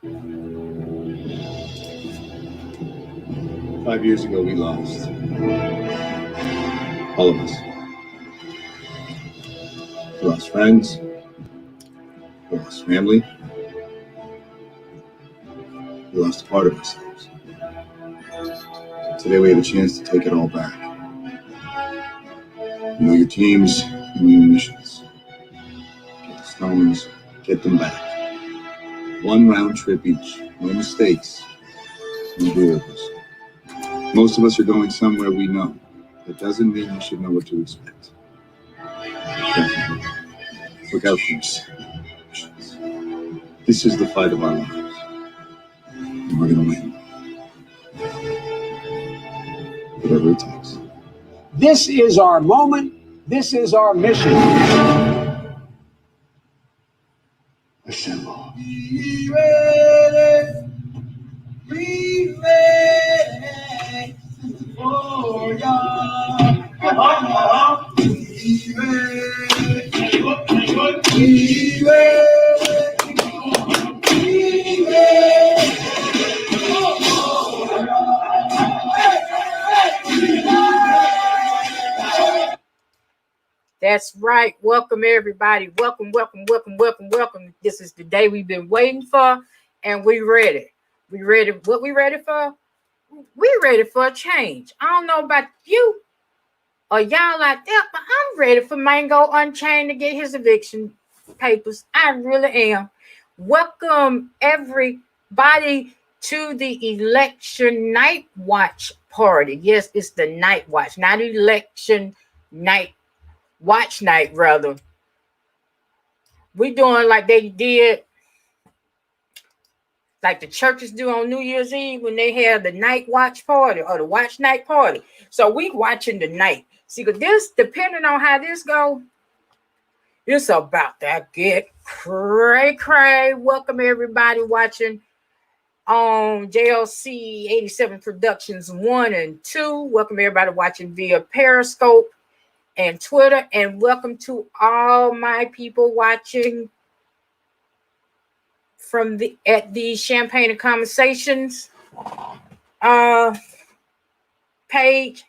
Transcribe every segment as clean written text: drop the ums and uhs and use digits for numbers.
5 years ago, we lost. All of us. We lost friends. We lost family. We lost a part of ourselves. Today, we have a chance to take it all back. You know your teams, you know your missions. Get the stones, get them back. One round trip each. No mistakes. No do-overs. Most of us are going somewhere we know. That doesn't mean you should know what to expect. Definitely. Look out for yourself. This is the fight of our lives. And we're going to win. Whatever it takes. This is our moment. This is our mission. Assemble. Be ready. Be ready for y'all. Be ready. Be ready. Be ready. That's right. Welcome, everybody. Welcome. This is the day we've been waiting for, and we ready. We ready. What we ready for? We ready for a change. I don't know about you or y'all like that, but I'm ready for Mango Unchained to get his eviction papers. I really am. Welcome, everybody, to the election night watch party. Yes, it's the night watch, not election night. Watch night, rather. We doing like they did, like the churches do on New Year's Eve when they have the night watch party or the watch night party. So we watching the night. See, because this, depending on how this go, it's about to get cray. Welcome everybody watching on JLC 87 Productions 1 and 2. Welcome everybody watching via Periscope and Twitter, and welcome to all my people watching from the Champagne and Conversations page.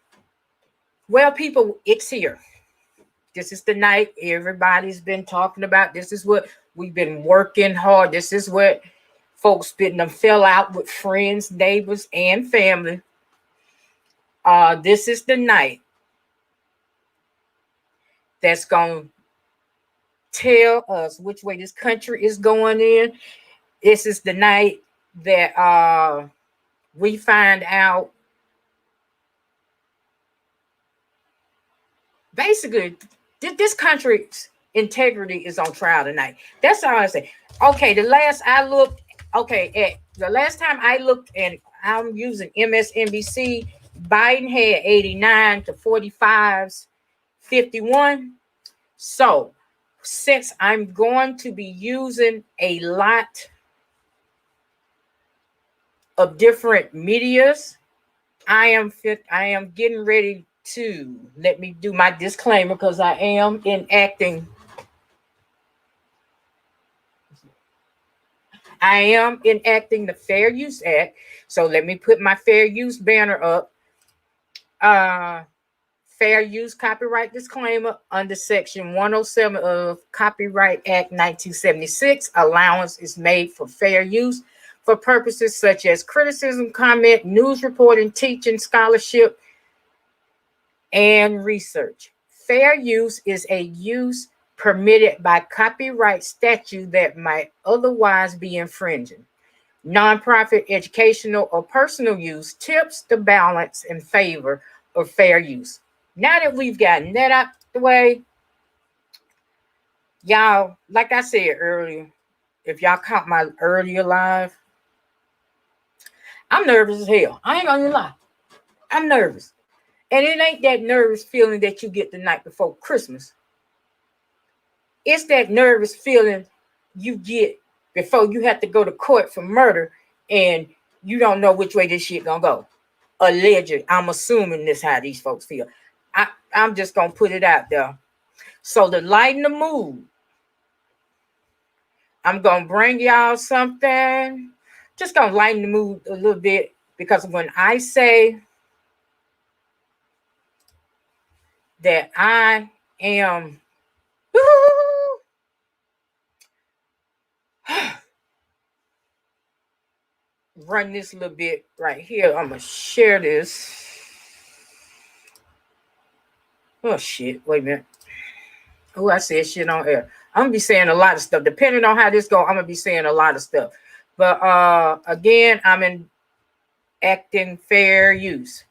Well, people, it's here. This is the night everybody's been talking about. This is what we've been working hard. This is what folks fell out with friends, neighbors, and family. This is the night that's going to tell us which way this country is going in. This is the night that we find out. Basically, this country's integrity is on trial tonight. That's all I say. Okay, the last time I looked, and I'm using MSNBC, Biden had 89 to 45's 51. So, since I'm going to be using a lot of different medias, I am getting ready to let me do my disclaimer because I am enacting the Fair Use Act. So let me put my fair use banner up. Fair use copyright disclaimer under section 107 of Copyright Act 1976. Allowance is made for fair use for purposes such as criticism, comment, news reporting, teaching, scholarship, and research. Fair use is a use permitted by copyright statute that might otherwise be infringing. Nonprofit, educational, or personal use tips the balance in favor of fair use. Now that we've gotten that out the way, y'all, like I said earlier, if y'all caught my earlier live, I'm nervous as hell. I ain't gonna lie. I'm nervous. And it ain't that nervous feeling that you get the night before Christmas. It's that nervous feeling you get before you have to go to court for murder and you don't know which way this shit gonna go. Alleged. I'm assuming this how these folks feel. I'm just gonna put it out there. So to lighten the mood, I'm gonna bring y'all something just gonna lighten the mood a little bit, because when I say that I am run this a little bit right here. I'm gonna share this. Oh shit, wait a minute. Oh, I said shit on air. I'm gonna be saying a lot of stuff. Depending on how this go, I'm gonna be saying a lot of stuff. But again, I'm in acting fair use.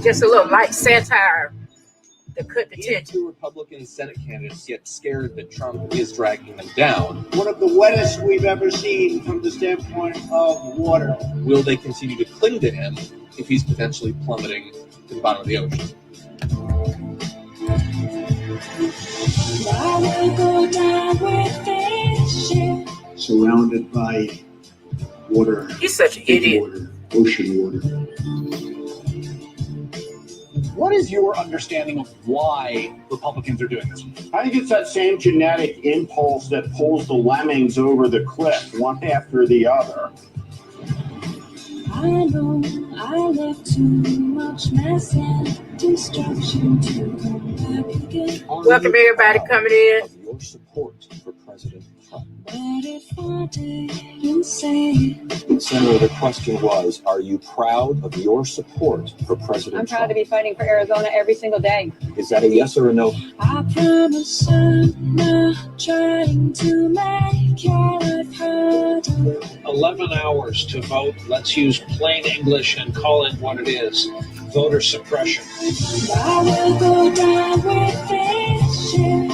Just a little light satire to cut the tension. Two Republican Senate candidates get scared that Trump is dragging them down. One of the wettest we've ever seen from the standpoint of water. Will they continue to cling to him if he's potentially plummeting to the bottom of the ocean? Surrounded by water. He's such an big idiot. Water, ocean water. What is your understanding of why Republicans are doing this? I think it's that same genetic impulse that pulls the lemmings over the cliff, one after the other. I know I left too much mess and destruction to come back again. Welcome everybody coming in. Of your support for President Trump. But if I didn't say Senator, the question was, are you proud of your support for President I'm Trump? proud to be fighting for Arizona every single day. Is that a yes or a no? I promise I'm not trying to make your life harder. 11 hours to vote. Let's use plain English and call it what it is. Voter suppression. I will go down with this shit.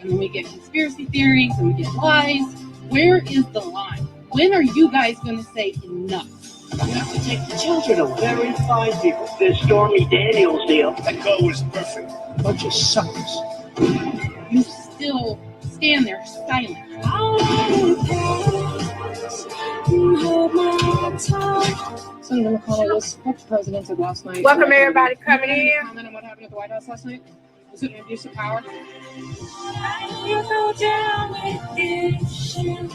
And when we get conspiracy theories and we get lies, where is the line? When are you guys going to say enough? You have to take the children away. Very fine people. This Stormy Daniels deal. That girl was perfect. Bunch of suckers. You still stand there silent. I'll let it pass and hold my tongue. Senator McConnell, was what the president said last night. Welcome everybody coming in. Comment on what happened at the White House last night? Was it an abuse of power? I will go down with this shit.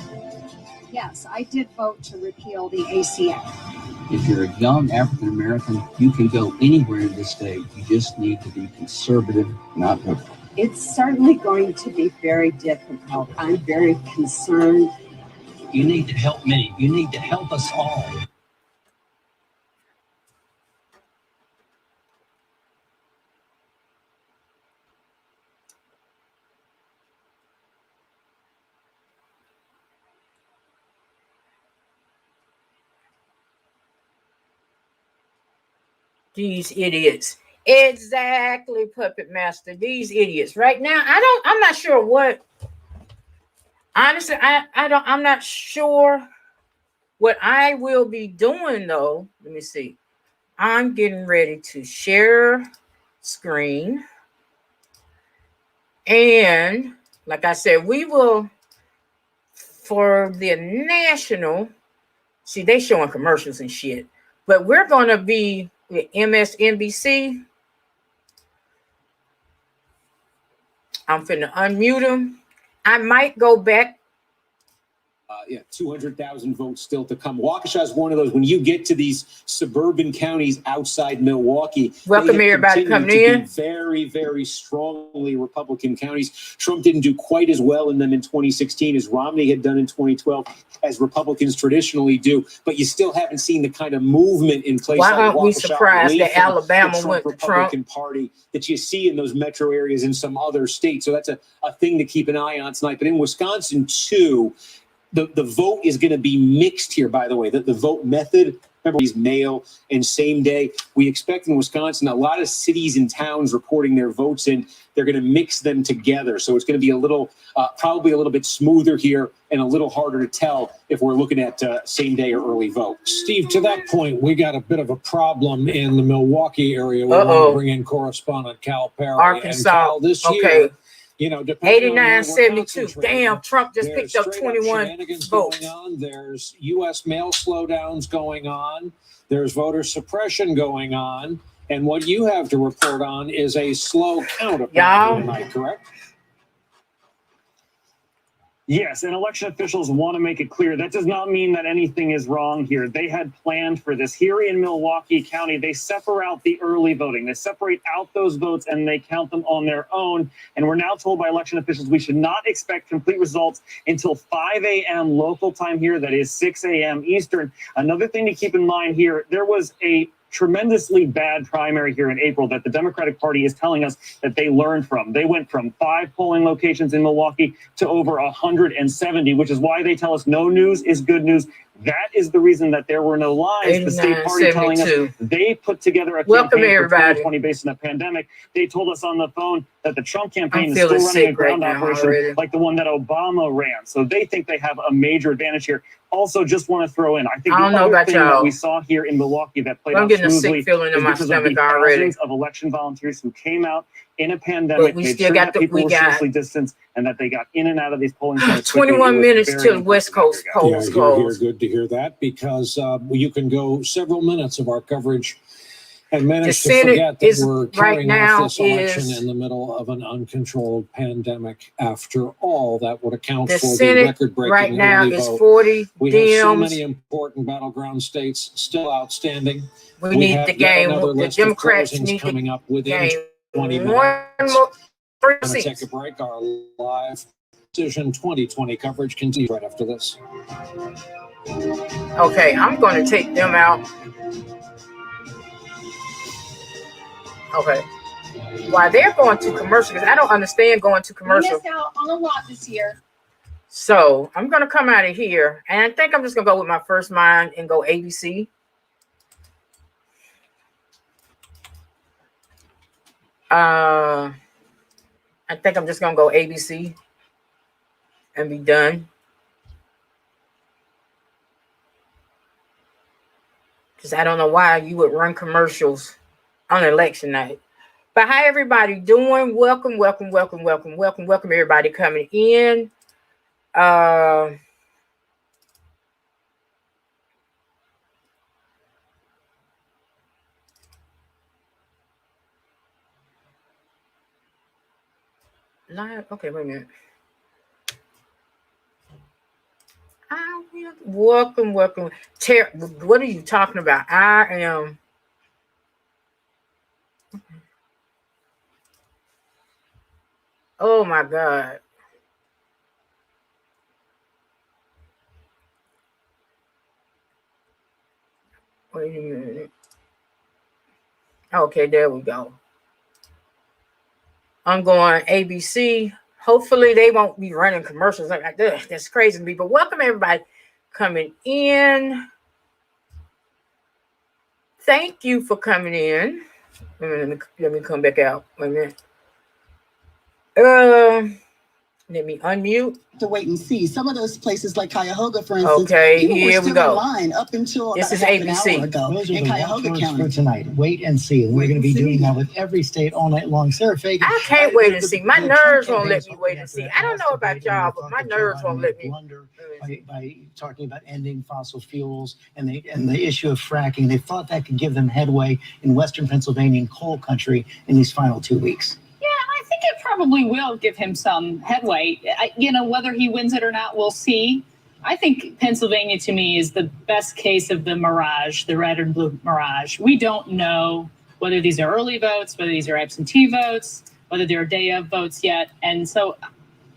Yes, I did vote to repeal the ACA. If you're a young African American, you can go anywhere in this state. You just need to be conservative, not liberal. It's certainly going to be very difficult. I'm very concerned. You need to help me. You need to help us all. These idiots. Exactly, Puppet Master. These idiots. Right now, I'm not sure what. Honestly, I'm not sure what I will be doing though. Let me see. I'm getting ready to share screen. And like I said, we will, for the national, see, they showing commercials and shit, but we're going to be with MSNBC. I'm finna unmute him. I might go back. 200,000 votes still to come. Waukesha is one of those. When you get to these suburban counties outside Milwaukee, welcome everybody coming in. Very, very strongly Republican counties. Trump didn't do quite as well in them in 2016 as Romney had done in 2012, as Republicans traditionally do. But you still haven't seen the kind of movement in places Why like aren't we Waukesha surprised that Alabama went to Republican Trump? Party that you see in those metro areas in some other states. So that's a thing to keep an eye on tonight. But in Wisconsin, too, the vote is going to be mixed here, by the way. The vote method, remember, these mail and same day. We expect in Wisconsin, a lot of cities and towns reporting their votes in, they're going to mix them together. So it's going to be a little, probably a little bit smoother here and a little harder to tell if we're looking at same day or early vote. Steve, to that point, we got a bit of a problem in the Milwaukee area. We want to bring in correspondent Cal Perry. Arkansas. And Cal, this year, you know, 89-72. Damn, Trump just picked up 21 votes. Going on. There's U.S. mail slowdowns going on. There's voter suppression going on. And what you have to report on is a slow count of Y'all. tonight, correct? Yes, and election officials want to make it clear that does not mean that anything is wrong here. They had planned for this. Here in Milwaukee County, they separate out the early voting. They separate out those votes and they count them on their own. And we're now told by election officials we should not expect complete results until 5 a.m. local time here. That is 6 a.m. Eastern. Another thing to keep in mind here, there was a tremendously bad primary here in April that the Democratic Party is telling us that they learned from. They went from 5 polling locations in Milwaukee to over 170, which is why they tell us no news is good news. That is the reason that there were no lines. The state party telling us they put together a campaign for 2020 based on the pandemic. They told us on the phone that the Trump campaign is still running a ground operation like the one that Obama ran. So they think they have a major advantage here. Also, just want to throw in, I think the other thing that we saw here in Milwaukee that played out smoothly is because of the thousands of election volunteers who came out in a pandemic, made sure that people were socially distanced and that they got in and out of these polling sites. 21 minutes till West Coast polls close. Good to hear that, because you can go several minutes of our coverage and manage to forget that we're carrying out this election in the middle of an uncontrolled pandemic. After all, that would account for the record-breaking right now is vote. 40 We have so many important battleground states still outstanding. We need the game. The Democrats need coming up within 20 minutes. One more We're going to take a break. Our live Decision 2020 coverage continues right after this. Okay, I'm going to take them out. Okay. While they're going to commercial, because I don't understand going to commercial. We missed out on a lot this year. So I'm going to come out of here, and I think I'm just going to go with my first mind and go ABC. I think I'm just going to go ABC and be done. Because I don't know why you would run commercials on election night. But how everybody doing? Welcome, welcome, welcome, welcome, welcome, welcome everybody coming in. Live. Okay, wait a minute. Welcome, welcome. What are you talking about? I am. Oh my God. Wait a minute. Okay, there we go. I'm going ABC. Hopefully they won't be running commercials like that. That's crazy to me. But welcome everybody coming in. Thank you for coming in. Let me come back out. Wait a minute. Let me unmute. To wait and see. Some of those places like Cuyahoga, for instance, okay, people here were we still go. in line up until This is about half ABC. an hour ago Those are in the Cuyahoga watchwords County. for tonight. Wait and see. And we're going to be doing that with every state all night long. Sarah Fagan. I can't wait and see. My nerves won't let me wait and see. I don't know about y'all, but my nerves won't let me. By talking about ending fossil fuels and the issue of fracking, they thought that could give them headway in Western Pennsylvania and coal country in these final 2 weeks. I think it probably will give him some headway. Whether he wins it or not, we'll see. I think Pennsylvania, to me, is the best case of the mirage, the red and blue mirage. We don't know whether these are early votes, whether these are absentee votes, whether they're day of votes yet. And so,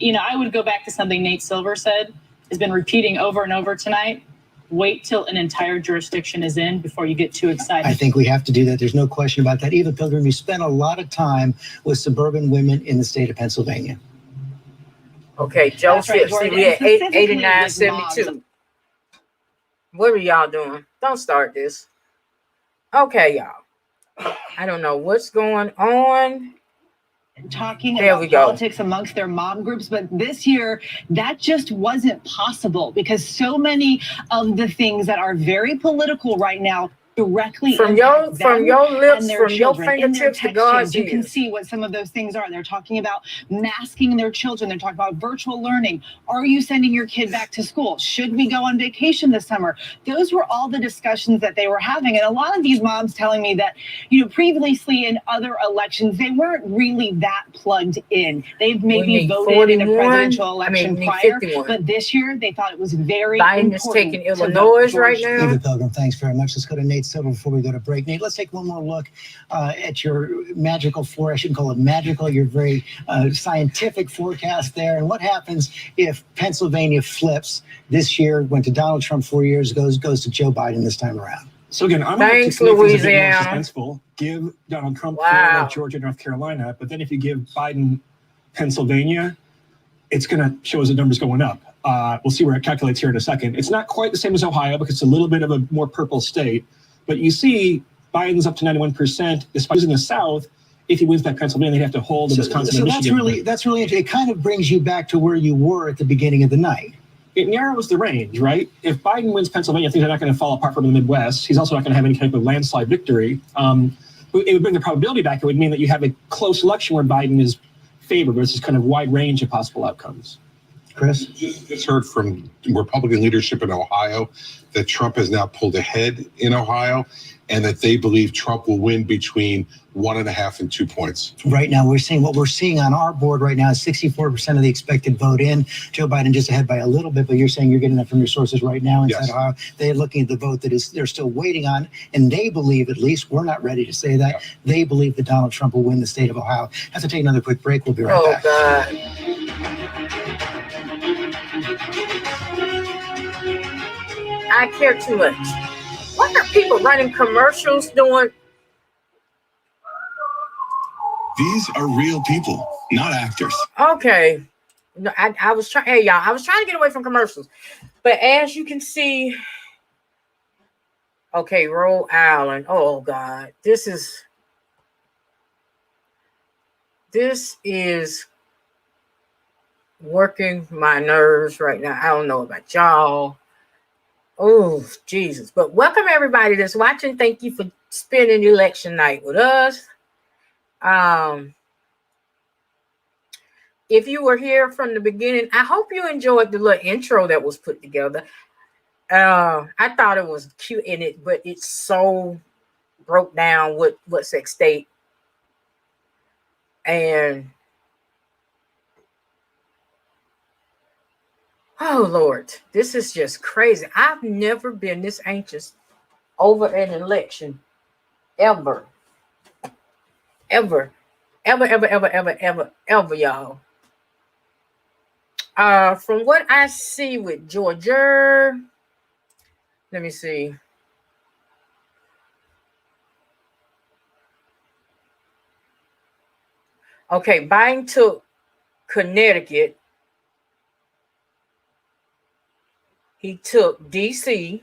I would go back to something Nate Silver said, has been repeating over and over tonight. Wait till an entire jurisdiction is in before you get too excited. I think we have to do that. There's no question about that. Eva Pilgrim, you spent a lot of time with suburban women in the state of Pennsylvania. Okay, Joe That's right, Phipps. See, Gordon. we at And 89.72. What are y'all doing? Don't start this. Okay, y'all. I don't know what's going on. Talking there about we go. politics amongst their mom groups, but this year that just wasn't possible because so many of the things that are very political right now directly from your lips, from your fingertips to God's ears. You can ears. see what some of those things are. They're talking about masking their children. They're talking about virtual learning. Are you sending your kid back to school? Should we go on vacation this summer? Those were all the discussions that they were having. And a lot of these moms telling me that, you know, previously in other elections, they weren't really that plugged in. They've maybe voted in a presidential election prior, 51. But this year they thought it was very Biden is taking Illinois right now. David Pilgrim, thanks very much. Let's go to Nate Silver before we go to break. Nate, let's take one more look at your magical I shouldn't call it magical, your very scientific forecast there. And what happens if Pennsylvania flips this year, went to Donald Trump 4 years ago, goes to Joe Biden this time around? So again, I'm going to make this a bit more suspenseful. Give Donald Trump Florida, Georgia, North Carolina, but then if you give Biden Pennsylvania, it's going to show us the numbers going up. We'll see where it calculates here in a second. It's not quite the same as Ohio because it's a little bit of a more purple state, but you see Biden's up to 91%. Despite losing the South, if he wins that Pennsylvania, they have to hold the Wisconsin and Michigan. That's really interesting. It kind of brings you back to where you were at the beginning of the night. It narrows the range, right? If Biden wins Pennsylvania, things are not going to fall apart from the Midwest. He's also not going to have any type of landslide victory. It would bring the probability back. It would mean that you have a close election where Biden is favored. There's this kind of wide range of possible outcomes. Chris? Just heard from Republican leadership in Ohio that Trump has now pulled ahead in Ohio and that they believe Trump will win between 1.5 and 2 points. Right now, what we're seeing on our board right now is 64% of the expected vote in. Joe Biden just ahead by a little bit, but you're saying you're getting that from your sources right now inside Ohio. They're looking at the vote they're still waiting on, and they believe, at least we're not ready to say that, they believe that Donald Trump will win the state of Ohio. Have to take another quick break. We'll be right back. God. I care too much. Why are people running commercials doing? These are real people, not actors. Okay. No, I was trying. Hey, y'all, I was trying to get away from commercials, but as you can see, okay, Rhode Island. Oh God, this is working my nerves right now. I don't know about y'all. Oh, Jesus. But welcome everybody that's watching. Thank you for spending election night with us. If you were here from the beginning, I hope you enjoyed the little intro that was put together. I thought it was cute in it, but it so broke down what's at stake. And oh, Lord, this is just crazy. I've never been this anxious over an election ever, y'all. From what I see with Georgia, let me see. Okay, Biden took Connecticut. He took DC.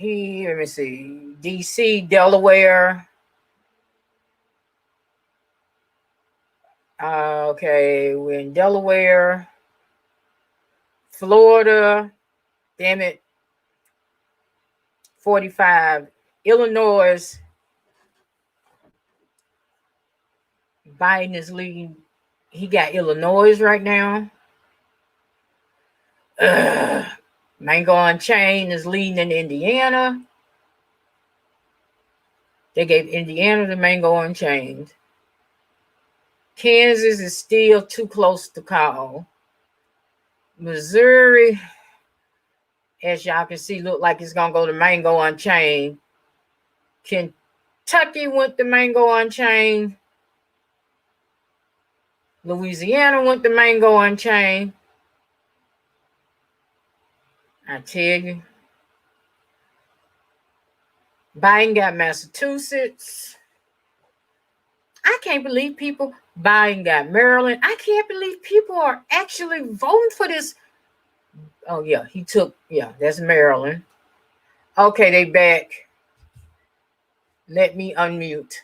Let me see, DC, Delaware. Okay, we're in Delaware, Florida, damn it, 45, Illinois. Biden is leading. He got Illinois right now. Mango Unchained is leading in Indiana. They gave Indiana the Mango Unchained. Kansas is still too close to call. Missouri, as y'all can see, look like it's going to go to Mango Unchained. Kentucky went to Mango Unchained. Louisiana went to Mango Unchained. I tell you. Biden got Massachusetts. I can't believe people. Biden got Maryland. I can't believe people are actually voting for this. Oh, yeah, that's Maryland. Okay, they back. Let me unmute.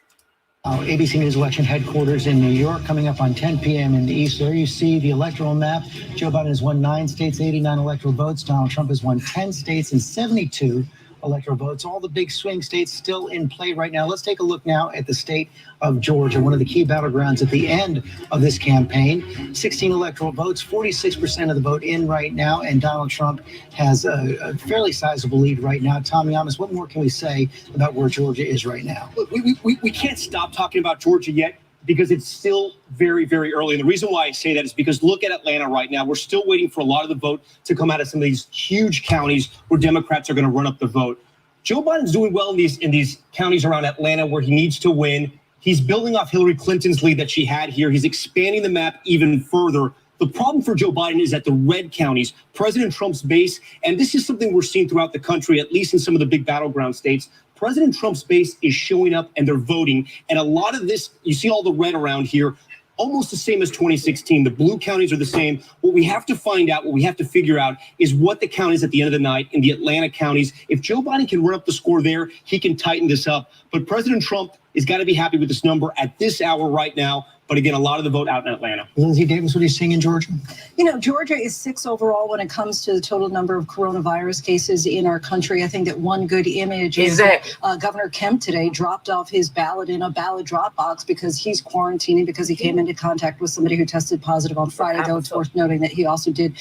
ABC News election headquarters in New York, coming up on 10 p.m. in the East. There you see the electoral map. Joe Biden has won 9 states, 89 electoral votes. Donald Trump has won 10 states and 72 electoral votes. All the big swing states still in play right now. Let's take a look now at the state of Georgia, one of the key battlegrounds at the end of this campaign. 16 electoral votes, 46% of the vote in right now, and Donald Trump has a fairly sizable lead right now. Tom Yamas, what more can we say about where Georgia is right now? Look, we can't stop talking about Georgia yet because it's still very, very early. And the reason why I say that is because look at Atlanta right now. We're still waiting for a lot of the vote to come out of some of these huge counties where Democrats are going to run up the vote. Joe Biden's doing well in these counties around Atlanta where he needs to win. He's building off Hillary Clinton's lead that she had here. He's expanding the map even further. The problem for Joe Biden is that the red counties, President Trump's base, and this is something we're seeing throughout the country, at least in some of the big battleground states, President Trump's base is showing up and they're voting. And a lot of this, you see all the red around here, almost the same as 2016. The blue counties are the same. What we have to find out, what we have to figure out is what the count is at the end of the night in the Atlanta counties. If Joe Biden can run up the score there, he can tighten this up. But President Trump has got to be happy with this number at this hour right now. But again, a lot of the vote out in Atlanta. Lindsay Davis, what are you seeing in Georgia? You know, Georgia is 6th overall when it comes to the total number of coronavirus cases in our country. I think that one good image is that Governor Kemp today dropped off his ballot in a ballot drop box because he's quarantining because he came into contact with somebody who tested positive on Friday. Though it's worth noting that he also did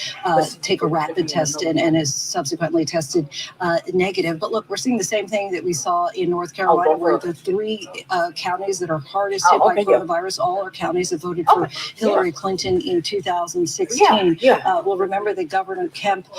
take a rapid test and is subsequently tested negative. But look, we're seeing the same thing that we saw in North Carolina, where the 3 counties that are hardest hit by coronavirus all are counties that voted for Hillary Clinton in 2016. Well, remember that Governor Kemp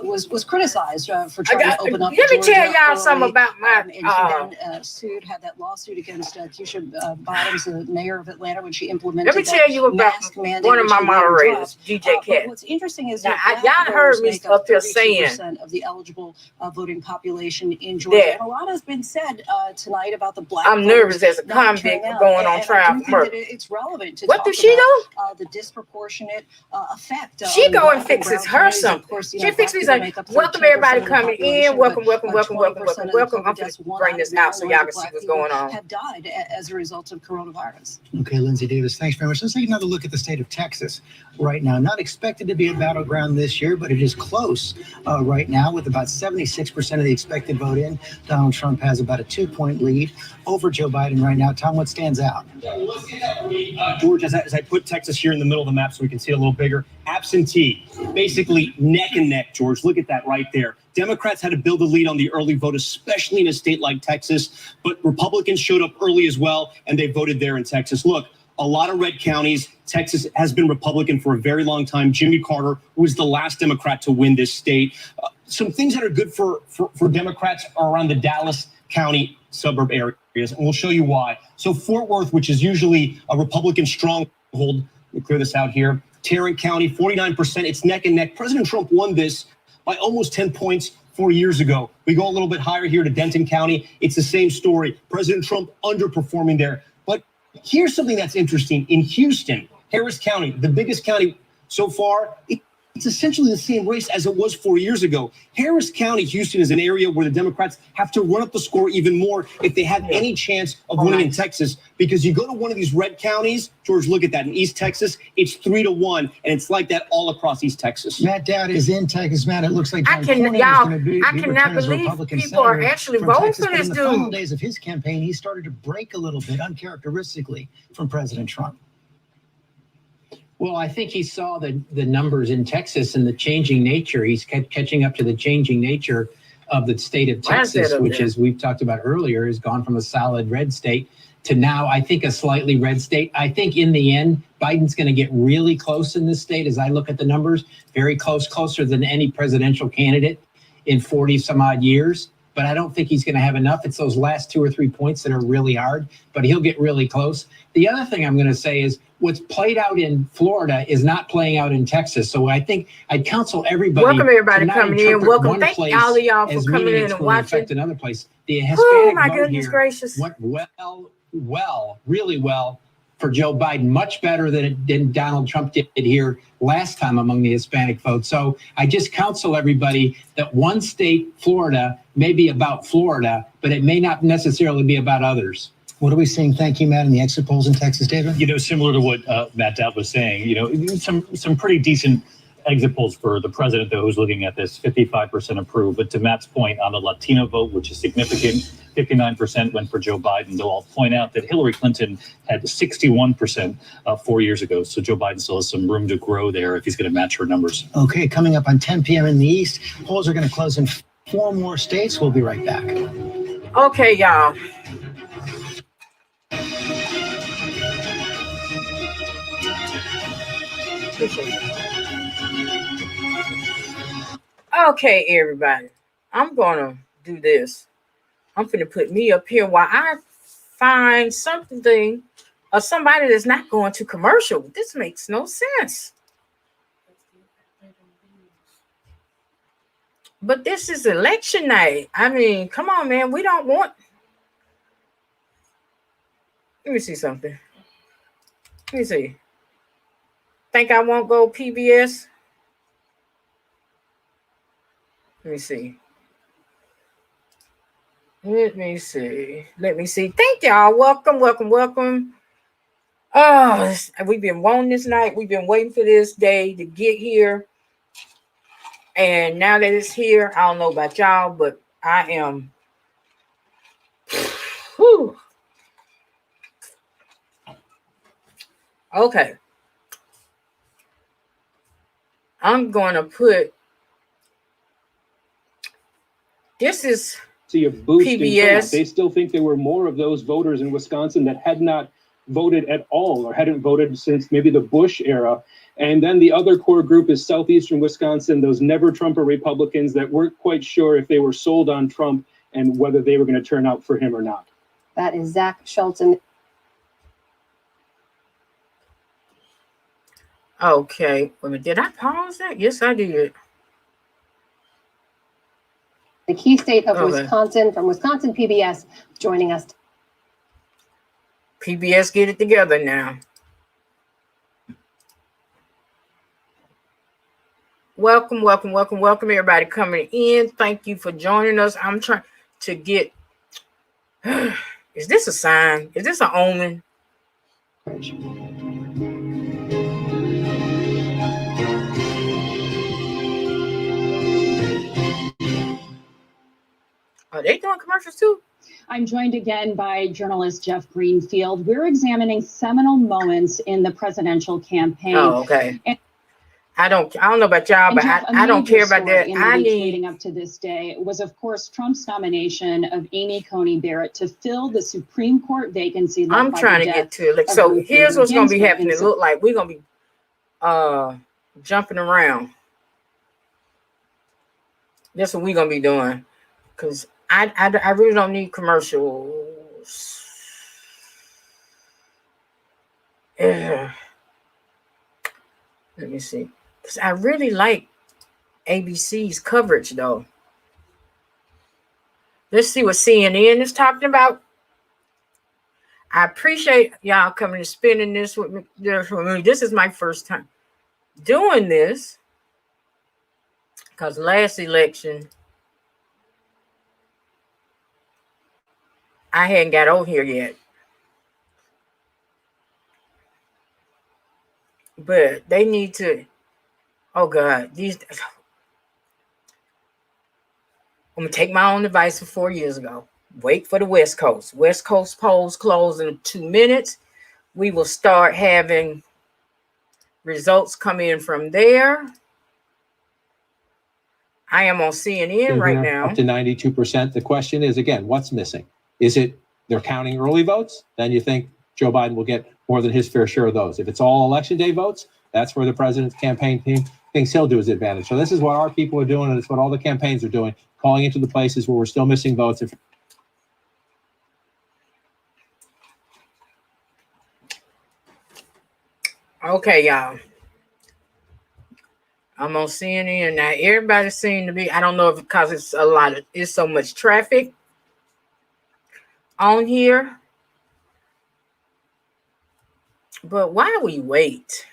was criticized for trying to open up. Let me tell y'all something about my. And he then had that lawsuit against Keisha Bottoms, the mayor of Atlanta, when she implemented. Let me tell you about one of my moderators, DJ Cat. What's interesting is now, that y'all heard me up there saying of the eligible voting population in Georgia. And a lot has been said tonight about the black. I'm nervous as a convict going on trial for murder. It's relevant to what does she do? The disproportionate effect. She go and fixes her something. She fixes like, welcome everybody coming in. Welcome. I'm going to bring this out so y'all can see what's going on. Have died as a result of coronavirus. Okay, Lindsay Davis, thanks very much. Let's take another look at the state of Texas right now. Not expected to be a battleground this year, but it is close right now with about 76% of the expected vote in. Donald Trump has about a 2-point lead over Joe Biden right now. Tom, what stands out? George, as I put Texas here in the middle of the map so we can see it a little bigger, absentee, basically neck and neck, George. Look at that right there. Democrats had to build a lead on the early vote, especially in a state like Texas, but Republicans showed up early as well, and they voted there in Texas. Look, a lot of red counties. Texas has been Republican for a very long time. Jimmy Carter was the last Democrat to win this state. Some things that are good for Democrats are around the Dallas County suburb areas, and we'll show you why. So Fort Worth, which is usually a Republican stronghold, let me clear this out here. Tarrant County, 49%. It's neck and neck. President Trump won this by almost 10 points 4 years ago. We go a little bit higher here to Denton County. It's the same story. President Trump underperforming there. But here's something that's interesting. In Houston, Harris County, the biggest county so far, it's essentially the same race as it was 4 years ago. Harris County, Houston, is an area where the Democrats have to run up the score even more if they have any chance of winning in Texas. Because you go to one of these red counties, George, look at that. In East Texas, it's 3-1, and it's like that all across East Texas. Matt Dowd is in Texas. Matt, it looks like I cannot believe people are actually voting for this dude. In the final days of his campaign, he started to break a little bit, uncharacteristically, from President Trump. Well, I think he saw the numbers in Texas and the changing nature. He's catching up to the changing nature of the state of Texas, which, as we've talked about earlier, has gone from a solid red state to now, I think, a slightly red state. I think in the end, Biden's going to get really close in this state. As I look at the numbers, very close, closer than any presidential candidate in 40 some odd years. But I don't think he's going to have enough. It's those last 2 or 3 points that are really hard, but he'll get really close. The other thing I'm going to say is what's played out in Florida is not playing out in Texas. So I think I'd counsel everybody. Welcome everybody coming in. Welcome. Thank all of y'all for coming in and watching. Another place. The Hispanic my vote goodness here gracious. went really well for Joe Biden, much better than Donald Trump did here last time among the Hispanic vote. So I just counsel everybody that one state, Florida, may be about Florida, but it may not necessarily be about others. What are we seeing? Thank you, Matt, in the exit polls in Texas, David? Similar to what Matt Dowd was saying, some pretty decent exit polls for the president, though, who's looking at this 55% approved. But to Matt's point on the Latino vote, which is significant, 59% went for Joe Biden, though I'll point out that Hillary Clinton had 61% 4 years ago. So Joe Biden still has some room to grow there if he's going to match her numbers. Okay, coming up on 10 p.m. in the East, polls are going to close in 4 more states. We'll be right back. Okay, y'all. Okay, everybody. I'm gonna do this. I'm gonna put me up here while I find something or somebody that's not going to commercial. This makes no sense. But this is election night. I mean, come on, man. We don't want. Let me see something. Let me see. Think I won't go PBS? Let me see. Let me see. Thank y'all. Welcome. Oh, we've been wanting this night. We've been waiting for this day to get here. And now that it's here, I don't know about y'all, but I am. Whew. Okay. I'm going to put. This is see a boost in turnout. PBS. They still think there were more of those voters in Wisconsin that had not voted at all or hadn't voted since maybe the Bush era. And then the other core group is southeastern Wisconsin, those never Trumper Republicans that weren't quite sure if they were sold on Trump and whether they were going to turn out for him or not. That is Zach Shelton. Okay. Wait a minute. Did I pause that? Yes, I did. The key state of Wisconsin, from Wisconsin PBS, joining us. PBS, get it together now. Welcome, everybody coming in. Thank you for joining us. I'm trying to get. Is this a sign? Is this an omen? Are they doing commercials too? I'm joined again by journalist Jeff Greenfield. We're examining seminal moments in the presidential campaign. Oh, okay. I don't know about y'all, but Jeff, I don't care about that. In the weeks leading up to this day was, of course, Trump's nomination of Amy Coney Barrett to fill the Supreme Court vacancy. I'm trying to get to it. So here's what's going to be happening. It look like we're going to be jumping around. That's what we're going to be doing, because I really don't need commercials. Yeah. Let me see. Because I really like ABC's coverage, though. Let's see what CNN is talking about. I appreciate y'all coming and spending this with me. This is my first time doing this, because last election, I hadn't got over here yet. But they need to, oh God, I'm gonna take my own advice from 4 years ago. Wait for the West Coast. West Coast polls close in 2 minutes. We will start having results come in from there. I am on CNN right now. Up to 92%. The question is, again, what's missing? Is it they're counting early votes? Then you think Joe Biden will get more than his fair share of those. If it's all election day votes, that's where the president's campaign team thinks he'll do his advantage. So this is what our people are doing, and it's what all the campaigns are doing, calling into the places where we're still missing votes. Okay, y'all. I'm on CNN now. Everybody seems to be, I don't know if because it's so much traffic on here. But why we wait?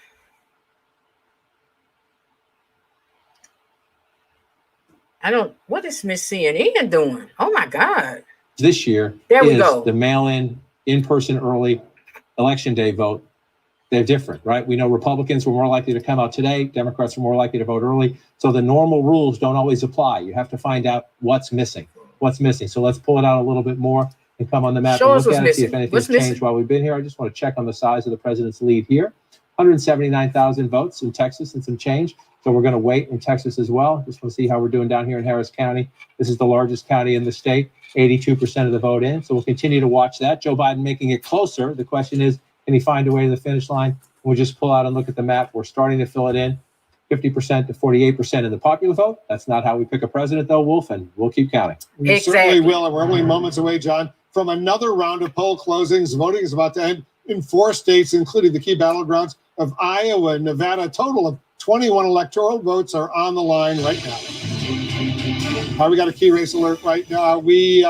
What is Miss CNN doing? Oh my God. This year there we is go. the mail-in in-person early election day vote, they're different, right? We know Republicans were more likely to come out today. Democrats were more likely to vote early. So the normal rules don't always apply. You have to find out what's missing. So let's pull it out a little bit more and come on the map and look at it, see if anything's changed while we've been here. I just want to check on the size of the president's lead here. 179,000 votes in Texas and some change. So we're going to wait in Texas as well. Just want to see how we're doing down here in Harris County. This is the largest county in the state, 82% of the vote in. So we'll continue to watch that. Joe Biden making it closer. The question is, can he find a way to the finish line? We'll just pull out and look at the map. We're starting to fill it in, 50% to 48% in the popular vote. That's not how we pick a president, though, Wolf, and we'll keep counting. We certainly will, and we're only moments away, John, from another round of poll closings. Voting is about to end in 4 states, including the key battlegrounds of Iowa and Nevada. A total of 21 electoral votes are on the line right now. We got a key race alert right now. We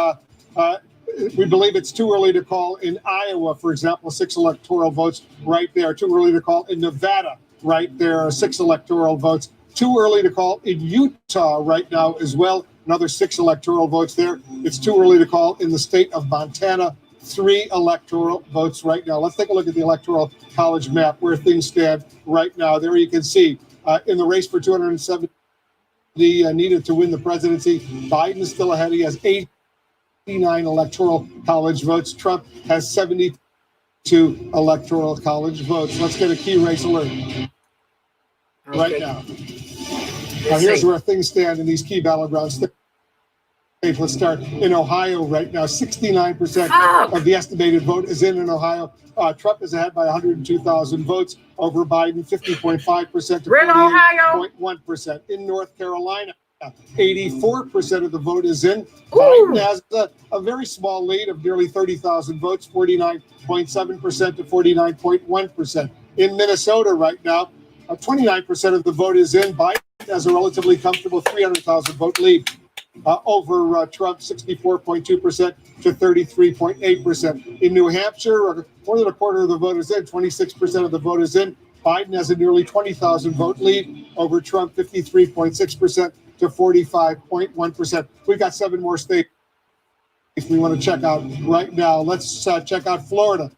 believe it's too early to call in Iowa, for example, 6 electoral votes right there. Too early to call in Nevada, right there, 6 electoral votes. Too early to call in Utah right now as well, another 6 electoral votes there. It's too early to call in the state of Montana, 3 electoral votes right now. Let's take a look at the Electoral College map, where things stand right now. There you can see in the race for 270 needed to win the presidency, Biden is still ahead. He has 89 Electoral College votes. Trump has 72 Electoral College votes. Let's get a key race alert right now. Now, here's where things stand in these key battlegrounds. Let's start in Ohio right now. 69% of the estimated vote is in Ohio. Trump is ahead by 102,000 votes over Biden, 50.5% to 48.1%. In North Carolina, 84% of the vote is in. Biden has a very small lead of nearly 30,000 votes, 49.7% to 49.1%. In Minnesota right now, 29% of the vote is in. Biden has a relatively comfortable 300,000 vote lead over Trump, 64.2% to 33.8%. In New Hampshire, more than a quarter of the vote is in, 26% of the vote is in. Biden has a nearly 20,000 vote lead over Trump, 53.6% to 45.1%. We've got 7 more states we want to check out right now. Let's check out Florida.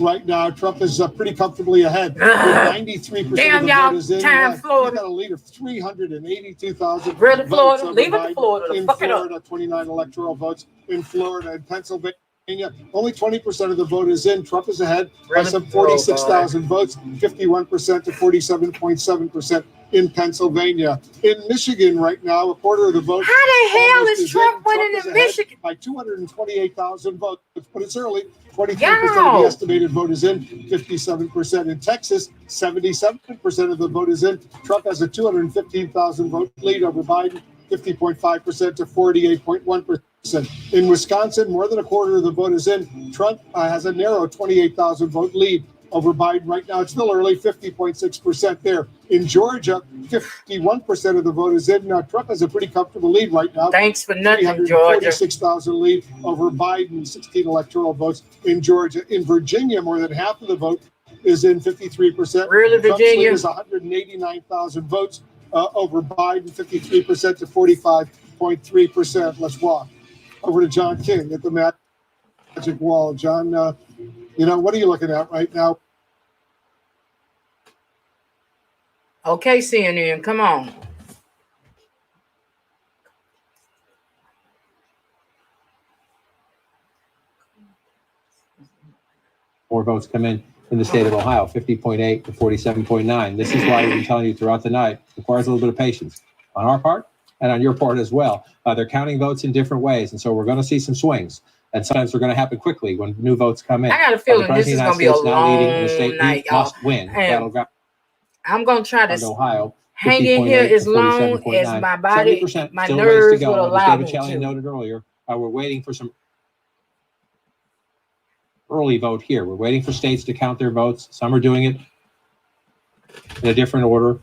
Right now, Trump is pretty comfortably ahead. 93% of the vote is in. Florida. He's got a lead of 382,000 Florida. votes. Leave it to Florida. In Florida, 29 electoral votes. In Florida and Pennsylvania, only 20% of the vote is in. Trump is ahead by some 46,000 votes, 51% to 47.7% in Pennsylvania. In Michigan right now, a quarter of the vote. How the hell is Trump winning in Michigan? By 228,000 votes, but it's early. 23% of the estimated vote is in, 57% in Texas, 77% of the vote is in. Trump has a 215,000 vote lead over Biden, 50.5% to 48.1%. In Wisconsin, more than a quarter of the vote is in. Trump has a narrow 28,000 vote lead over Biden right now. It's still early, 50.6% there. In Georgia, 51% of the vote is in. Now, Trump has a pretty comfortable lead right now. Thanks for nothing, Georgia. 46,000 lead over Biden, 16 electoral votes in Georgia. In Virginia, more than half of the vote is in, 53%. Really, Virginia? Trump's lead is 189,000 votes over Biden, 53% to 45.3%. Let's walk over to John King at the magic wall. John, what are you looking at right now? Okay, CNN, come on. More votes come in the state of Ohio, 50.8 to 47.9. This is why we've been telling you throughout the night, it requires a little bit of patience on our part and on your part as well. They're counting votes in different ways, and so we're going to see some swings. And sometimes they're going to happen quickly when new votes come in. I got a feeling this is going to be a long night, y'all. Must win. I'm going to try to Ohio, hang in here as long as my body, my nerves will allow me to. David Chalian noted earlier, we're waiting for some early vote here. We're waiting for states to count their votes. Some are doing it in a different order.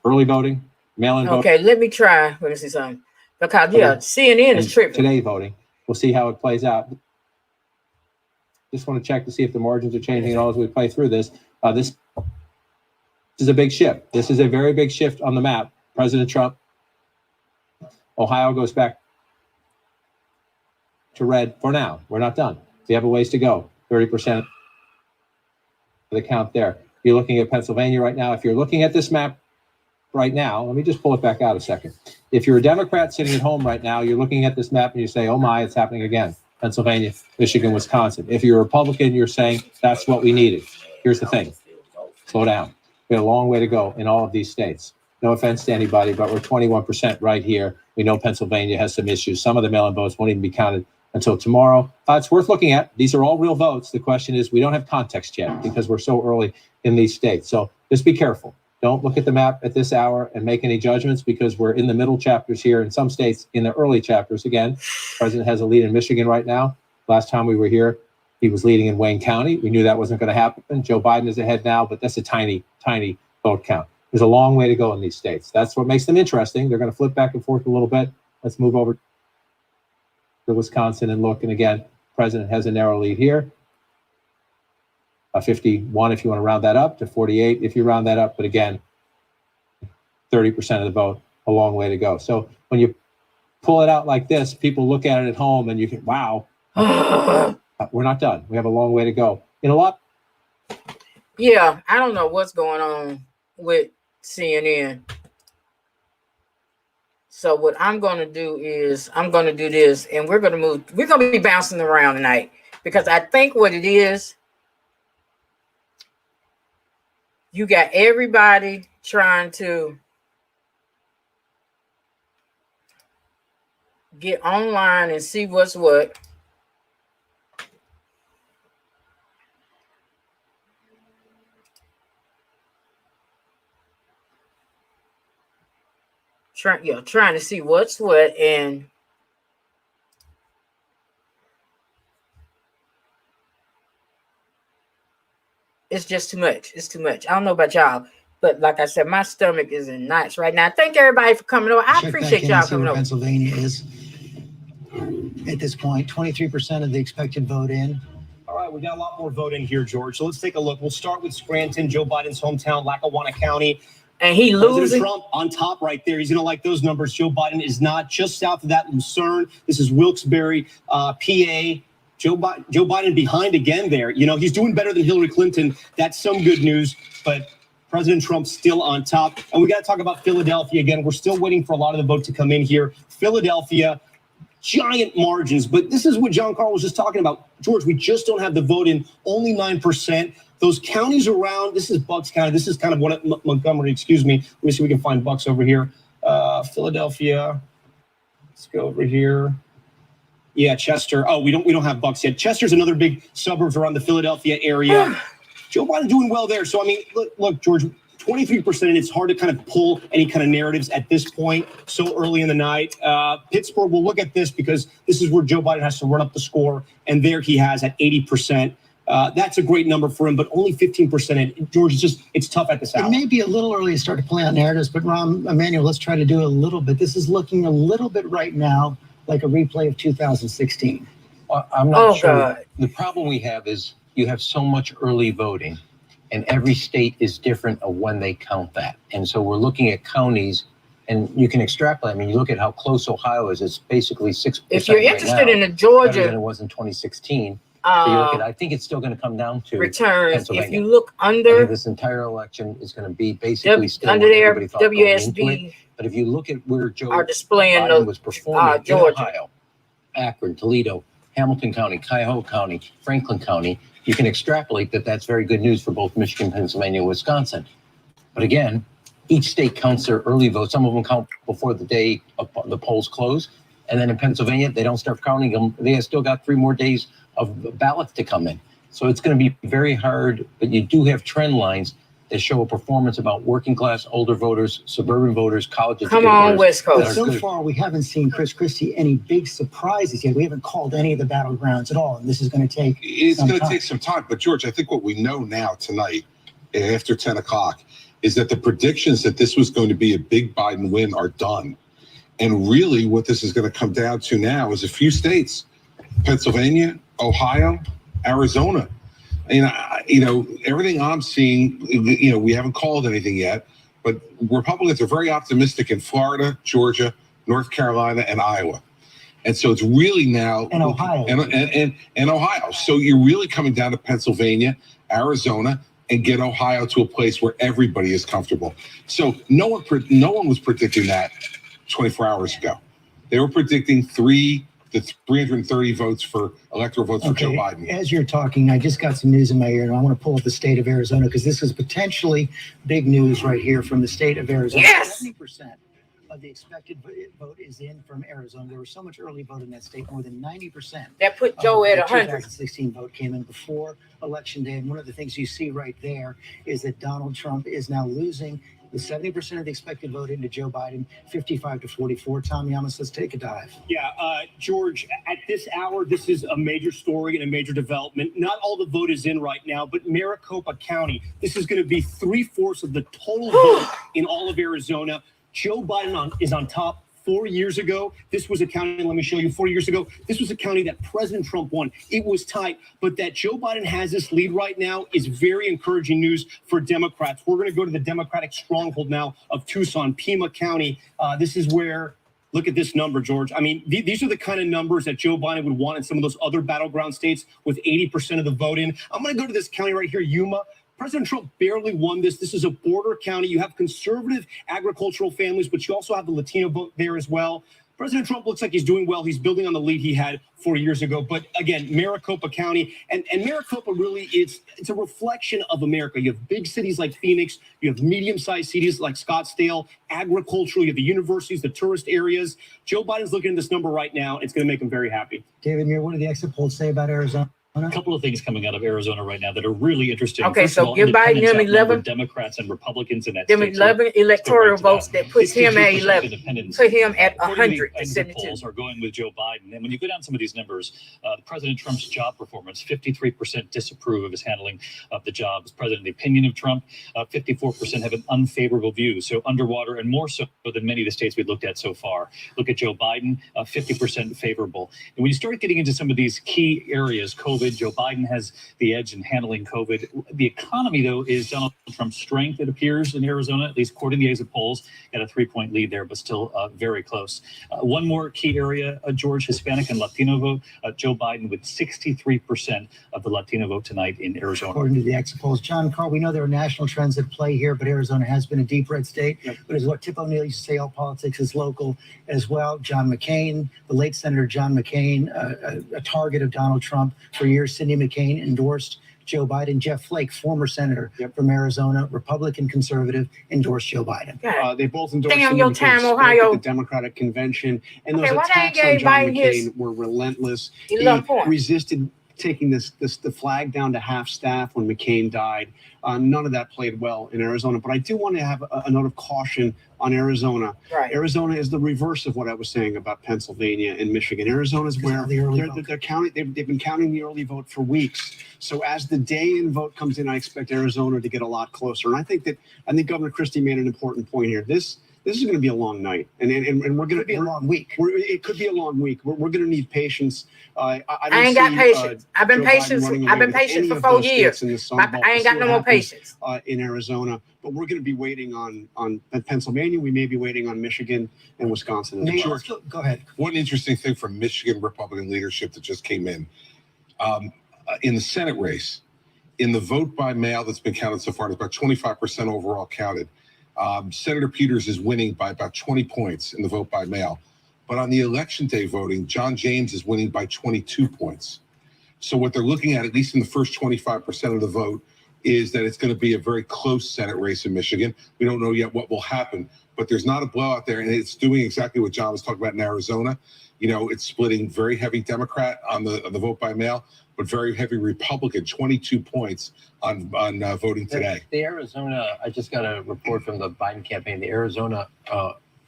Early voting, mail-in voting. Okay, let me try. Let me see something. Because, CNN is tripping. Today voting. We'll see how it plays out. Just want to check to see if the margins are changing at all as we play through this. This is a big shift. This is a very big shift on the map. President Trump. Ohio goes back to red for now. We're not done. We have a ways to go. 30% of the count there. You're looking at Pennsylvania right now. If you're looking at this map right now, let me just pull it back out a second. If you're a Democrat sitting at home right now, you're looking at this map and you say, oh my, it's happening again. Pennsylvania, Michigan, Wisconsin. If you're a Republican, you're saying that's what we needed. Here's the thing. Slow down. We have a long way to go in all of these states. No offense to anybody, but we're 21% right here. We know Pennsylvania has some issues. Some of the mail-in votes won't even be counted until tomorrow. It's worth looking at. These are all real votes. The question is, we don't have context yet because we're so early in these states. So just be careful. Don't look at the map at this hour and make any judgments because we're in the middle chapters here. In some states, in the early chapters, again, the president has a lead in Michigan right now. Last time we were here, he was leading in Wayne County. We knew that wasn't going to happen. Joe Biden is ahead now, but that's a tiny, tiny vote count. There's a long way to go in these states. That's what makes them interesting. They're going to flip back and forth a little bit. Let's move over to Wisconsin and look. And again, the president has a narrow lead here. 51 if you want to round that up, to 48 if you round that up. But again, 30% of the vote, a long way to go. So when you pull it out like this, people look at it at home and you think, wow, we're not done. We have a long way to go. In a lot. Yeah, I don't know what's going on with CNN. So what I'm going to do is I'm going to do this and we're going to move. We're going to be bouncing around tonight because I think what it is, you got everybody trying to get online and see what's what. Trying to see what's what, and it's just too much. It's too much. I don't know about y'all, but like I said, my stomach is in knots right now. Thank everybody for coming over. I appreciate y'all coming over. Pennsylvania is at this point 23% of the expected vote in. All right, we got a lot more vote in here, George. So let's take a look. We'll start with Scranton, Joe Biden's hometown, Lackawanna County. And he losing. President Trump on top right there. He's going to like those numbers. Joe Biden is not. Just south of that, Lucerne. This is Wilkes-Barre, PA. Joe Biden behind again there. You know, he's doing better than Hillary Clinton. That's some good news. But President Trump still on top. And we got to talk about Philadelphia again. We're still waiting for a lot of the vote to come in here. Philadelphia, giant margins. But this is what John Carl was just talking about. George, we just don't have the vote in. Only 9%. Those counties around, this is Bucks County. This is kind of what Montgomery, excuse me. Let me see if we can find Bucks over here. Philadelphia. Let's go over here. Yeah, Chester. Oh, we don't have Bucks yet. Chester's another big suburbs around the Philadelphia area. Joe Biden doing well there. So, I mean, look, George, 23%, and it's hard to kind of pull any kind of narratives at this point, so early in the night. Pittsburgh, we'll look at this because this is where Joe Biden has to run up the score, and there he has at 80%. That's a great number for him, but only 15%. And George, it's tough at this hour. It may be a little early to start to play out narratives, but Rahm Emanuel, let's try to do a little bit. This is looking a little bit right now like a replay of 2016. I'm not sure. God. The problem we have is you have so much early voting, and every state is different of when they count that. And so we're looking at counties, and you can extrapolate. I mean, you look at how close Ohio is. It's basically 6%. If you're interested in the Georgia, better than it was in 2016. You look at, I think it's still going to come down to returns. If you look under this entire election is going to be basically still under their WSB. But if you look at where Joe are displaying Biden was performing in Ohio, Akron, Toledo, Hamilton County, Cuyahoga County, Franklin County, you can extrapolate that that's very good news for both Michigan, Pennsylvania, and Wisconsin. But again, each state counts their early votes. Some of them count before the day of the polls close. And then in Pennsylvania, they don't start counting them. They have still got 3 more days of ballots to come in. So it's going to be very hard, but you do have trend lines that show a performance about working class, older voters, suburban voters, college educated voters. Come on, West Coast. But so far, we haven't seen, Chris Christie, any big surprises yet. We haven't called any of the battlegrounds at all, and this is going to take take some time. But, George, I think what we know now tonight, after 10 o'clock, is that the predictions that this was going to be a big Biden win are done. And really what this is going to come down to now is a few states, Pennsylvania, Ohio, Arizona. Everything I'm seeing, we haven't called anything yet, but Republicans are very optimistic in Florida, Georgia, North Carolina, and Iowa. And so it's really now And Ohio. And Ohio. So you're really coming down to Pennsylvania, Arizona, and get Ohio to a place where everybody is comfortable. So no one was predicting that 24 hours ago. They were predicting 330 votes for electoral votes for Joe Biden. As you're talking, I just got some news in my ear, and I want to pull up the state of Arizona because this is potentially big news right here from the state of Arizona. Yes. 70% of the expected vote is in from Arizona. There was so much early vote in that state, more than 90%. That put Joe at 100. 2016 vote came in before Election Day, and one of the things you see right there is that Donald Trump is now losing the 70% of the expected vote into Joe Biden, 55-44. Tom Yamas, let's take a dive. Yeah, George, at this hour, this is a major story and a major development. Not all the vote is in right now, but Maricopa County, this is going to be 3/4 of the total vote in all of Arizona. Joe Biden is on top. 4 years ago, this was a county, let me show you, 4 years ago, this was a county that President Trump won. It was tight, but that Joe Biden has this lead right now is very encouraging news for Democrats. We're going to go to the Democratic stronghold now of Tucson, Pima County. This is where, look at this number, George. I mean, these are the kind of numbers that Joe Biden would want in some of those other battleground states with 80% of the vote in. I'm going to go to this county right here, Yuma. President Trump barely won this. This is a border county. You have conservative agricultural families, but you also have the Latino vote there as well. President Trump looks like he's doing well. He's building on the lead he had 4 years ago. But again, Maricopa County, and Maricopa really, it's a reflection of America. You have big cities like Phoenix. You have medium-sized cities like Scottsdale, agricultural. You have the universities, the tourist areas. Joe Biden's looking at this number right now. It's going to make him very happy. David Muir, what do the exit polls say about Arizona? A couple of things coming out of Arizona right now that are really interesting. Okay, First of so all, give Biden independents them outnumber 11 Democrats and Republicans in that them state. 11 electoral votes that puts him at 63% 11. independents. Put him at According to 100 the to exit 72. polls are going with Joe Biden. And when you go down some of these numbers, President Trump's job performance, 53% disapprove of his handling of the job as president. The opinion of Trump, 54% have an unfavorable view. So underwater, and more so than many of the states we've looked at so far. Look at Joe Biden, 50% favorable. And when you start getting into some of these key areas, COVID, Joe Biden has the edge in handling COVID. The economy, though, is Donald Trump's strength, it appears, in Arizona, at least according to the exit polls. Got a 3-point lead there, but still very close. One more key area, George, Hispanic and Latino vote. Joe Biden with 63% of the Latino vote tonight in Arizona. According to the exit polls. John Carl, we know there are national trends at play here, but Arizona has been a deep red state. Yep. But as what Tip O'Neill used to say, all politics is local as well. John McCain, the late Senator John McCain, a target of Donald Trump for years. Cindy McCain endorsed Joe Biden. Jeff Flake, former senator from Arizona, Republican conservative, endorsed Joe Biden. They both endorsed Damn him your because time, they spoke Ohio. at the Democratic convention, and those Okay, why attacks they on John gave Biden his McCain were relentless. 11 He points? resisted taking the flag down to half staff when McCain died. None of that played well in Arizona. But I do want to have a note of caution on Arizona. Right. Arizona is the reverse of what I was saying about Pennsylvania and Michigan. Arizona is where they're counting. They've been counting the early vote for weeks. So as the day-in vote comes in, I expect Arizona to get a lot closer. And I think Governor Christie made an important point here. This is going to be a long night, and we're going to be a long week. It could be a long week. We're going to need patience. I ain't got patience. I've been patient. I've been patient for 4 years. I ain't got no more patience. In Arizona, but we're going to be waiting on Pennsylvania. We may be waiting on Michigan and Wisconsin. Go ahead. One interesting thing from Michigan Republican leadership that just came in the Senate race, in the vote by mail that's been counted so far, it's about 25% overall counted. Senator Peters is winning by about 20 points in the vote by mail. But on the election day voting, John James is winning by 22 points. So what they're looking at least in the first 25% of the vote, is that it's going to be a very close Senate race in Michigan. We don't know yet what will happen, but there's not a blowout there. And it's doing exactly what John was talking about in Arizona. You know, it's splitting very heavy Democrat on the vote by mail, but very heavy Republican, 22 points on voting today. The Arizona, I just got a report from the Biden campaign. The Arizona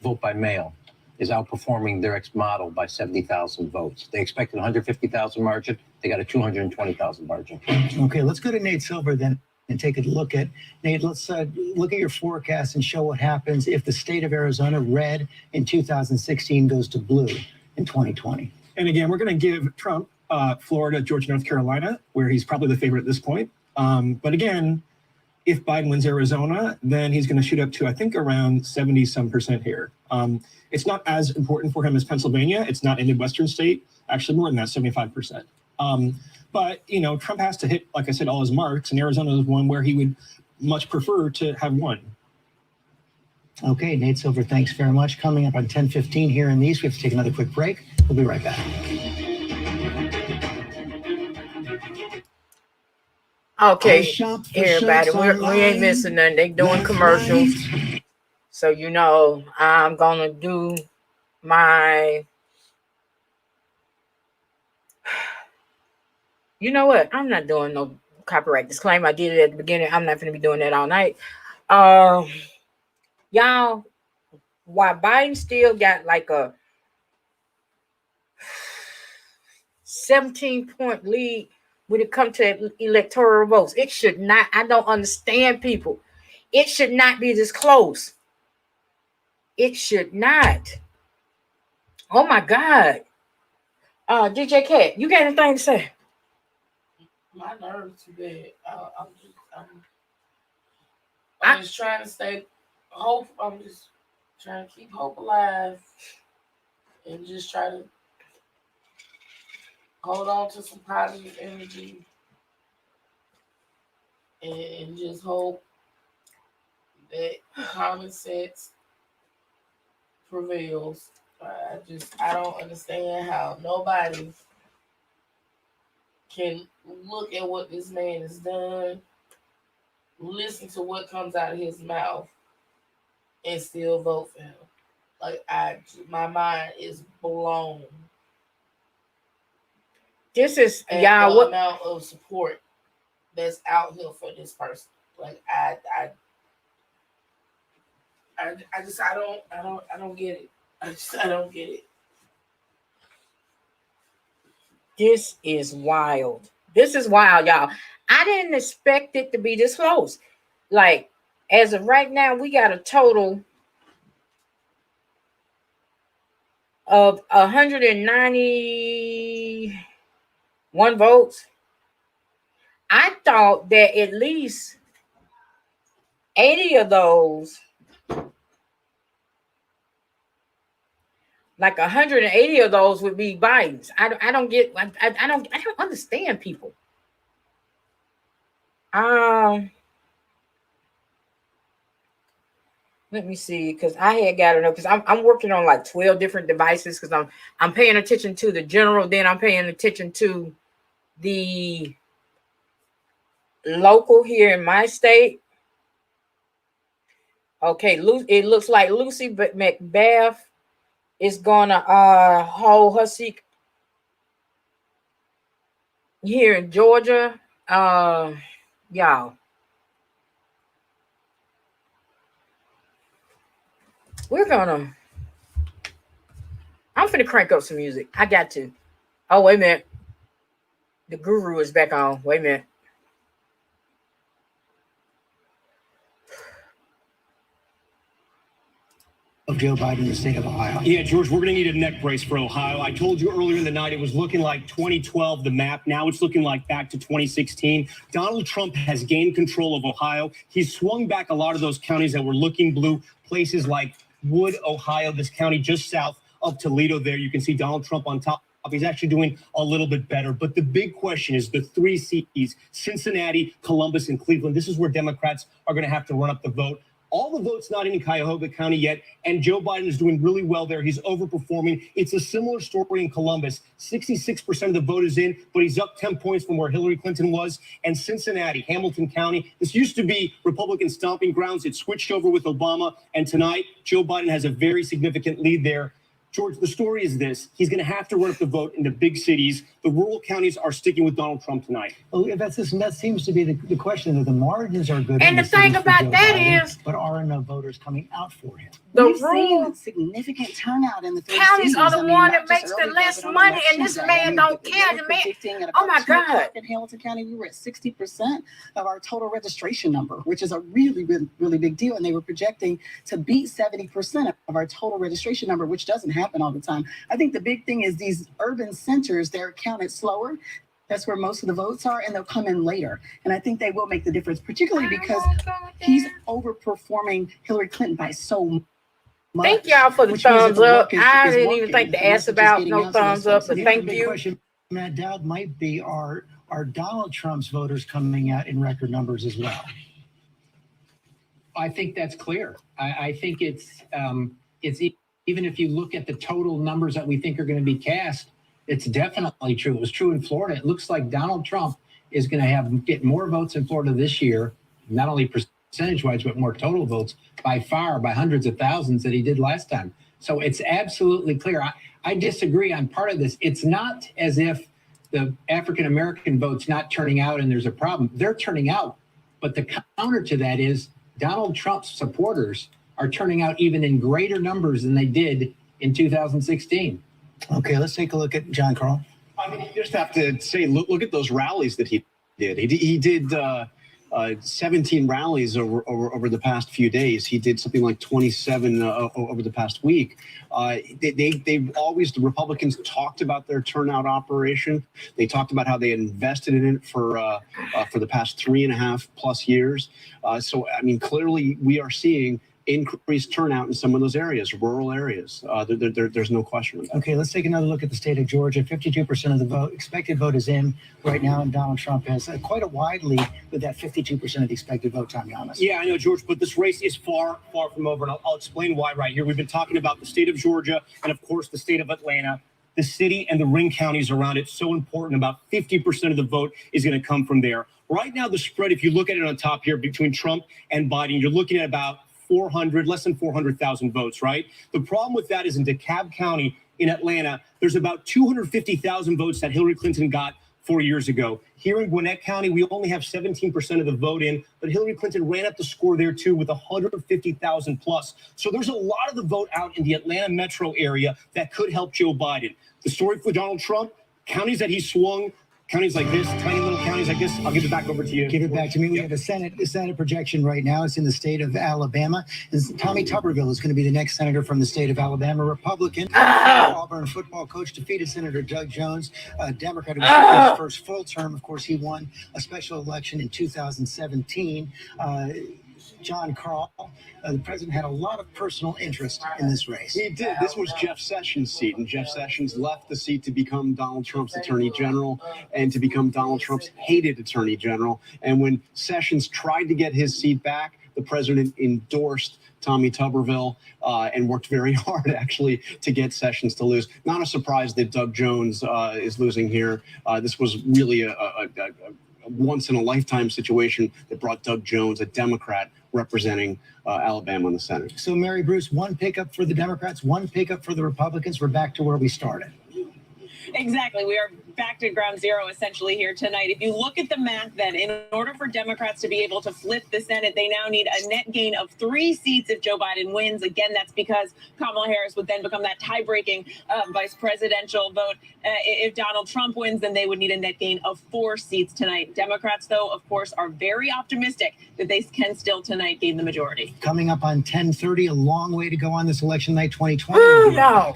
vote by mail is outperforming their ex-model by 70,000 votes. They expected 150,000 margin. They got a 220,000 margin. Okay, let's go to Nate Silver then and take a look at, Nate, let's look at your forecast and show what happens if the state of Arizona, red in 2016, goes to blue in 2020. And again, we're going to give Trump Florida, Georgia, North Carolina, where he's probably the favorite at this point. But again, if Biden wins Arizona, then he's going to shoot up to, I think, around 70% here. It's not as important for him as Pennsylvania. It's not a Midwestern state, actually more than that, 75%. But, you know, Trump has to hit, like I said, all his marks, and Arizona is one where he would much prefer to have won. Okay, Nate Silver, thanks very much. Coming up on 10:15 here in the East, we have to take another quick break. We'll be right back. Okay, everybody, we ain't missing nothing. They doing commercials. So, you know, I'm going to do my... You know what? I'm not doing no copyright disclaimer. I did it at the beginning. I'm not going to be doing that all night. Y'all, while Biden still got like a 17-point lead when it comes to electoral votes, it should not. I don't understand people. It should not be this close. It should not. Oh my God. DJ Cat, you got anything to say? My nerves too bad. I'm just trying to stay hope. I'm just trying to keep hope alive and just try to hold on to some positive energy and just hope that common sense prevails. I don't understand how nobody can look at what this man has done, listen to what comes out of his mouth, and still vote for him. Like, my mind is blown. This is at y'all the amount of support that's out here for this person. Like, I don't get it. I don't get it. This is wild. This is wild, y'all. I didn't expect it to be this close. Like, as of right now, we got a total of 191 votes. I thought that at least 80 of those, like 180 of those would be Biden's. I don't understand people. Let me see, because I had got to know, because I'm working on like 12 different devices, because I'm paying attention to the general, then I'm paying attention to the local here in my state. Okay, it looks like Lucy McBath is gonna hold her seat here in Georgia. Y'all, I'm finna crank up some music. I got to. Oh, wait a minute. The guru is back on. Wait a minute. Of Joe Biden in the state of Ohio. Yeah, George, we're going to need a neck brace for Ohio. I told you earlier in the night it was looking like 2012, the map. Now it's looking like back to 2016. Donald Trump has gained control of Ohio. He's swung back a lot of those counties that were looking blue, places like Wood, Ohio, this county just south of Toledo there. You can see Donald Trump on top. He's actually doing a little bit better. But the big question is the three Cs, Cincinnati, Columbus, and Cleveland. This is where Democrats are going to have to run up the vote. All the votes not in Cuyahoga County yet, and Joe Biden is doing really well there. He's overperforming. It's a similar story in Columbus. 66% of the vote is in, but he's up 10 points from where Hillary Clinton was. And Cincinnati, Hamilton County, this used to be Republican stomping grounds. It switched over with Obama, and tonight Joe Biden has a very significant lead there. George, the story is this. He's going to have to run up the vote in the big cities. The rural counties are sticking with Donald Trump tonight. Well, that seems to be the question. That the margins are good. And the thing about that is, but are enough voters coming out for him? We've seen significant turnout in the three counties cities. are the one that makes the less money, and this man don't care. The man, oh my God! In Hamilton County, we were at 60% of our total registration number, which is a really, really, really big deal. And they were projecting to beat 70% of our total registration number, which doesn't happen all the time. I think the big thing is these urban centers, they're counted slower. That's where most of the votes are, and they'll come in later. And I think they will make the difference, particularly because he's overperforming Hillary Clinton by so Thank y'all for the Which means that thumbs the up. work is I didn't even working. think The to work ask is just about getting no out to thumbs those up, folks. but The thank big you. question, Matt Dowd, might be are Donald Trump's voters coming out in record numbers as well? I think that's clear. I think even if you look at the total numbers that we think are going to be cast, it's definitely true. It was true in Florida. It looks like Donald Trump is going to get more votes in Florida this year, not only percentage-wise, but more total votes by far, by hundreds of thousands that he did last time. So it's absolutely clear. I disagree on part of this. It's not as if the African-American vote's not turning out and there's a problem. They're turning out. But the counter to that is Donald Trump's supporters are turning out even in greater numbers than they did in 2016. Okay, let's take a look at John Carl. I mean, you just have to say, look at those rallies that he did. He did 17 rallies over the past few days. He did something like 27 over the past week. They've always, the Republicans talked about their turnout operation. They talked about how they had invested in it for the past 3.5+ years. So, I mean, clearly we are seeing increased turnout in some of those areas, rural areas. There's no question about that. Okay, let's take another look at the state of Georgia. 52% of the expected vote is in right now, and Donald Trump has quite a wide lead with that 52% of the expected vote, Tom Yamas. Yeah, I know, George, but this race is far from over, and I'll explain why right here. We've been talking about the state of Georgia and, of course, the state of Atlanta. The city and the ring counties around it, so important. About 50% of the vote is going to come from there. Right now, the spread, if you look at it on top here between Trump and Biden, you're looking at about less than 400,000 votes, right? The problem with that is in DeKalb County in Atlanta, there's about 250,000 votes that Hillary Clinton got 4 years ago. Here in Gwinnett County, we only have 17% of the vote in, but Hillary Clinton ran up the score there too with 150,000 plus. So there's a lot of the vote out in the Atlanta metro area that could help Joe Biden. The story for Donald Trump, counties that he swung, counties like this, tiny little counties like this. I'll give it back over to you. Give it back to me. We have a Senate projection right now. It's in the state of Alabama. And Tommy Tuberville is going to be the next senator from the state of Alabama, Republican. Auburn football coach defeated Senator Doug Jones, a Democrat who was his first full term. Of course, he won a special election in 2017. John Carl, the president had a lot of personal interest in this race. He did. This was Jeff Sessions' seat, and Jeff Sessions left the seat to become Donald Trump's attorney general and to become Donald Trump's hated attorney general. And when Sessions tried to get his seat back, the president endorsed Tommy Tuberville and worked very hard, actually, to get Sessions to lose. Not a surprise that Doug Jones is losing here. This was really a once-in-a-lifetime situation that brought Doug Jones, a Democrat, representing Alabama in the Senate. So, Mary Bruce, one pickup for the Democrats, one pickup for the Republicans. We're back to where we started. Exactly. We are back to ground zero essentially here tonight. If you look at the math, then in order for Democrats to be able to flip the Senate, they now need a net gain of 3 seats if Joe Biden wins. Again, that's because Kamala Harris would then become that tie-breaking vice presidential vote. If Donald Trump wins, then they would need a net gain of 4 seats tonight. Democrats, though, of course, are very optimistic that they can still tonight gain the majority. Coming up on 10:30, a long way to go on this election night 2020. Oh, no.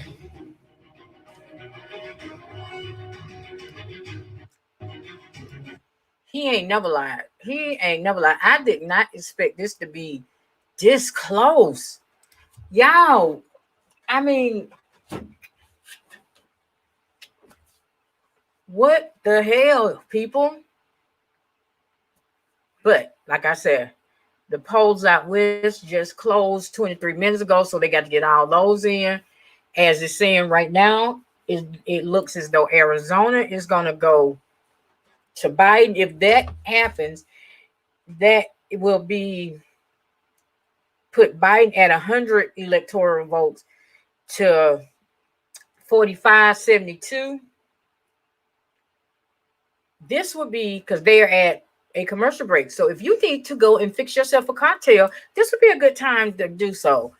He ain't never lied. I did not expect this to be this close. Y'all, I mean, what the hell, people? But like I said, the polls out west just closed 23 minutes ago, so they got to get all those in. As it's saying right now, it looks as though Arizona is going to go to Biden. If that happens, that it will be put Biden at 100 electoral votes to 45-72. This would be because they're at a commercial break. So if you need to go and fix yourself a cocktail, this would be a good time to do so.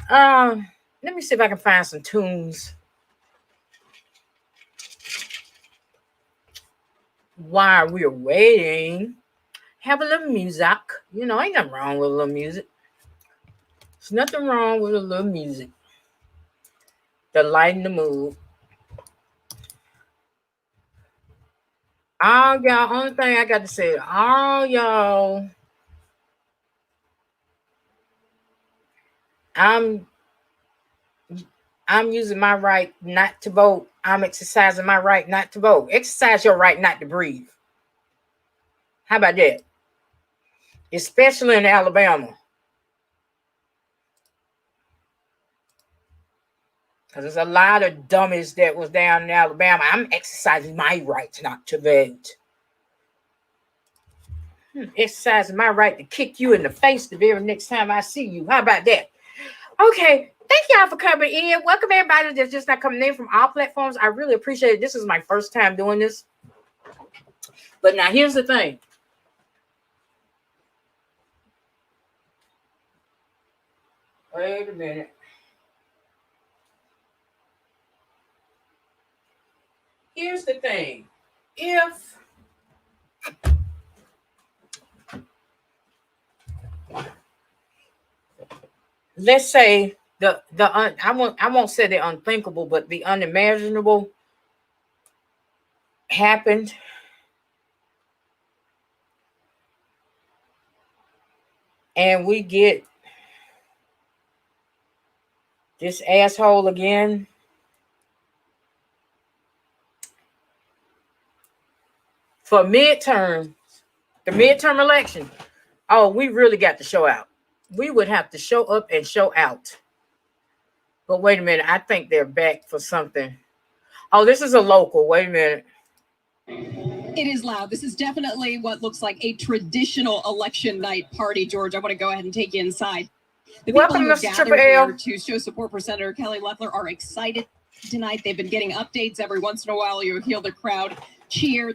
Let me see if I can find some tunes. While we're waiting, have a little music. You know, ain't nothing wrong with a little music. There's nothing wrong with a little music to lighten the mood. All y'all, only thing I got to say, all y'all, I'm I'm using my right not to vote. I'm exercising my right not to vote. Exercise your right not to breathe. How about that? Especially in Alabama. Because there's a lot of dummies that was down in Alabama. I'm exercising my right not to vote. Exercising my right to kick you in the face the very next time I see you. How about that? Okay. Thank y'all for coming in. Welcome everybody that's just not coming in from all platforms. I really appreciate it. This is my first time doing this. But now here's the thing. Wait a minute. Here's the thing. If let's say I won't say the unthinkable, but the unimaginable happened. And we get this asshole again. For midterm, the midterm election, oh, we really got to show out. We would have to show up and show out. But wait a minute, I think they're back for something. Oh, this is a local. Wait a minute. It is loud. This is definitely what looks like a traditional election night party, George. I want to go ahead and take you inside. The people who have gathered here to show support for Senator Kelly Loeffler are excited tonight. They've been getting updates every once in a while. You hear the crowd cheer.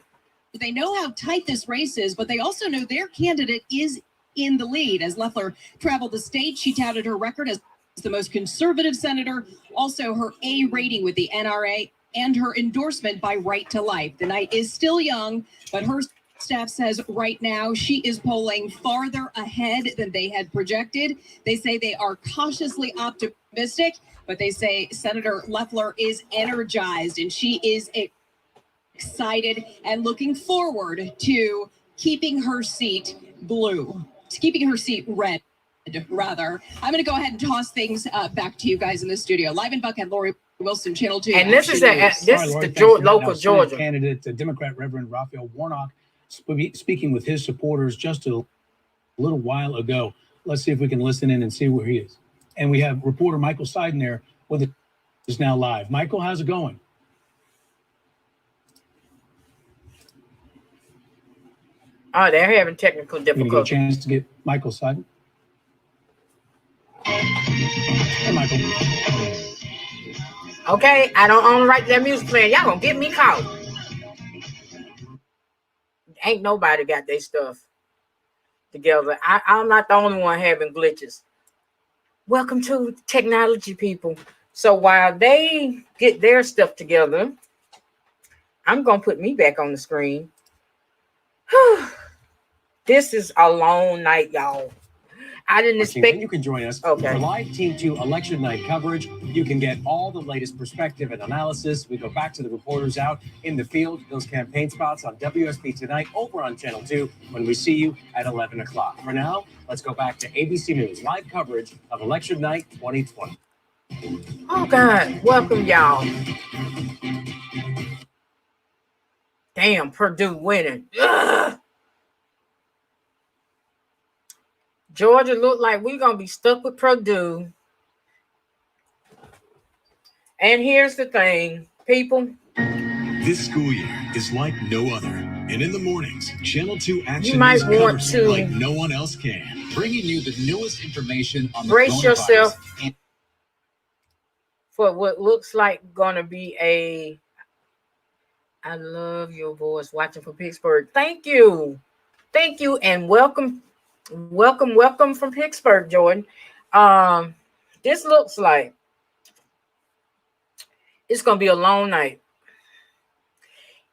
They know how tight this race is, but they also know their candidate is in the lead. As Loeffler traveled the state, she touted her record as the most conservative senator, also her A rating with the NRA, and her endorsement by Right to Life. The night is still young, but her staff says right now she is polling farther ahead than they had projected. They say they are cautiously optimistic, but they say Senator Loeffler is energized and she is excited and looking forward to keeping her seat red. Rather, I'm going to go ahead and toss things back to you guys in the studio. Live in Buckhead, Lori Wilson, Channel 2. And this is the local Georgia candidate, the Democrat Reverend Raphael Warnock, speaking with his supporters just a little while ago. Let's see if we can listen in and see where he is. And we have reporter Michael Seiden there with us now live. Michael, how's it going? Oh, they're having technical difficulties. Get a chance to get Michael Seiden. Hey, Michael. Okay, I don't own the right to that music playing. Y'all gonna get me caught. Ain't nobody got their stuff together. I'm not the only one having glitches. Welcome to technology, people. So while they get their stuff together, I'm gonna put me back on the screen. This is a long night, y'all. I didn't expect. You can join us for live Team 2 election night coverage. You can get all the latest perspective and analysis. We go back to the reporters out in the field, those campaign spots on WSB Tonight over on Channel 2 when we see you at 11 o'clock. For now, let's go back to ABC News live coverage of election night 2020. Oh, God. Welcome, y'all. Damn, Purdue winning. Ugh. Georgia looked like we're going to be stuck with Purdue. And here's the thing, people. This school year is like no other. And in the mornings, Channel 2 Action You might News want covers to like no one else can. Bringing you the newest information on the brace yourself coronavirus. for what looks like going to be a... I love your voice watching from Pittsburgh. Thank you. Thank you and welcome. Welcome from Pittsburgh, Jordan. This looks like it's going to be a long night.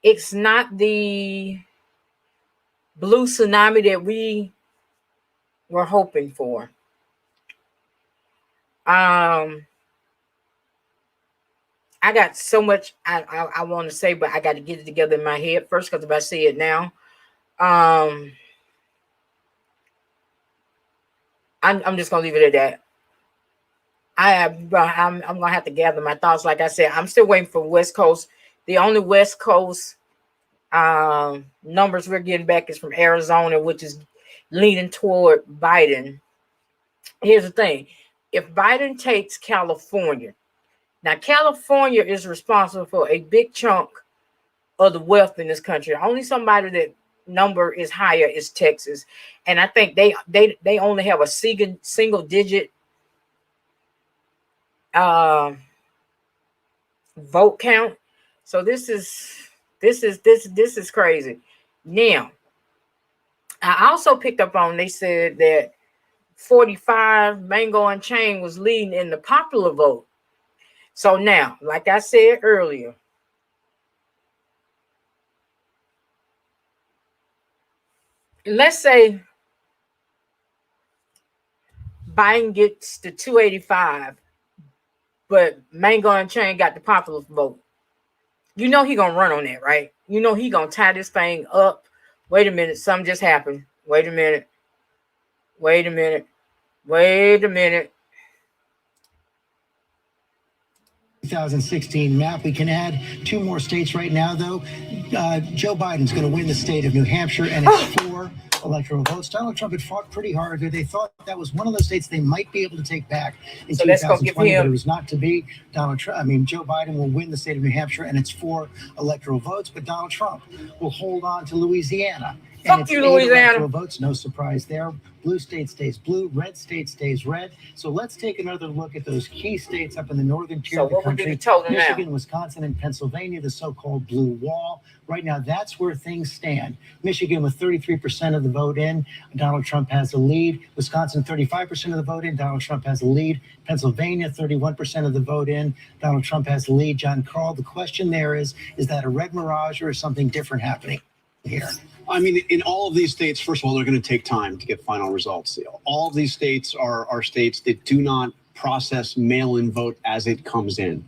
It's not the blue tsunami that we were hoping for. I got so much I want to say, but I got to get it together in my head first because if I say it now, I'm just gonna leave it at that. I'm gonna have to gather my thoughts. Like I said, I'm still waiting for West Coast. The only West Coast numbers we're getting back is from Arizona, which is leaning toward Biden. Here's the thing: if Biden takes California, now California is responsible for a big chunk of the wealth in this country. Only somebody that number is higher is Texas, and I think they only have a single digit vote count. So this is crazy. Now, I also picked up on, they said that 45 Mango Unchained was leading in the popular vote. So now, like I said earlier, let's say Biden gets the 285, but Mango Unchained got the popular vote. You know he gonna run on that, right? You know he gonna tie this thing up. Wait a minute, something just happened. Wait a minute. 2016 map. We can add 2 more states right now, though. Joe Biden's going to win the state of New Hampshire, and it's 4 electoral votes. Donald Trump had fought pretty hard. They thought that was one of those states they might be able to take back in 2020, but it was not to be. Joe Biden will win the state of New Hampshire, and it's 4 electoral votes, but Donald Trump will hold on to Louisiana. Fuck you, Louisiana. Votes, no surprise there. Blue state stays blue, red state stays red. So let's take another look at those key states up in the northern tier of the country. Michigan, Wisconsin, and Pennsylvania, the so-called blue wall. Right now, that's where things stand. Michigan with 33% of the vote in, Donald Trump has the lead. Wisconsin, 35% of the vote in, Donald Trump has the lead. Pennsylvania, 31% of the vote in, Donald Trump has the lead. John Carl, the question there is that a red mirage or is something different happening here? I mean, in all of these states, first of all, they're going to take time to get final results. All of these states are states that do not process mail-in vote as it comes in,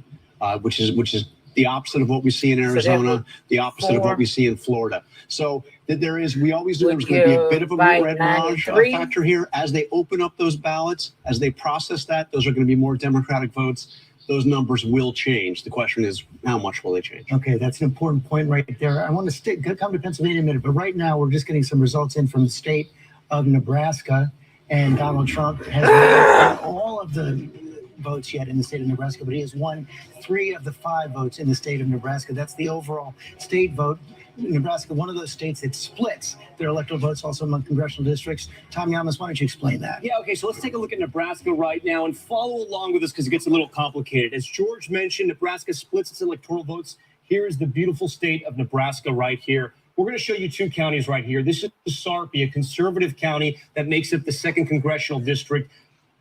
which is the opposite of what we see in Arizona, the opposite of what we see in Florida. So we always knew there was going to be a bit of a red mirage factor here. As they open up those ballots, as they process that, those are going to be more Democratic votes. Those numbers will change. The question is, how much will they change? Okay, that's an important point right there. I want to come to Pennsylvania in a minute, but right now we're just getting some results in from the state of Nebraska, and Donald Trump has won all of the votes yet in the state of Nebraska, but he has won 3 of the 5 votes in the state of Nebraska. That's the overall state vote. Nebraska, one of those states that splits their electoral votes also among congressional districts. Tom Yamas, why don't you explain that? Yeah, okay, so let's take a look at Nebraska right now and follow along with us because it gets a little complicated. As George mentioned, Nebraska splits its electoral votes. Here is the beautiful state of Nebraska right here. We're going to show you 2 counties right here. This is Sarpy, a conservative county that makes up the 2nd congressional district.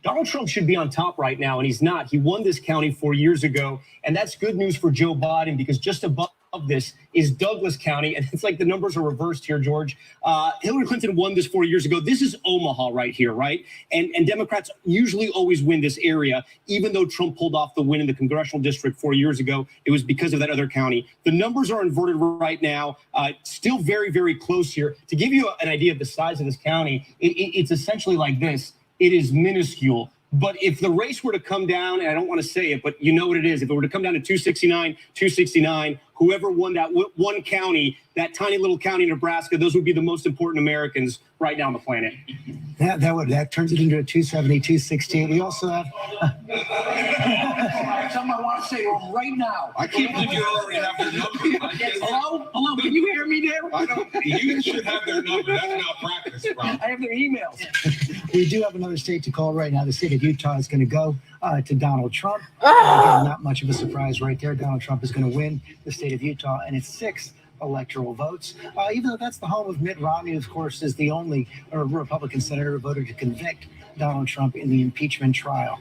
Donald Trump should be on top right now, and he's not. He won this county 4 years ago, and that's good news for Joe Biden because just above this is Douglas County, and it's like the numbers are reversed here, George. Hillary Clinton won this 4 years ago. This is Omaha right here, right? And Democrats usually always win this area, even though Trump pulled off the win in the congressional district 4 years ago. It was because of that other county. The numbers are inverted right now. Still very, very close here. To give you an idea of the size of this county, it's essentially like this. It is minuscule. But if the race were to come down, and I don't want to say it, but you know what it is. If it were to come down to 269, whoever won that one county, that tiny little county, Nebraska, those would be the most important Americans right now on the planet. That turns it into a 270, 268. We also have. Something I want to say right now. I can't believe you already have their number. Hello, can you hear me there? You should have their number. That's not practice, bro. I have their emails. We do have another state to call right now. The state of Utah is going to go to Donald Trump. Again, not much of a surprise right there. Donald Trump is going to win the state of Utah, and it's 6 electoral votes. Even though that's the home of Mitt Romney, who, of course, is the only Republican senator who voted to convict Donald Trump in the impeachment trial.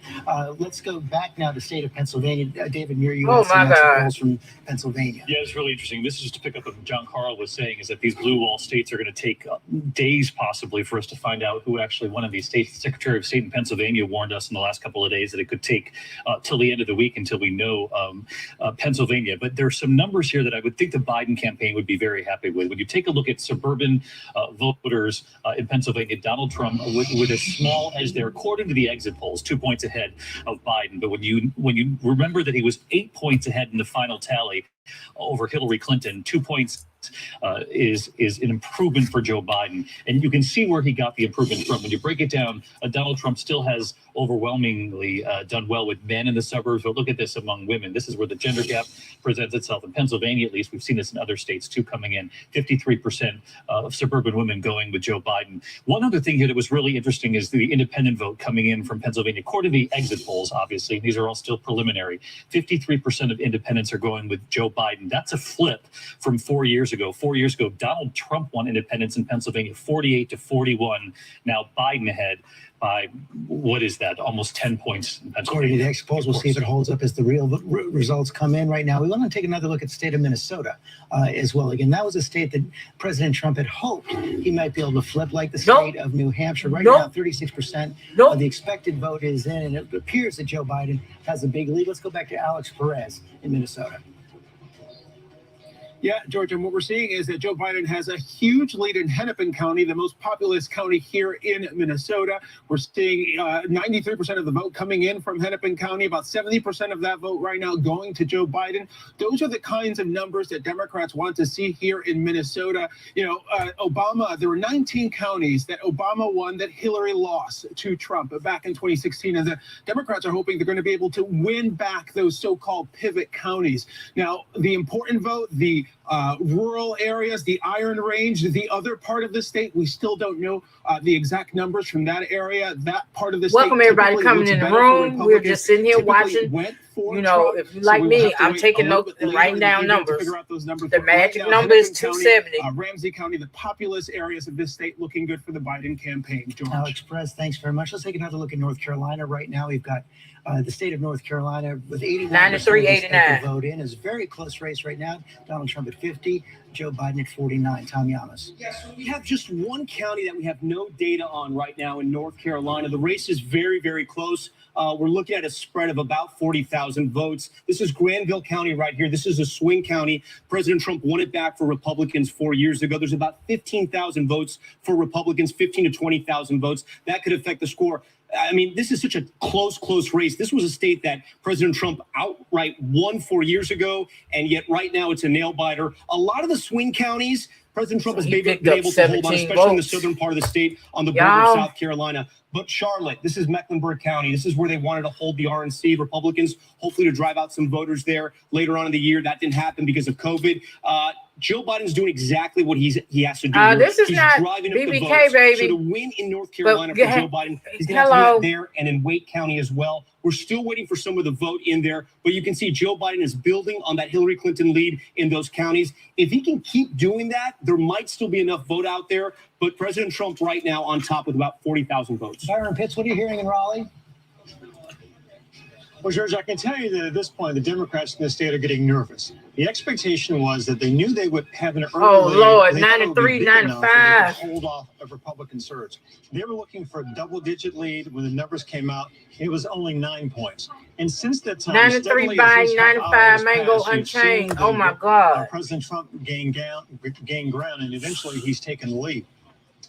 Let's go back now to the state of Pennsylvania. David Muir, you have some polls from Pennsylvania. Yeah, it's really interesting. This is just to pick up what John Carl was saying, is that these blue wall states are going to take days possibly for us to find out who actually won of these states. The Secretary of State in Pennsylvania warned us in the last couple of days that it could take till the end of the week until we know Pennsylvania. But there are some numbers here that I would think the Biden campaign would be very happy with. When you take a look at suburban voters in Pennsylvania, Donald Trump with a small edge surprise there. According to the exit polls, 2 points ahead of Biden. But when you remember that he was 8 points ahead in the final tally over Hillary Clinton, 2 points is an improvement for Joe Biden. And you can see where he got the improvement from. When you break it down, Donald Trump still has overwhelmingly done well with men in the suburbs, but look at this among women. This is where the gender gap presents itself. In Pennsylvania, at least, we've seen this in other states too coming in. 53% of suburban women going with Joe Biden. One other thing here that was really interesting is the independent vote coming in from Pennsylvania. According to the exit polls, obviously, these are all still preliminary, 53% of independents are going with Joe Biden. That's a flip from 4 years ago. 4 years ago, Donald Trump won independents in Pennsylvania, 48 to 41. Now Biden ahead by, what is that, almost 10 points in Pennsylvania. According to the exit polls, we'll see if it holds up as the real results come in right now. We want to take another look at the state of Minnesota as well. Again, that was a state that President Trump had hoped he might be able to flip, like the state of New Hampshire. Right now, 36% of the expected vote is in, and it appears that Joe Biden has a big lead. Let's go back to Alex Perez in Minnesota. Yeah, George, and what we're seeing is that Joe Biden has a huge lead in Hennepin County, the most populous county here in Minnesota. We're seeing 93% of the vote coming in from Hennepin County, about 70% of that vote right now going to Joe Biden. Those are the kinds of numbers that Democrats want to see here in Minnesota. You know, Obama, there were 19 counties that Obama won that Hillary lost to Trump back in 2016. And the Democrats are hoping they're going to be able to win back those so-called pivot counties. Now, the important vote, the rural areas, the Iron Range, the other part of the state, we still don't know the exact numbers from that area. That part of the state. Welcome everybody coming in the room. We're just sitting here watching. You know, Trump, if you like me, I'm taking notes and writing down numbers. The magic number is 270. Ramsey County, the populous areas of this state looking good for the Biden campaign. George. Alex Perez, thanks very much. Let's take another look at North Carolina. Right now, we've got the state of North Carolina with 93-89 vote in. Is a very close race right now. Donald Trump at 50, Joe Biden at 49. Tom Yamas. Yes, we have just one county that we have no data on right now in North Carolina. The race is very, very close. We're looking at a spread of about 40,000 votes. This is Granville County right here. This is a swing county. President Trump won it back for Republicans 4 years ago. There's about 15,000 votes for Republicans, 15 to 20,000 votes. That could affect the score. I mean, this is such a close race. This was a state that President Trump outright won 4 years ago, and yet right now it's a nail biter. A lot of the swing counties, President Trump has been able to hold on, especially in the southern part of the state on the border of South Carolina. But Charlotte, this is Mecklenburg County. This is where they wanted to hold the RNC, Republicans, hopefully to drive out some voters there later on in the year. That didn't happen because of COVID. Joe Biden's doing exactly what he has to do. This is he's not driving up BBK, the votes. baby. So to win in North Carolina for Joe Biden, he's going to have to do it there and in Wake County as well. We're still waiting for some of the vote in there, but you can see Joe Biden is building on that Hillary Clinton lead in those counties. If he can keep doing that, there might still be enough vote out there, but President Trump right now on top with about 40,000 votes. Byron Pitts, what are you hearing in Raleigh? Well, George, I can tell you that at this point, the Democrats in the state are getting nervous. The expectation was that they knew they would have an early Lord, lead. 93, 95. Hold off of Republican surge. They were looking for a double-digit lead. When the numbers came out, it was only 9 points. And since that time, 93 by 95, Mango Unchained. Oh my God. President Trump gained ground, and eventually he's taken the lead.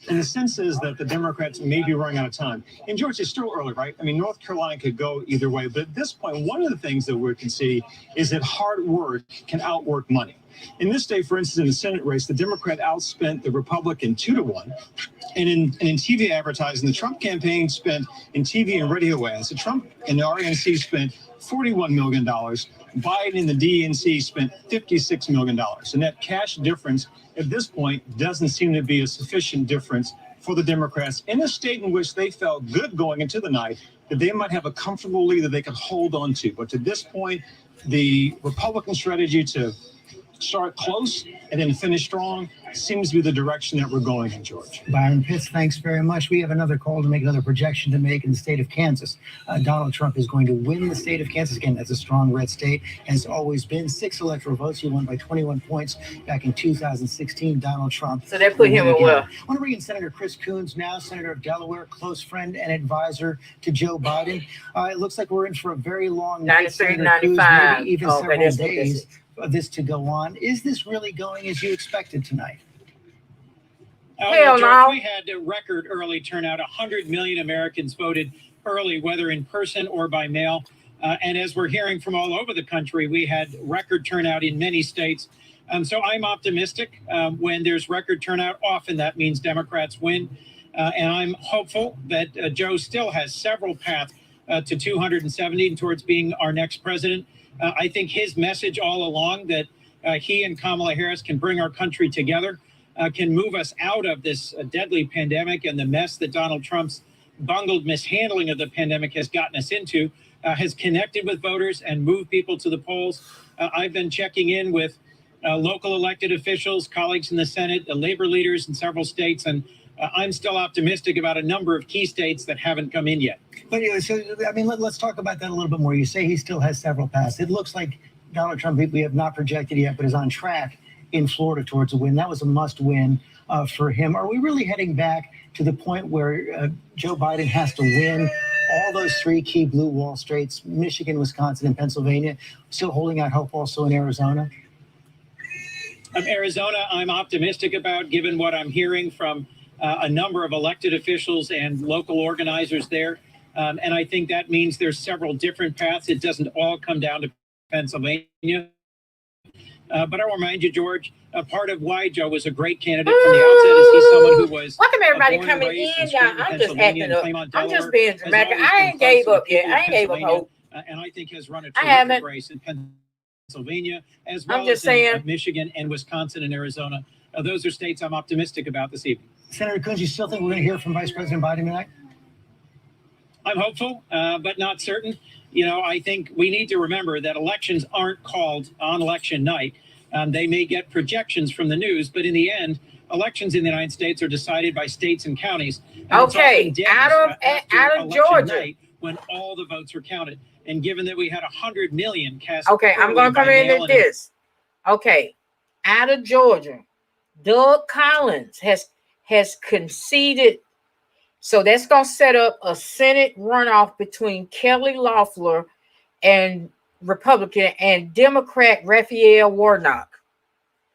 And the sense is that the Democrats may be running out of time. And George, it's still early, right? I mean, North Carolina could go either way. But at this point, one of the things that we can see is that hard work can outwork money. In this state, for instance, in the Senate race, the Democrat outspent the Republican 2-1. And in TV advertising, the Trump campaign spent in TV and radio ads. The Trump and the RNC spent $41 million. Biden and the DNC spent $56 million. And that cash difference at this point doesn't seem to be a sufficient difference for the Democrats in a state in which they felt good going into the night that they might have a comfortable lead that they could hold on to. But to this point, the Republican strategy to start close and then finish strong seems to be the direction that we're going in, George. Byron Pitts, thanks very much. We have another call to make, another projection to make in the state of Kansas. Donald Trump is going to win the state of Kansas. Again, that's a strong red state, has always been. 6 electoral votes. He won by 21 points back in 2016. Donald Trump. So they put him in well. I want to bring in Senator Chris Coons now, Senator of Delaware, close friend and advisor to Joe Biden. It looks like we're in for a very long night. 93, 95. Maybe even several days of this to go on. Is this really going as you expected tonight? Hell George, no. we had a record early turnout. 100 million Americans voted early, whether in person or by mail. And as we're hearing from all over the country, we had record turnout in many states. So I'm optimistic. When there's record turnout, often that means Democrats win. And I'm hopeful that Joe still has several paths to 270 and towards being our next president. I think his message all along that he and Kamala Harris can bring our country together, can move us out of this deadly pandemic and the mess that Donald Trump's bungled mishandling of the pandemic has gotten us into, has connected with voters and moved people to the polls. I've been checking in with local elected officials, colleagues in the Senate, labor leaders in several states, and I'm still optimistic about a number of key states that haven't come in yet. But so, I mean, let's talk about that a little bit more. You say he still has several paths. It looks like Donald Trump, we have not projected yet, but is on track in Florida towards a win. That was a must win for him. Are we really heading back to the point where Joe Biden has to win all those three key blue wall states, Michigan, Wisconsin, and Pennsylvania, still holding out hope also in Arizona? Arizona, I'm optimistic about, given what I'm hearing from a number of elected officials and local organizers there. And I think that means there's several different paths. It doesn't all come down to Pennsylvania. But I'll remind you, George, part of why Joe was a great candidate from the outset is he's someone who was. Welcome everybody born and coming raised in, Scranton, y'all. I'm just Pennsylvania, acting up. Claymont, I'm just Delaware, being has dramatic. always I been ain't gave close up to the yet. people I of ain't gave up Pennsylvania, hope. And I think has run a I terrific haven't. race in Pennsylvania, as I'm well just as in saying. Michigan and Wisconsin and Arizona. Those are states I'm optimistic about this evening. Senator Coons, you still think we're going to hear from Vice President Biden tonight? I'm hopeful, but not certain. You know, I think we need to remember that elections aren't called on election night. They may get projections from the news, but in the end, elections in the United States are decided by states and counties. And it's Okay, often days out of election Georgia. night when all the votes are counted. And given that we had 100 million cast. Okay, I'm early going to by come in mail at and this. Okay, out of Georgia, Doug Collins has conceded. So that's going to set up a Senate runoff between Kelly Loeffler and Republican and Democrat Raphael Warnock.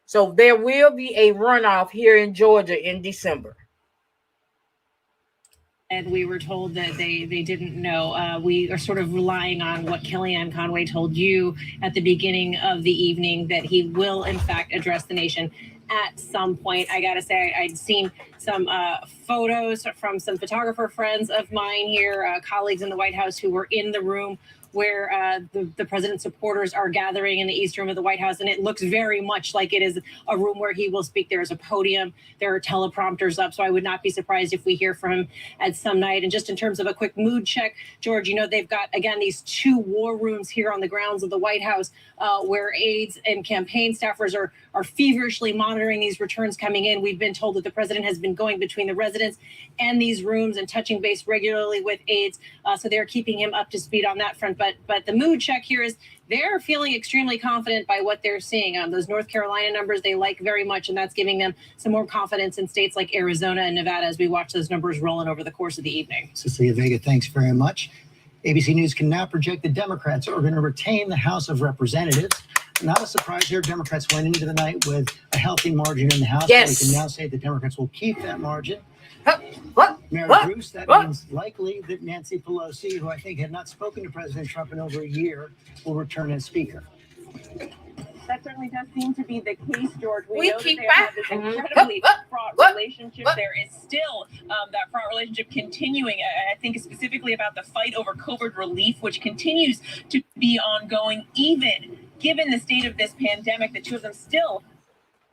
So there will be a runoff here in Georgia in December. And we were told that they didn't know. We are sort of relying on what Kellyanne Conway told you at the beginning of the evening, that he will, in fact, address the nation at some point. I got to say, I'd seen some photos from some photographer friends of mine here, colleagues in the White House who were in the room where the president's supporters are gathering in the East Room of the White House. And it looks very much like it is a room where he will speak. There is a podium. There are teleprompters up. So I would not be surprised if we hear from him at some night. And just in terms of a quick mood check, George, you know, they've got, again, these 2 war rooms here on the grounds of the White House where aides and campaign staffers are feverishly monitoring these returns coming in. We've been told that the president has been going between the residence and these rooms and touching base regularly with aides. So they're keeping him up to speed on that front. But the mood check here is they're feeling extremely confident by what they're seeing. Those North Carolina numbers they like very much, and that's giving them some more confidence in states like Arizona and Nevada as we watch those numbers rolling over the course of the evening. Cecilia Vega, thanks very much. ABC News can now project the Democrats are going to retain the House of Representatives. Not a surprise here. Democrats went into the night with a healthy margin in the House. Yes. So we can now say the Democrats will keep that margin. Mary Bruce, that means likely that Nancy Pelosi, who I think had not spoken to President Trump in over a year, will return as Speaker. That certainly does seem to be the case, George. We know that keep they have this incredibly fraught relationship. There is still that fraught relationship continuing. I think specifically about the fight over COVID relief, which continues to be ongoing, even given the state of this pandemic. The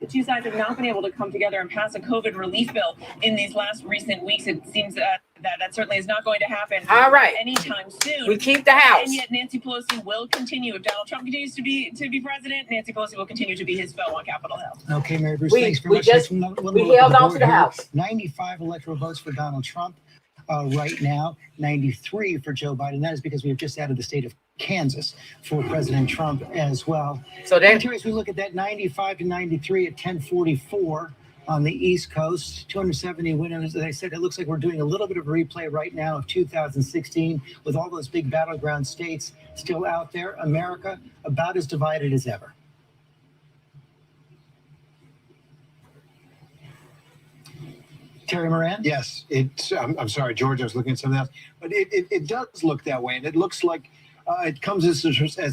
two sides have not been able to come together and pass a COVID relief bill in these last recent weeks. It seems that certainly is not going to happen anytime soon. We keep the House. And yet Nancy Pelosi will continue. If Donald Trump continues to be president, Nancy Pelosi will continue to be his foe on Capitol Hill. Okay, Mary Bruce, We- thanks very we much. just- Let's look we at the held on board to the here. House. 95 electoral votes for Donald Trump right now, 93 for Joe Biden. That is because we have just added the state of Kansas for President Trump as well. So then, as we look at that 95 to 93 at 1044 on the East Coast, 270 winners. As I said, it looks like we're doing a little bit of a replay right now of 2016 with all those big battleground states still out there. America about as divided as ever. Terry Moran? Yes, I'm sorry, George, I was looking at something else, but it does look that way, and it looks like it comes as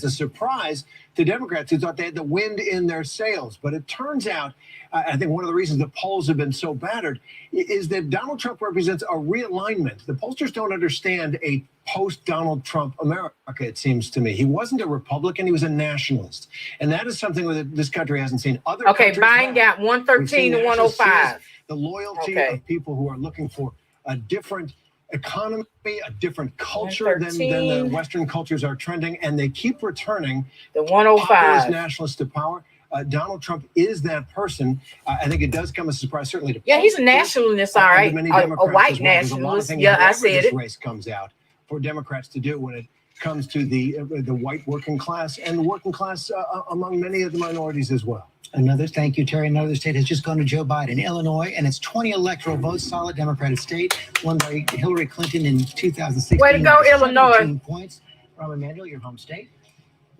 a surprise to Democrats who thought they had the wind in their sails. But it turns out, I think one of the reasons the polls have been so battered is that Donald Trump represents a realignment. The pollsters don't understand a post-Donald Trump America, it seems to me. He wasn't a Republican, he was a nationalist. And that is something that this country hasn't seen. Okay, Biden got 113 to 105. The loyalty of people who are looking for a different economy, a different culture than the Western cultures are trending, and they keep returning the 105 nationalists to power. Donald Trump is that person. I think it does come as a surprise, certainly to he's a nationalist, all right, a white nationalist. Yeah, I said this it. Race comes out for Democrats to do when it comes to the white working class and the working class among many of the minorities as well. Thank you, Terry. Another state has just gone to Joe Biden, Illinois, and it's 20 electoral votes, solid Democratic state, won by Hillary Clinton in 2016. Way to go, Illinois. 17 points. Rahm Emanuel, your home state.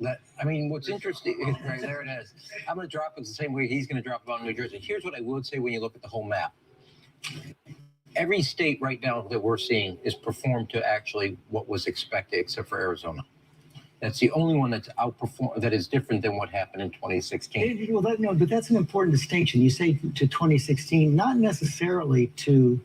I mean, what's interesting, right there it is. I'm going to drop it the same way he's going to drop it on New Jersey. Here's what I would say when you look at the whole map. Every state right now that we're seeing is performed to actually what was expected, except for Arizona. That's the only one that's outperformed, that is different than what happened in 2016. Well, but that's an important distinction. You say to 2016, not necessarily to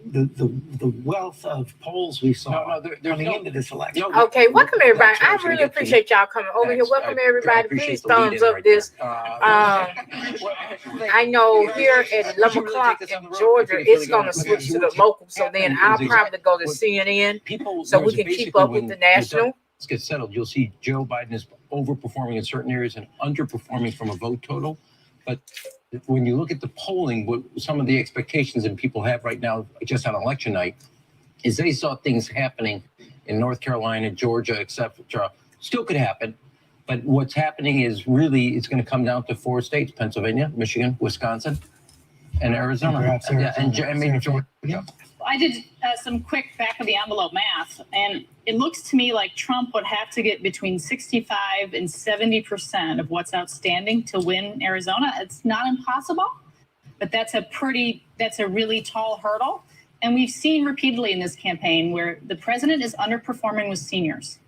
the wealth of polls we saw coming into this election. Okay, welcome everybody. I really appreciate y'all coming over here. Welcome everybody. Please thumbs up this. I know here at 11 o'clock in Georgia, it's going to switch to the local. So then I'll probably go to CNN so we can keep up with the national. Let's get settled. You'll see Joe Biden is overperforming in certain areas and underperforming from a vote total. But when you look at the polling, what some of the expectations that people have right now, just on election night, is they saw things happening in North Carolina, Georgia, etc. Still could happen. But what's happening is really it's going to come down to 4 states: Pennsylvania, Michigan, Wisconsin, and Arizona. And maybe Georgia. I did some quick back of the envelope math, and it looks to me like Trump would have to get between 65 and 70% of what's outstanding to win Arizona. It's not impossible, but that's a really tall hurdle. And we've seen repeatedly in this campaign where the president is underperforming with seniors.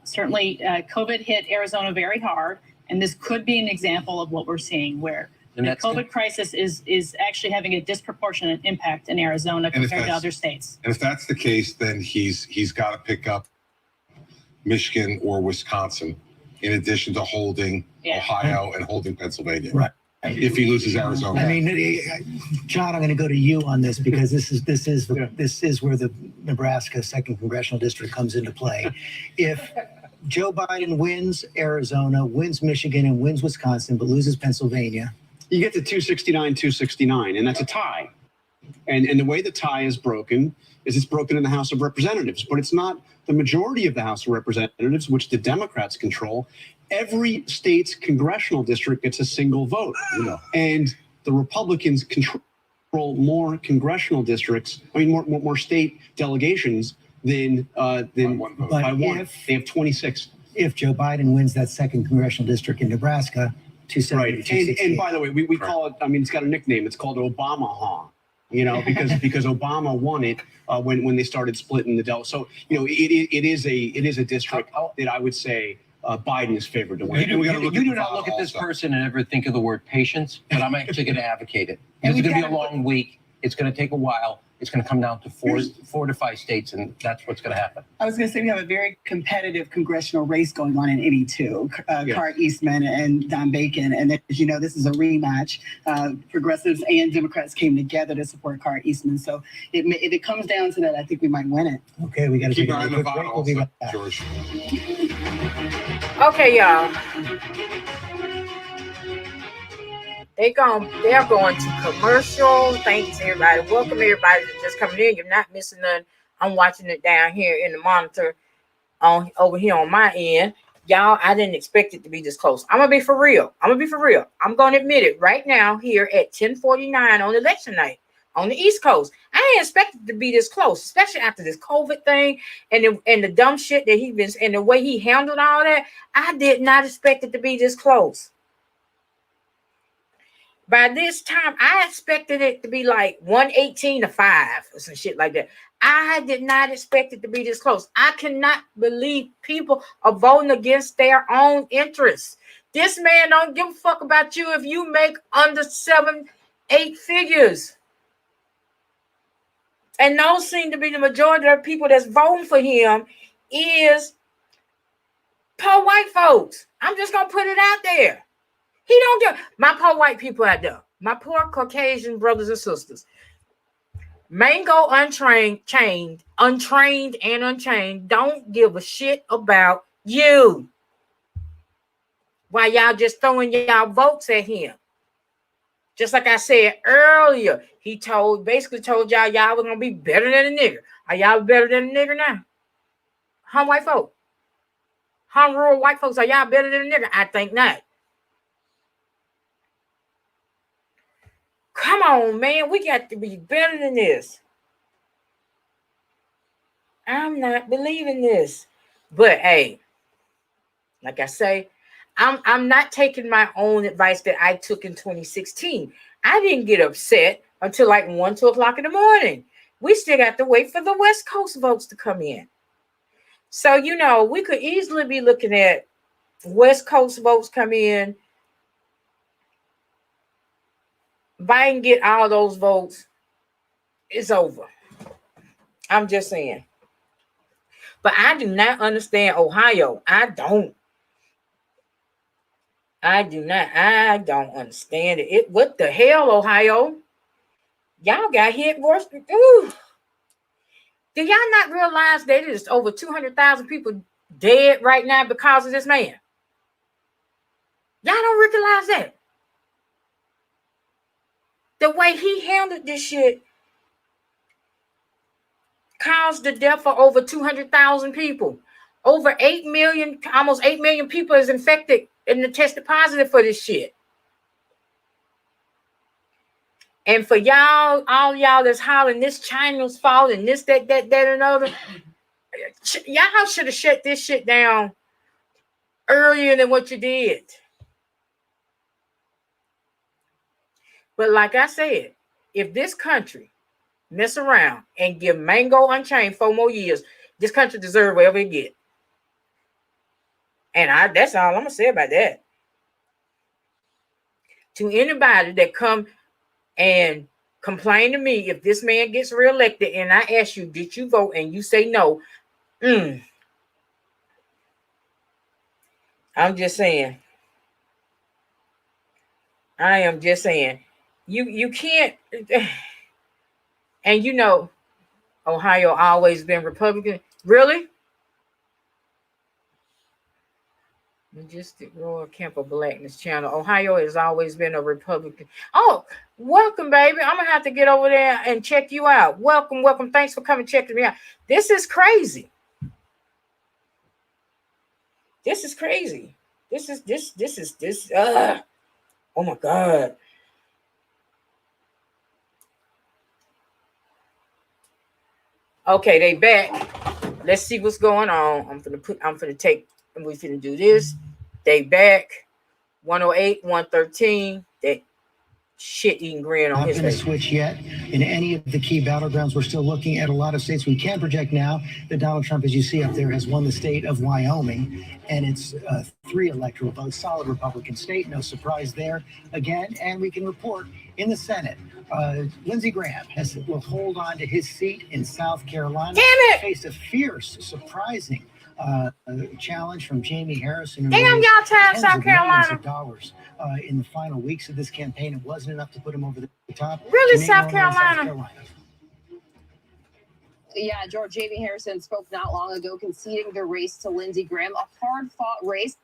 Certainly, COVID hit Arizona very hard, and this could be an example of what we're seeing where the COVID crisis is actually having a disproportionate impact in Arizona compared to other states. And if that's the case, then he's got to pick up Michigan or Wisconsin, in addition to holding Ohio and holding Pennsylvania. Right. If he loses Arizona. I mean, John, I'm going to go to you on this because this is where the Nebraska 2nd Congressional District comes into play. If Joe Biden wins Arizona, wins Michigan, and wins Wisconsin, but loses Pennsylvania, you get to 269, and that's a tie. And the way the tie is broken is it's broken in the House of Representatives, but it's not the majority of the House of Representatives, which the Democrats control. Every state's congressional district gets a single vote. And the Republicans control more congressional districts, more state delegations than by one. They have 26. If Joe Biden wins that 2nd Congressional District in Nebraska, 270. Right. And by the way, we call it, it's got a nickname. It's called Obama-ha, because Obama won it when they started splitting the Delaware. So, it is a district that I would say Biden is favored to win. You do not look at this person and ever think of the word patience, but I'm actually going to advocate it. It's going to be a long week. It's going to take a while. It's going to come down to 4 to 5 states, and that's what's going to happen. I was going to say we have a very competitive congressional race going on in 82. Cart Eastman and Don Bacon, and as you know, this is a rematch. Progressives and Democrats came together to support Cart Eastman, so if it comes down to that, I think we might win it. Okay, we got to keep an eye on Nevada also, George. Okay, y'all. They're going to commercial. Thanks, everybody. Welcome, everybody that's just coming in. You're not missing none. I'm watching it down here in the monitor over here on my end. Y'all, I didn't expect it to be this close. I'm going to be for real. I'm going to admit it right now here at 10:49 on election night on the East Coast. I didn't expect it to be this close, especially after this COVID thing and the dumb shit that he been and the way he handled all that. I did not expect it to be this close. By this time, I expected it to be like 118 to 5 or some shit like that. I did not expect it to be this close. I cannot believe people are voting against their own interests. This man don't give a fuck about you if you make under 7-8 figures. And those seem to be the majority of the people that's voting for him is poor white folks. I'm just gonna put it out there. He don't give my poor white people out there, my poor Caucasian brothers and sisters. Mango untrained and unchained don't give a shit about you. Why y'all just throwing y'all votes at him? Just like I said earlier, he basically told y'all were gonna be better than a nigger. Are y'all better than a nigger now? Huh, white folk? Huh, rural white folks, are y'all better than a nigger? I think not. Come on, man. We got to be better than this. I'm not believing this. But hey, like I say, I'm not taking my own advice that I took in 2016. I didn't get upset until like 1, 2 o'clock in the morning. We still got to wait for the West Coast votes to come in. So, you know, we could easily be looking at West Coast votes come in. Biden get all those votes, it's over. I'm just saying. But I do not understand Ohio. I don't understand it. What the hell, Ohio? Y'all got hit worse. Ooh. Do y'all not realize that there's over 200,000 people dead right now because of this man? Y'all don't realize that. The way he handled this shit caused the death of over 200,000 people. Over 8 million, almost 8 million people is infected and tested positive for this shit. And for y'all, all y'all that's hollering this China's fault and this, that, and another, y'all should have shut this shit down earlier than what you did. But like I said, if this country mess around and give Mango Unchained 4 more years, this country deserves whatever it get. And that's all I'm gonna say about that. To anybody that come and complain to me if this man gets reelected and I ask you, did you vote? And you say no. I'm just saying. I am just saying. You can't, and you know, Ohio always been Republican. Really? Majestic Royal Camp of Blackness channel. Ohio has always been a Republican. Oh, welcome, baby. I'm gonna have to get over there and check you out. Welcome. Thanks for coming checking me out. This is crazy. This is crazy. Oh my God. Okay, they back. Let's see what's going on. we're finna do this. They back. 108, 113. That shit eating grin on Not his going to face. switch yet in any of the key battlegrounds. We're still looking at a lot of states. We can project now that Donald Trump, as you see up there, has won the state of Wyoming, and it's 3 electoral votes, solid Republican state. No surprise there again. And we can report in the Senate, Lindsey Graham will hold on to his seat in South Carolina. Damn it! Faced a fierce, surprising challenge from Jamie Harrison. Damn, y'all tired of South Carolina. Dollars in the final weeks of this campaign. It wasn't enough to put him over the top. Really, South Carolina? Yeah, George, Jamie Harrison spoke not long ago, conceding the race to Lindsey Graham, a hard-fought race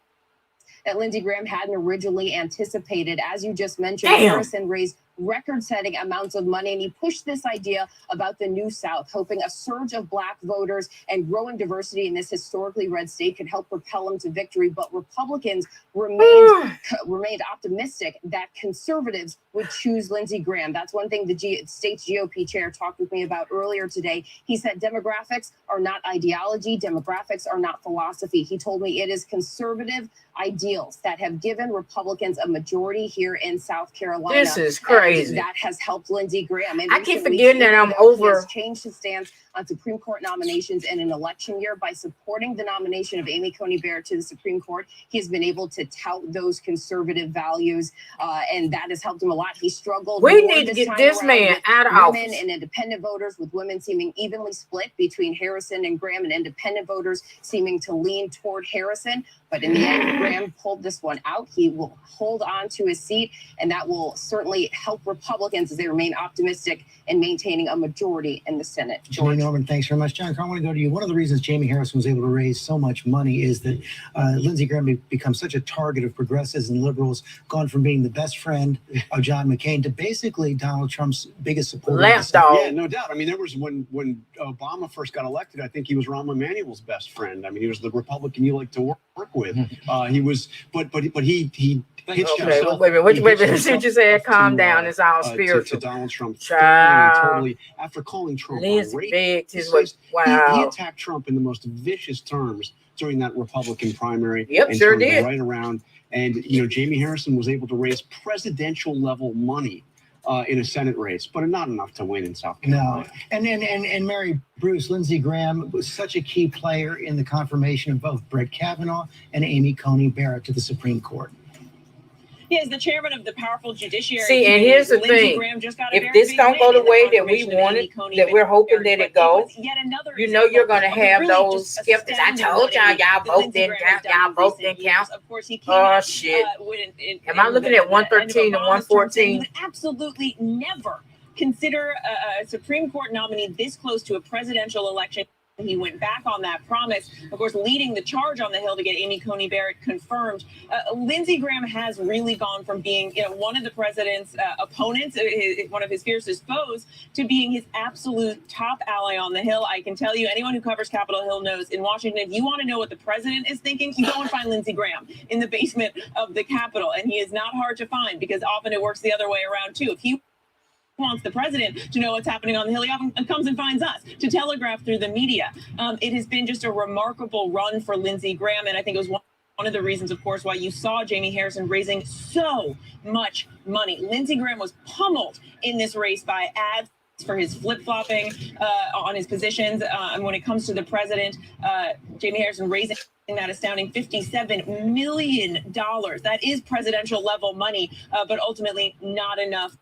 that Lindsey Graham hadn't originally anticipated. As you just mentioned, Harrison raised record-setting amounts of money. And he pushed this idea about the New South, hoping a surge of Black voters and growing diversity in this historically red state could help propel him to victory. But Republicans remained optimistic that conservatives would choose Lindsey Graham. That's one thing the state's GOP chair talked with me about earlier today. He said demographics are not ideology, demographics are not philosophy. He told me it is conservative ideals that have given Republicans a majority here in South Carolina. This is crazy. And that has helped Lindsey Graham. And I keep recently, forgetting that I'm he over. has changed his stance on Supreme Court nominations in an election year by supporting the nomination of Amy Coney Barrett to the Supreme Court. He has been able to tout those conservative values, and that has helped him a lot. He struggled. We more need to get time this around man with out of women office. and independent voters, with women seeming evenly split between Harrison and Graham, and independent voters seeming to lean toward Harrison. But in the end, Graham pulled this one out. He will hold on to his seat, and that will certainly help Republicans as they remain optimistic in maintaining a majority in the Senate. Julie Norman, thanks very much. John, I want to go to you. One of the reasons Jamie Harrison was able to raise so much money is that Lindsey Graham becomes such a target of progressives and liberals, gone from being the best friend of John McCain to basically Donald Trump's biggest supporter. Yeah, no doubt. I mean, there was when Obama first got elected, I think he was Rahm Emanuel's best friend. I mean, he was the Republican you like to work with. He was, but he hitched himself. Wait a minute. He You said calm down. to, It's all to spiritual. Donald Trump. Child. Totally, after calling Trump Lindsey a begged he his way. he attacked Trump in the most vicious terms during that Republican primary. Yep, and sure turned it did. right around. And Jamie Harrison was able to raise presidential level money in a Senate race, but not enough to win in South Carolina. No, and Mary Bruce, Lindsey Graham was such a key player in the confirmation of both Brett Kavanaugh and Amy Coney Barrett to the Supreme Court. He is the chairman of the powerful judiciary. See, and here's the Lindsey thing. Graham just got a If very this big don't go win the in way that we confirmation of Amy wanted, Coney that we're hoping that Barrett, it but go, was yet another you know you're going to example of have really those just skeptics. I astounding told y'all, what y'all vote Lindsey didn't Graham count. has Y'all done in vote recent didn't count. years. Of course, he came Oh, out, shit. in Am I looking at the end of 113 to Obama's term, saying he 114? would absolutely never consider a Supreme Court nominee this close to a presidential election. He went back on that promise, of course, leading the charge on the Hill to get Amy Coney Barrett confirmed. Lindsey Graham has really gone from being, one of the president's opponents, one of his fiercest foes, to being his absolute top ally on the Hill. I can tell you, anyone who covers Capitol Hill knows in Washington, if you want to know what the president is thinking, you go and find Lindsey Graham in the basement of the Capitol. And he is not hard to find because often it works the other way around, too. If he wants the president to know what's happening on the Hill, he often comes and finds us to telegraph through the media. It has been just a remarkable run for Lindsey Graham, and I think it was one of the reasons, of course, why you saw Jamie Harrison raising so much money. Lindsey Graham was pummeled in this race by ads for his flip-flopping on his positions. And when it comes to the president, Jamie Harrison raising that astounding $57 million. That is presidential level money, but ultimately not enough.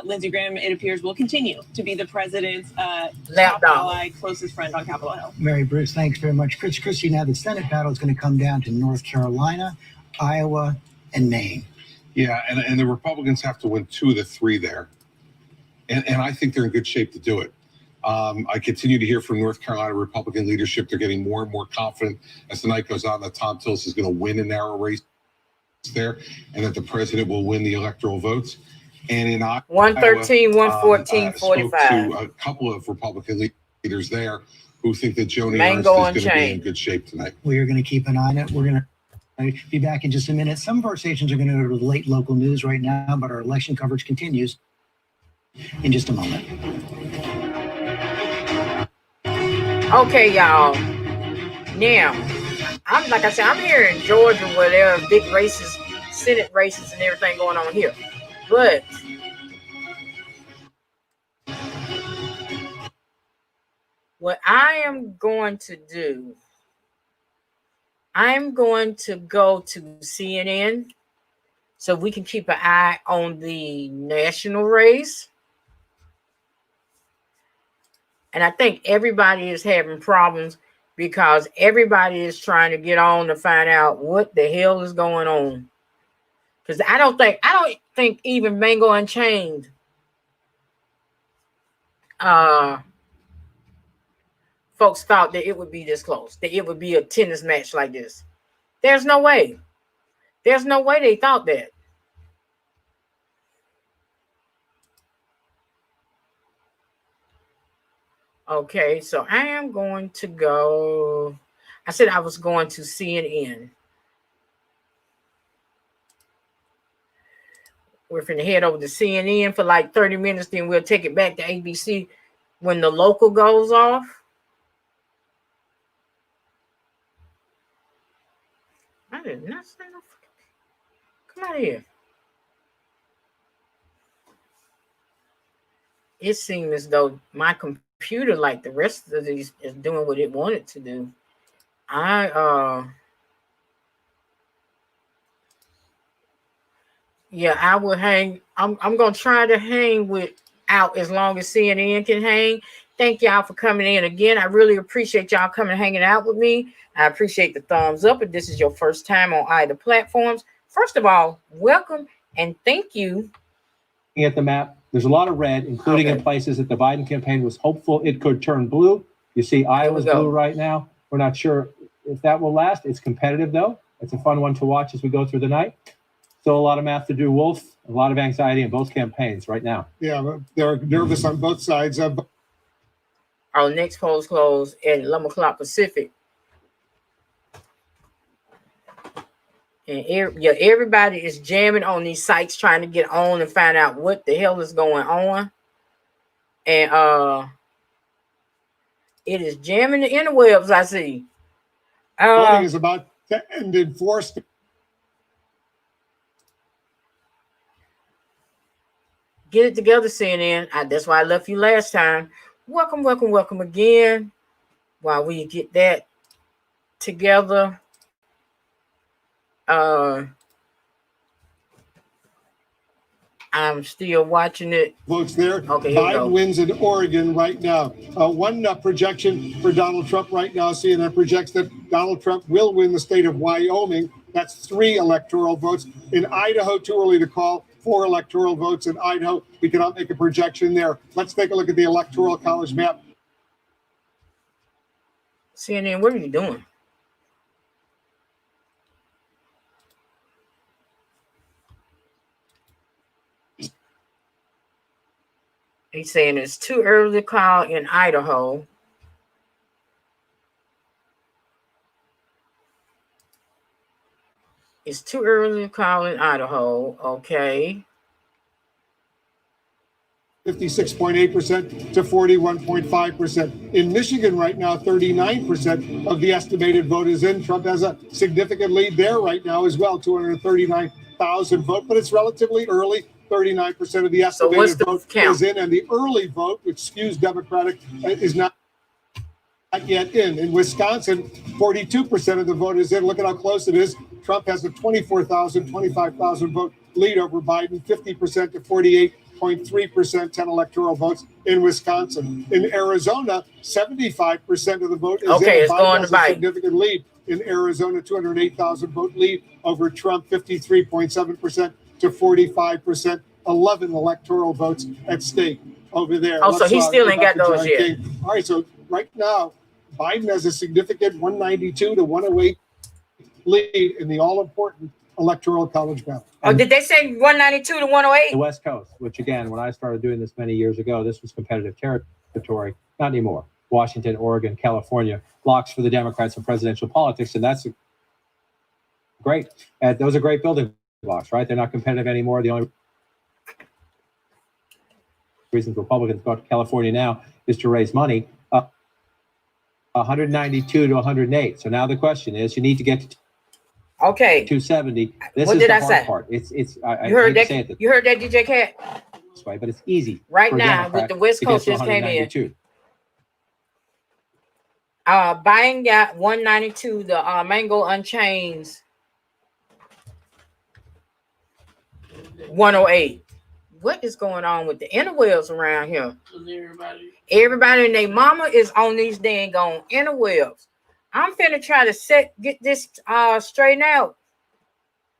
Lindsey Graham, it appears, will continue to be the president's top ally, closest friend on Capitol Hill. Mary Bruce, thanks very much. Christy, now the Senate battle is going to come down to North Carolina, Iowa, and Maine. Yeah, and the Republicans have to win 2 of the 3 there. And I think they're in good shape to do it. I continue to hear from North Carolina Republican leadership. They're getting more and more confident as the night goes on that Tom Tillis is going to win a narrow race there and that the president will win the electoral votes. And in Iowa, 113, 114, spoke 45. to a couple of Republican leaders there who think that Joni Ernst Mango is and going to be in chain. good shape tonight. We are going to keep an eye on it. We're going to be back in just a minute. Some of our stations are going to go to the late local news right now, but our election coverage continues in just a moment. Okay, y'all. Now, like I said, I'm here in Georgia where there are big races, Senate races and everything going on here. But what I am going to do, I'm going to go to CNN so we can keep an eye on the national race. And I think everybody is having problems because everybody is trying to get on to find out what the hell is going on. Because I don't think even Mango Unchained folks thought that it would be this close, that it would be a tennis match like this. There's no way. There's no way they thought that. Okay, so I am going to go. I said I was going to CNN. We're finna head over to CNN for like 30 minutes, then we'll take it back to ABC when the local goes off. I did not say no. Come out of here. It seemed as though my computer, like the rest of these, is doing what it wanted to do. Yeah, I will hang. I'm gonna try to hang out as long as CNN can hang. Thank y'all for coming in again. I really appreciate y'all coming and hanging out with me. I appreciate the thumbs up. If this is your first time on either platforms, first of all, welcome and thank you. Looking at the map, there's a lot of red, including in places that the Biden campaign was hopeful it could turn blue. You see Iowa's blue right now. We're not sure if that will last. It's competitive, though. It's a fun one to watch as we go through the night. Still a lot of math to do, Wolf. A lot of anxiety in both campaigns right now. Yeah, they're nervous on both sides. Our next polls close at 11 o'clock Pacific. And everybody is jamming on these sites trying to get on and find out what the hell is going on. And it is jamming the interwebs, I see. Voting is about to end in 4 states. Get it together, CNN. That's why I left you last time. Welcome, welcome, welcome again. While we get that together. I'm still watching it. Votes there. Okay, here we go. Biden wins in Oregon right now. One projection for Donald Trump right now. CNN projects that Donald Trump will win the state of Wyoming. That's 3 electoral votes. In Idaho, too early to call. 4 electoral votes in Idaho. We cannot make a projection there. Let's take a look at the Electoral College map. CNN, what are you doing? He's saying it's too early to call in Idaho. It's too early to call in Idaho. Okay. 56.8% to 41.5%. In Michigan right now, 39% of the estimated vote is in. Trump has a significant lead there right now as well, 239,000 vote, but it's relatively early. 39% of the estimated vote is in, and the early vote, which skews Democratic, is not yet in. In Wisconsin, 42% of the vote is in. Look at how close it is. Trump has a 25,000 vote lead over Biden, 50% to 48.3%, 10 electoral votes in Wisconsin. In Arizona, 75% of the vote is in. It's going to has a Biden. significant lead in Arizona, 208,000 vote lead over Trump, 53.7% to 45%, 11 electoral votes at stake over there. Oh, so he still ain't got those yet. King. All right, so right now, Biden has a significant 192 to 108 lead in the all-important Electoral College ballot. Oh, did they say 192 to 108? The West Coast, which again, when I started doing this many years ago, this was competitive territory. Not anymore. Washington, Oregon, California, locks for the Democrats in presidential politics, and that's great. Those are great building blocks, right? They're not competitive anymore. The only reason Republicans go to California now is to raise money. 192 to 108. So now the question is, you need to get to 270. This What is did the I hard say? part. You heard hate to say that? it You heard that, DJ Cat? this way, but it's easy Right for a now, Democrat with the West to get Coast to just came in. 192. Biden got 192. The Mango Unchained 108. What is going on with the interwebs around here? Everybody and their mama is on these dang on interwebs. I'm finna try to get this straightened out.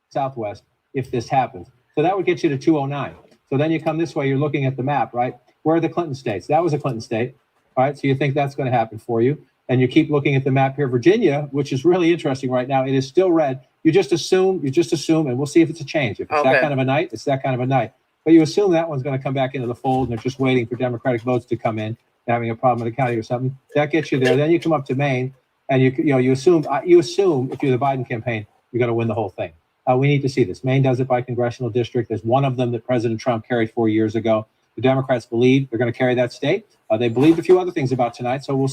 Southwest, if this happens. So that would get you to 209. So then you come this way, you're looking at the map, right? Where are the Clinton states? That was a Clinton state. All right, so you think that's going to happen for you. And you keep looking at the map here. Virginia, which is really interesting right now, it is still red. You just assume, and we'll see if it's a change. If it's that kind of a night, it's that kind of a night. But you assume that one's going to come back into the fold, and they're just waiting for Democratic votes to come in. having a problem in a county or something. That gets you there. Then you come up to Maine, and you assume if you're the Biden campaign, you're going to win the whole thing. We need to see this. Maine does it by congressional district. There's one of them that President Trump carried 4 years ago. The Democrats believe they're going to carry that state. They believed a few other things about tonight, so we'll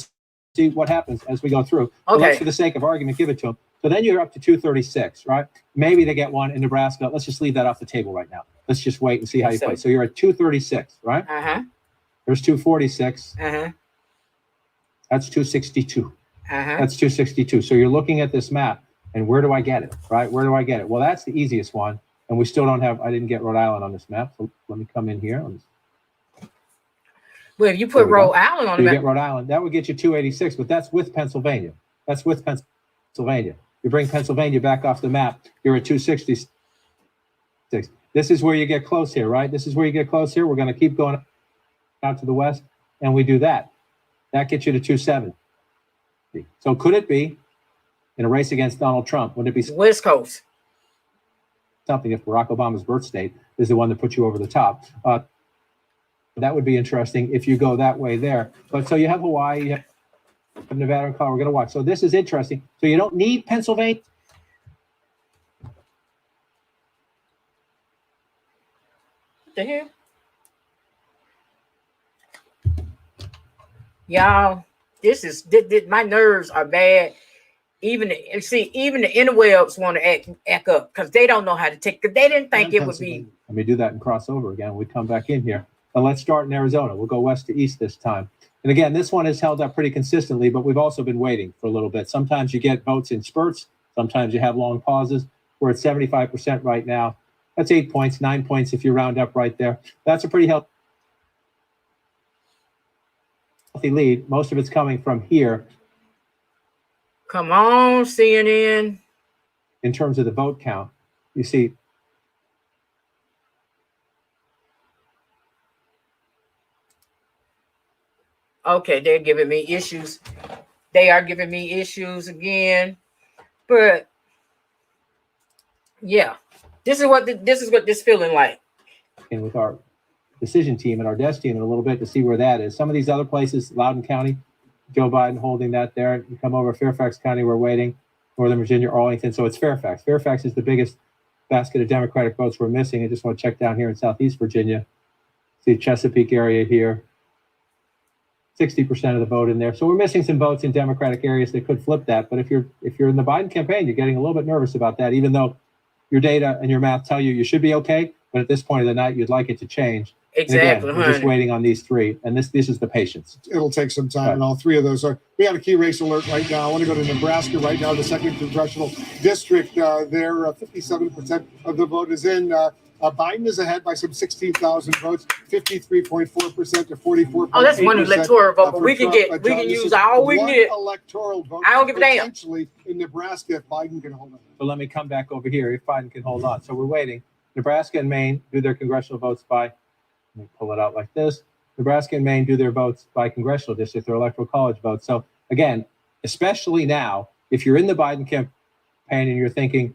see what happens as we go through. But let's, for the sake of argument, give it to them. So then you're up to 236, right? Maybe they get one in Nebraska. Let's just leave that off the table right now. Let's just wait and see how you play. So you're at 236, right? Uh-huh. There's 246. Uh-huh. That's 262. Uh-huh. That's 262. So you're looking at this map, and where do I get it, right? Where do I get it? Well, that's the easiest one, and we still don't have, I didn't get Rhode Island on this map, so let me come in here. Well, if you put Rhode Island on So the you map, get Rhode Island, that would get you 286, but that's with Pennsylvania. That's with Pennsylvania. You bring Pennsylvania back off the map, you're at 266. This is where you get close here, right? This is where you get close here. We're going to keep going out to the west, and we do that. That gets you to 270. So could it be, in a race against Donald Trump, would it be West Coast? Something if Barack Obama's birth state is the one that puts you over the top. That would be interesting if you go that way there. But so you have Hawaii, you have Nevada and Colorado. We're going to watch. So this is interesting. So you don't need Pennsylvania. What the hell? Y'all, this my nerves are bad. Even the interwebs want to act up because they don't know how to take. Because they didn't think it would be. Let me do that and cross over again. We come back in here. And let's start in Arizona. We'll go west to east this time. And again, this one has held up pretty consistently, but we've also been waiting for a little bit. Sometimes you get votes in spurts. Sometimes you have long pauses. We're at 75% right now. That's 8 points, 9 points if you round up right there. That's a pretty healthy lead. Most of it's coming from here. Come on, CNN. In terms of the vote count, you see. Okay, they're giving me issues. They are giving me issues again. But yeah, this is what this feeling like. And with our decision team and our desk team in a little bit to see where that is. Some of these other places, Loudoun County, Joe Biden holding that there. You come over Fairfax County, we're waiting. Northern Virginia, Arlington. So it's Fairfax. Fairfax is the biggest basket of Democratic votes we're missing. I just want to check down here in Southeast Virginia. See Chesapeake area here. 60% of the vote in there. So we're missing some votes in Democratic areas that could flip that. But if you're in the Biden campaign, you're getting a little bit nervous about that, even though your data and your math tell you should be okay. But at this point of the night, you'd like it to change. Exactly. Again, we're just waiting on these three. And this is the patience. It'll take some time, and all three of those are. We have a key race alert right now. I want to go to Nebraska right now, the 2nd congressional district. There, 57% of the vote is in. Biden is ahead by some 16,000 votes, 53.4% to 44.8%. Oh, that's one electoral vote, but we can use all we can get. Electoral vote. I don't give a damn. Potentially in Nebraska, if Biden can hold on. So let me come back over here if Biden can hold on. So we're waiting. Nebraska and Maine do their congressional votes by, let me pull it out like this. Nebraska and Maine do their votes by congressional district, their electoral college votes. So again, especially now, if you're in the Biden campaign and you're thinking,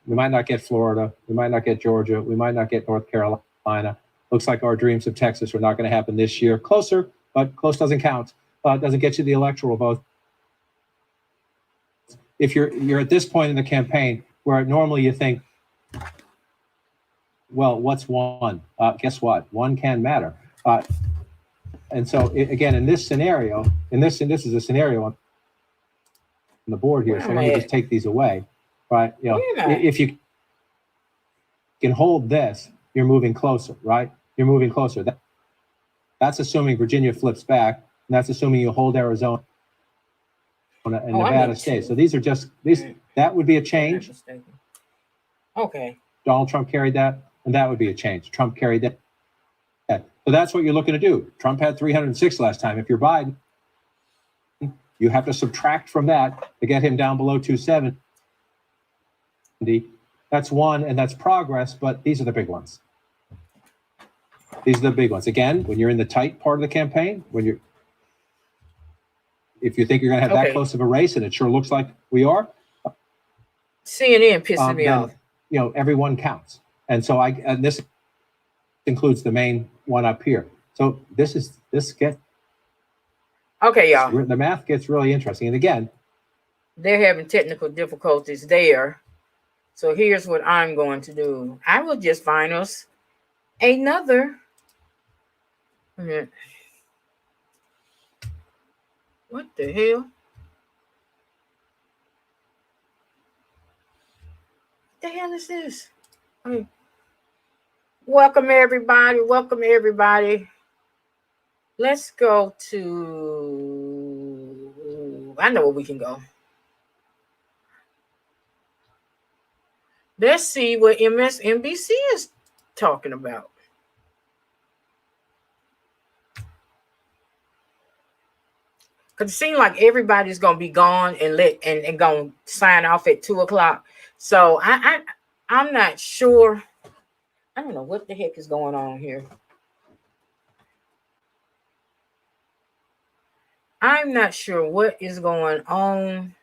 we might not get Florida, we might not get Georgia, we might not get North Carolina. Looks like our dreams of Texas are not going to happen this year. Closer, but close doesn't count. Doesn't get you the electoral vote. If you're at this point in the campaign where normally you think, well, what's one? Guess what? One can matter. And so again, in this scenario, this is a scenario on the board here. So let me just take these away. Right, if you can hold this, you're moving closer, right? You're moving closer. That's assuming Virginia flips back, and that's assuming you hold Arizona and Nevada stays. So these are just these. That would be a change. Okay. Donald Trump carried that, and that would be a change. Trump carried that. So that's what you're looking to do. Trump had 306 last time. If you're Biden, you have to subtract from that to get him down below 270. That's one, and that's progress, but these are the big ones. These are the big ones. Again, when you're in the tight part of the campaign, if you think you're going to have that close of a race, and it sure looks like we are, CNN pissing me off. Everyone counts, and so and this includes the main one up here. So this gets Okay, y'all. The math gets really interesting. And again, they're having technical difficulties there. So here's what I'm going to do. I will just find us another. What the hell? What the hell is this? Okay. Welcome everybody. Welcome everybody. Let's go to. I know where we can go. Let's see what MSNBC is talking about. Because it seems like everybody's gonna be gone and gonna sign off at 2:00. So I'm not sure. I don't know what the heck is going on here. I'm not sure what is going on.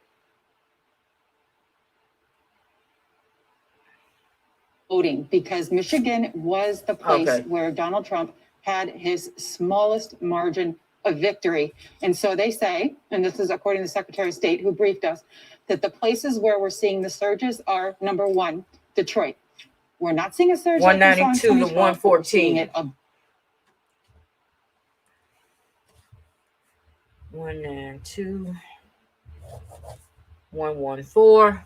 Voting, because Michigan was the place where Donald Trump had his smallest margin of victory. And so they say, and this is according to the Secretary of State who briefed us, that the places where we're seeing the surges are, number one, Detroit. We're not seeing a surge 192 to 114. 192, 114.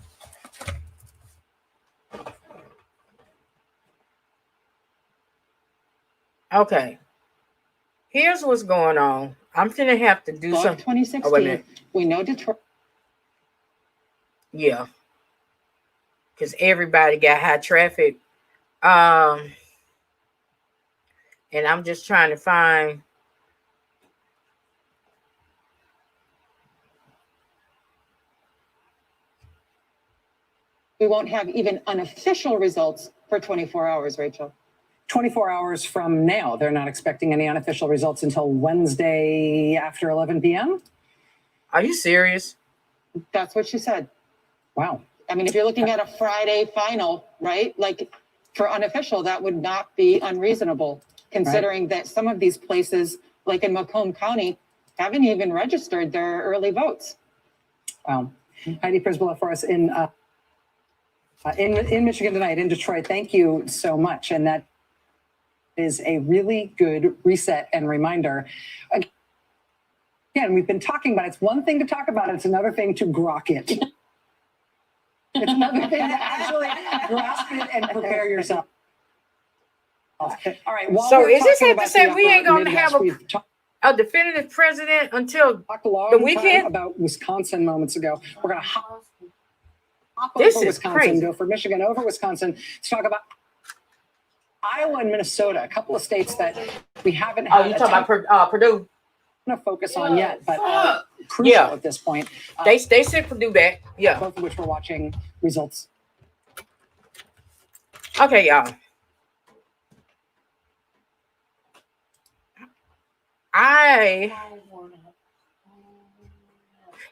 Okay. Here's what's going on. I'm gonna have to do something. 2016. We know Detroit. Yeah. Because everybody got high traffic. And I'm just trying to find. We won't have even unofficial results for 24 hours, Rachel. 24 hours from now. They're not expecting any unofficial results until Wednesday after 11 p.m. Are you serious? That's what she said. Wow. I mean, if you're looking at a Friday final, right? Like for unofficial, that would not be unreasonable, considering that some of these places, like in Macomb County, haven't even registered their early votes. Wow. Heidi Prisbilla for us in Michigan tonight, in Detroit. Thank you so much. And that is a really good reset and reminder. Again, we've been talking about it. It's one thing to talk about it. It's another thing to grok it. It's another thing to actually grasp it and prepare yourself. All right. So is this have to say we ain't going to have a definitive president until the weekend? About Wisconsin moments ago. We're going to hop this over is Wisconsin, crazy. go for Michigan, over Wisconsin to talk about Iowa and Minnesota, a couple of states that we haven't had. Oh, you're talking about Purdue? I'm to focus on yet, but crucial at this point. They sent Purdue back. Yeah. Both of which we're watching results. Okay, y'all.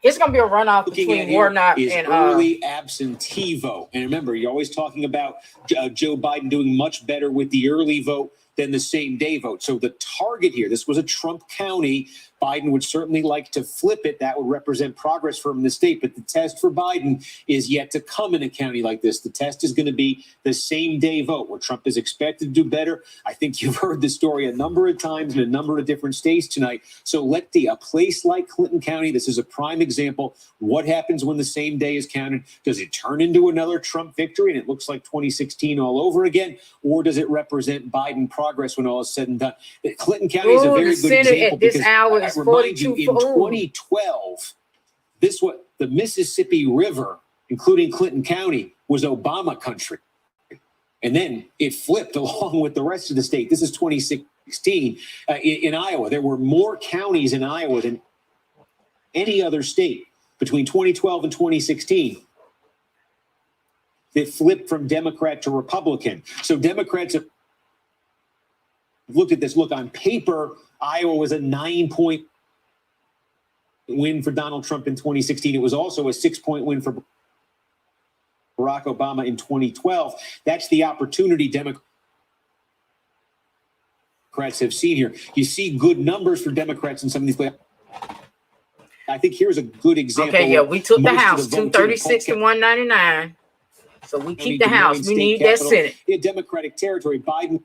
It's going to be a runoff between Warnock and early absentee vote. And remember, you're always talking about Joe Biden doing much better with the early vote than the same day vote. So the target here, this was a Trump county. Biden would certainly like to flip it. That would represent progress for him in the state. But the test for Biden is yet to come in a county like this. The test is going to be the same day vote where Trump is expected to do better. I think you've heard the story a number of times in a number of different states tonight. So let a place like Clinton County, this is a prime example. What happens when the same day is counted? Does it turn into another Trump victory and it looks like 2016 all over again? Or does it represent Biden progress when all is said and done? Clinton County is a very good example because I remind you, in 2012, the Mississippi River, including Clinton County, was Obama country. And then it flipped along with the rest of the state. This is 2016 in Iowa. There were more counties in Iowa than any other state between 2012 and 2016 that flipped from Democrat to Republican. So Democrats have looked at this. Look, on paper, Iowa was a 9-point win for Donald Trump in 2016. It was also a 6-point win for Barack Obama in 2012. That's the opportunity Democrats have seen here. You see good numbers for Democrats in some of these places. I think here's a good example. Okay, yeah, we took the Most of House, votes in 236 Polk and 199. So we County, keep the Des House. Moines We State need that Capitol, Senate. in Democratic territory. Biden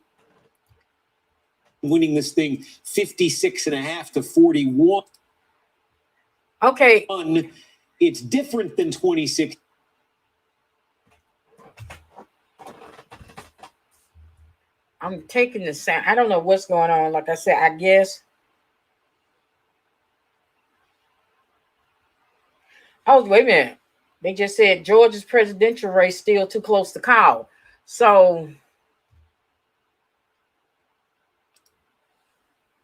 winning this thing 56.5 to 41. Okay. It's different than 26. I'm taking the sound. I don't know what's going on. Like I said, I guess. Oh, wait a minute. They just said Georgia's presidential race still too close to call. So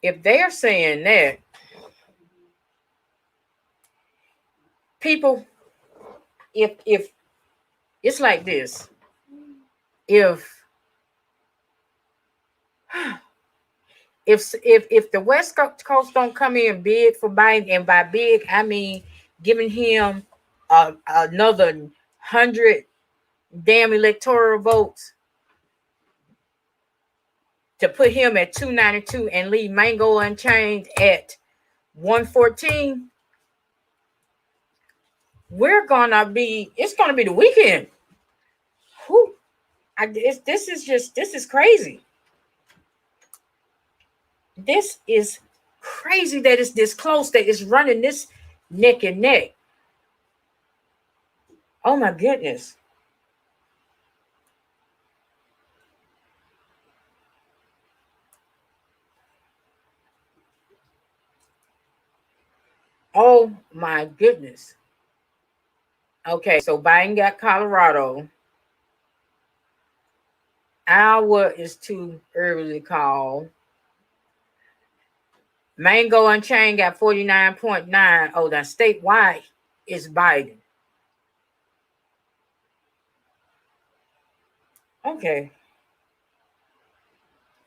if they're saying that, people, if it's like this, if the West Coast don't come in big for Biden, and by big I mean giving him another 100 damn electoral votes to put him at 292 and leave Mango Unchained at 114, it's gonna be the weekend. Whew. This is crazy. This is crazy that it's this close, that it's running this neck and neck. Oh my goodness. Oh my goodness. Okay, so Biden got Colorado. Iowa is too early to call. Mango Unchained got 49.9. Oh, that statewide is Biden. Okay.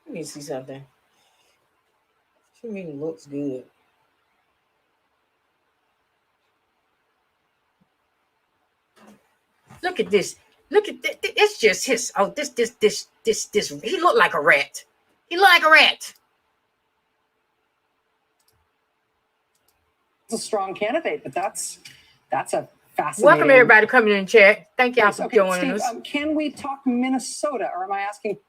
Let me see something. To me, it looks good. Look at this. Look at this. It's just his. Oh, this. He looked like a rat. He looked like a rat. A strong candidate, but that's a fascinating. Welcome everybody coming in chat. Thank y'all for joining Steve, us. can we talk Minnesota, or am I asking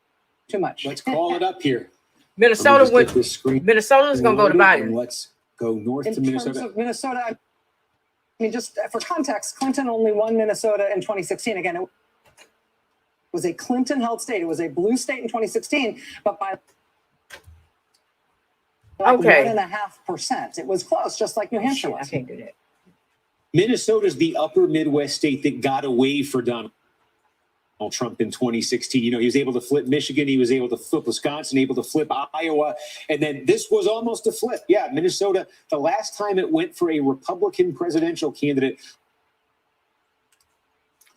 too much? Let's call it up here. Minnesota is going to go to Biden. Let's go north In to terms Minnesota. of Minnesota, I mean, just for context, Clinton only won Minnesota in 2016. Again, it was a Clinton-held state. It was a blue state in 2016, but by like 1.5%. It was close, just like New Hampshire was. I can't do that. Minnesota's the upper Midwest state that got away for Donald Trump in 2016. You know, he was able to flip Michigan, he was able to flip Wisconsin, able to flip Iowa, and then this was almost a flip. Yeah, Minnesota, the last time it went for a Republican presidential candidate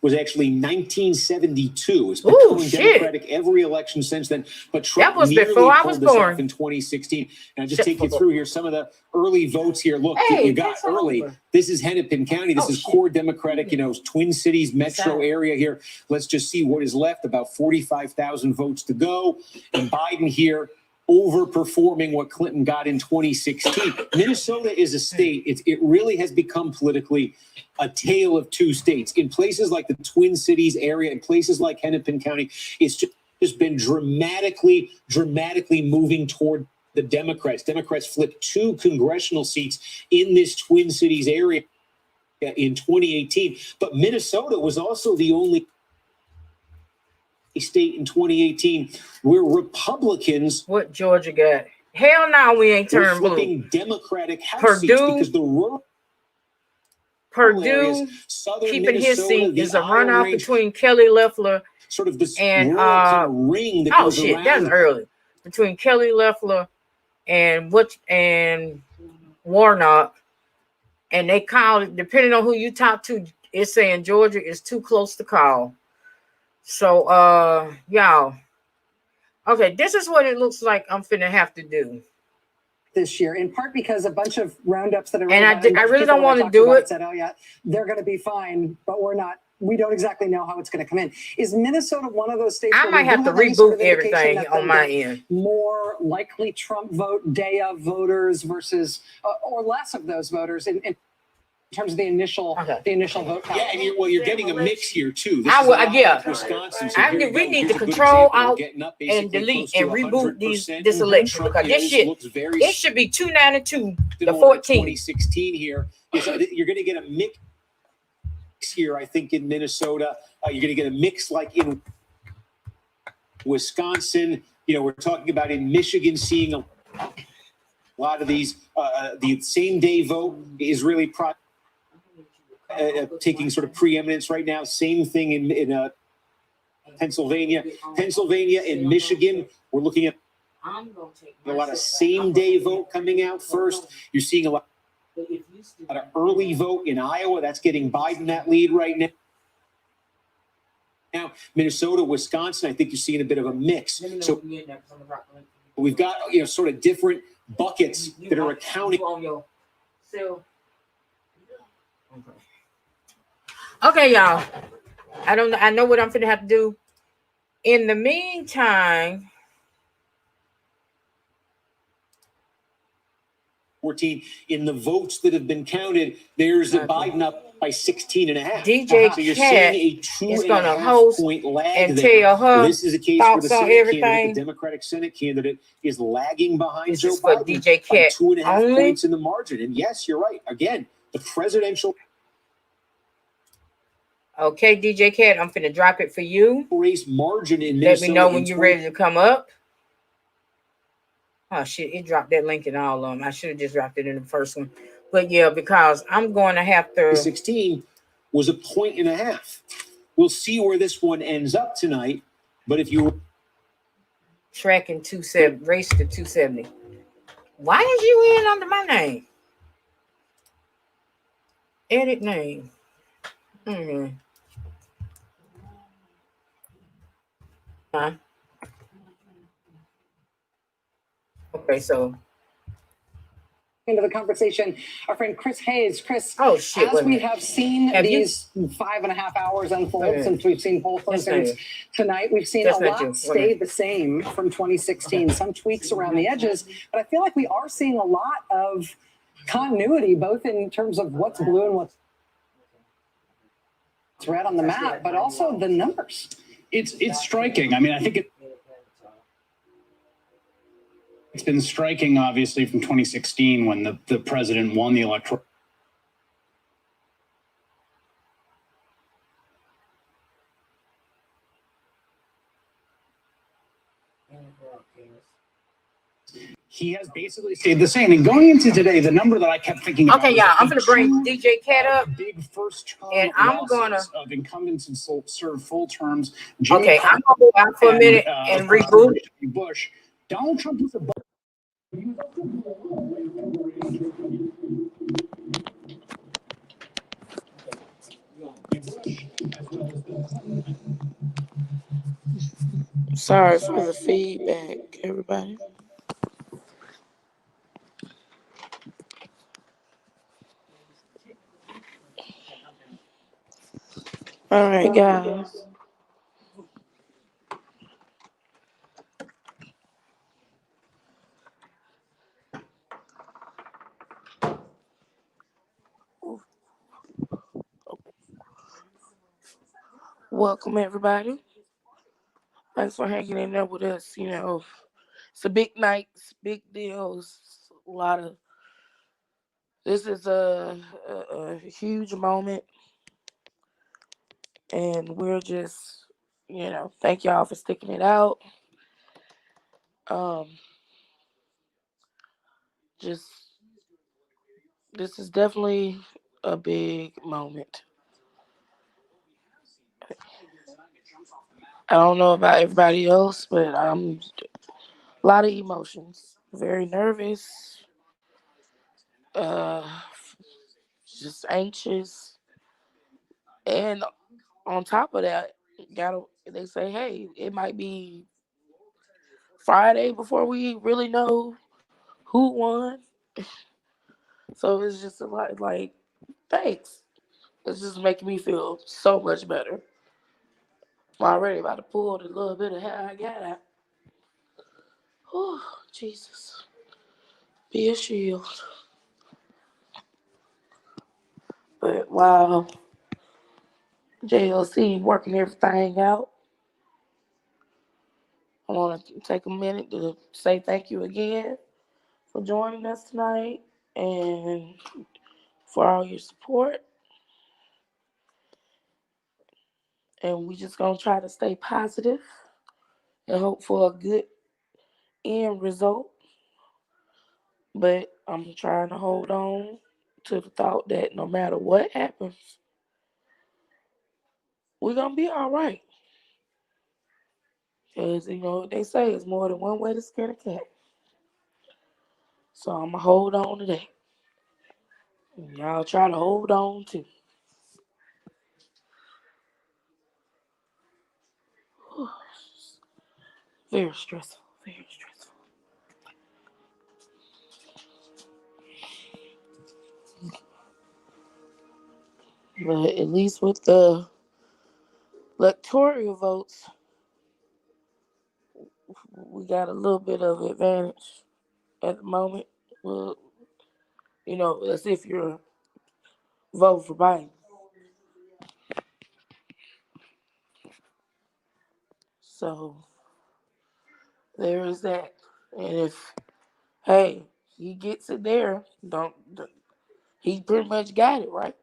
was actually 1972. It's been going Democratic every election since then. But Trump that was nearly before I pulled was this born. off in 2016. And I'll just take you through here some of the early votes here. Look, Hey, you got that's early. over. This is Hennepin County. This is core Democratic, you know, Twin Cities metro area here. Let's just see what is left. About 45,000 votes to go. And Biden here overperforming what Clinton got in 2016. Minnesota is a state. It really has become politically a tale of two states. In places like the Twin Cities area, in places like Hennepin County, it's just been dramatically moving toward the Democrats. Democrats flipped 2 congressional seats in this Twin Cities area in 2018. But Minnesota was also the only state in 2018 where Republicans. What Georgia got? Hell no, we ain't turned blue. Flipping Democratic House seats because the rural Purdue keeping his seat is a runoff between Kelly Loeffler sort of this and ring that goes around. That's early. Between Kelly Loeffler and Warnock, and they called it, depending on who you talk to, it's saying Georgia is too close to call. So y'all, okay, this is what it looks like I'm finna have to do this year, in part because a bunch of roundups that are and I really don't want to do it. Said, oh yeah, they're going to be fine, but we don't exactly know how it's going to come in. Is Minnesota one of those states? I might have to reboot everything on my end. More likely Trump vote day of voters versus or less of those voters in terms of the initial vote count. Yeah, and you're getting a mix here too. This I is would, a lot yeah. like Wisconsin. So I here mean, you we go. need Here's to a good control example. We're out getting up and basically delete close to and reboot 100%. this election Trump because here this shit, looks very it should be 292 to similar 14. 2016 here. You're going to get a mix here, I think, in Minnesota. You're going to get a mix like in Wisconsin. We're talking about in Michigan seeing a lot of these. The same day vote is really taking sort of preeminence right now. Same thing in Pennsylvania. Pennsylvania and Michigan, we're looking at a lot of same day vote coming out first. You're seeing a lot of early vote in Iowa. That's getting Biden that lead right now. Now, Minnesota, Wisconsin, I think you're seeing a bit of a mix. So we've got, sort of different buckets that are accounting. Okay, y'all. I know what I'm gonna have to do. In the meantime, 14 in the votes that have been counted, there's a Biden up by 16 and a half. DJ So you're Cat seeing a is 2.5 gonna host point lag and there. tell her This is a case where the thoughts on Senate everything. candidate, the Democratic Senate candidate, is lagging behind This Joe is for Biden DJ by Cat 2.5 only. points in the margin. And yes, you're right. Again, the presidential Okay, DJ Cat, I'm finna drop it for you. race margin in Let Minnesota. me know when you're ready to come up. Oh shit, it dropped that link in all of them. I should have just dropped it in the first one. But yeah, because I'm going to have to 16 was a 1.5. We'll see where this one ends up tonight. But if you tracking 270, race to 270. Why is you in under my name? Edit name. Huh? Okay, so Into the conversation, our friend Chris Hayes. Chris, oh shit, as we have seen these 5.5 hours unfold since we've seen poll closings tonight, we've seen a lot stay the same from 2016. Some tweaks around the edges, but I feel like we are seeing a lot of continuity, both in terms of what's blue and what's red on the map, but also the numbers. It's striking. I mean, I think it's been striking, obviously, from 2016 when the president won the electoral. He has basically stayed the same. And going into today, the number that I kept thinking about. Okay, yeah, I'm gonna bring DJ Cat up. Big first term and I'm gonna of incumbents and serve full terms. Okay, I'm gonna go out for a minute and reboot. Bush. Donald Trump was a Sorry for the feedback, everybody. All right, guys. Welcome, everybody. Thanks for hanging in there with us. You know, it's a big night, it's big deals, a lot of. This is a huge moment, and we're just, thank y'all for sticking it out. This is definitely a big moment. I don't know about everybody else, but I'm a lot of emotions. Very nervous, just anxious, and on top of that, they say, hey, it might be Friday before we really know who won. So it's just a lot like, thanks. It's just making me feel so much better. I'm already about to pull the little bit of hair I got out. Oh, Jesus. Be a shield. But while JLC working everything out, I want to take a minute to say thank you again for joining us tonight and for all your support. And we just gonna try to stay positive and hope for a good end result. But I'm trying to hold on to the thought that no matter what happens, we're gonna be all right. Because they say it's more than one way to skin a cat. So I'm gonna hold on to that. And y'all try to hold on too. Very stressful. Very stressful. But at least with the electoral votes, we got a little bit of advantage at the moment. Well, that's if you're vote for Biden. So there is that. And if he gets it there, he pretty much got it, right?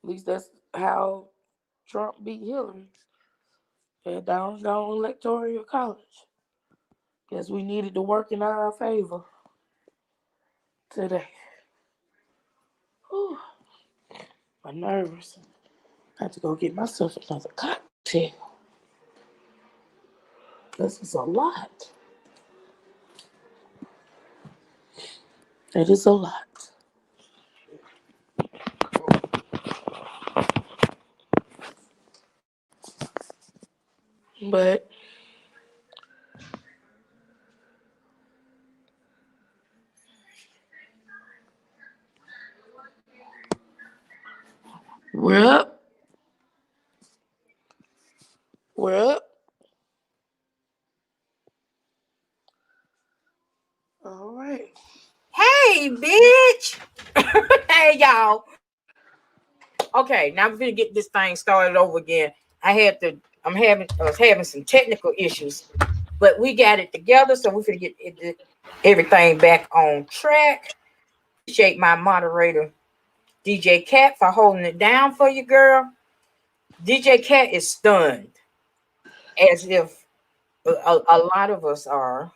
At least that's how Trump beat Hillary at downtown electoral college. Guess we needed to work in our favor today. Whew. My nerves. I have to go get myself another cocktail. This is a lot. It is a lot. But we're up. We're up. All right. Hey, bitch. Hey, y'all. Okay, now we're gonna get this thing started over again. I was having some technical issues, but we got it together, so we're gonna get everything back on track. Appreciate my moderator, DJ Cat, for holding it down for you, girl. DJ Cat is stunned, as if a lot of us are,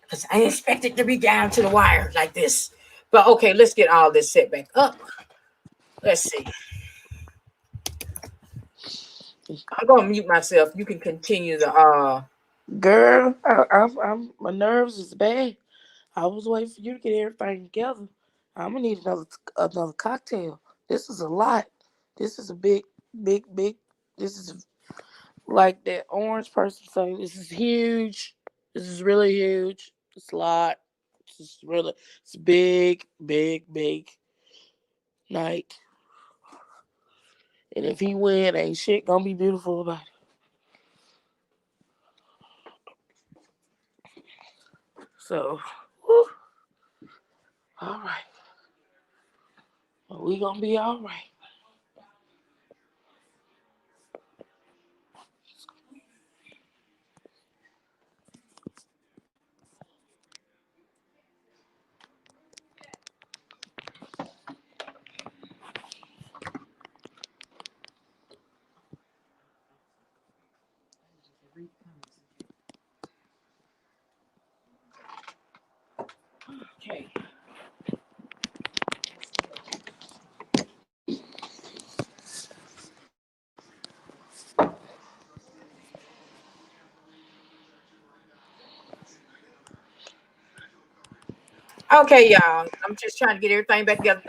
because I expect it to be down to the wire like this. But okay, let's get all this set back up. Let's see. I'm gonna mute myself. You can continue the Girl, my nerves is bad. I was waiting for you to get everything together. I'm gonna need another cocktail. This is a lot. This is a big. This is like that orange person saying. This is huge. This is really huge. It's a lot. It's a big night. And if he win, ain't shit gonna be beautiful about it. So, whew. All right. Well, we gonna be all right. Okay. Okay, y'all. I'm just trying to get everything back together.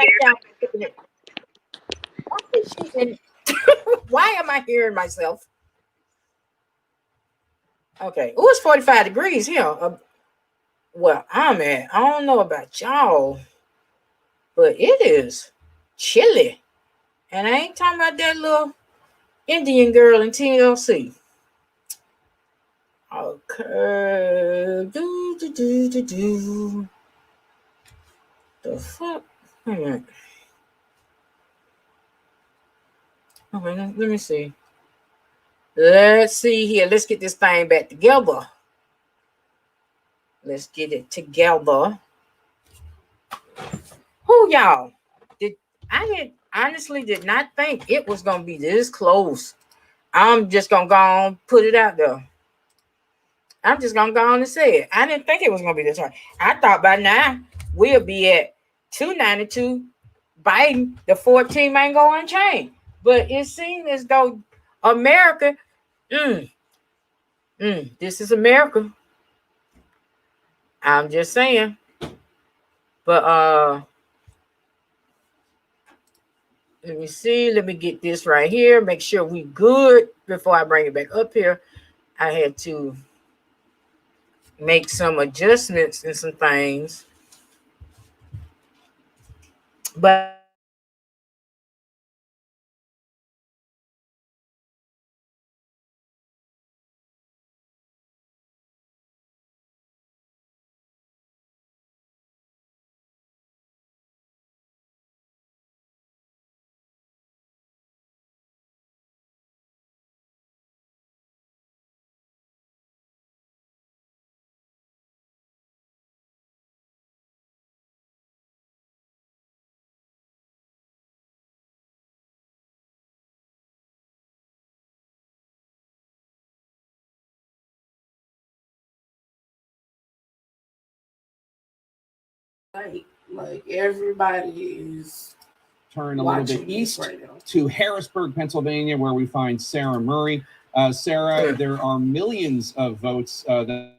Why am I hearing myself? Okay. Oh, it's 45 degrees here. Well, I don't know about y'all, but it is chilly. And I ain't talking about that little Indian girl in TLC. Okay. The fuck? Wait a minute. Okay, let me see. Let's see here. Let's get this thing back together. Let's get it together. Who y'all? Honestly did not think it was gonna be this close. I'm just gonna go on, put it out there. I'm just gonna go on and say it. I didn't think it was gonna be this hard. I thought by now we'll be at 292. Biden, the 14 ain't going to change. But it seems as though America, this is America. I'm just saying. But let me see. Let me get this right here. Make sure we good before I bring it back up here. I had to make some adjustments and some things. But like everybody is turn a little bit east to Harrisburg, Pennsylvania, where we find Sarah Murray. Sarah, there are millions of votes that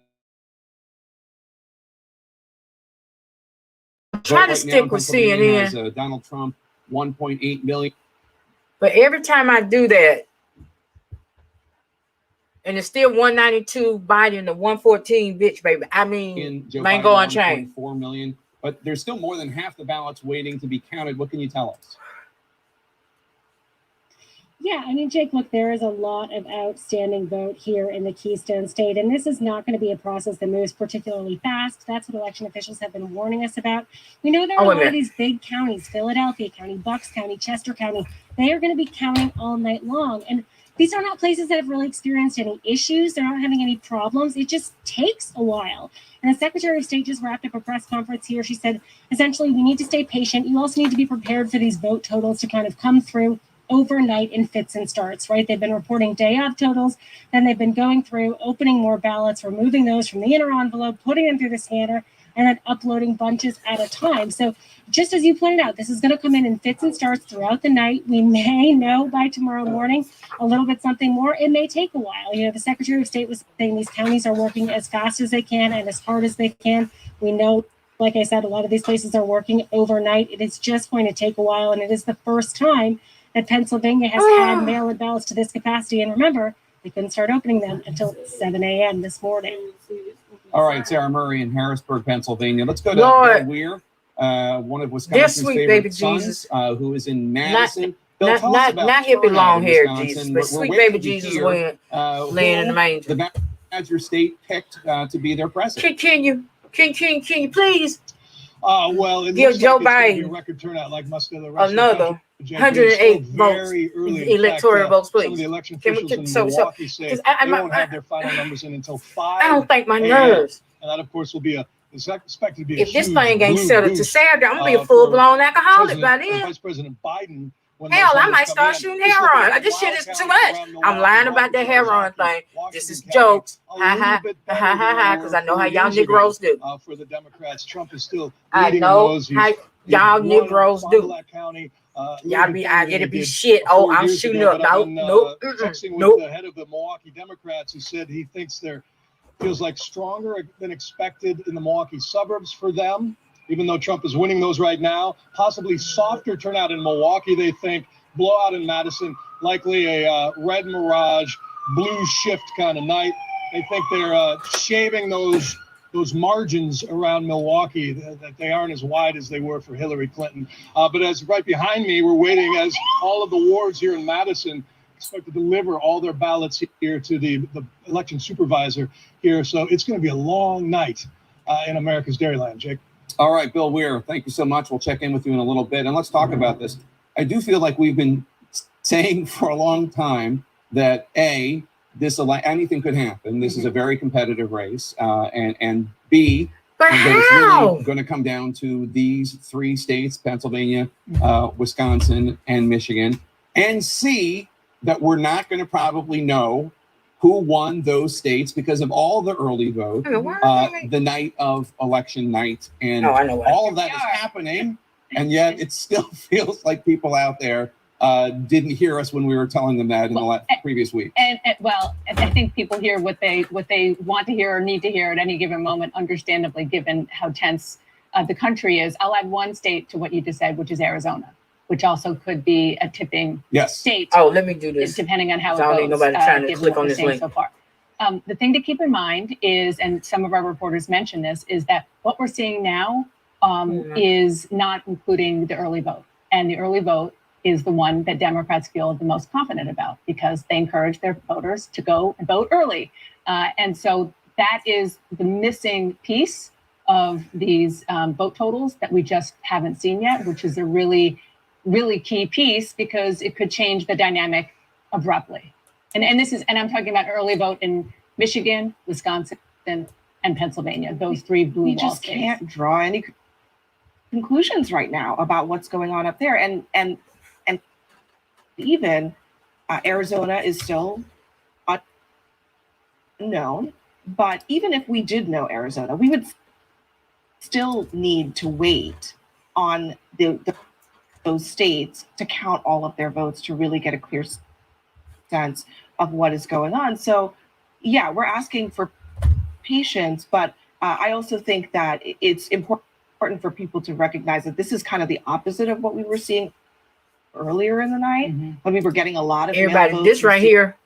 try to stick with CNN. Has, Donald Trump, 1.8 million. But every time I do that, and it's still 192 Biden, the 114 bitch, baby. I mean, ain't going to change. 4 million. But there's still more than half the ballots waiting to be counted. What can you tell us? Yeah, I mean, Jake, look, there is a lot of outstanding vote here in the Keystone State, and this is not going to be a process that moves particularly fast. That's what election officials have been warning us about. We know there are a lot of these big counties, Philadelphia County, Bucks County, Chester County. They are going to be counting all night long. And these are not places that have really experienced any issues. They're not having any problems. It just takes a while. And the Secretary of State just wrapped up a press conference here. She said, essentially, we need to stay patient. You also need to be prepared for these vote totals to kind of come through overnight in fits and starts, right? They've been reporting day of totals, then they've been going through, opening more ballots, removing those from the inner envelope, putting them through the scanner, and then uploading bunches at a time. So just as you pointed out, this is going to come in fits and starts throughout the night. We may know by tomorrow morning a little bit something more. It may take a while. You know, the Secretary of State was saying these counties are working as fast as they can and as hard as they can. We know, like I said, a lot of these places are working overnight. It is just going to take a while, and it is the first time that Pennsylvania has had mail-in ballots to this capacity. And remember, they couldn't start opening them until 7 a.m. this morning. All right, Sarah Murray in Harrisburg, Pennsylvania. Let's go to Bill Weir, one of Wisconsin's favorite sons, who is in Madison. Not hippie long hair Jesus, but sweet baby Jesus went laying in the manger. The Badger State picked to be their president. Can you please? Well, it give Joe Biden a record turnout like most of the rest another 108 votes, electoral votes, please. Some of the election officials in Milwaukee say they won't have their final numbers in until 5. I don't think my nerves. And that, of course, will be expected to be if this thing ain't settled to Saturday, I'm gonna be a full-blown alcoholic by then. Vice President Biden. Hell, I might start shooting heroin. This shit is too much. I'm lying about that heroin thing. This is jokes. Ha ha ha ha ha. Because I know how y'all Negroes do. For the Democrats, Trump is still. I know how y'all Negroes do. Y'all be it'll be shit. Oh, I'm shooting up. Nope. Nope. The head of the Milwaukee Democrats, who said he thinks feels like stronger than expected in the Milwaukee suburbs for them. Even though Trump is winning those right now, possibly softer turnout in Milwaukee, they think, blowout in Madison, likely a red mirage, blue shift kind of night. They think they're shaving those margins around Milwaukee, that they aren't as wide as they were for Hillary Clinton. But as right behind me, we're waiting as all of the wards here in Madison expect to deliver all their ballots here to the election supervisor here. So it's going to be a long night in America's Dairyland, Jake. All right, Bill Weir, thank you so much. We'll check in with you in a little bit. And let's talk about this. I do feel like we've been saying for a long time that anything could happen. This is a very competitive race, and B, but that it's how? really going to come down to these three states: Pennsylvania, Wisconsin, and Michigan, and C, that we're not going to probably know who won those states because of all the early vote the night of election night, and all of that is happening, and yet it still feels like people out there didn't hear us when we were telling them that in the previous week. And I think people hear what they want to hear or need to hear at any given moment, understandably, given how tense the country is. I'll add one state to what you just said, which is Arizona, which also could be a tipping state. Oh, let me do this. Depending on how I don't it need goes. nobody trying to given click what on we're this seeing link. so far. The thing to keep in mind is, and some of our reporters mentioned this, is that what we're seeing now is not including the early vote. And the early vote is the one that Democrats feel the most confident about because they encourage their voters to go and vote early. And so that is the missing piece of these vote totals that we just haven't seen yet, which is a really, really key piece because it could change the dynamic abruptly. And this is, and I'm talking about early vote in Michigan, Wisconsin, and Pennsylvania, those three blue We wall just states. can't draw any conclusions right now about what's going on up there. And even Arizona is still unknown. But even if we did know Arizona, we would still need to wait on those states to count all of their votes to really get a clear sense of what is going on. So, yeah, we're asking for patience, but I also think that it's important for people to recognize that this is kind of the opposite of what we were seeing earlier in the night when we were getting a lot of mail Everybody, votes this from right here,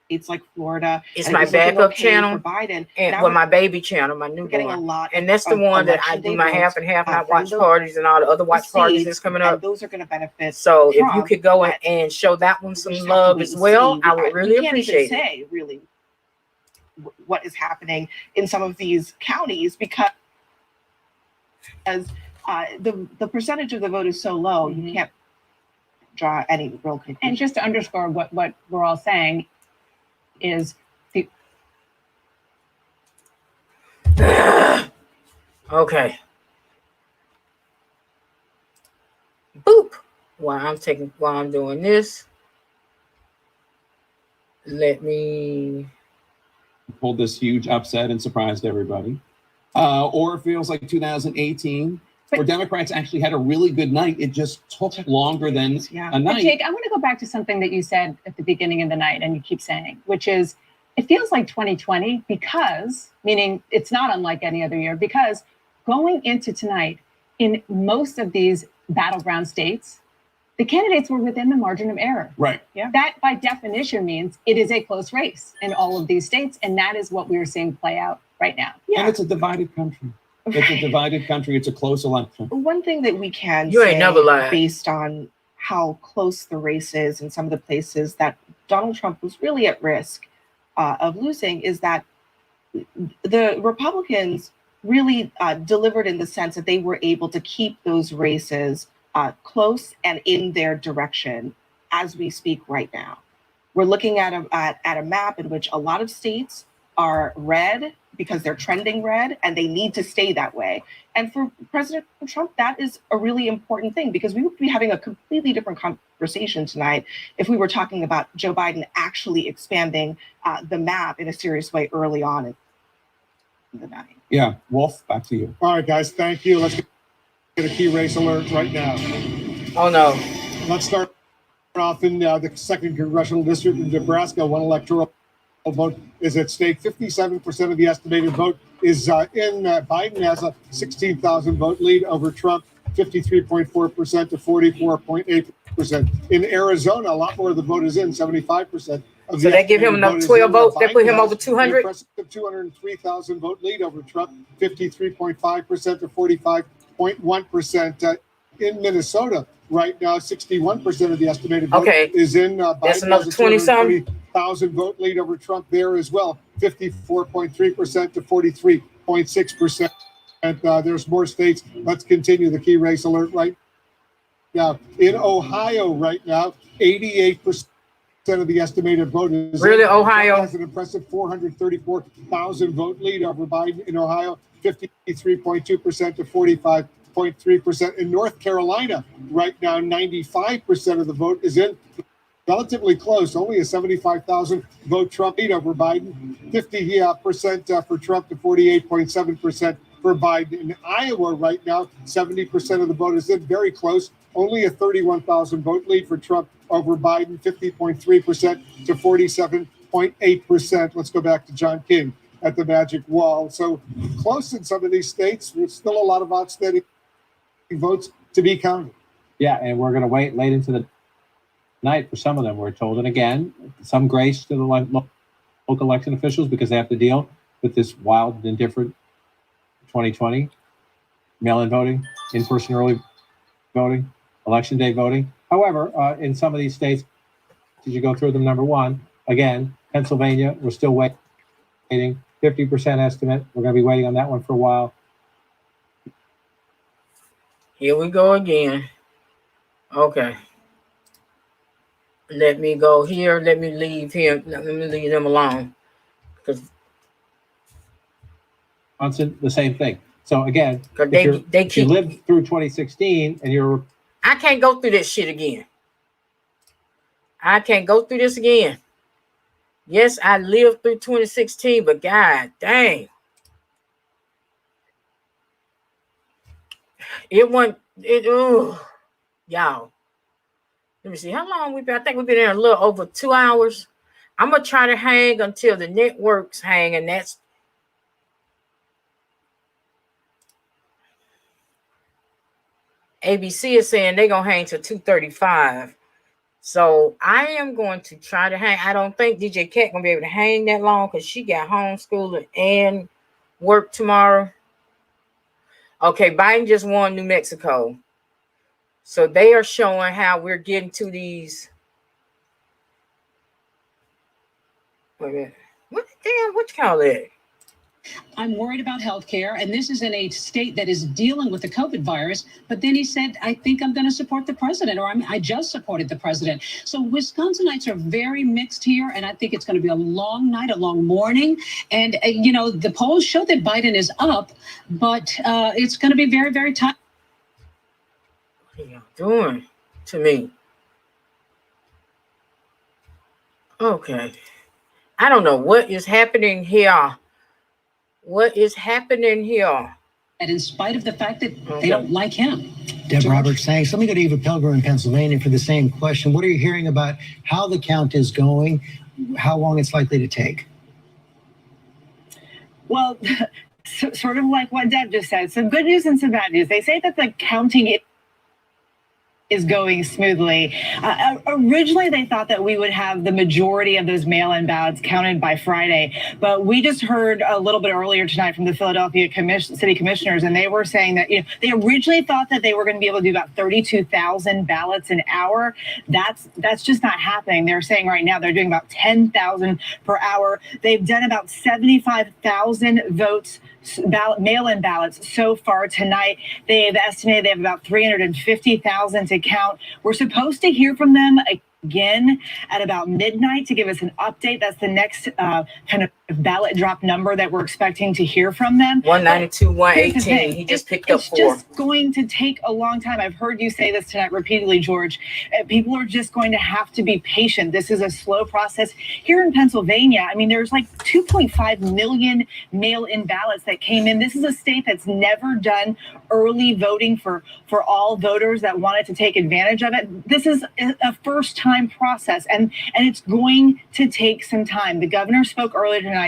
states like Florida. it's and it my was looking backup okay channel, for Biden. and Now well, we're my baby channel, my getting a newborn, lot and that's the of one that I election do day my votes, half and half, not from watch those parties and all the other watch parties states, that's coming and up. those are going to benefit. So if you Trump, could go and show that one some just have to love wait as and well, see. I would really we can't appreciate even it. say really what is happening in some of these counties because the percentage of the vote is so low, you can't draw any real conclusion. And just to underscore what we're all saying is the Okay. Boop. While I'm doing this, let me. Pulled this huge upset and surprised everybody. Or it feels like 2018, where Democrats actually had a really good night. It just took longer than a But night. Jake, I want to go back to something that you said at the beginning of the night, and you keep saying, which is, it feels like 2020 because, meaning it's not unlike any other year, because going into tonight, in most of these battleground states, the candidates were within the margin of error. Right. Yeah. That, by definition, means it is a close race in all of these states, and that is what we're seeing play out right now. And it's a divided country. It's a divided country. It's a close election. One thing that we can You ain't say never lied. based on how close the race is in some of the places that Donald Trump was really at risk of losing is that the Republicans really delivered in the sense that they were able to keep those races close and in their direction as we speak right now. We're looking at a map in which a lot of states are red because they're trending red and they need to stay that way. And for President Trump, that is a really important thing because we would be having a completely different conversation tonight if we were talking about Joe Biden actually expanding the map in a serious way early on in the night. Yeah, Wolf, back to you. All right, guys, thank you. Let's get a key race alert right now. Oh, no. Let's start off in the 2nd Congressional District in Nebraska. One electoral vote is at stake. 57% of the estimated vote is in Biden has a 16,000 vote lead over Trump, 53.4% to 44.8%. In Arizona, a lot more of the vote is in, 75%. So they give him enough 12 votes. They put him over 200. Impressive 203,000 vote lead over Trump, 53.5% to 45.1%. In Minnesota, right now, 61% of the estimated vote is in Biden. That's another 20-something. 20,000 vote lead over Trump there as well, 54.3% to 43.6%. And there's more states. Let's continue the key race alert right Now, in Ohio right now, 88% of the estimated vote is Really, in. Ohio? Trump has an impressive 434,000 vote lead over Biden in Ohio, 53.2% to 45.3%. In North Carolina right now, 95% of the vote is in. Relatively close, only a 75,000 vote Trump lead over Biden, 50% for Trump to 48.7% for Biden. In Iowa right now, 70% of the vote is in, very close, only a 31,000 vote lead for Trump over Biden, 50.3% to 47.8%. Let's go back to John King at the Magic Wall. So close in some of these states, there's still a lot of outstanding votes to be counted. Yeah, and we're going to wait late into the night for some of them, we're told. And again, some grace to the local election officials because they have to deal with this wild and different 2020 mail-in voting, in-person early voting, election day voting. However, in some of these states, did you go through them? Number one, again, Pennsylvania, we're still waiting, 50% estimate. We're going to be waiting on that one for a while. Here we go again. Okay. Let me go here. Let me leave here. Let me leave them alone. Wisconsin, the same thing. So again, if you lived through 2016 and you're... I can't go through this shit again. I can't go through this again. Yes, I lived through 2016, but god dang. Y'all. Let me see, how long we've been? I think we've been there a little over 2 hours. I'm going to try to hang until the networks hang, and that's ABC is saying they're going to hang till 2:35. So I am going to try to hang. I don't think DJ Cat going to be able to hang that long because she got homeschooling and work tomorrow. Okay, Biden just won New Mexico. So they are showing how we're getting to these. Wait a minute. What you call that? I'm worried about healthcare, and this is in a state that is dealing with the COVID virus. But then he said, I think I'm going to support the president, or I just supported the president. So Wisconsinites are very mixed here, and I think it's going to be a long night, a long morning. And, the polls show that Biden is up, but it's going to be very, very tight. What are y'all doing to me? Okay. I don't know what is happening here. What is happening here? And in spite of the fact that they don't like him. Deb Roberts, thanks. Let me go to Eva Pilgrim in Pennsylvania for the same question. What are you hearing about how the count is going, how long it's likely to take? Well, sort of like what Deb just said, some good news and some bad news. They say that the counting is going smoothly. Originally, they thought that we would have the majority of those mail-in ballots counted by Friday, but we just heard a little bit earlier tonight from the Philadelphia City Commissioners, and they were saying that they originally thought that they were going to be able to do about 32,000 ballots an hour. That's just not happening. They're saying right now they're doing about 10,000 per hour. They've done about 75,000 votes. Mail-in ballots so far tonight. They've estimated they have about 350,000 to count. We're supposed to hear from them again at about midnight to give us an update. That's the next kind of ballot drop number that we're expecting to hear from them. 192, 118. He just picked up 4. It's just going to take a long time. I've heard you say this tonight repeatedly, George. People are just going to have to be patient. This is a slow process. Here in Pennsylvania, I mean, there's like 2.5 million mail-in ballots that came in. This is a state that's never done early voting for all voters that wanted to take advantage of it. This is a first-time process, and it's going to take some time. The governor spoke earlier tonight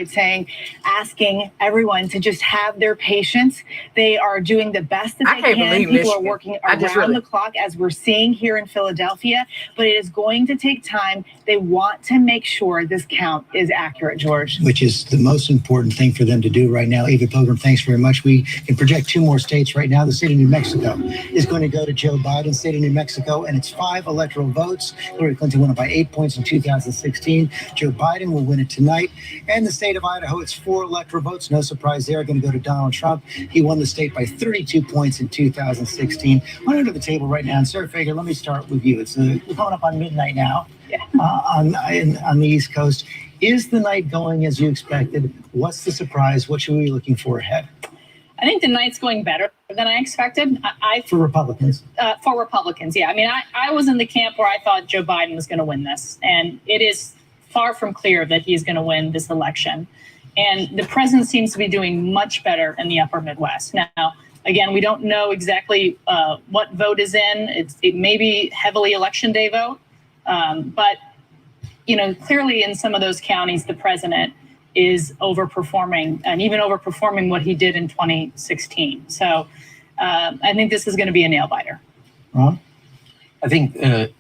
asking everyone to just have their patience. They are doing the best that they can. People are working around the clock, as we're seeing here in Philadelphia, but it is going to take time. They want to make sure this count is accurate, George. Which is the most important thing for them to do right now. Eva Pilgrim, thanks very much. We can project 2 more states right now. The state of New Mexico is going to go to Joe Biden, state of New Mexico, and it's 5 electoral votes. Hillary Clinton won it by 8 points in 2016. Joe Biden will win it tonight. And the state of Idaho, it's 4 electoral votes. No surprise there. Going to go to Donald Trump. He won the state by 32 points in 2016. Went under the table right now. And Sarah Fager, let me start with you. It's we're coming up on midnight now on the East Coast. Is the night going as you expected? What's the surprise? What should we be looking for ahead? I think the night's going better than I expected. For Republicans? For Republicans, yeah. I mean, I was in the camp where I thought Joe Biden was going to win this. And it is far from clear that he's going to win this election. And the president seems to be doing much better in the upper Midwest. Now, again, we don't know exactly what vote is in. It may be heavily election day vote. But, you know, clearly in some of those counties, the president is overperforming and even overperforming what he did in 2016. So I think this is going to be a nail biter. Ron? I think the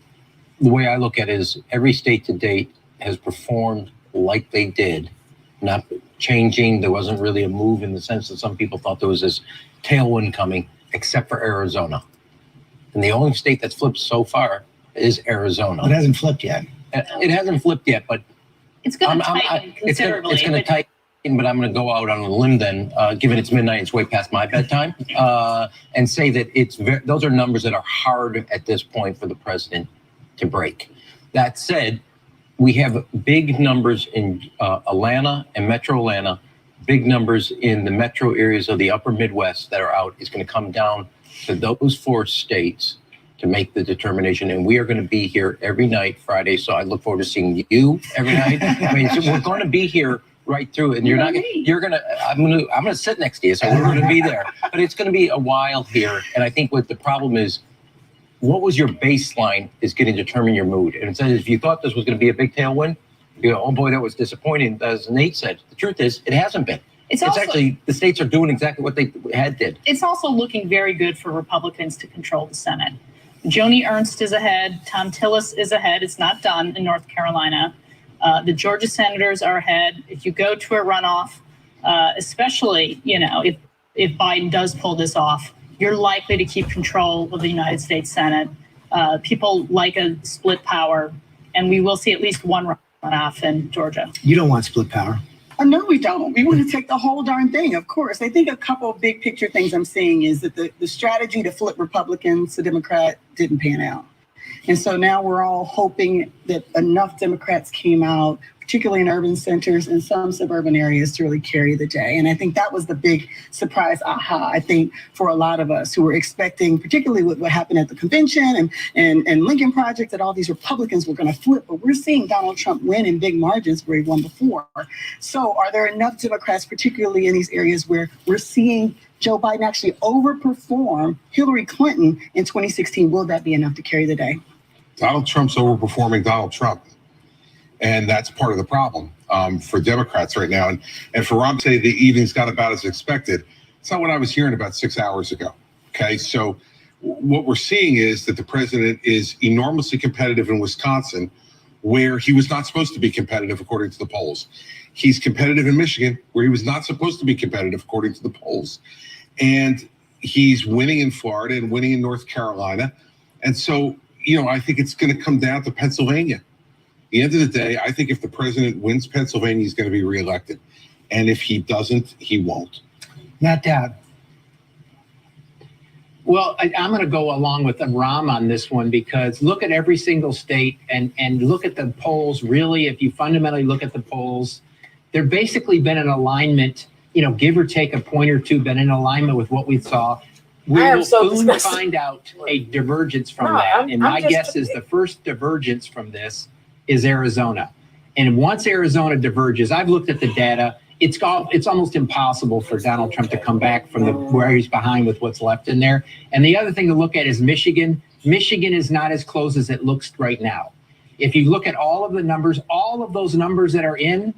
way I look at it is every state to date has performed like they did, not changing. There wasn't really a move in the sense that some people thought there was this tailwind coming, except for Arizona. And the only state that's flipped so far is Arizona. It hasn't flipped yet. It hasn't flipped yet, but it's going to tighten considerably. It's going to tighten, but I'm going to go out on a limb then, given it's midnight, it's way past my bedtime, and say that those are numbers that are hard at this point for the president to break. That said, we have big numbers in Atlanta and Metro Atlanta, big numbers in the metro areas of the upper Midwest that are out. It's going to come down to those 4 states to make the determination. And we are going to be here every night Friday. So I look forward to seeing you every night. I mean, so we're going to be here right through it. And I'm going to sit next to you. So we're going to be there, but it's going to be a while here. And I think what the problem is, what was your baseline is going to determine your mood. And it says, if you thought this was going to be a big tailwind, you go, oh boy, that was disappointing. As Nate said, the truth is it hasn't been. It's actually, the states are doing exactly what they did. It's also looking very good for Republicans to control the Senate. Joni Ernst is ahead. Tom Tillis is ahead. It's not done in North Carolina. The Georgia senators are ahead. If you go to a runoff, especially, you know, if Biden does pull this off, you're likely to keep control of the United States Senate. People like a split power, and we will see at least one runoff in Georgia. You don't want split power. No, we don't. We want to take the whole darn thing, of course. I think a couple of big picture things I'm seeing is that the strategy to flip Republicans to Democrat didn't pan out. And so now we're all hoping that enough Democrats came out, particularly in urban centers and some suburban areas, to really carry the day. And I think that was the big surprise aha, I think, for a lot of us who were expecting, particularly with what happened at the convention and Lincoln Project, that all these Republicans were going to flip. But we're seeing Donald Trump win in big margins where he won before. So are there enough Democrats, particularly in these areas where we're seeing Joe Biden actually overperform Hillary Clinton in 2016? Will that be enough to carry the day? Donald Trump's overperforming Donald Trump. And that's part of the problem for Democrats right now. And for Ron to say the evening's got about as expected, it's not what I was hearing about 6 hours ago. Okay, so what we're seeing is that the president is enormously competitive in Wisconsin, where he was not supposed to be competitive, according to the polls. He's competitive in Michigan, where he was not supposed to be competitive, according to the polls. And he's winning in Florida and winning in North Carolina. And so, you know, I think it's going to come down to Pennsylvania. At the end of the day, I think if the president wins Pennsylvania, he's going to be reelected. And if he doesn't, he won't. Matt Dowd. Well, I'm going to go along with Ram on this one, because look at every single state and look at the polls. Really, if you fundamentally look at the polls, they're basically been in alignment, you know, give or take a point or two, been in alignment with what we saw. We will soon find out a divergence from that. And my guess is the first divergence from this is Arizona. And once Arizona diverges, I've looked at the data. It's almost impossible for Donald Trump to come back from where he's behind with what's left in there. And the other thing to look at is Michigan. Michigan is not as close as it looks right now. If you look at all of the numbers, all of those numbers that are in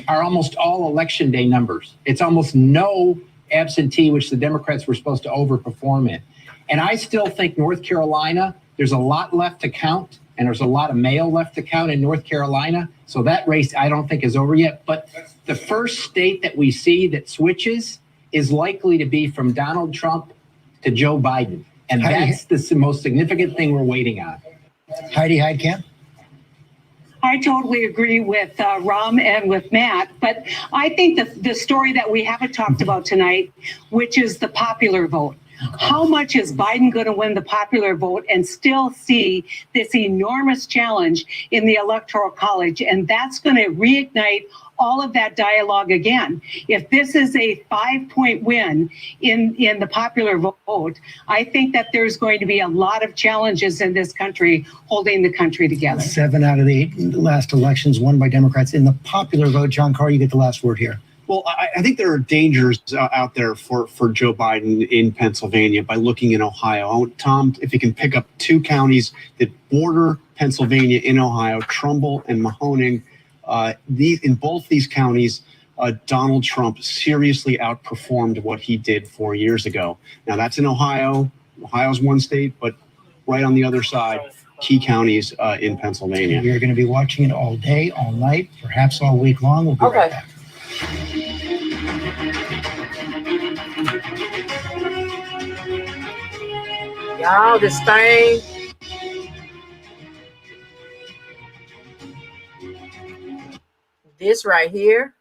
are almost all election day numbers. It's almost no absentee, which the Democrats were supposed to overperform in. And I still think North Carolina, there's a lot left to count. And there's a lot of mail left to count in North Carolina. So that race, I don't think, is over yet. But the first state that we see that switches is likely to be from Donald Trump to Joe Biden. And that's the most significant thing we're waiting on. Heidi Heitkamp. I totally agree with Ram and with Matt, but I think the story that we haven't talked about tonight, which is the popular vote. How much is Biden going to win the popular vote and still see this enormous challenge in the Electoral College? And that's going to reignite all of that dialogue again. If this is a 5-point win in the popular vote, I think that there's going to be a lot of challenges in this country holding the country together. 7 out of the 8 last elections won by Democrats in the popular vote. John Carr, you get the last word here. Well, I think there are dangers out there for Joe Biden in Pennsylvania by looking in Ohio. Tom, if you can pick up 2 counties that border Pennsylvania in Ohio, Trumbull and Mahoning, in both these counties, Donald Trump seriously outperformed what he did 4 years ago. Now, that's in Ohio. Ohio's one state, but right on the other side, key counties in Pennsylvania. We are going to be watching it all day, all night, perhaps all week long. We'll be right back. Y'all, this thing. This right here.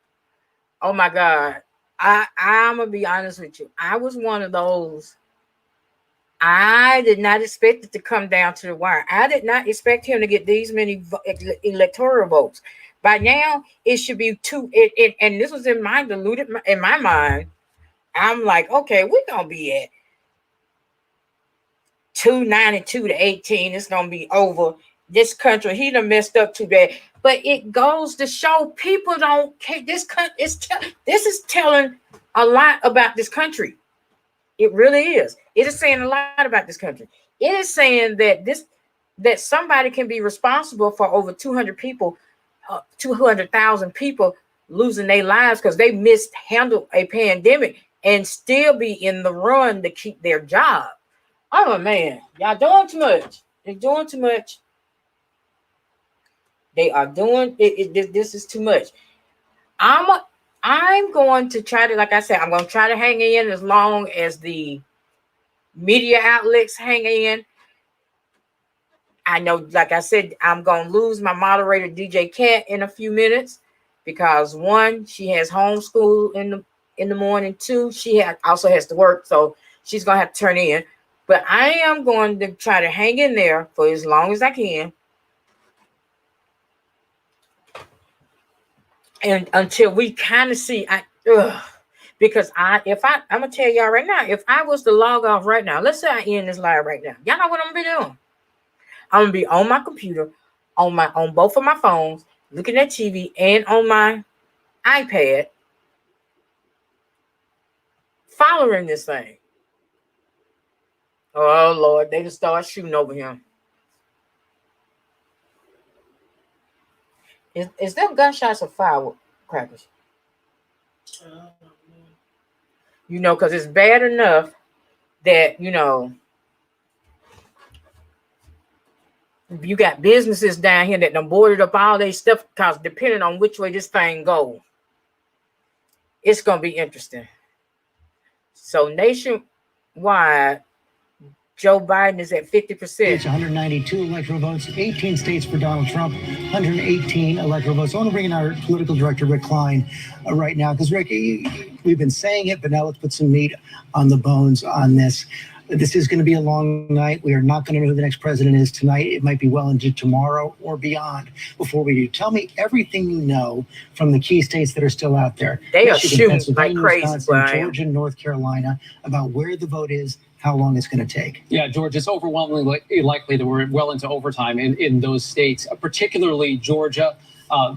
Oh my God. I'm gonna be honest with you. I was one of those. I did not expect it to come down to the wire. I did not expect him to get these many electoral votes. By now, it should be 2. And this was in my mind. I'm like, okay, we're gonna be at 292 to 18. It's gonna be over. This country, he done messed up too bad. But it goes to show people don't care. This is telling a lot about this country. It really is. It is saying a lot about this country. It is saying that somebody can be responsible for over 200,000 people losing their lives because they mishandled a pandemic and still be in the run to keep their job. Oh man, y'all doing too much. They're doing too much. They are doing it. This is too much. I'm going to try to, like I said, I'm going to try to hang in as long as the media outlets hang in. I know, like I said, I'm going to lose my moderator, DJ Cat, in a few minutes because 1, she has homeschool in the morning. 2, she also has to work, so she's going to have to turn in. But I am going to try to hang in there for as long as I can. And until we kind of see, because I'm gonna tell y'all right now, if I was to log off right now, let's say I end this live right now, y'all know what I'm gonna be doing. I'm gonna be on my computer, on both of my phones, looking at TV, and on my iPad, following this thing. Oh Lord, they just start shooting over him. Is them gunshots or firecrackers? You know, because it's bad enough that, you know, you got businesses down here that done boarded up all their stuff because depending on which way this thing goes, it's going to be interesting. So nationwide, Joe Biden is at 50%. It's 192 electoral votes, 18 states for Donald Trump, 118 electoral votes. I want to bring in our political director, Rick Klein, right now, because Rick, we've been saying it, but now let's put some meat on the bones on this. This is going to be a long night. We are not going to know who the next president is tonight. It might be well into tomorrow or beyond before we do. Tell me everything you know from the key states that are still out there. They are Michigan, shooting like crazy, Wisconsin, Georgia, North Carolina, about where the vote is, how long it's going to take. Yeah, George, it's overwhelmingly likely that we're well into overtime in those states, particularly Georgia,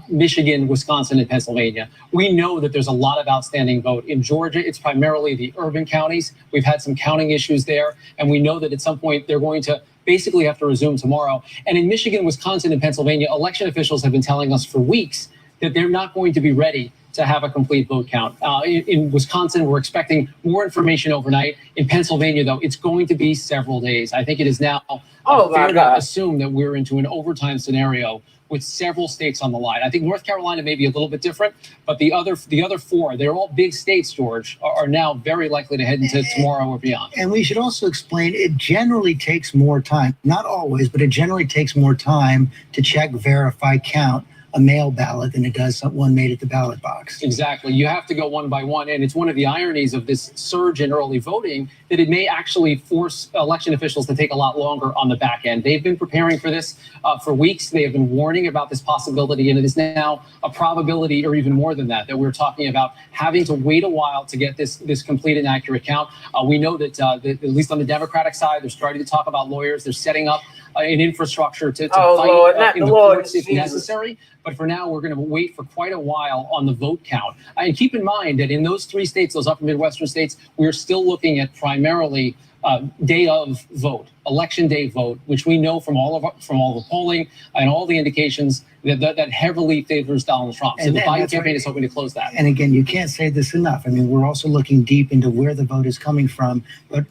Michigan, Wisconsin, and Pennsylvania. We know that there's a lot of outstanding vote. In Georgia, it's primarily the urban counties. We've had some counting issues there, and we know that at some point they're going to basically have to resume tomorrow. And in Michigan, Wisconsin, and Pennsylvania, election officials have been telling us for weeks that they're not going to be ready to have a complete vote count. In Wisconsin, we're expecting more information overnight. In Pennsylvania, though, it's going to be several days. I think it is now fair to assume that we're into an overtime scenario with several states on the line. I think North Carolina may be a little bit different, but the other four, they're all big states, George, are now very likely to head into tomorrow or beyond. And we should also explain it generally takes more time, not always, but it generally takes more time to check, verify, count a mail ballot than it does one made at the ballot box. Exactly. You have to go one by one. And it's one of the ironies of this surge in early voting that it may actually force election officials to take a lot longer on the back end. They've been preparing for this for weeks. They have been warning about this possibility, and it is now a probability, or even more than that we're talking about having to wait a while to get this complete and accurate count. We know that at least on the Democratic side, they're starting to talk about lawyers. They're setting up an infrastructure to fight in the courts if necessary. But for now, we're going to wait for quite a while on the vote count. And keep in mind that in those three states, those upper Midwestern states, we're still looking at primarily day of vote, election day vote, which we know from all the polling and all the indications that heavily favors Donald Trump. So the Biden campaign is hoping to close that. And again, you can't say this enough. I mean, we're also looking deep into where the vote is coming from, but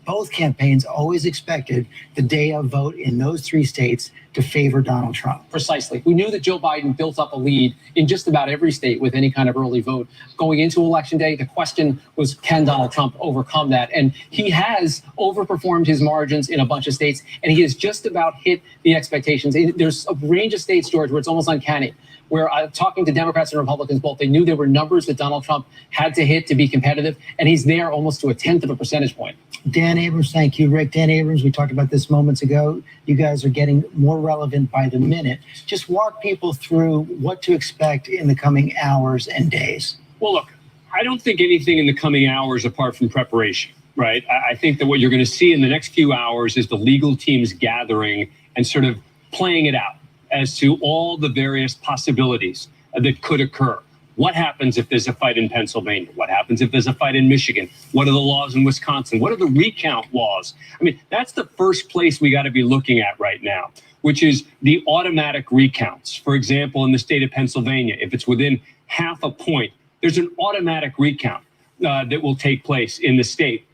both campaigns always expected the day of vote in those three states to favor Donald Trump. Precisely. We knew that Joe Biden built up a lead in just about every state with any kind of early vote. Going into Election Day, the question was, can Donald Trump overcome that? And he has overperformed his margins in a bunch of states, and he has just about hit the expectations. There's a range of states, George, where it's almost uncanny, where talking to Democrats and Republicans both, they knew there were numbers that Donald Trump had to hit to be competitive, and he's there almost to 1/10 of a percentage point. Dan Abrams, thank you, Rick. Dan Abrams, we talked about this moments ago. You guys are getting more relevant by the minute. Just walk people through what to expect in the coming hours and days. Well, look, I don't think anything in the coming hours apart from preparation, right? I think that what you're going to see in the next few hours is the legal teams gathering and sort of playing it out as to all the various possibilities that could occur. What happens if there's a fight in Pennsylvania? What happens if there's a fight in Michigan? What are the laws in Wisconsin? What are the recount laws? I mean, that's the first place we got to be looking at right now, which is the automatic recounts. For example, in the state of Pennsylvania, if it's within half a point, there's an automatic recount that will take place in the state.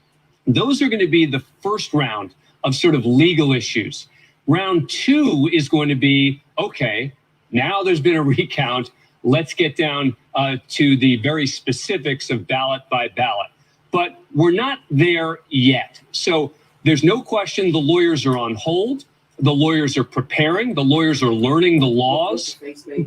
Those are going to be the first round of sort of legal issues. Round two is going to be, okay, now there's been a recount. Let's get down to the very specifics of ballot by ballot. But we're not there yet. So there's no question the lawyers are on hold. The lawyers are preparing. The lawyers are learning the laws,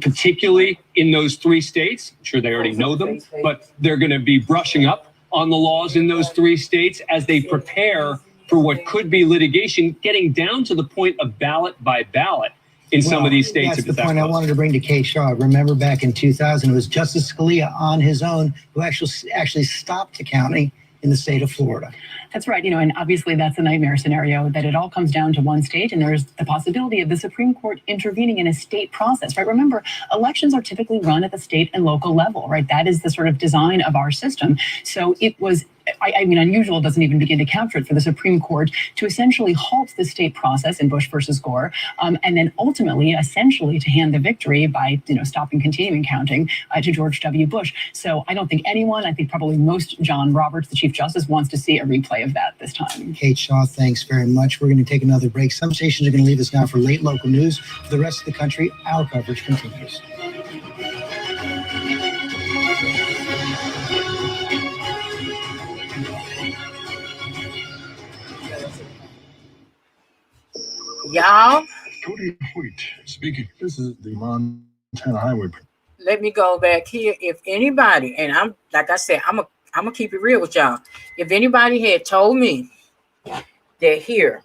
particularly in those three states. I'm sure they already know them, but they're going to be brushing up on the laws in those three states as they prepare for what could be litigation, getting down to the point of ballot by ballot in some of these states. That's the point I wanted to bring to Kate Shaw. Remember back in 2000, it was Justice Scalia on his own who actually stopped the counting in the state of Florida. That's right. And obviously that's a nightmare scenario, that it all comes down to one state, and there's the possibility of the Supreme Court intervening in a state process, right? Remember, elections are typically run at the state and local level, right? That is the sort of design of our system. So it was, I mean, unusual doesn't even begin to capture it for the Supreme Court to essentially halt the state process in Bush versus Gore, and then ultimately, essentially, to hand the victory by, stopping continuing counting to George W. Bush. So I don't think anyone, I think probably most John Roberts, the Chief Justice, wants to see a replay of that this time. Kate Shaw, thanks very much. We're going to take another break. Some stations are going to leave us now for late local news. For the rest of the country, our coverage continues. Y'all, Cody Hoyt speaking. This is the Montana Highway. let me go back here. If anybody, and I'm like I said, I'm gonna keep it real with y'all. If anybody had told me that here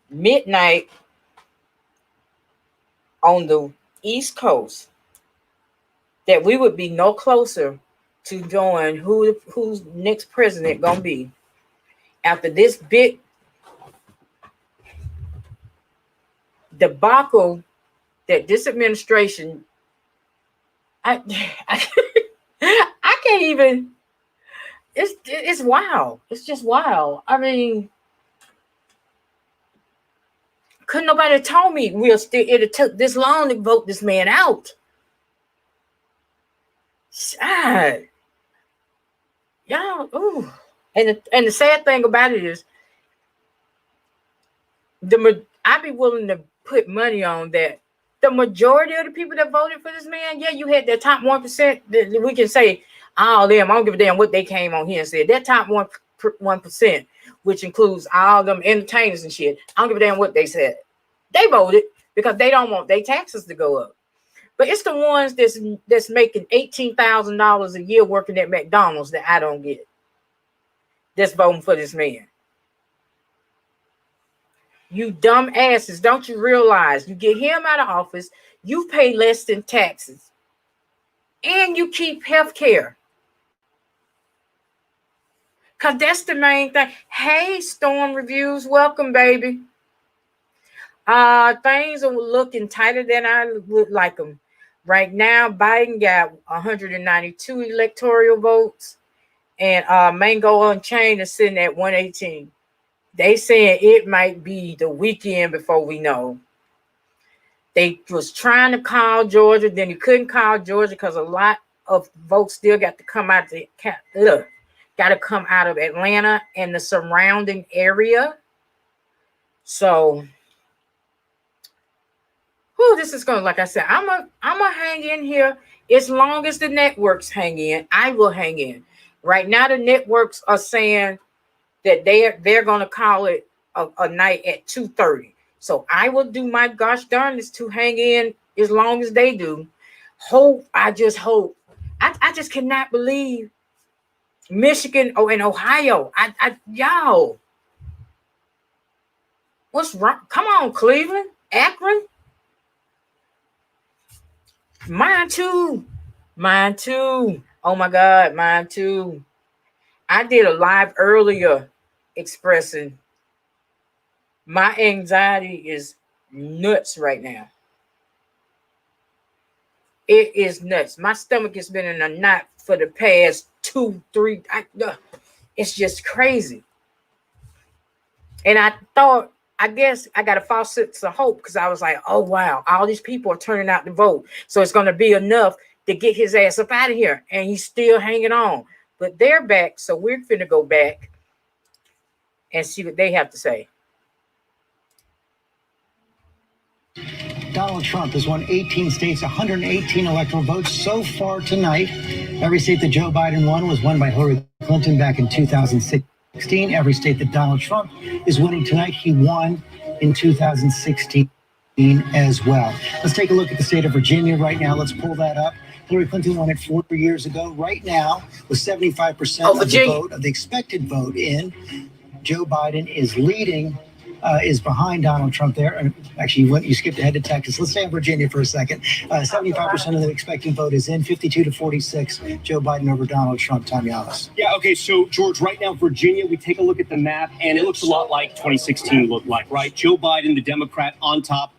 midnight on the East Coast that we would be no closer to knowing who's next president gonna be after this big debacle that this administration, I can't even. It's wild. It's just wild. I mean, couldn't nobody have told me it'd took this long to vote this man out. God, y'all. Ooh, and the sad thing about it is, I'd be willing to put money on that. The majority of the people that voted for this man, yeah, you had that top 1%. We can say all them. I don't give a damn what they came on here and said. That top 1%, which includes all them entertainers and shit. I don't give a damn what they said. They voted because they don't want their taxes to go up. But it's the ones that's making $18,000 a year working at McDonald's that I don't get. That's voting for this man. You dumb asses, don't you realize you get him out of office, you pay less than taxes, and you keep health care. Because that's the main thing. Hey, Storm Reviews, welcome, baby. Things are looking tighter than I would like them. Right now, Biden got 192 electoral votes, and Mango Unchained is sitting at 118. They saying it might be the weekend before we know. They was trying to call Georgia, then he couldn't call Georgia because a lot of votes still got to come out of Atlanta and the surrounding area. So, this is going, like I said, I'm a hang in here as long as the networks hang in. I will hang in. Right now, the networks are saying that they're going to call it a night at 2:30. So I will do my gosh darndest to hang in as long as they do. I just hope. I just cannot believe Michigan and Ohio. Y'all. What's wrong? Come on, Cleveland, Akron. Mine too. Oh my God, mine too. I did a live earlier expressing my anxiety is nuts right now. It is nuts. My stomach has been in a knot for the past 2-3. It's just crazy. And I guess I got a false sense of hope because I was like, oh, wow, all these people are turning out to vote. So it's going to be enough to get his ass up out of here. And he's still hanging on. But they're back, so we're finna go back and see what they have to say. Donald Trump has won 18 states, 118 electoral votes so far tonight. Every state that Joe Biden won was won by Hillary Clinton back in 2016. Every state that Donald Trump is winning tonight, he won in 2016 as well. Let's take a look at the state of Virginia right now. Let's pull that up. Hillary Clinton won it 4 years ago. Right now, with 75% of the vote, of the expected vote in, Joe Biden is leading, is behind Donald Trump there. And actually, you skipped ahead to Texas. Let's stay in Virginia for a second. 75% of the expected vote is in, 52-46, Joe Biden over Donald Trump. Tom Yalis. Yeah, okay, so, George, right now, Virginia, we take a look at the map, and it looks a lot like 2016 looked like, right? Joe Biden, the Democrat, on top.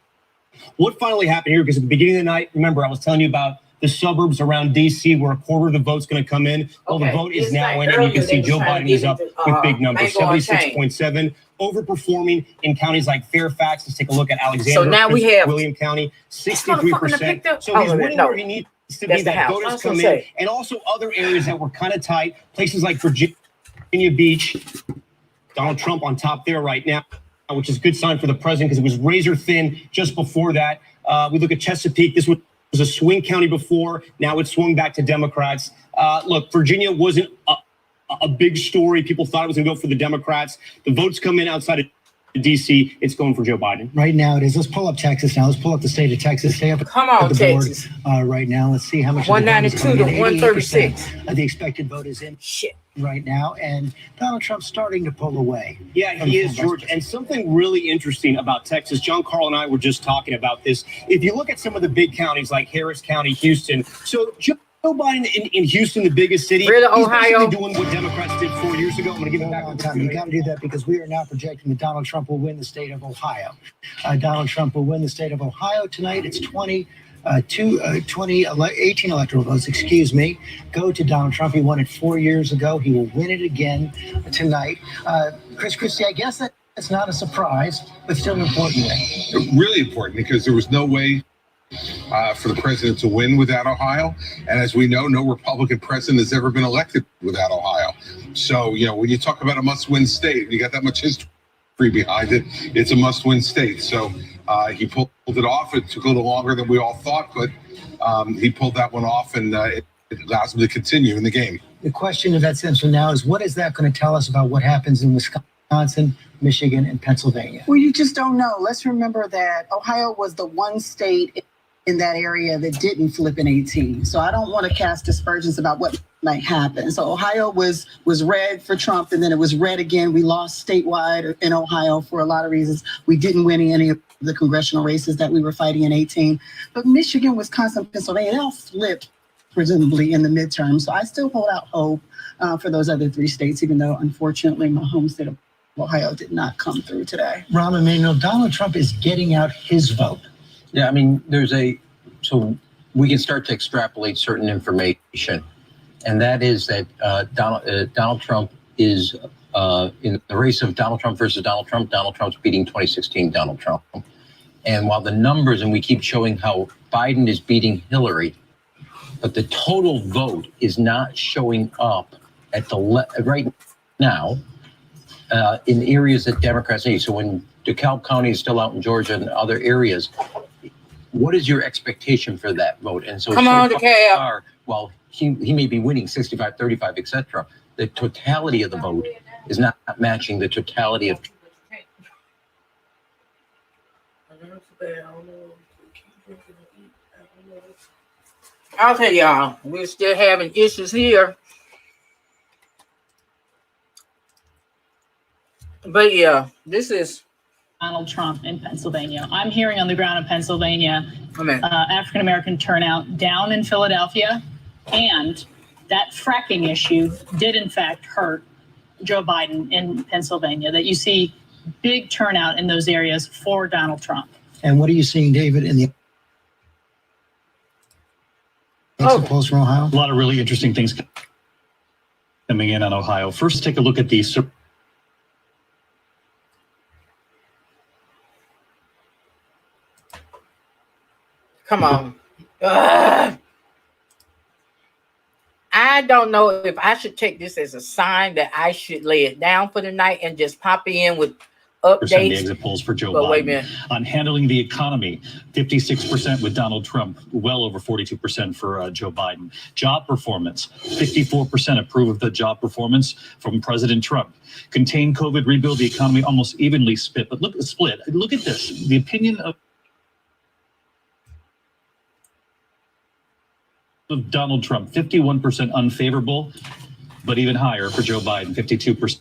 What finally happened here? Because at the beginning of the night, remember, I was telling you about the suburbs around D.C. where a quarter of the vote's going to come in. Well, the vote is now in, and you can see Joe Biden is up with big numbers, 76.7, overperforming in counties like Fairfax. Let's take a look at Alexander. So now we have William County, 63%. So he's winning where he needs to be. That voters come in, and also other areas that were kind of tight, places like Virginia Beach. Donald Trump on top there right now, which is a good sign for the president because it was razor thin just before that. We look at Chesapeake. This was a swing county before. Now it's swung back to Democrats. Look, Virginia wasn't a big story. People thought it was going to go for the Democrats. The votes come in outside of D.C. It's going for Joe Biden. Right now it is. Let's pull up Texas now. Let's pull up the state of Texas. Stay up at the Texas. board right now. Let's see how much. 192 to 136. The expected vote is in. Shit. Right now, and Donald Trump's starting to pull away. Yeah, he is, George. And something really interesting about Texas, John Carl and I were just talking about this. If you look at some of the big counties like Harris County, Houston, so Joe Biden in Houston, the biggest city, he's basically doing what Democrats did 4 years ago. I'm going to give it back on time. You got to do that because we are now projecting that Donald Trump will win the state of Ohio. Donald Trump will win the state of Ohio tonight. It's 18 electoral votes, go to Donald Trump. He won it 4 years ago. He will win it again tonight. Chris Christie, I guess that's not a surprise, but still an important way. Really important because there was no way for the president to win without Ohio. And as we know, no Republican president has ever been elected without Ohio. So, when you talk about a must-win state, you got that much history behind it, it's a must-win state. So he pulled it off. It took a little longer than we all thought, but he pulled that one off, and it allows him to continue in the game. The question in that sense from now is, what is that going to tell us about what happens in Wisconsin, Michigan, and Pennsylvania? Well, you just don't know. Let's remember that Ohio was the one state in that area that didn't flip in 18. So I don't want to cast aspersions about what might happen. So Ohio was red for Trump, and then it was red again. We lost statewide in Ohio for a lot of reasons. We didn't win any of the congressional races that we were fighting in 18. But Michigan, Wisconsin, Pennsylvania, they all flipped presumably in the midterm. So I still hold out hope for those other three states, even though unfortunately my home state of Ohio did not come through today. Rahm Emanuel, Donald Trump is getting out his vote. Yeah, I mean, so we can start to extrapolate certain information, and that is that Donald Trump is in the race of Donald Trump versus Donald Trump's beating 2016 Donald Trump. And while the numbers, and we keep showing how Biden is beating Hillary, but the total vote is not showing up at the right now in areas that Democrats need. So when DeKalb County is still out in Georgia and other areas, what is your expectation for that vote? And so, Come on, DeKalb. Well, he may be winning 65, 35, et cetera. The totality of the vote is not matching the totality of. I'll tell y'all, we're still having issues here. But yeah, this is Donald Trump in Pennsylvania. I'm hearing on the ground in Pennsylvania, African-American turnout down in Philadelphia, and that fracking issue did in fact hurt Joe Biden in Pennsylvania, that you see big turnout in those areas for Donald Trump. And what are you seeing, David, in the polls from Ohio? A lot of really interesting things coming in on Ohio. First, take a look at the Come on. Ugh. I don't know if I should take this as a sign that I should lay it down for the night and just pop in with updates. The exit polls for Joe Biden. Wait a minute. On handling the economy, 56% with Donald Trump, well over 42% for Joe Biden. Job performance, 54% approve of the job performance from President Trump. Contain COVID, rebuild the economy, almost evenly split. But look at this. The opinion of Donald Trump, 51% unfavorable, but even higher for Joe Biden, 52%.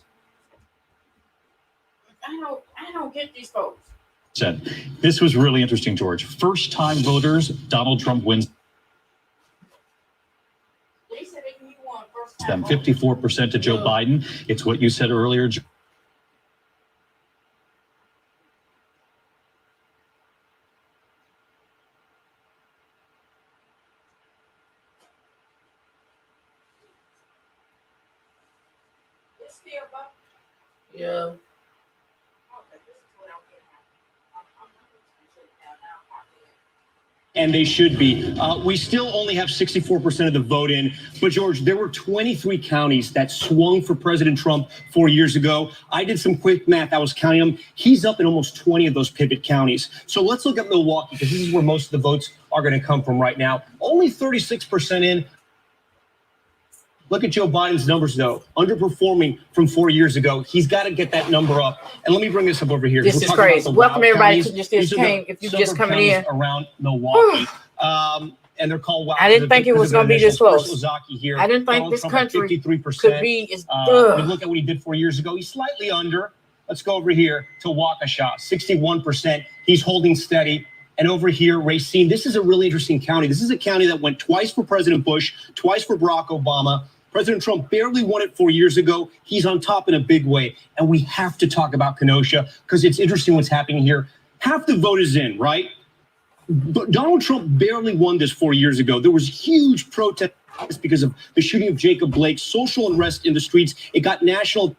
I don't get these folks. This was really interesting, George. First time voters, Donald Trump wins They said they need one first time. them, 54% to Joe Biden. It's what you said earlier. Yeah. And they should be. We still only have 64% of the vote in. But George, there were 23 counties that swung for President Trump 4 years ago. I did some quick math. I was counting them. He's up in almost 20 of those pivot counties. So let's look at Milwaukee, because this is where most of the votes are going to come from right now. Only 36% in. Look at Joe Biden's numbers, though, underperforming from 4 years ago. He's got to get that number up. And let me bring this up over here. This is crazy. Welcome everybody to just came. If you just coming in around Milwaukee, and they're called wild. I didn't think it was going to be this close. Here. I didn't think Donald this Trump country 53%. could be. We look at what he did 4 years ago. He's slightly under. Let's go over here to Waukesha, 61%. He's holding steady. And over here, Racine. This is a really interesting county. This is a county that went twice for President Bush, twice for Barack Obama. President Trump barely won it 4 years ago. He's on top in a big way. And we have to talk about Kenosha because it's interesting what's happening here. Half the vote is in, right? But Donald Trump barely won this 4 years ago. There was huge protest because of the shooting of Jacob Blake, social unrest in the streets. It got national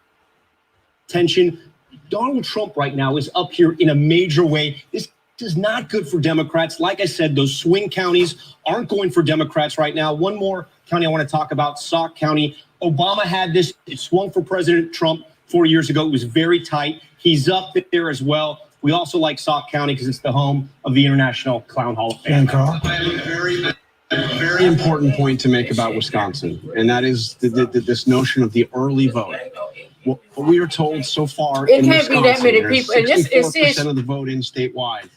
attention. Donald Trump right now is up here in a major way. This is not good for Democrats. Like I said, those swing counties aren't going for Democrats right now. One more county I want to talk about, Sauk County. Obama had this. It swung for President Trump 4 years ago. It was very tight. He's up there as well. We also like Sauk County because it's the home of the International Clown Hall of Fame. Very important point to make about Wisconsin, and that is this notion of the early vote. What we are told so far It in can't be that many people. And this is 64% of the vote in statewide.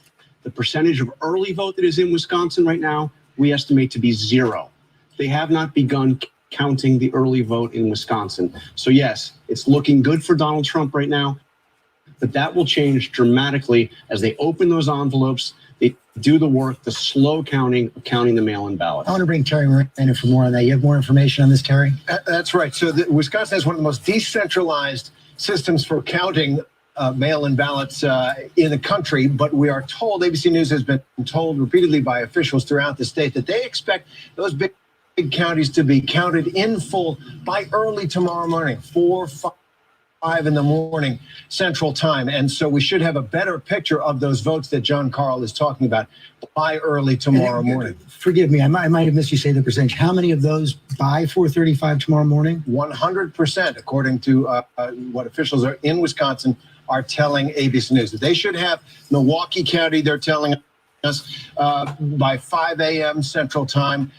The percentage of early vote that is in Wisconsin right now, we estimate to be 0. They have not begun counting the early vote in Wisconsin. So yes, it's looking good for Donald Trump right now, but that will change dramatically as they open those envelopes. They do the work, the slow counting of counting the mail-in ballots. I want to bring Terry Moran in for more on that. You have more information on this, Terry? That's right. So Wisconsin has one of the most decentralized systems for counting mail-in ballots in the country, but we are told, ABC News has been told repeatedly by officials throughout the state that they expect those big counties to be counted in full by early tomorrow morning, 4, 5 in the morning Central Time. And so we should have a better picture of those votes that John Carl is talking about by early tomorrow morning. Forgive me, I might have missed you say the percentage. How many of those by 4:35 tomorrow morning? 100%, according to what officials are in Wisconsin are telling ABC News. They should have Milwaukee County, they're telling us, by 5 a.m. Central Time.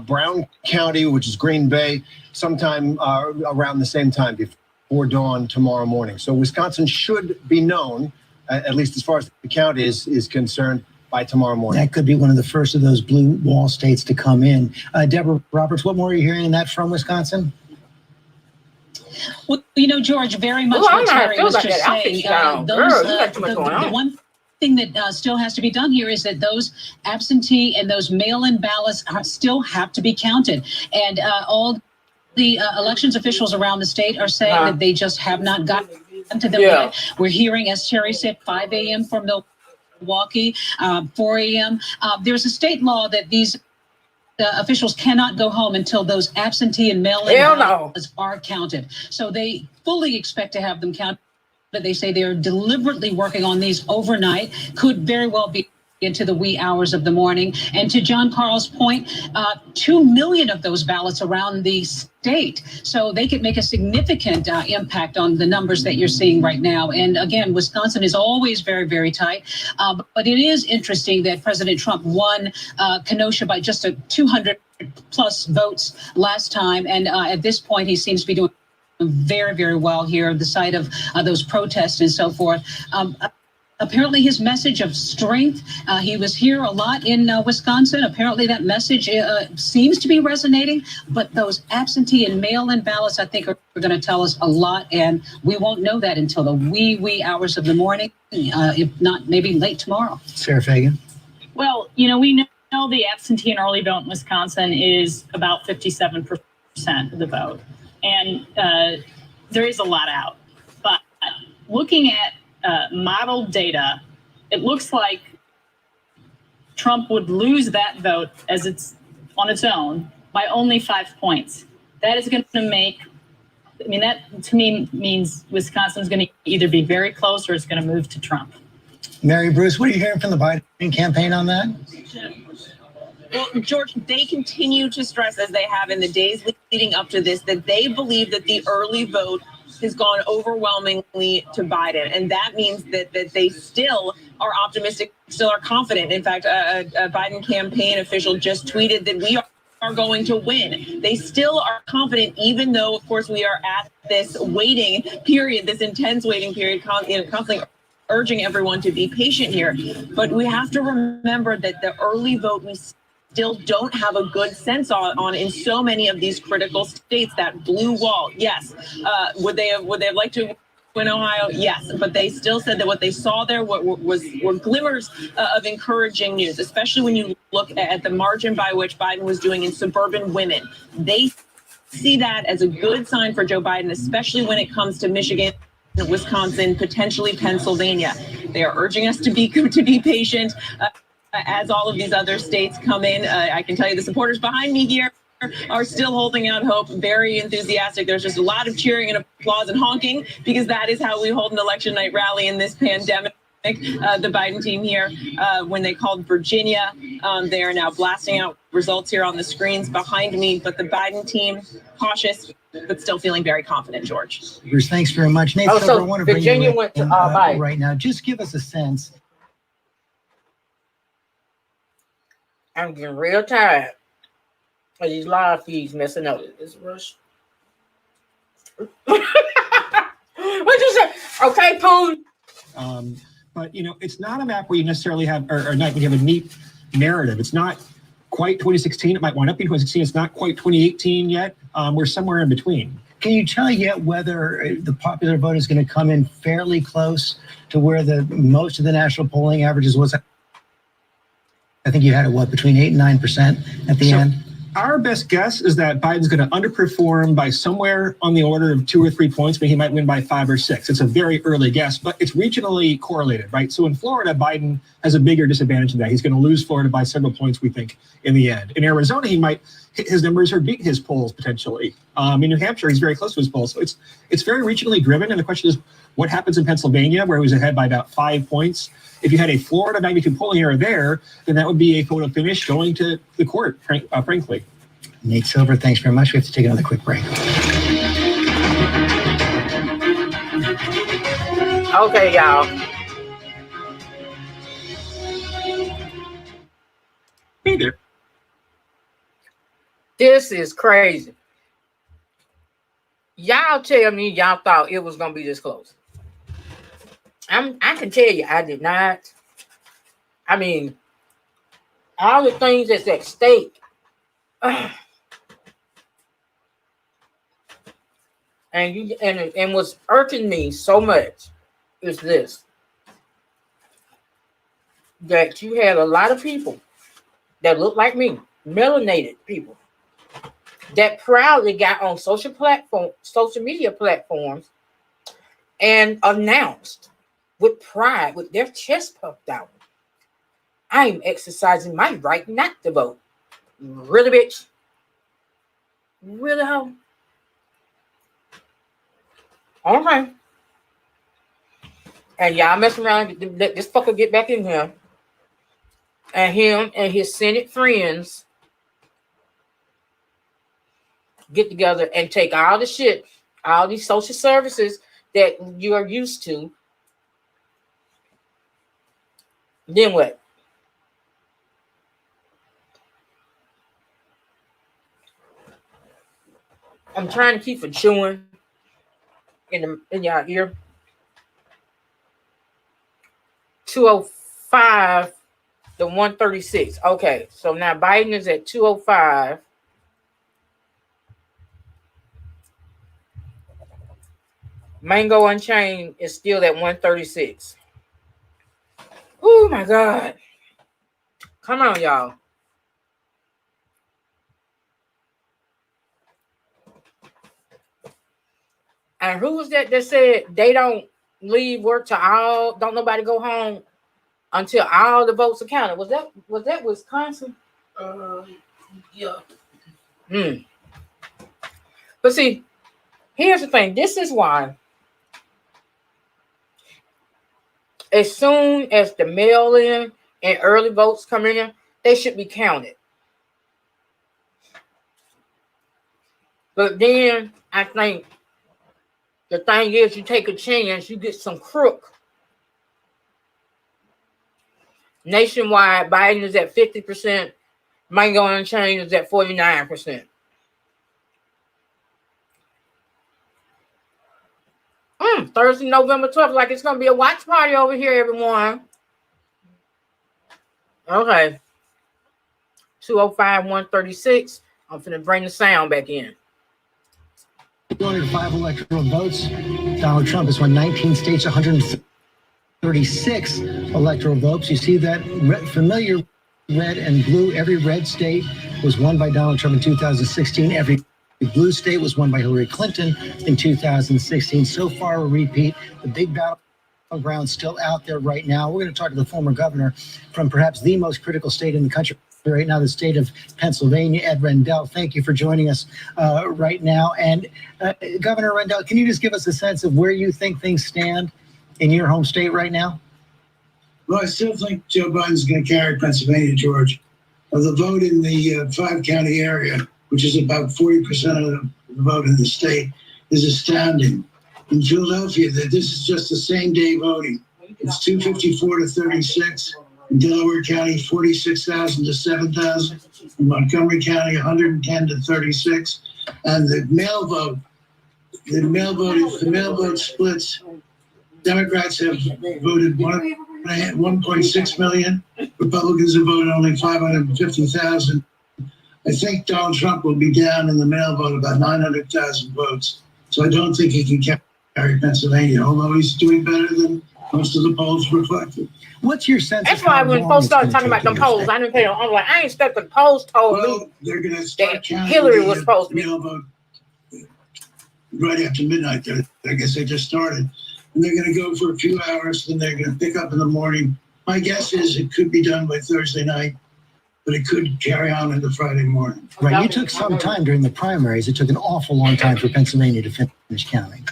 Brown County, which is Green Bay, sometime around the same time before dawn tomorrow morning. So Wisconsin should be known, at least as far as the county is concerned, by tomorrow morning. That could be one of the first of those blue wall states to come in. Deborah Roberts, what more are you hearing in that from Wisconsin? Well, George, very much what Terry was just saying. The one thing that still has to be done here is that those absentee and those mail-in ballots still have to be counted. And all the elections officials around the state are saying that they just have not gotten to them yet. We're hearing, as Terry said, 5 a.m. from Milwaukee, 4 a.m. There's a state law that these officials cannot go home until those absentee and mail-in ballots are counted. So they fully expect to have them counted. But they say they're deliberately working on these overnight, could very well be into the wee hours of the morning. And to John Carl's point, 2 million of those ballots around the state. So they could make a significant impact on the numbers that you're seeing right now. And again, Wisconsin is always very, very tight. But it is interesting that President Trump won Kenosha by just 200 plus votes last time. And at this point, he seems to be doing very, very well here, the site of those protests and so forth. Apparently his message of strength, he was here a lot in Wisconsin. Apparently that message seems to be resonating, but those absentee and mail-in ballots, I think, are going to tell us a lot, and we won't know that until the wee hours of the morning, if not maybe late tomorrow. Sarah Fagan. Well, we know the absentee and early vote in Wisconsin is about 57% of the vote. And there is a lot out. But looking at model data, it looks like Trump would lose that vote as it's on its own by only 5 points. That is going to make, that to me means Wisconsin's going to either be very close or it's going to move to Trump. Mary Bruce, what are you hearing from the Biden campaign on that? Well, George, they continue to stress, as they have in the days leading up to this, that they believe that the early vote has gone overwhelmingly to Biden. And that means that they still are optimistic, still are confident. In fact, a Biden campaign official just tweeted that we are going to win. They still are confident, even though, of course, we are at this waiting period, this intense waiting period, constantly urging everyone to be patient here. But we have to remember that the early vote, we still don't have a good sense on in so many of these critical states. That blue wall, yes. Would they have liked to win Ohio? Yes, but they still said that what they saw there were glimmers of encouraging news, especially when you look at the margin by which Biden was doing in suburban women. They see that as a good sign for Joe Biden, especially when it comes to Michigan, Wisconsin, potentially Pennsylvania. They are urging us to be patient. As all of these other states come in, I can tell you the supporters behind me here are still holding out hope, very enthusiastic. There's just a lot of cheering and applause and honking, because that is how we hold an election night rally in this pandemic. the Biden team here, when they called Virginia. They are now blasting out results here on the screens behind me, but the Biden team cautious, but still feeling very confident, George. Bruce, thanks very much. Nate, Oh, Silver, so I want to bring Virginia you in, went to Biden right now. Just give us a sense. I'm getting real tired of these live feeds messing up. It's rush. What you say? Okay, Poon. But it's not a map where you necessarily have, or not when you have a neat narrative. It's not quite 2016. It might wind up being 2016. It's not quite 2018 yet. We're somewhere in between. Can you tell yet whether the popular vote is going to come in fairly close to where the most of the national polling averages was? I think you had it, between 8 and 9% at the end? Our best guess is that Biden's going to underperform by somewhere on the order of 2 or 3 points, but he might win by 5 or 6. It's a very early guess, but it's regionally correlated, right? So in Florida, Biden has a bigger disadvantage than that. He's going to lose Florida by several points, we think, in the end. In Arizona, he might hit his numbers or beat his polls potentially. In New Hampshire, he's very close to his polls. So it's very regionally driven. And the question is, what happens in Pennsylvania, where he was ahead by about 5 points? If you had a Florida magnitude polling here or there, then that would be a photo finish going to the court, frankly. Nate Silver, thanks very much. We have to take another quick break. Okay, y'all. Hey there. This is crazy. Y'all tell me y'all thought it was going to be this close. I can tell you I did not. I mean, all the things that's at stake. And what's irking me so much is this. That you had a lot of people that look like me, melanated people, that proudly got on social media platforms and announced with pride, with their chest puffed out, I'm exercising my right not to vote. Really, bitch? Really, hoe? Okay. And y'all mess around, let this fucker get back in here. And him and his Senate friends get together and take all the shit, all these social services that you are used to. Then what? I'm trying to keep from chewing in y'all ear. 205 to 136. Okay, so now Biden is at 205. Mango Unchained is still at 136. Oh my God. Come on, y'all. And who was that said they don't leave work to don't nobody go home until all the votes are counted? Was that Wisconsin? Yeah. But see, here's the thing. This is why as soon as the mail-in and early votes come in, they should be counted. But then I think the thing is, you take a chance, you get some crook. Nationwide, Biden is at 50%. Mango Unchained is at 49%. Thursday, November 12th, like it's going to be a watch party over here, everyone. Okay. 205, 136. I'm finna bring the sound back in. 205 electoral votes. Donald Trump has won 19 states, 136 electoral votes. You see that familiar red and blue. Every red state was won by Donald Trump in 2016. Every blue state was won by Hillary Clinton in 2016. So far, a repeat. The big battleground still out there right now. We're going to talk to the former governor from perhaps the most critical state in the country right now, the state of Pennsylvania, Ed Rendell. Thank you for joining us right now. And Governor Rendell, can you just give us a sense of where you think things stand in your home state right now? Well, I still think Joe Biden's going to carry Pennsylvania, George. The vote in the 5-county area, which is about 40% of the vote in the state, is astounding. In Philadelphia, this is just the same day voting. It's 254 to 36. In Delaware County, 46,000 to 7,000. In Montgomery County, 110 to 36. And the mail vote splits. Democrats have voted 1.6 million. Republicans have voted only 550,000. I think Donald Trump will be down in the mail vote about 900,000 votes. So I don't think he can carry Pennsylvania, although he's doing better than most of the polls reflected. What's your sense? That's why when folks started talking about them polls, I didn't pay them. I'm like, I ain't expect the polls told me they're going to start counting. Hillary was supposed to be. Mail vote right after midnight. I guess they just started. And they're going to go for a few hours, then they're going to pick up in the morning. My guess is it could be done by Thursday night, but it could carry on into Friday morning. Right, you took some time during the primaries. It took an awful long time for Pennsylvania to finish counting.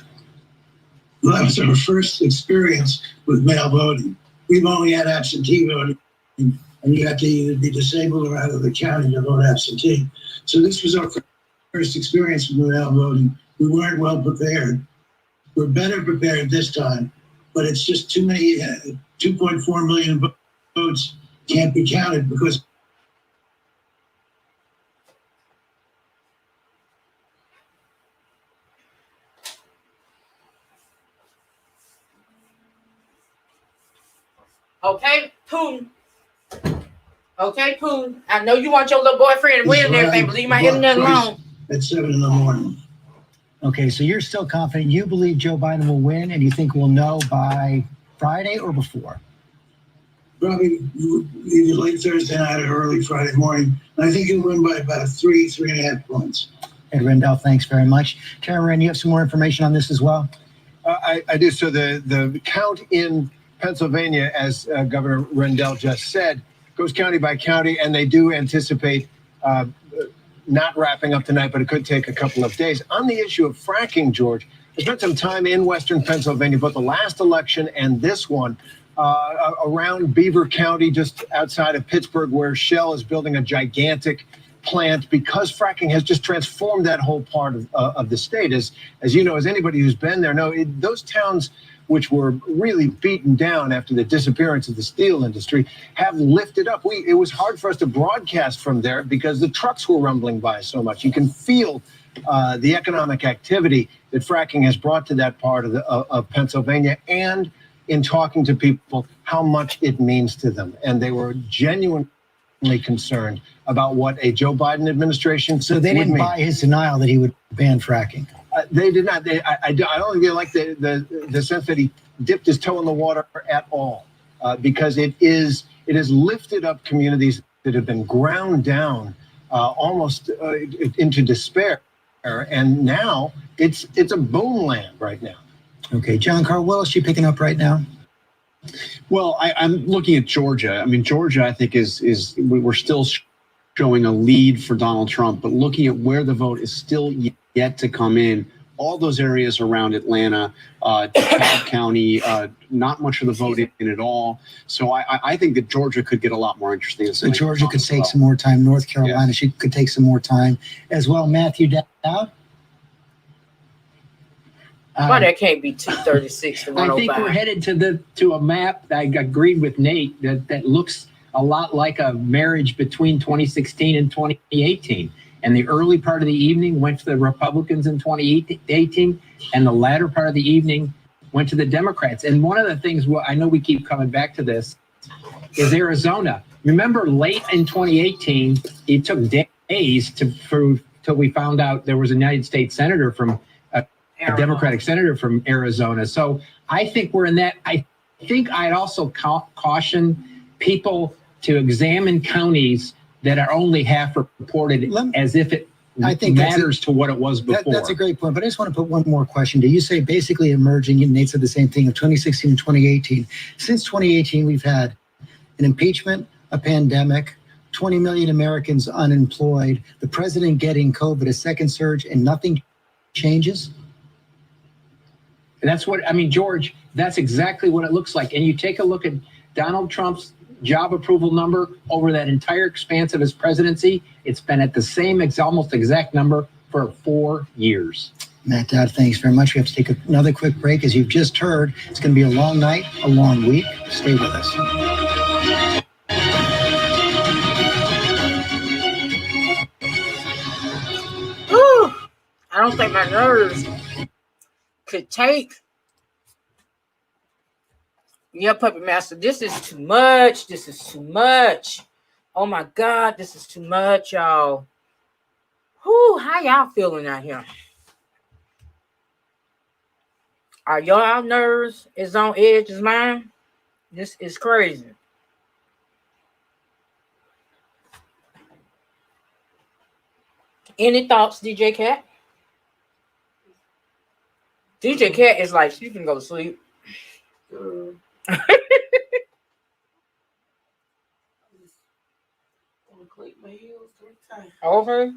Well, that was our first experience with mail voting. We've only had absentee voting, and you had to either be disabled or out of the county to vote absentee. So this was our first experience with mail voting. We weren't well prepared. We're better prepared this time, but it's just too many, 2.4 million votes can't be counted because Okay, Putin. Okay, Putin. I know you want your little boyfriend to win and everything, but leave my internet alone. At 7 in the morning. Okay, so you're still confident. You believe Joe Biden will win, and you think we'll know by Friday or before? Probably either late Thursday night or early Friday morning. And I think he'll win by about 3.5 points. Ed Rendell, thanks very much. Cameron, you have some more information on this as well? I do. So the count in Pennsylvania, as Governor Rendell just said, goes county by county, and they do anticipate not wrapping up tonight, but it could take a couple of days. On the issue of fracking, George, I spent some time in Western Pennsylvania, both the last election and this one, around Beaver County, just outside of Pittsburgh, where Shell is building a gigantic plant because fracking has just transformed that whole part of the state. As you know, as anybody who's been there, those towns which were really beaten down after the disappearance of the steel industry, have lifted up. It was hard for us to broadcast from there because the trucks were rumbling by so much. You can feel the economic activity that fracking has brought to that part of Pennsylvania, and in talking to people, how much it means to them. And they were genuinely concerned about what a Joe Biden administration So they didn't buy his denial that he would ban fracking. They did not. I don't think they like the sense that he dipped his toe in the water at all, because it has lifted up communities that have been ground down almost into despair, and now it's a boom land right now. Okay, John Carl, what else are you picking up right now? Well, I'm looking at Georgia. I mean, Georgia, I think we're still showing a lead for Donald Trump, but looking at where the vote is still yet to come in, all those areas around Atlanta, DeKalb County, not much of the vote in at all. So I think that Georgia could get a lot more interesting. So Georgia could take some more time. North Carolina, she could take some more time as well. Matthew Dowd? Why that can't be 236 to 105? I think we're headed to a map. I agreed with Nate that looks a lot like a marriage between 2016 and 2018. And the early part of the evening went to the Republicans in 2018, and the latter part of the evening went to the Democrats. And one of the things, I know we keep coming back to this, is Arizona. Remember, late in 2018, it took days to prove till we found out there was a United States senator from a Democratic senator from Arizona. So I think we're in that. I think I'd also caution people to examine counties that are only half reported as if it matters to what it was before. That's a great point, but I just want to put one more question. Do you say basically emerging, and Nate said the same thing, of 2016 and 2018. Since 2018, we've had an impeachment, a pandemic, 20 million Americans unemployed, the president getting COVID, a second surge, and nothing changes? That's what, I mean, George, that's exactly what it looks like. And you take a look at Donald Trump's job approval number over that entire expanse of his presidency, it's been at the same almost exact number for 4 years. Matt Dowd, thanks very much. We have to take another quick break. As you've just heard, it's going to be a long night, a long week. Stay with us. Whew. I don't think my nerves could take. Yeah, Puppet Master, this is too much. This is too much. Oh my God, this is too much, y'all. Whew, how y'all feeling out here? Are y'all nerves is on edge as mine? This is crazy. Any thoughts, DJ Cat? DJ Cat is like, she can go to sleep. Okay.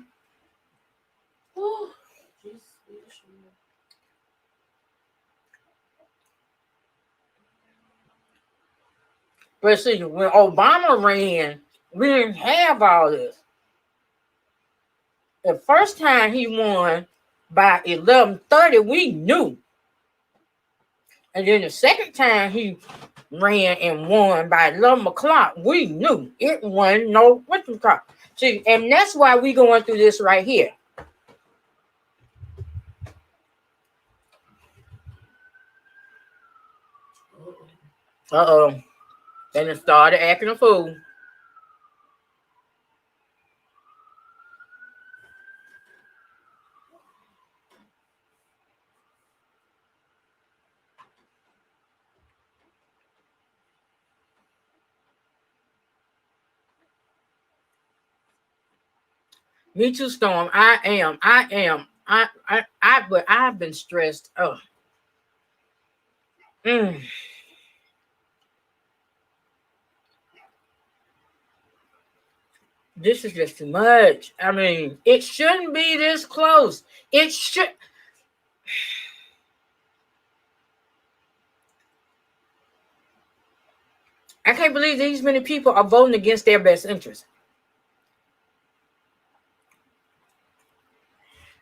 But see, when Obama ran, we didn't have all this. The first time he won by 11:30, we knew. And then the second time he ran and won by 11 o'clock, we knew it wasn't no what you call. See, and that's why we going through this right here. Uh-oh. Then it started acting a fool. Me too, Storm. But I've been stressed. Oh. This is just too much. I mean, it shouldn't be this close. It should. I can't believe these many people are voting against their best interest.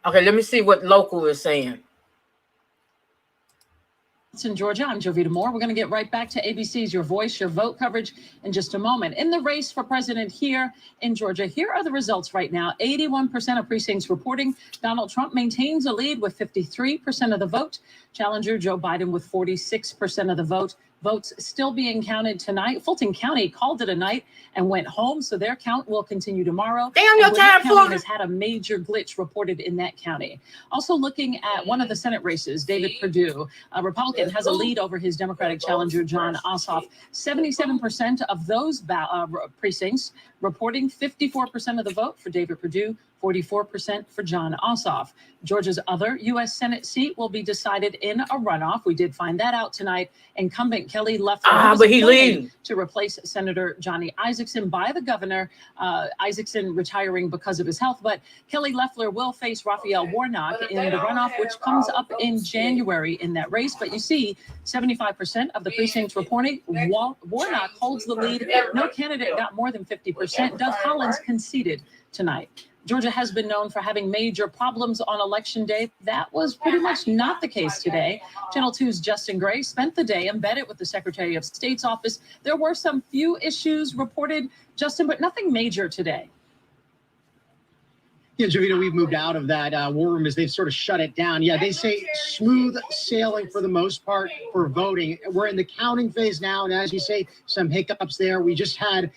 Okay, let me see what local is saying. It's in Georgia. I'm Jovita Moore. We're going to get right back to ABC's Your Voice, Your Vote coverage in just a moment. In the race for president here in Georgia, here are the results right now. 81% of precincts reporting Donald Trump maintains a lead with 53% of the vote. Challenger Joe Biden with 46% of the vote. Votes still being counted tonight. Fulton County called it a night and went home, so their count will continue tomorrow. Damn, your time, County has had a major glitch reported in that county. Also looking at one of the Senate races, David Perdue, a Republican, has a lead over his Democratic challenger, Jon Ossoff. 77% of those precincts reporting 54% of the vote for David Perdue, 44% for Jon Ossoff. Georgia's other U.S. Senate seat will be decided in a runoff. We did find that out tonight. Incumbent Kelly Loeffler but he leaves to replace Senator Johnny Isakson by the governor. Isakson retiring because of his health, but Kelly Loeffler will face Raphael Warnock in the runoff, which comes up in January in that race. But you see, 75% of the precincts reporting Warnock holds the lead. No candidate got more than 50%. Doug Collins conceded tonight. Georgia has been known for having major problems on Election Day. That was pretty much not the case today. Channel 2's Justin Gray spent the day embedded with the Secretary of State's office. There were some few issues reported, Justin, but nothing major today. Yeah, Jovita, we've moved out of that war room as they've sort of shut it down. Yeah, they say smooth sailing for the most part for voting. We're in the counting phase now, and as you say, some hiccups there. We just had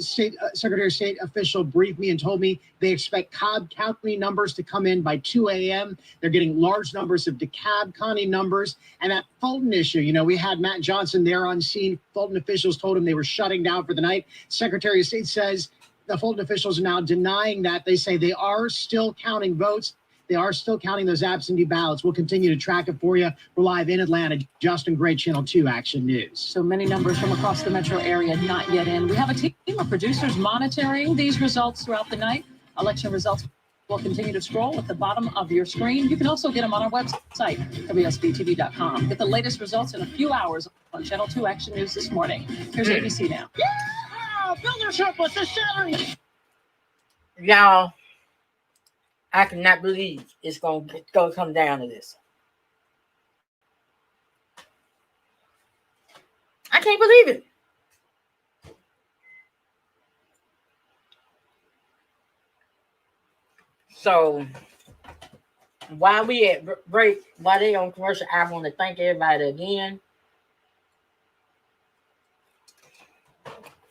Secretary of State official brief me and told me they expect Cobb County numbers to come in by 2 a.m. They're getting large numbers of DeKalb County numbers. And that Fulton issue, you know, we had Matt Johnson there on scene. Fulton officials told him they were shutting down for the night. Secretary of State says the Fulton officials are now denying that. They say they are still counting votes. They are still counting those absentee ballots. We'll continue to track it for you. We're live in Atlanta. Justin Gray, Channel 2 Action News. So many numbers from across the metro area not yet in. We have a team of producers monitoring these results throughout the night. Election results will continue to scroll at the bottom of your screen. You can also get them on our website, WSBTV.com. Get the latest results in a few hours on Channel 2 Action News this morning. Here's ABC Now. Yeah! Builder surplus is selling! Y'all, I cannot believe it's going to come down to this. I can't believe it. So while we at break, while they on commercial, I want to thank everybody again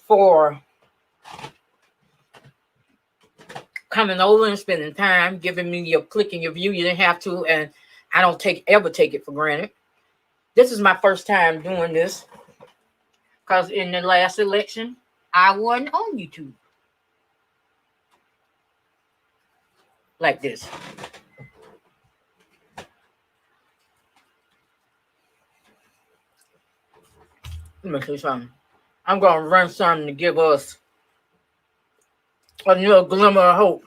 for coming over and spending time, giving me your click and your view. You didn't have to, and I don't ever take it for granted. This is my first time doing this because in the last election, I wasn't on YouTube like this. Let me tell you something. I'm going to run something to give us a little glimmer of hope.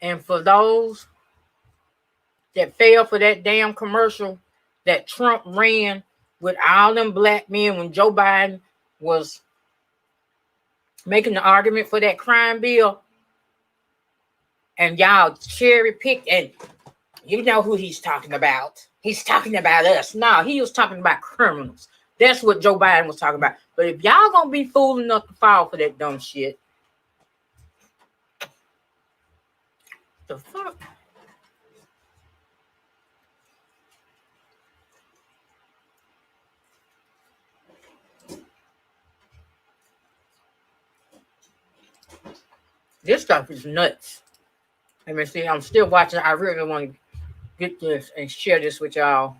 And for those that fell for that damn commercial that Trump ran with all them black men when Joe Biden was making the argument for that crime bill, and y'all cherry picked, and you know who he's talking about. He's talking about us. No, he was talking about criminals. That's what Joe Biden was talking about. But if y'all gonna be fool enough to fall for that dumb shit, the fuck? This stuff is nuts. Let me see. I'm still watching. I really want to get this and share this with y'all.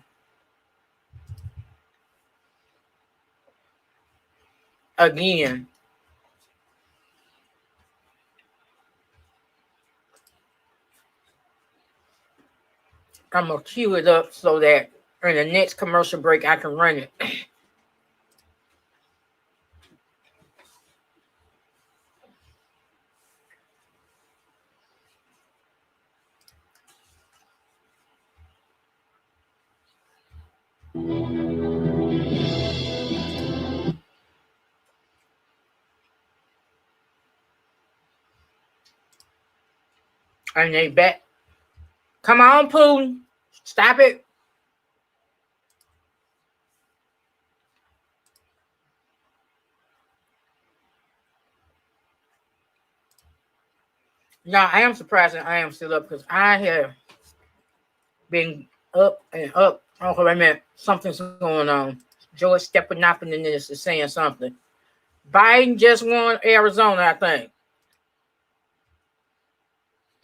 Again. I'm going to cue it up so that in the next commercial break, I can run it. And they back. Come on, Putin. Stop it. Now, I am surprised that I am still up because I have been up and up. Oh, wait a minute. Something's going on. George Stephanopoulos in this is saying something. Biden just won Arizona, I think.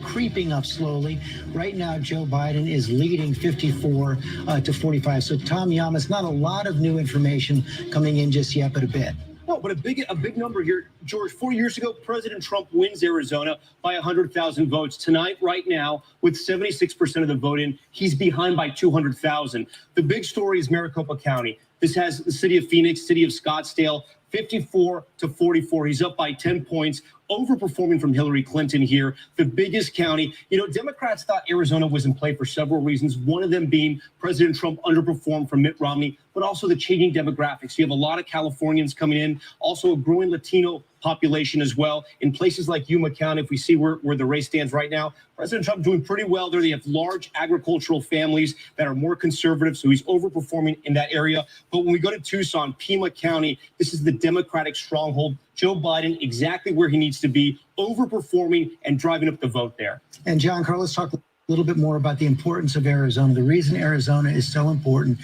Creeping up slowly. Right now, Joe Biden is leading 54 to 45. So, Tom Yamas, not a lot of new information coming in just yet, but a bit. No, but a big number here, George. 4 years ago, President Trump wins Arizona by 100,000 votes. Tonight, right now, with 76% of the vote in, he's behind by 200,000. The big story is Maricopa County. This has the city of Phoenix, city of Scottsdale, 54 to 44. He's up by 10 points, overperforming from Hillary Clinton here, the biggest county. You know, Democrats thought Arizona was in play for several reasons, one of them being President Trump underperformed from Mitt Romney, but also the changing demographics. You have a lot of Californians coming in, also a growing Latino population as well. In places like Yuma County, if we see where the race stands right now, President Trump doing pretty well there. They have large agricultural families that are more conservative, so he's overperforming in that area. But when we go to Tucson, Pima County, this is the Democratic stronghold. Joe Biden exactly where he needs to be, overperforming and driving up the vote there. And John Carl, let's talk a little bit more about the importance of Arizona. The reason Arizona is so important,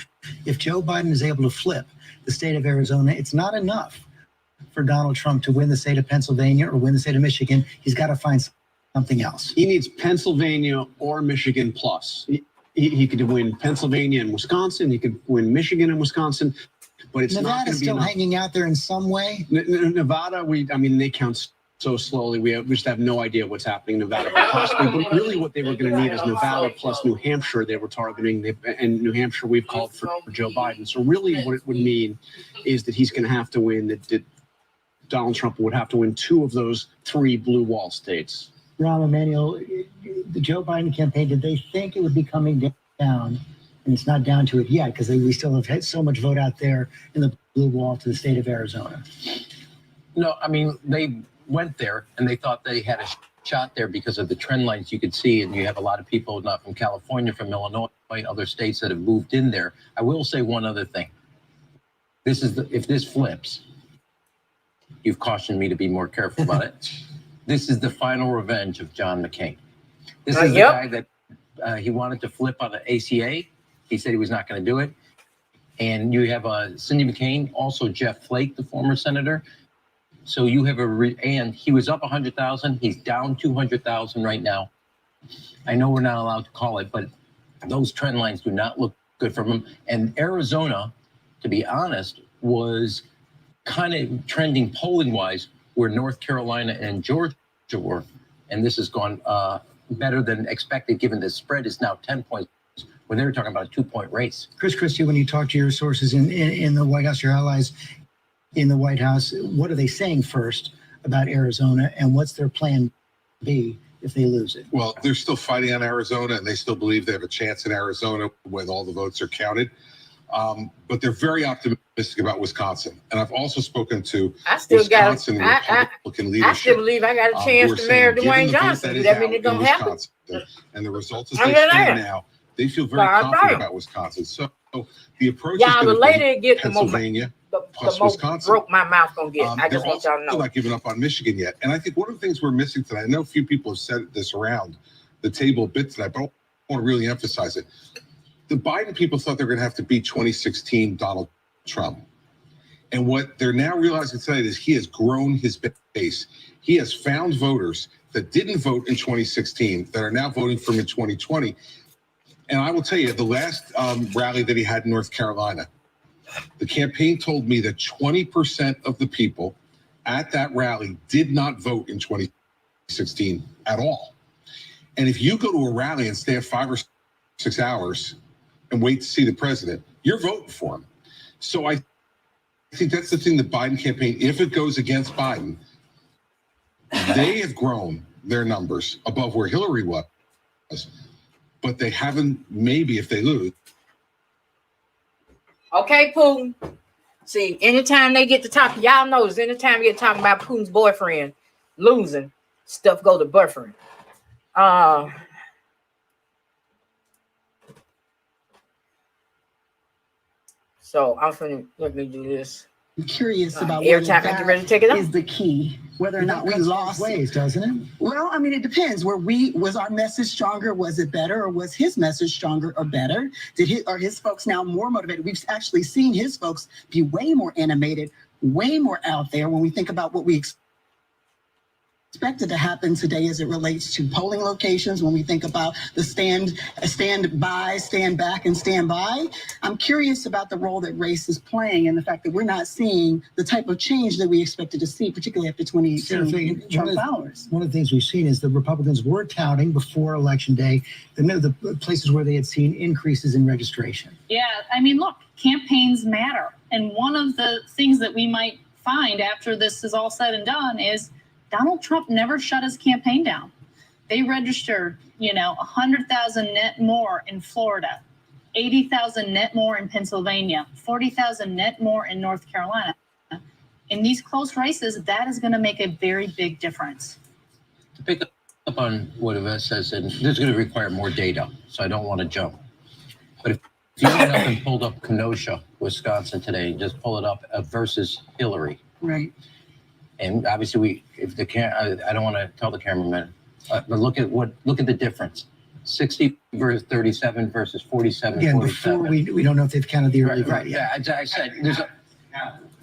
if Joe Biden is able to flip the state of Arizona, it's not enough for Donald Trump to win the state of Pennsylvania or win the state of Michigan. He's got to find something else. He needs Pennsylvania or Michigan plus. He could win Pennsylvania and Wisconsin. He could win Michigan and Wisconsin. but it's not going Nevada's to be still enough. hanging out there in some way. Nevada, they count so slowly. We just have no idea what's happening in Nevada, but possibly. But really, what they were going to need is Nevada plus New Hampshire. They were targeting, and New Hampshire we've called for Joe Biden. So really, what it would mean is that he's going to have to win. That Donald Trump would have to win 2 of those 3 blue wall states. Rahm Emanuel, the Joe Biden campaign, did they think it would be coming down? And it's not down to it yet because we still have had so much vote out there in the blue wall to the state of Arizona. No, I mean, they went there and they thought they had a shot there because of the trend lines you could see. And you have a lot of people not from California, from Illinois, other states that have moved in there. I will say one other thing. If this flips, you've cautioned me to be more careful about it. This is the final revenge of John McCain. This is the guy that he wanted to flip on the ACA. He said he was not going to do it. And you have Cindy McCain, also Jeff Flake, the former senator. So you have and he was up 100,000. He's down 200,000 right now. I know we're not allowed to call it, but those trend lines do not look good for him. And Arizona, to be honest, was kind of trending polling wise where North Carolina and Georgia were. And this has gone better than expected, given the spread is now 10 points when they were talking about a 2-point race. Chris Christie, when you talk to your sources in the White House, your allies in the White House, what are they saying first about Arizona and what's their plan B if they lose it? Well, they're still fighting on Arizona and they still believe they have a chance in Arizona when all the votes are counted. But they're very optimistic about Wisconsin. And I've also spoken to Wisconsin Republican leadership. I still believe I got a chance to marry Dwayne Johnson. Does that mean it's going to happen? And the results as they stand now, they feel very confident about Wisconsin. So the approach is going to be Pennsylvania plus Wisconsin. Broke my mouth going to get. I just want y'all to know. They're not giving up on Michigan yet. And I think one of the things we're missing tonight, I know a few people have said this around the table a bit tonight, but I want to really emphasize it. The Biden people thought they were going to have to beat 2016 Donald Trump. And what they're now realizing tonight is he has grown his base. He has found voters that didn't vote in 2016 that are now voting for him in 2020. And I will tell you, the last rally that he had in North Carolina, the campaign told me that 20% of the people at that rally did not vote in 2016 at all. And if you go to a rally and stay at 5 or 6 hours and wait to see the president, you're voting for him. So I think that's the thing, the Biden campaign, if it goes against Biden, they have grown their numbers above where Hillary was, but they haven't, maybe if they lose. Okay, Putin. See, anytime they get to talk, y'all notice, anytime you get talking about Putin's boyfriend losing, stuff go to buffering. So I'm finna let me do this. I'm curious about every time I get ready to take it up is the key. Whether or not we lost ways, doesn't it? Well, I mean, it depends. Was our message stronger? Was it better, or was his message stronger or better? Are his folks now more motivated? We've actually seen his folks be way more animated, way more out there when we think about what we expected to happen today as it relates to polling locations, when we think about the stand by, stand back, and stand by. I'm curious about the role that race is playing and the fact that we're not seeing the type of change that we expected to see, particularly after 2018 Trump followers. One of the things we've seen is the Republicans were touting before Election Day the places where they had seen increases in registration. Yeah, I mean, look, campaigns matter. And one of the things that we might find after this is all said and done is Donald Trump never shut his campaign down. They registered, 100,000 net more in Florida, 80,000 net more in Pennsylvania, 40,000 net more in North Carolina. In these close races, that is going to make a very big difference. To pick up on what Yvette says, and this is going to require more data, so I don't want to jump. But if you went up and pulled up Kenosha, Wisconsin today, just pull it up versus Hillary. Right. And obviously, I don't want to tell the cameraman, but look at the difference: 60 versus 37 versus 47. Again, 47. before we don't know if they've counted the early vote. Right. Yeah, I said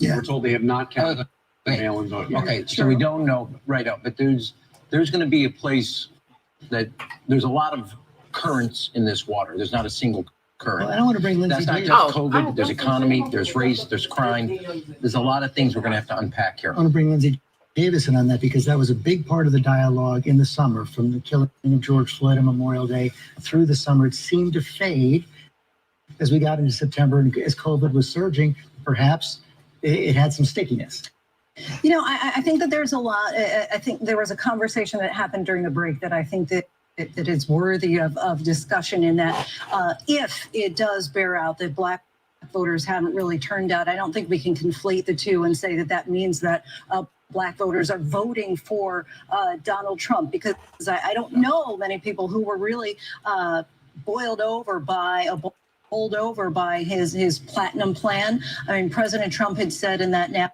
We're told they have not counted the mail-in vote yet. Okay, so we don't know right up, but there's going to be a place that there's a lot of currents in this water. There's not a single current. Well, I don't want to bring Lindsay That's not Davis. just COVID. There's economy, there's race, there's crime. There's a lot of things we're going to have to unpack here. I want to bring Lindsay Davis in on that because that was a big part of the dialogue in the summer from the killing of George Floyd on Memorial Day through the summer. It seemed to fade as we got into September and as COVID was surging. Perhaps it had some stickiness. You know, I think that there's a lot. I think there was a conversation that happened during the break that I think that is worthy of discussion in that if it does bear out that Black voters haven't really turned out, I don't think we can conflate the two and say that that means that Black voters are voting for Donald Trump, because I don't know many people who were really bowled over by his platinum plan. I mean, President Trump had said in that now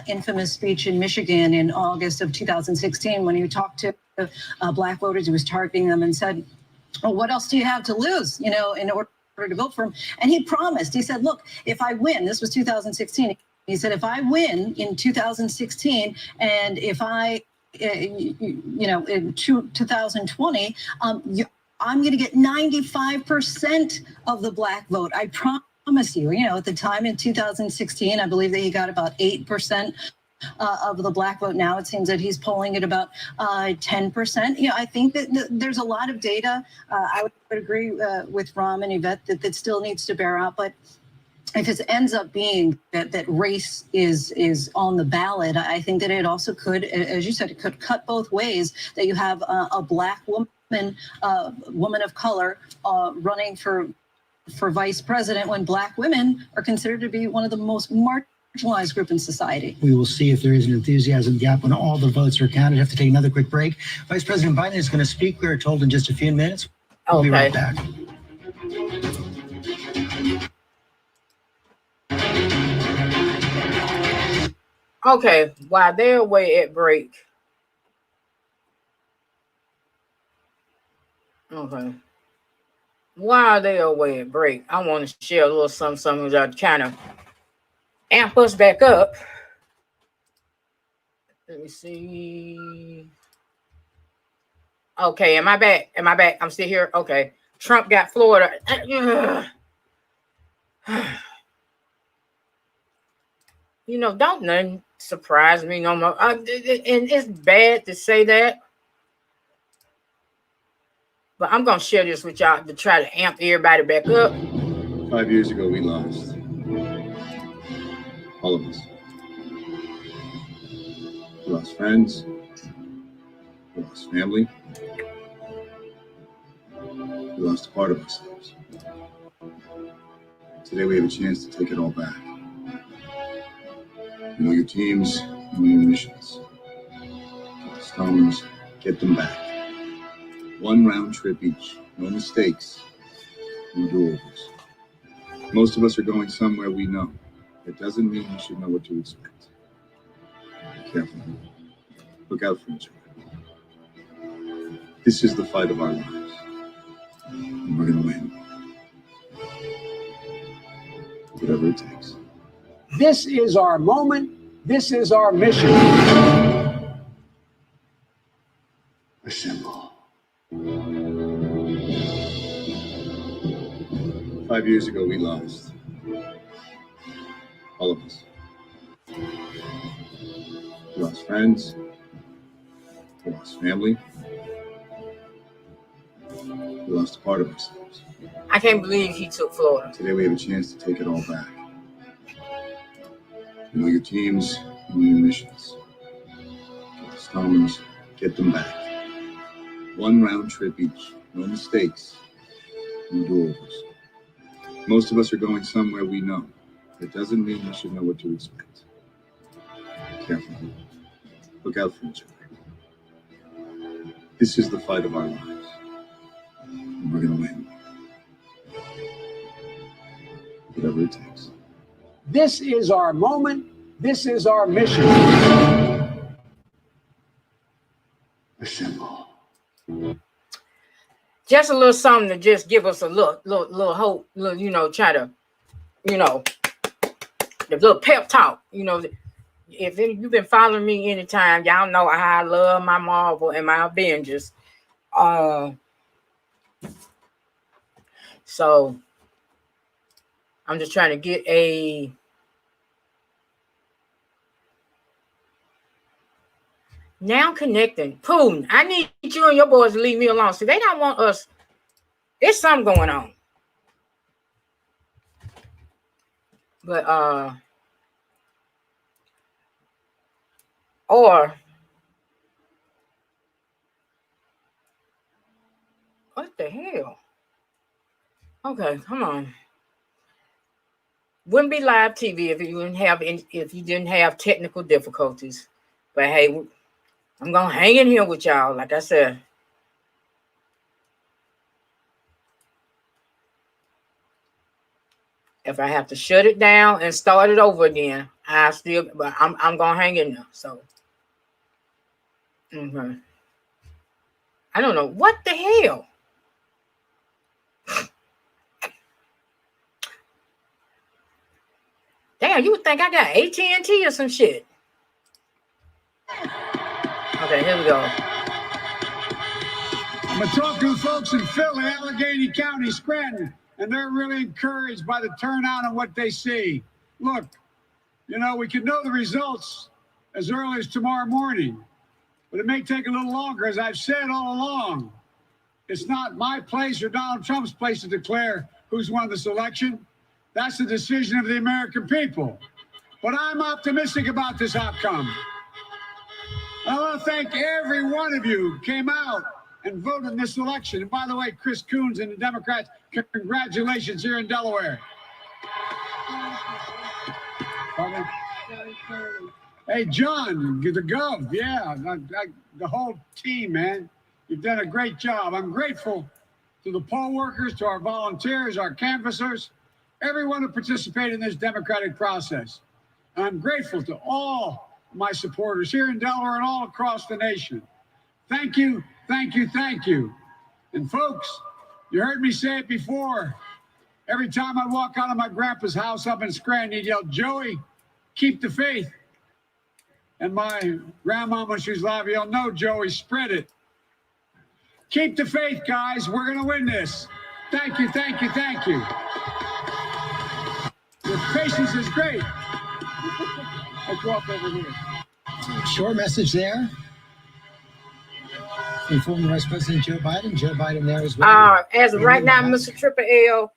infamous speech in Michigan in August of 2016, when he talked to Black voters, he was targeting them and said, well, what else do you have to lose, you know, in order to vote for him? And he promised, he said, look, if I win, this was 2016, he said, if I win in 2016, and if I, you know, in 2020, I'm going to get 95% of the Black vote. I promise you, you know, at the time in 2016, I believe that he got about 8% of the Black vote. Now it seems that he's polling at about 10%. You know, I think that there's a lot of data. I would agree with Ram and Yvette that still needs to bear out. But if it ends up being that race is on the ballot, I think that it also could, as you said, it could cut both ways, that you have a Black woman of color running for vice president when Black women are considered to be one of the most marginalized group in society. We will see if there is an enthusiasm gap when all the votes are counted. Have to take another quick break. Vice President Biden is going to speak, we are told, in just a few minutes. We'll be right back. Okay, while they're away at break. Okay. While they're away at break, I want to share a little something with y'all to kind of amp us back up. Let me see. Okay, am I back? Am I back? I'm still here. Okay. Trump got Florida. You know, don't nothing surprise me no more. And it's bad to say that, but I'm gonna share this with y'all to try to amp everybody back up. 5 years ago, we lost. All of us. We lost friends. We lost family. We lost a part of ourselves. Today, we have a chance to take it all back. You know your teams, you know your missions. Get the stones, get them back. One round trip each, no mistakes, no do-overs. Most of us are going somewhere we know. That doesn't mean we should know what to expect. Be careful. Look out for each other. This is the fight of our lives. And we're going to win. Whatever it takes. This is our moment. This is our mission. Assemble. 5 years ago, we lost. All of us. We lost friends. We lost family. We lost a part of ourselves. I can't believe he took Florida. Today we have a chance to take it all back. You know your teams, you know your missions. Get the stones, get them back. One round trip each, no mistakes, no do-overs. Most of us are going somewhere we know. That doesn't mean we should know what to expect. Be careful. Look out for each other. This is the fight of our lives. And we're going to win. Whatever it takes. This is our moment. This is our mission. Assemble. Just a little something to just give us a little hope, you know, try to, you know, the little pep talk, you know. If you've been following me anytime, y'all know how I love my Marvel and my Avengers. So I'm just trying to get a. Now connecting. Putin, I need you and your boys to leave me alone. See, they don't want us. There's something going on. But or what the hell? Okay, come on. Wouldn't be live TV if you didn't have technical difficulties. But hey, I'm gonna hang in here with y'all, like I said. If I have to shut it down and start it over again, but I'm gonna hang in there. So, okay. I don't know what the hell. Damn, you would think I got AT&T or some shit. Okay, here we go. I'm going to talk to folks in Philly, Allegheny County, Scranton, and they're really encouraged by the turnout and what they see. Look, you know, we can know the results as early as tomorrow morning, but it may take a little longer. As I've said all along, it's not my place or Donald Trump's place to declare who's won this election. That's the decision of the American people. But I'm optimistic about this outcome. I want to thank every one of you who came out and voted in this election. And by the way, Chris Coons and the Democrats, congratulations here in Delaware. Hey, John, the Gov, yeah, the whole team, man. You've done a great job. I'm grateful to the poll workers, to our volunteers, our canvassers, everyone who participated in this democratic process. And I'm grateful to all my supporters here in Delaware and all across the nation. Thank you, thank you, thank you. And folks, you heard me say it before. Every time I walk out of my grandpa's house up in Scranton, he'd yell, Joey, keep the faith. And my grandma, when she was alive, yelled, no, Joey, spread it. Keep the faith, guys. We're going to win this. Thank you, thank you, thank you. Your patience is great. Let's walk over here. Short message there from former Vice President Joe Biden. Joe Biden there as well. As of right now, Mr. Triple L,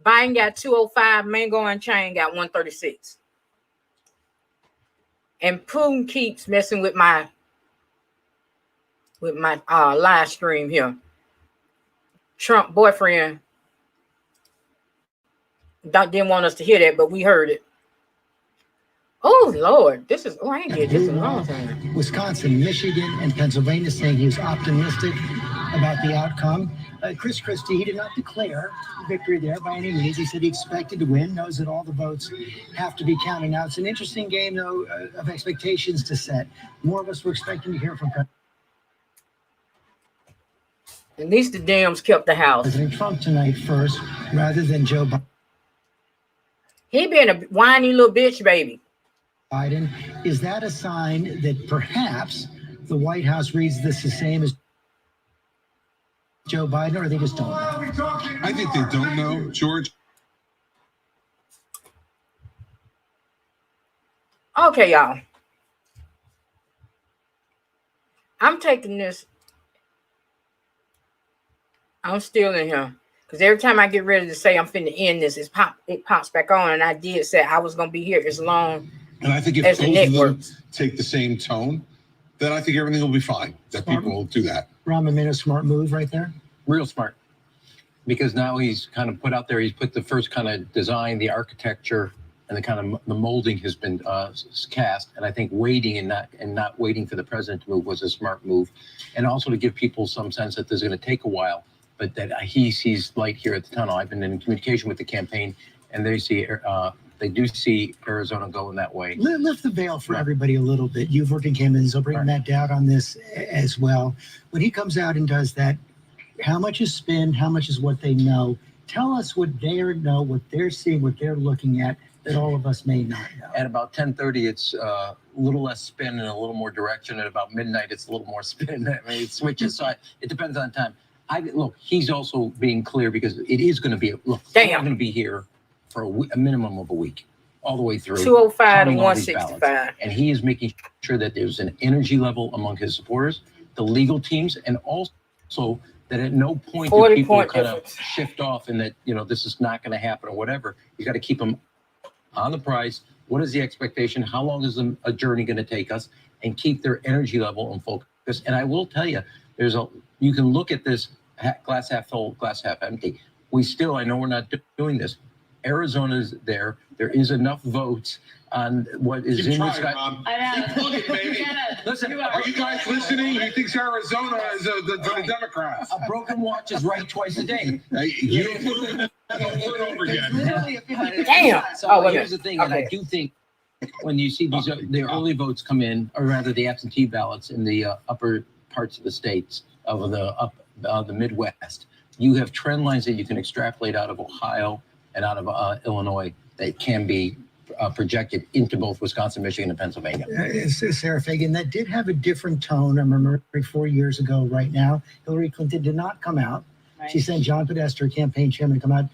Biden got 205, Mango and Chain got 136. And Putin keeps messing with my live stream here. Trump boyfriend didn't want us to hear that, but we heard it. Oh Lord, I ain't get this in a long time. Wisconsin, Michigan, and Pennsylvania saying he was optimistic about the outcome. Chris Christie, he did not declare victory there by any means. He said he expected to win, knows that all the votes have to be counted. Now, it's an interesting game, though, of expectations to set. More of us were expecting to hear from At least the Dems kept the house. President Trump tonight first, rather than Joe Biden. He been a whiny little bitch baby. Biden, is that a sign that perhaps the White House reads this the same as Joe Biden, or they just don't know? I think they don't know, George. Okay, y'all. I'm taking this. I'm still in here. Because every time I get ready to say I'm finna end this, it pops back on. And I did say I was going to be here as long and I think if as both the network take the same tone, then I think everything will be fine. That people will do that. Rahm made a smart move right there. Real smart. Because now he's kind of put out there, he's put the first kind of design, the architecture, and the kind of the molding has been cast. And I think waiting and not waiting for the president to move was a smart move. And also to give people some sense that this is going to take a while, but that he sees light here at the tunnel. I've been in communication with the campaign, and they do see Arizona going that way. Lift the veil for everybody a little bit. You've worked in campaigns, so bring that down on this as well. When he comes out and does that, how much is spin? How much is what they know? Tell us what they know, what they're seeing, what they're looking at that all of us may not know. At about 10:30, it's a little less spin and a little more direction. At about midnight, it's a little more spin. I mean, it switches. So it depends on time. Look, he's also being clear because it is going to be, we're going to be here for a minimum of a week, all the way through. 205 to counting all these 165. ballots. And he is making sure that there's an energy level among his supporters, the legal teams, and also that at no point do people kind of shift off and that, this is not going to happen or whatever. You got to keep them on the price. What is the expectation? How long is a journey going to take us? And keep their energy level and focus. And I will tell you, you can look at this glass half full, glass half empty. I know we're not doing this. Arizona's there. There is enough votes on what is in this. Keep plugging, baby. Listen, are you guys listening? He thinks Arizona is the Democrats. A broken watch is right twice a day. You put it over again. Damn. So here's the thing, and I do think when you see the early votes come in, or rather the absentee ballots in the upper parts of the states of the Midwest, you have trend lines that you can extrapolate out of Ohio and out of Illinois that can be projected into both Wisconsin, Michigan, and Pennsylvania. Sarah Fagan, that did have a different tone. I remember 4 years ago right now, Hillary Clinton did not come out. Right. She sent John Podesta, campaign chairman, to come out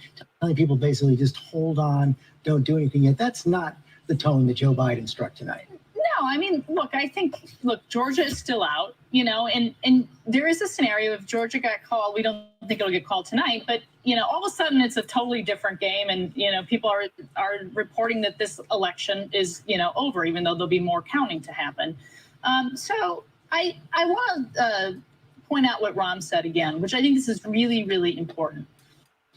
telling people basically just hold on, don't do anything yet. That's not the tone that Joe Biden struck tonight. No, I mean, I think Georgia is still out, and there is a scenario if Georgia got called, we don't think it'll get called tonight, but, all of a sudden it's a totally different game. And, people are reporting that this election is, over, even though there'll be more counting to happen. So I want to point out what Ram said again, which I think this is really, really important,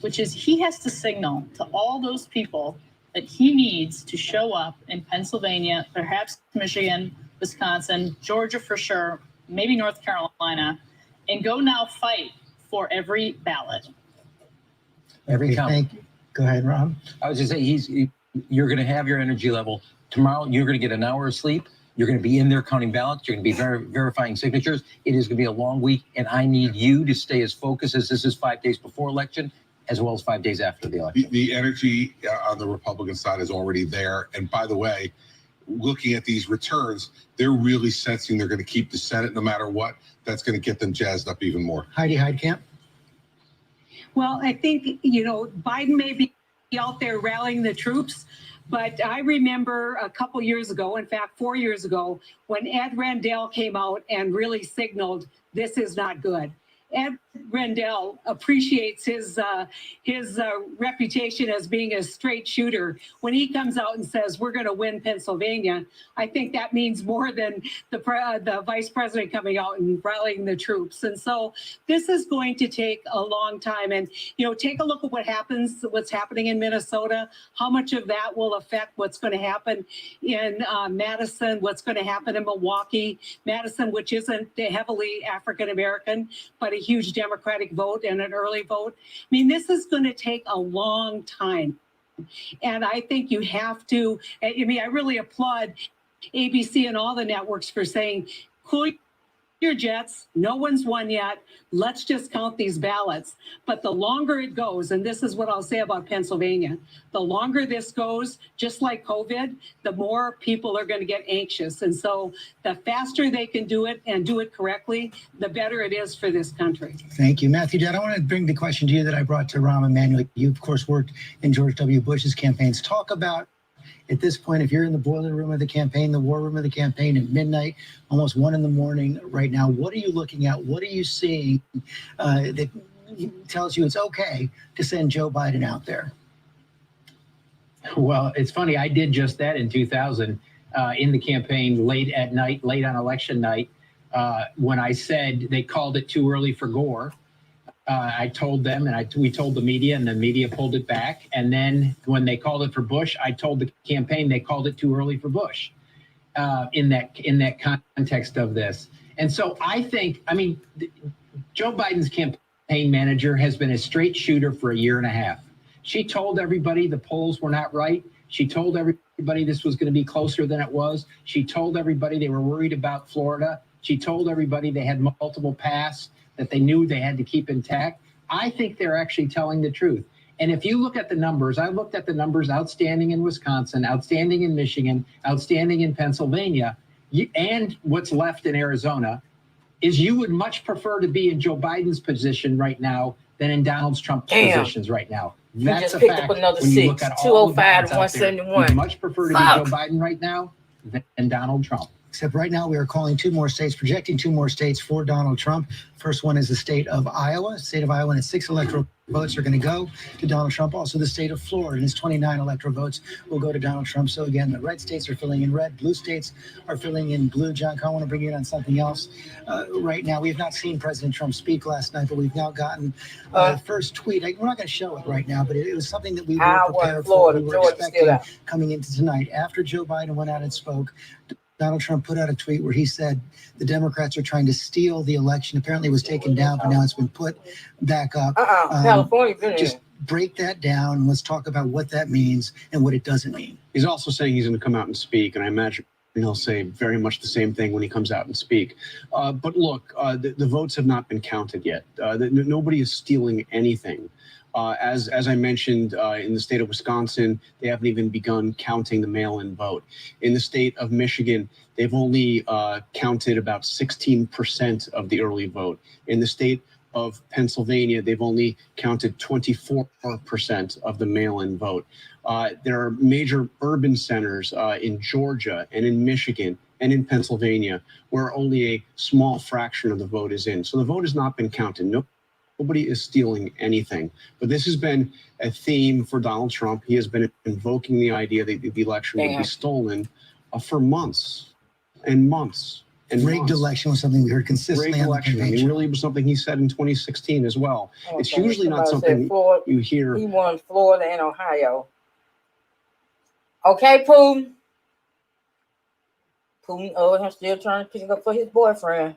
which is he has to signal to all those people that he needs to show up in Pennsylvania, perhaps Michigan, Wisconsin, Georgia for sure, maybe North Carolina, and go now fight for every ballot. Every count. Thank you. Go ahead, Rob. I was just saying, you're going to have your energy level. Tomorrow, you're going to get an hour of sleep. You're going to be in there counting ballots. You're going to be verifying signatures. It is going to be a long week, and I need you to stay as focused as this is 5 days before election, as well as 5 days after the election. The energy on the Republican side is already there. And by the way, looking at these returns, they're really sensing they're going to keep the Senate no matter what. That's going to get them jazzed up even more. Heidi Heitkamp. Well, I think, Biden may be out there rallying the troops, but I remember a couple years ago, in fact, 4 years ago, when Ed Rendell came out and really signaled this is not good. Ed Rendell appreciates his reputation as being a straight shooter. When he comes out and says we're going to win Pennsylvania, I think that means more than the vice president coming out and rallying the troops. And so this is going to take a long time. And take a look at what's happening in Minnesota. How much of that will affect what's going to happen in Madison? What's going to happen in Milwaukee? Madison, which isn't heavily African American, but a huge Democratic vote and an early vote. I mean, this is going to take a long time. And I think you have to, I really applaud ABC and all the networks for saying, cool your jets, no one's won yet. Let's just count these ballots. But the longer it goes, and this is what I'll say about Pennsylvania, the longer this goes, just like COVID, the more people are going to get anxious. And so the faster they can do it and do it correctly, the better it is for this country. Thank you. Matthew Dad, I want to bring the question to you that I brought to Rahm Emanuel. You, of course, worked in George W. Bush's campaigns. Talk about, at this point, if you're in the boiler room of the campaign, the war room of the campaign at midnight, almost 1 a.m. right now, what are you looking at? What are you seeing that tells you it's okay to send Joe Biden out there? Well, it's funny. I did just that in 2000 in the campaign late at night, late on election night, when I said they called it too early for Gore. I told them, and we told the media, and the media pulled it back. And then when they called it for Bush, I told the campaign they called it too early for Bush in that context of this. And so I think, Joe Biden's campaign manager has been a straight shooter for 1.5 years. She told everybody the polls were not right. She told everybody this was going to be closer than it was. She told everybody they were worried about Florida. She told everybody they had multiple paths that they knew they had to keep intact. I think they're actually telling the truth. And if you look at the numbers, I looked at the numbers outstanding in Wisconsin, outstanding in Michigan, outstanding in Pennsylvania, and what's left in Arizona, is you would much prefer to be in Joe Biden's position right now than in Donald Trump's positions right now. just That's a picked fact. up another When you look 6, at all the 205 ballots to out there, 171. we'd much prefer to be Fuck. Joe Biden right now than Donald Trump. Except right now, we are calling two more states, projecting two more states for Donald Trump. First one is the state of Iowa. State of Iowa and its 6 electoral votes are going to go to Donald Trump. Also, the state of Florida and its 29 electoral votes will go to Donald Trump. So again, the red states are filling in red. Blue states are filling in blue. John, I want to bring you in on something else. Right now, we have not seen President Trump speak last night, but we've now gotten the first tweet. We're not going to show it right now, but it was something that we were prepared for. We were expecting coming into tonight. After Joe Biden went out and spoke, Donald Trump put out a tweet where he said the Democrats are trying to steal the election. Apparently it was taken down, but now it's been put back up. California. Just break that down. Let's talk about what that means and what it doesn't mean. He's also saying he's going to come out and speak, and I imagine he'll say very much the same thing when he comes out and speak. But look, the votes have not been counted yet. Nobody is stealing anything. As I mentioned, in the state of Wisconsin, they haven't even begun counting the mail-in vote. In the state of Michigan, they've only counted about 16% of the early vote. In the state of Pennsylvania, they've only counted 24% of the mail-in vote. There are major urban centers in Georgia and in Michigan and in Pennsylvania where only a small fraction of the vote is in. So the vote has not been counted. Nobody is stealing anything. But this has been a theme for Donald Trump. He has been invoking the idea that the election will be stolen for months and months. And rigged election was something we heard consistently. Rigged election. I mean, really was something he said in 2016 as well. It's usually not something you hear. He won Florida and Ohio. Okay, Putin. Putin, I'm still trying to pick it up for his boyfriend.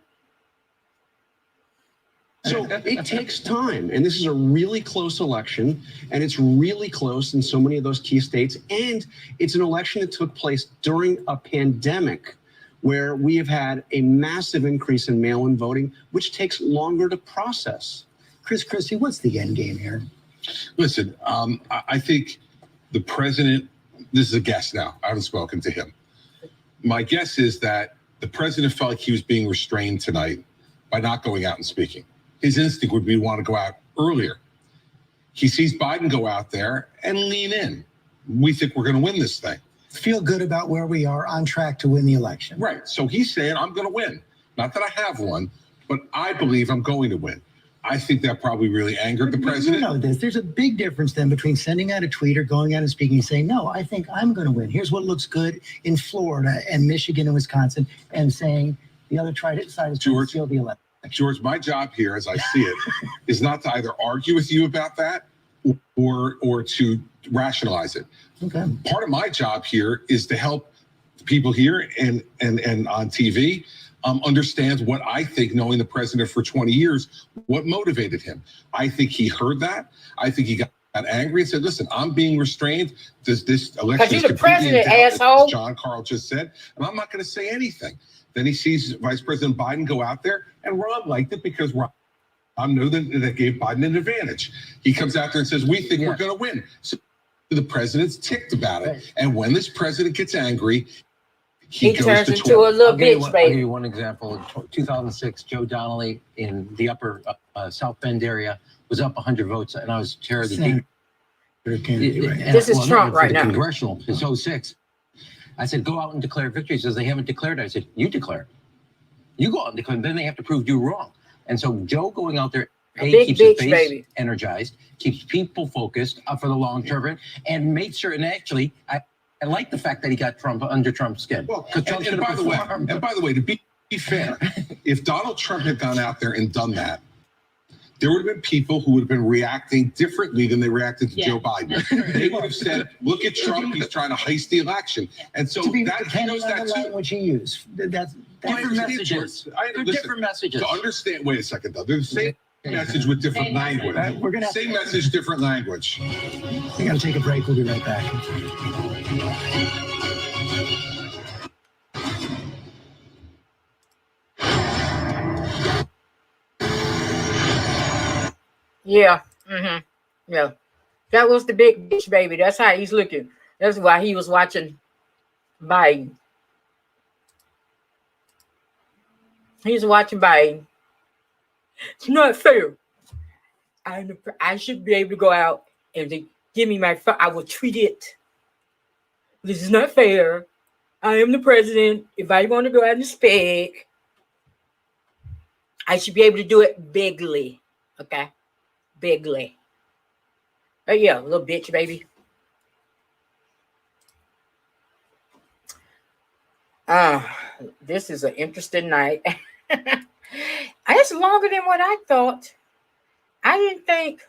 So it takes time, and this is a really close election, and it's really close in so many of those key states, and it's an election that took place during a pandemic where we have had a massive increase in mail-in voting, which takes longer to process. Chris Christie, what's the end game here? Listen, I think the president, this is a guess now, I haven't spoken to him. My guess is that the president felt like he was being restrained tonight by not going out and speaking. His instinct would be to want to go out earlier. He sees Biden go out there and lean in. We think we're going to win this thing. Feel good about where we are, on track to win the election. Right. So he's saying, I'm going to win. Not that I have one, but I believe I'm going to win. I think that probably really angered the president. You know this. There's a big difference then between sending out a tweet or going out and speaking and saying, no, I think I'm going to win. Here's what looks good in Florida and Michigan and Wisconsin, and saying the other side is trying to steal the election. George, my job here, as I see it, is not to either argue with you about that or to rationalize it. Okay. Part of my job here is to help people here and on TV understand what I think, knowing the president for 20 years, what motivated him. I think he heard that. I think he got angry and said, listen, I'm being restrained. This election is the president, asshole. as John Carl just said, and I'm not going to say anything. Then he sees Vice President Biden go out there, and Rob liked it because Rob knew that gave Biden an advantage. He comes out there and says, we think we're going to win. So the president's ticked about it. Right. And when this president gets angry, he goes turns to into a little bitch, I'll baby. give you one example. In 2006, Joe Donnelly in the upper South Bend area was up 100 votes, and I was chair of the This is Trump right now. Congressional, it's 06. I said, go out and declare victory. He says, they haven't declared it. I said, you declare it. You go out and declare it. Then they have to prove you wrong. And so Joe going out there, keeps his base energized, keeps people focused for the long term, and made sure, and actually, I like the fact that he got Trump under Trump's skin. Well, and by the way, to be fair, if Donald Trump had gone out there and done that, there would have been people who would have been reacting differently than they reacted to Joe Biden. They would have said, look at Trump, he's trying to heist the election. And so that he knows that too. Language he used. That's different messages. They're different messages. To understand, wait a second though, they're the same message with different language. We're gonna same message, different language. We got to take a break. We'll be right back. Yeah. Yeah. That was the big bitch baby. That's how he's looking. That's why he was watching Biden. He's watching Biden. It's not fair. I should be able to go out If they give me my phone, I will treat it. This is not fair. I am the president. If I want to go out and speak, I should be able to do it bigly. Okay? Bigly. Oh, yeah, little bitch, baby. This is an interesting night. It's longer than what I thought. I didn't think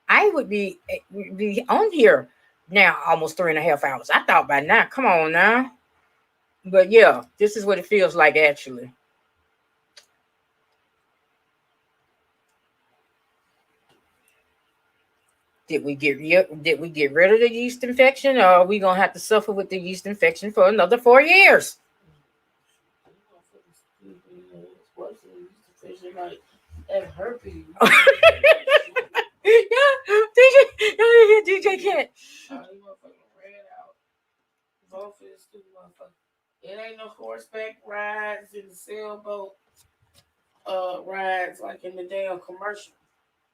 I would be on here now almost 3.5 hours. I thought by now, come on now. But yeah, this is what it feels like actually. Did we get rid of the yeast infection, or are we gonna have to suffer with the yeast infection for another 4 years? Herpes. Yeah, DJ Kent. It ain't no horseback rides and sailboat rides like in the damn commercial.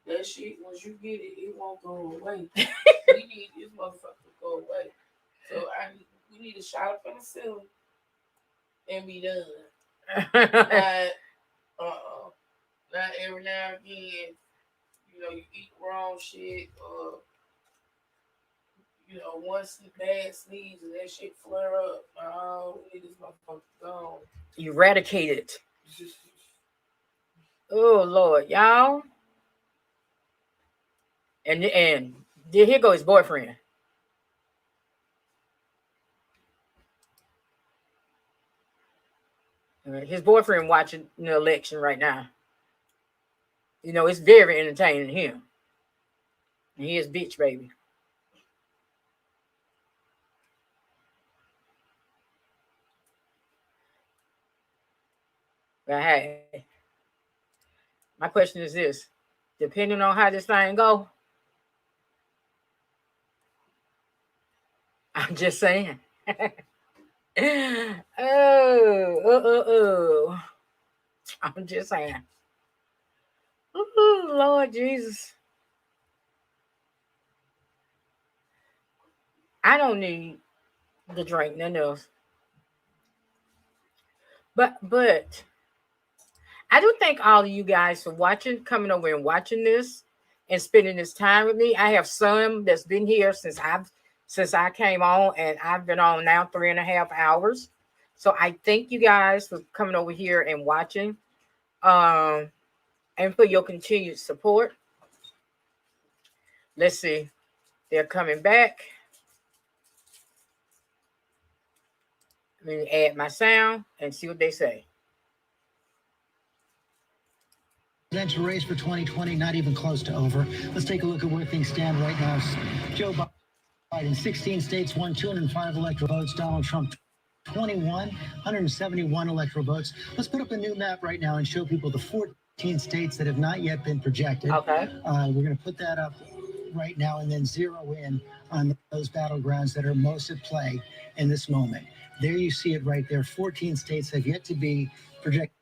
That shit, once you get it, it won't go away. We need this motherfucker to go away. So we need a shot of penicillin and be done. Not every now and again, you eat wrong shit, or once bad sneeze and that shit flare up. No, we need this motherfucker gone. Eradicate it. Oh Lord, y'all. And here go his boyfriend. His boyfriend watching the election right now. It's very entertaining to him. And he is bitch, baby. But hey, my question is this. Depending on how this thing go, I'm just saying. I'm just saying. Ooh, Lord Jesus. I don't need the drink, nothing else. But I do thank all of you guys for coming over and watching this and spending this time with me. I have some that's been here since I came on, and I've been on now 3.5 hours. So I thank you guys for coming over here and watching, and for your continued support. Let's see. They're coming back. Let me add my sound and see what they say. Presidential race for 2020, not even close to over. Let's take a look at where things stand right now. Joe Biden, 16 states, won 205 electoral votes. Donald Trump, 171 electoral votes. Let's put up a new map right now and show people the 14 states that have not yet been projected. Okay. We're going to put that up right now and then zero in on those battlegrounds that are most at play in this moment. There you see it right there. 14 states have yet to be projected.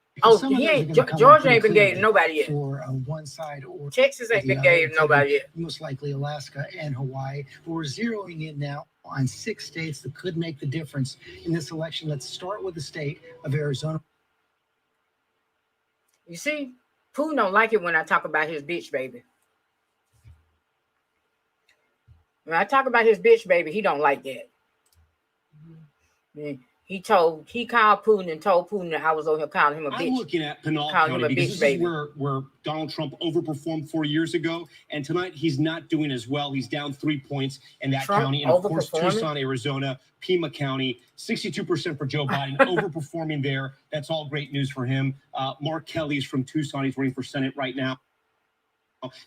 Georgia ain't been gave to nobody yet. For one side or Texas ain't been gave to nobody yet. Most likely Alaska and Hawaii. But we're zeroing in now on 6 states that could make the difference in this election. Let's start with the state of Arizona. You see, Putin don't like it when I talk about his bitch baby. When I talk about his bitch baby, he don't like that. He called Putin and told Putin that I was over here calling him a bitch. I'm looking at Pinal County because this is where Donald Trump overperformed 4 years ago, and tonight he's not doing as well. He's down 3 points in that county, and of course Tucson, Arizona, Pima County, 62% for Joe Biden, overperforming there. That's all great news for him. Mark Kelly's from Tucson. He's running for Senate right now.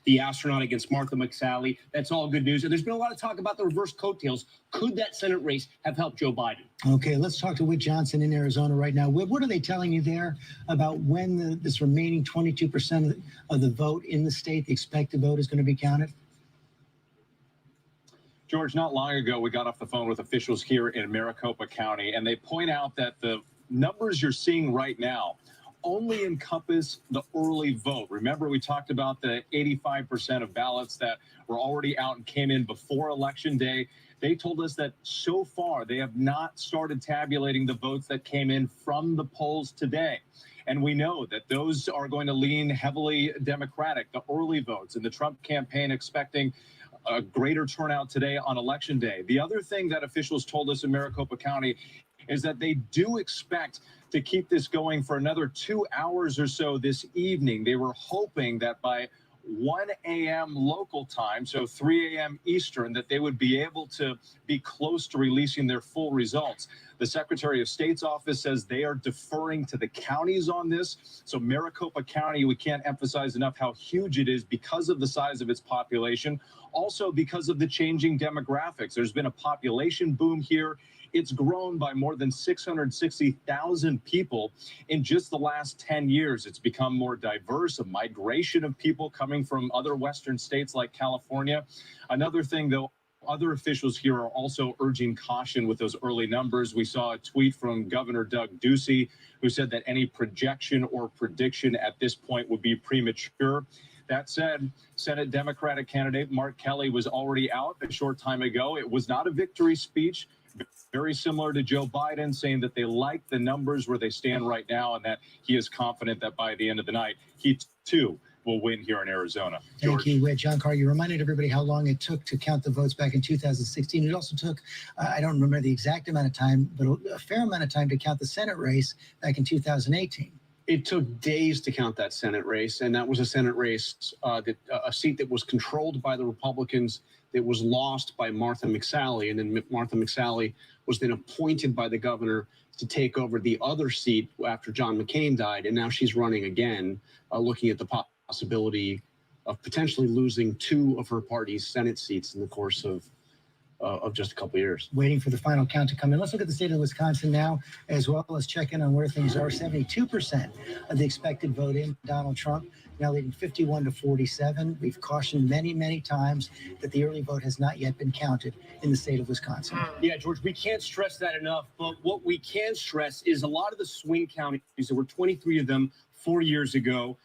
The astronaut against Martha McSally. That's all good news. And there's been a lot of talk about the reverse coattails. Could that Senate race have helped Joe Biden? Okay, let's talk to Whit Johnson in Arizona right now. Whit, what are they telling you there about when this remaining 22% of the vote in the state, the expected vote, is going to be counted? George, not long ago, we got off the phone with officials here in Maricopa County, and they point out that the numbers you're seeing right now only encompass the early vote. Remember, we talked about the 85% of ballots that were already out and came in before Election Day. They told us that so far they have not started tabulating the votes that came in from the polls today. And we know that those are going to lean heavily Democratic, the early votes, and the Trump campaign expecting a greater turnout today on Election Day. The other thing that officials told us in Maricopa County is that they do expect to keep this going for another 2 hours or so this evening. They were hoping that by 1 a.m. local time, so 3 a.m. Eastern, that they would be able to be close to releasing their full results. The Secretary of State's office says they are deferring to the counties on this. So Maricopa County, we can't emphasize enough how huge it is because of the size of its population, also because of the changing demographics. There's been a population boom here. It's grown by more than 660,000 people in just the last 10 years. It's become more diverse, a migration of people coming from other Western states like California. Another thing, though, other officials here are also urging caution with those early numbers. We saw a tweet from Governor Doug Ducey, who said that any projection or prediction at this point would be premature. That said, Senate Democratic candidate Mark Kelly was already out a short time ago. It was not a victory speech. Very similar to Joe Biden, saying that they like the numbers where they stand right now and that he is confident that by the end of the night, he too will win here in Arizona. Thank you, John Carr. You reminded everybody how long it took to count the votes back in 2016. It also took, I don't remember the exact amount of time, but a fair amount of time to count the Senate race back in 2018. It took days to count that Senate race, and that was a Senate race, a seat that was controlled by the Republicans, that was lost by Martha McSally, and then Martha McSally was then appointed by the governor to take over the other seat after John McCain died, and now she's running again, looking at the possibility of potentially losing 2 of her party's Senate seats in the course of just a couple of years. Waiting for the final count to come in. Let's look at the state of Wisconsin now, as well as check in on where things are. 72% of the expected vote in Donald Trump, now leading 51-47. We've cautioned many, many times that the early vote has not yet been counted in the state of Wisconsin. Yeah, George, we can't stress that enough. But what we can stress is a lot of the swing counties, there were 23 of them 4 years ago.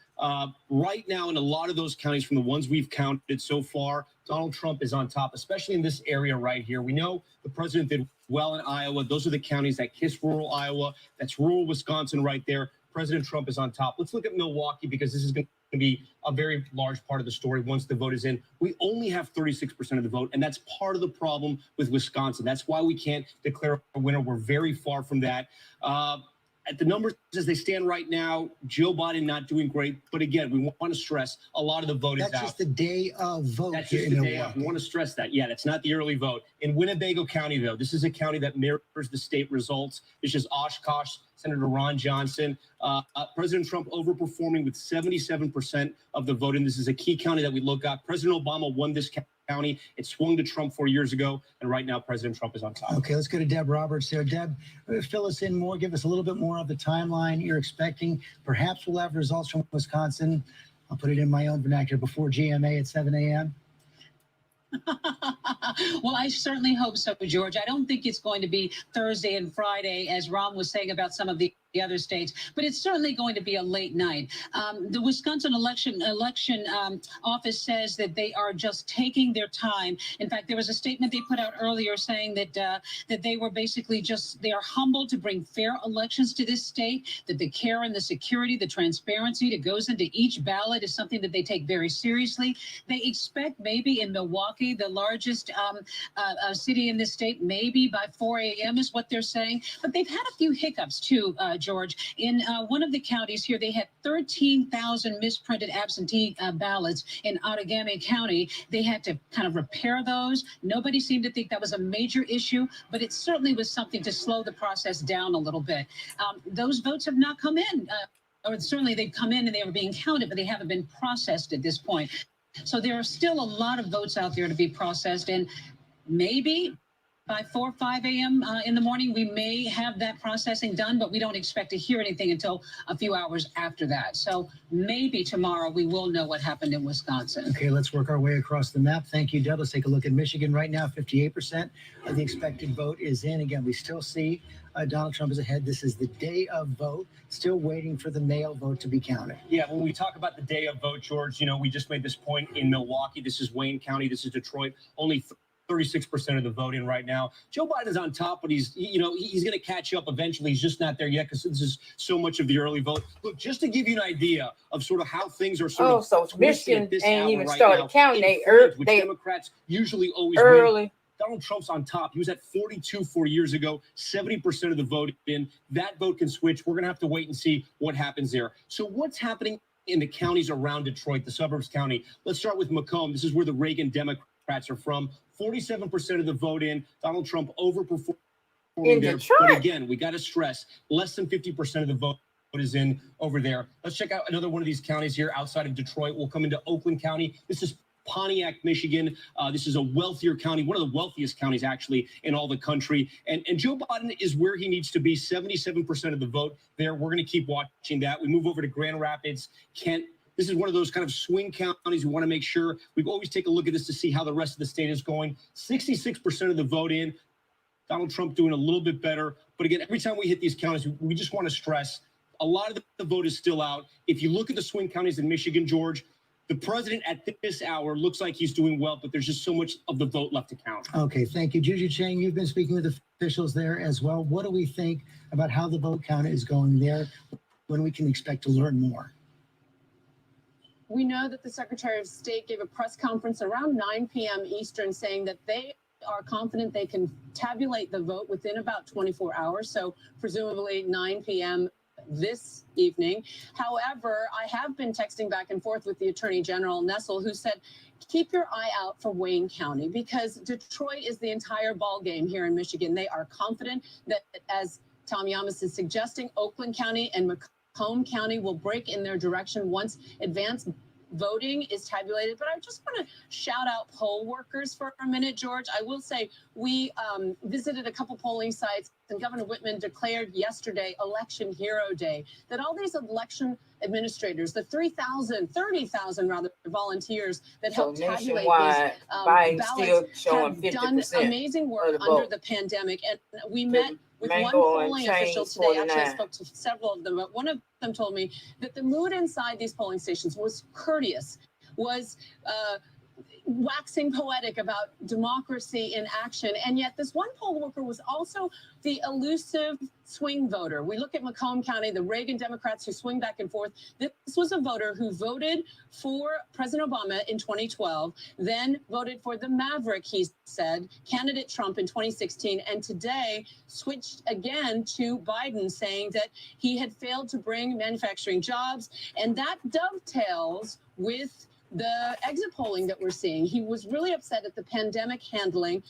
Right now, in a lot of those counties, from the ones we've counted so far, Donald Trump is on top, especially in this area right here. We know the president did well in Iowa. Those are the counties that kiss rural Iowa. That's rural Wisconsin right there. President Trump is on top. Let's look at Milwaukee, because this is going to be a very large part of the story once the vote is in. We only have 36% of the vote, and that's part of the problem with Wisconsin. That's why we can't declare a winner. We're very far from that. At the numbers as they stand right now, Joe Biden not doing great. But again, we want to stress a lot of the vote is out. That's just the day of vote. That's just the day of. We want to stress that. Yeah, that's not the early vote. In Winnebago County, though, this is a county that mirrors the state results. It's just Oshkosh, Senator Ron Johnson. President Trump overperforming with 77% of the vote. And this is a key county that we look at. President Obama won this county. It swung to Trump 4 years ago, and right now President Trump is on top. Okay, let's go to Deb Roberts there. Deb, fill us in more. Give us a little bit more of the timeline you're expecting. Perhaps we'll have results from Wisconsin. I'll put it in my own vernacular before GMA at 7 a.m. Well, I certainly hope so, George. I don't think it's going to be Thursday and Friday, as Ron was saying about some of the other states, but it's certainly going to be a late night. The Wisconsin election office says that they are just taking their time. In fact, there was a statement they put out earlier saying that that they were basically they are humbled to bring fair elections to this state, that the care and the security, the transparency that goes into each ballot is something that they take very seriously. They expect maybe in Milwaukee, the largest city in this state, maybe by 4 a.m. is what they're saying. But they've had a few hiccups too, George. In one of the counties here, they had 13,000 misprinted absentee ballots in Outagamie County. They had to kind of repair those. Nobody seemed to think that was a major issue, but it certainly was something to slow the process down a little bit. Those votes have not come in, or certainly they've come in and they were being counted, but they haven't been processed at this point. So there are still a lot of votes out there to be processed, and maybe by 4 or 5 a.m. In the morning, we may have that processing done, but we don't expect to hear anything until a few hours after that. So maybe tomorrow we will know what happened in Wisconsin. Okay, let's work our way across the map. Thank you, Deb. Let's take a look at Michigan right now. 58% of the expected vote is in. Again, we still see Donald Trump is ahead. This is the day of vote. Still waiting for the mail vote to be counted. Yeah, when we talk about the day of vote, George, we just made this point in Milwaukee. This is Wayne County. This is Detroit. Only 36% of the vote in right now. Joe Biden's on top, but he's going to catch up eventually. He's just not there yet because this is so much of the early vote. Look, just to give you an idea of sort of how things are sort of so Michigan ain't even right started now, counting. Which Democrats usually always win. Donald Trump's on top. He was at 42 4 years ago, 70% of the vote in. That vote can switch. We're going to have to wait and see what happens there. So what's happening in the counties around Detroit, the suburbs county? Let's start with Macomb. This is where the Reagan Democrats are from. 47% of the vote in. Donald Trump overperforming in there. Detroit. But again, we got to stress, less than 50% of the vote is in over there. Let's check out another one of these counties here outside of Detroit. We'll come into Oakland County. This is Pontiac, Michigan. This is a wealthier county, one of the wealthiest counties actually in all the country. And Joe Biden is where he needs to be, 77% of the vote there. We're going to keep watching that. We move over to Grand Rapids, Kent. This is one of those kind of swing counties. We want to make sure we always take a look at this to see how the rest of the state is going. 66% of the vote in. Donald Trump doing a little bit better. But again, every time we hit these counties, we just want to stress a lot of the vote is still out. If you look at the swing counties in Michigan, George, the president at this hour looks like he's doing well, but there's just so much of the vote left to count. Okay, thank you. Juju Chang, you've been speaking with officials there as well. What do we think about how the vote count is going there, when we can expect to learn more? We know that the Secretary of State gave a press conference around 9 p.m. Eastern saying that they are confident they can tabulate the vote within about 24 hours. So presumably 9 p.m. this evening. However, I have been texting back and forth with the Attorney General Nessel, who said, keep your eye out for Wayne County, because Detroit is the entire ball game here in Michigan. They are confident that, as Tom Yamas is suggesting, Oakland County and Macomb County will break in their direction once advanced voting is tabulated. But I just want to shout out poll workers for a minute, George. I will say we visited a couple polling sites, and Governor Whitman declared yesterday Election Hero Day, that all these election administrators, the 30,000 rather volunteers that helped tabulate these ballots, have done amazing work under the pandemic. And we met with one polling official today. Actually, I spoke to several of them, but one of them told me that the mood inside these polling stations was courteous, was waxing poetic about democracy in action. And yet this one poll worker was also the elusive swing voter. We look at Macomb County, the Reagan Democrats who swing back and forth. This was a voter who voted for President Obama in 2012, then voted for the maverick, he said, candidate Trump in 2016, and today switched again to Biden, saying that he had failed to bring manufacturing jobs. And that dovetails with the exit polling that we're seeing. He was really upset at the pandemic handling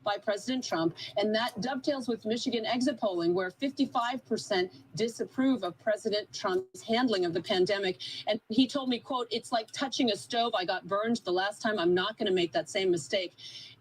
by President Trump, and that dovetails with Michigan exit polling, where 55% disapprove of President Trump's handling of the pandemic. And he told me, quote, "It's like touching a stove. I got burned the last time. I'm not going to make that same mistake."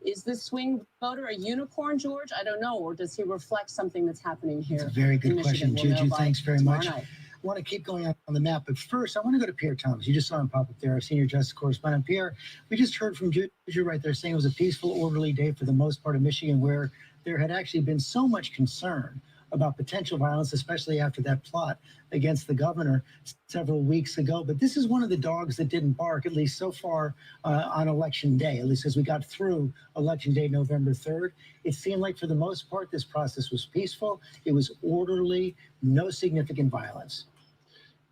Is this swing voter a unicorn, George? I don't know. Or does he reflect something that's happening here? That's a very good question, We'll Juju. Thanks very much. Night. I want to keep going on the map, but first I want to go to Pierre Thomas. You just saw him pop up there, our senior justice correspondent. Pierre, we just heard from Juju right there saying it was a peaceful, orderly day for the most part of Michigan, where there had actually been so much concern about potential violence, especially after that plot against the governor several weeks ago. But this is one of the dogs that didn't bark, at least so far on Election Day, at least as we got through Election Day, November 3rd. It seemed like for the most part, this process was peaceful. It was orderly, no significant violence.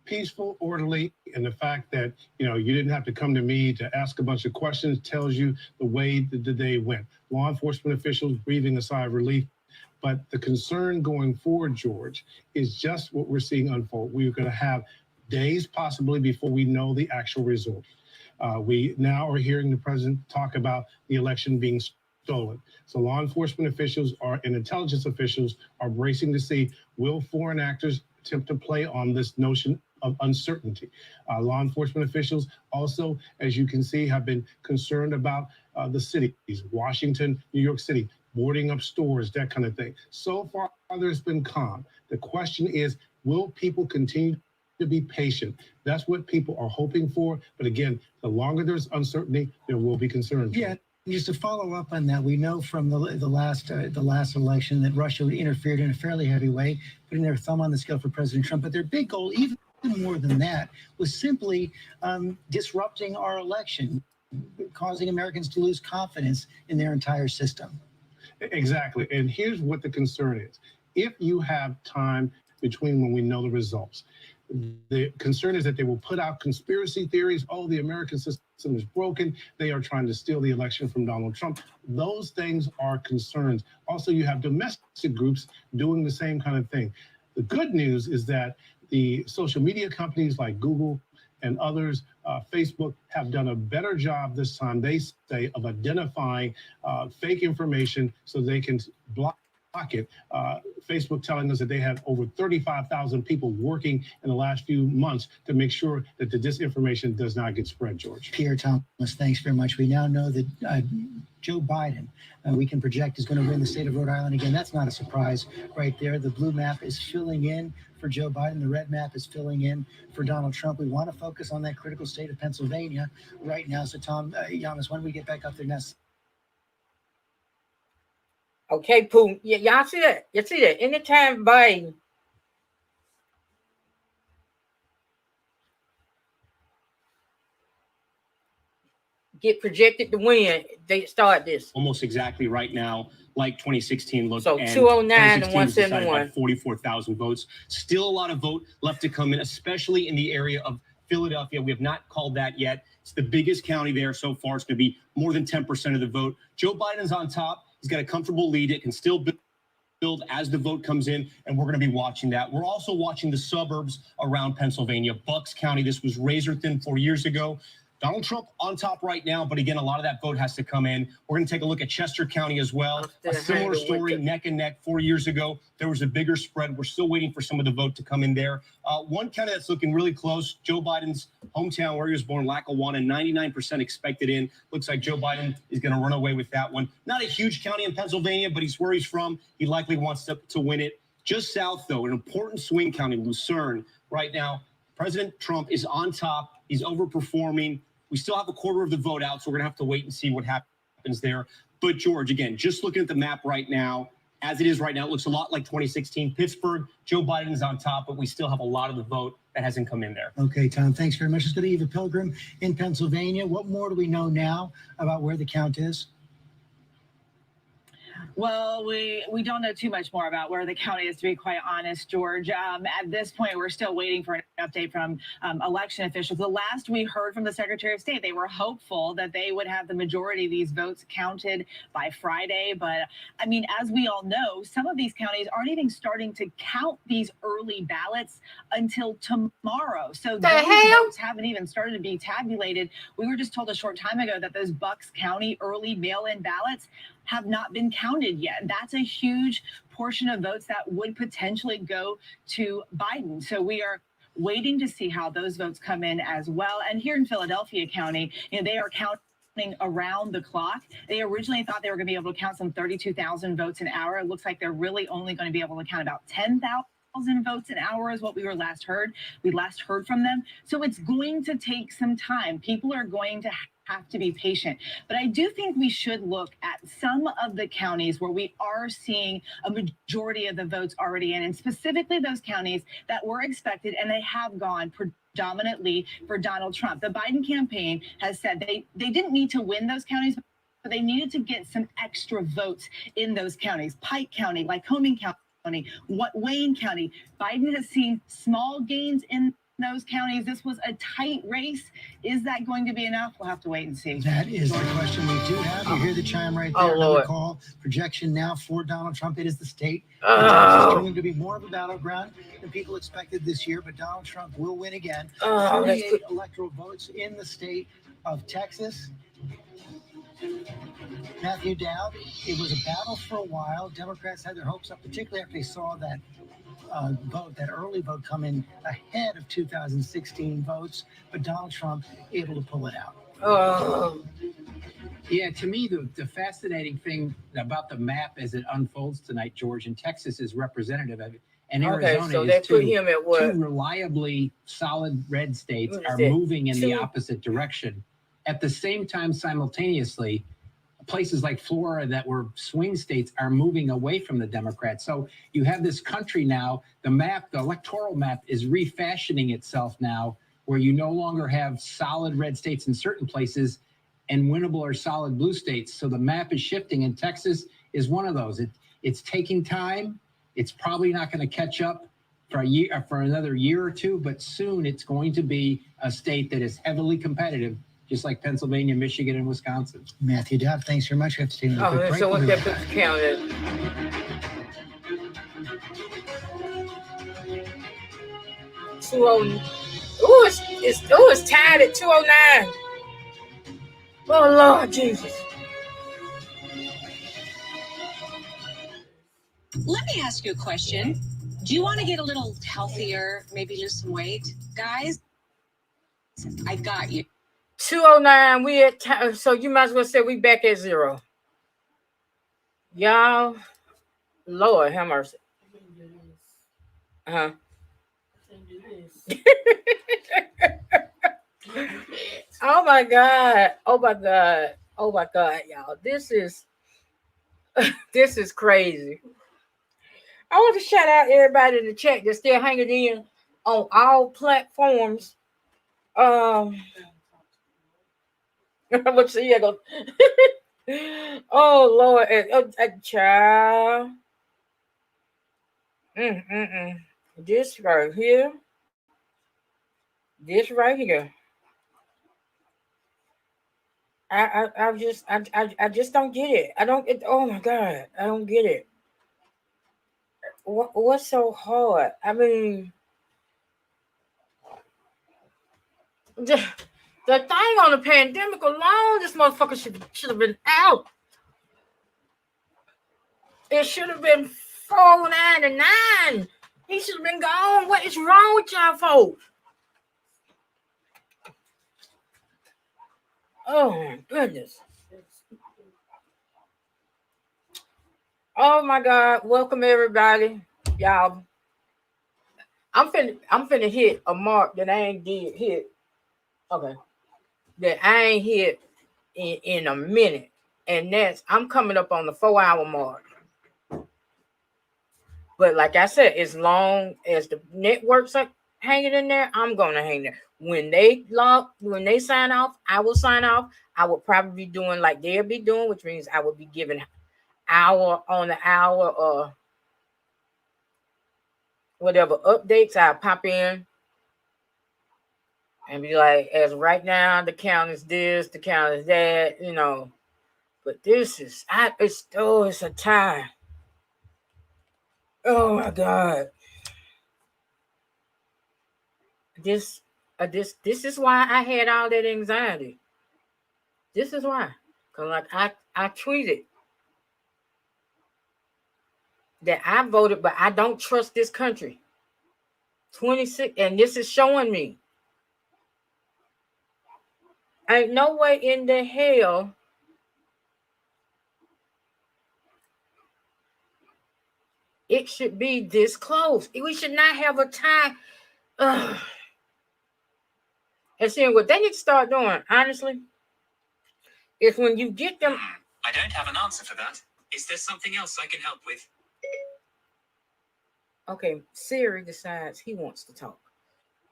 Peaceful, orderly, and the fact that, you didn't have to come to me to ask a bunch of questions tells you the way that the day went. Law enforcement officials breathing a sigh of relief. But the concern going forward, George, is just what we're seeing unfold. We're going to have days possibly before we know the actual result. We now are hearing the president talk about the election being stolen. So law enforcement officials and intelligence officials are bracing to see, will foreign actors attempt to play on this notion of uncertainty. Law enforcement officials also, as you can see, have been concerned about the cities, Washington, New York City, boarding up stores, that kind of thing. So far, there's been calm. The question is, will people continue to be patient? That's what people are hoping for. But again, the longer there's uncertainty, there will be concern. Yeah. Just to follow up on that, we know from the last election that Russia interfered in a fairly heavy way, putting their thumb on the scale for President Trump. But their big goal, even more than that, was simply disrupting our election, causing Americans to lose confidence in their entire system. Exactly. And here's what the concern is. If you have time between when we know the results, the concern is that they will put out conspiracy theories. Oh, the American system is broken. They are trying to steal the election from Donald Trump. Those things are concerns. Also, you have domestic groups doing the same kind of thing. The good news is that the social media companies like Google and others, Facebook, have done a better job this time, they say, of identifying fake information so they can block it. Facebook telling us that they have over 35,000 people working in the last few months to make sure that the disinformation does not get spread, George. Pierre Thomas, thanks very much. We now know that Joe Biden, we can project, is going to win the state of Rhode Island again. That's not a surprise right there. The blue map is filling in for Joe Biden. The red map is filling in for Donald Trump. We want to focus on that critical state of Pennsylvania right now. So, Tom, Giannis, when we get back up there next. Okay, Pooh. Yeah, y'all see that? You see that? Anytime Biden get projected to win, they start this. Almost exactly right now, like 2016 looked. So 209 and 171. 44,000 votes. Still a lot of vote left to come in, especially in the area of Philadelphia. We have not called that yet. It's the biggest county there so far. It's going to be more than 10% of the vote. Joe Biden's on top. He's got a comfortable lead. It can still build as the vote comes in, and we're going to be watching that. We're also watching the suburbs around Pennsylvania. Bucks County, this was razor thin 4 years ago. Donald Trump on top right now, but again, a lot of that vote has to come in. We're going to take a look at Chester County as well. A similar story, neck and neck 4 years ago. There was a bigger spread. We're still waiting for some of the vote to come in there. One county that's looking really close, Joe Biden's hometown where he was born, Lackawanna, 99% expected in. Looks like Joe Biden is going to run away with that one. Not a huge county in Pennsylvania, but he's where he's from. He likely wants to win it. Just south, though, an important swing county, Lucerne. Right now, President Trump is on top. He's overperforming. We still have a quarter of the vote out, so we're going to have to wait and see what happens there. But, George, again, just looking at the map right now, as it is right now, it looks a lot like 2016. Pittsburgh, Joe Biden is on top, but we still have a lot of the vote that hasn't come in there. Okay, Tom, thanks very much. Let's go to Eva Pilgrim in Pennsylvania. What more do we know now about where the count is? Well, we don't know too much more about where the county is, to be quite honest, George. At this point, we're still waiting for an update from election officials. The last we heard from the Secretary of State, they were hopeful that they would have the majority of these votes counted by Friday. But I mean, as we all know, some of these counties aren't even starting to count these early ballots until tomorrow. So those votes haven't even started to be tabulated. We were just told a short time ago that those Bucks County early mail-in ballots have not been counted yet. That's a huge portion of votes that would potentially go to Biden. So we are waiting to see how those votes come in as well. And here in Philadelphia County, they are counting around the clock. They originally thought they were going to be able to count some 32,000 votes an hour. It looks like they're really only going to be able to count about 10,000 votes an hour is what we last heard from them. So it's going to take some time. People are going to have to be patient. But I do think we should look at some of the counties where we are seeing a majority of the votes already in, and specifically those counties that were expected, and they have gone predominantly for Donald Trump. The Biden campaign has said they didn't need to win those counties, but they needed to get some extra votes in those counties. Pike County, Lycoming County, Wayne County. Biden has seen small gains in those counties. This was a tight race. Is that going to be enough? We'll have to wait and see. That is the question we do have. You hear the chime right there. Another call. Projection now for Donald Trump. It is the state. Texas is going to be more of a battleground than people expected this year, but Donald Trump will win again. 48 electoral votes in the state of Texas. Matthew Dowd, it was a battle for a while. Democrats had their hopes up, particularly after they saw that that early vote come in ahead of 2016 votes, but Donald Trump able to pull it out. Yeah, to me, the fascinating thing about the map as it unfolds tonight, George, and Texas is representative of it. And Arizona Okay, so they is put too. him at what? Two reliably solid red states What is are that? moving in the Two? opposite direction. At the same time, simultaneously, places like Florida that were swing states are moving away from the Democrats. So you have this country now, the electoral map is refashioning itself now, where you no longer have solid red states in certain places and winnable or solid blue states. So the map is shifting, and Texas is one of those. It's taking time. It's probably not going to catch up for another year or two, but soon it's going to be a state that is heavily competitive, just like Pennsylvania, Michigan, and Wisconsin. Matthew Dowd, thanks very much. We have to take a quick break. So We'll what's be that right put back. count at? It's tied at 209. Oh Lord Jesus. Let me ask you a question. Do you want to get a little healthier, maybe lose some weight? Guys, I got you. 209, we at time, so you might as well say we back at 0. Y'all, Lord have mercy. Uh-huh. Oh my God. Oh my God. Oh my God, y'all. This is crazy. I want to shout out everybody in the chat that's still hanging in on all platforms. Let's see. Oh Lord, child. This right here. This right here. I just don't get it. Oh my God, I don't get it. What's so hard? I mean, the thing on the pandemic alone, this motherfucker should have been out. It should have been 499. He should have been gone. What is wrong with y'all folks? Oh my goodness. Oh my God. Welcome everybody. Y'all. I'm finna hit a mark that I ain't did hit. Okay. That I ain't hit in a minute. And that's I'm coming up on the 4-hour mark. But like I said, as long as the networks are hanging in there, I'm gonna hang there. When they sign off, I will sign off. I will probably be doing like they'll be doing, which means I will be giving hour on the hour or whatever updates. I'll pop in and be like, as right now, the count is this, the count is that, you know. But this is it's a tie. Oh my God. This is why I had all that anxiety. This is why. Because like I tweeted that I voted, but I don't trust this country. 26, and this is showing me. Ain't no way in the hell it should be this close. We should not have a tie. Ugh. And seeing what they need to start doing, honestly, is when you get them. I don't have an answer for that. Is there something else I can help with? Okay, Siri decides he wants to talk.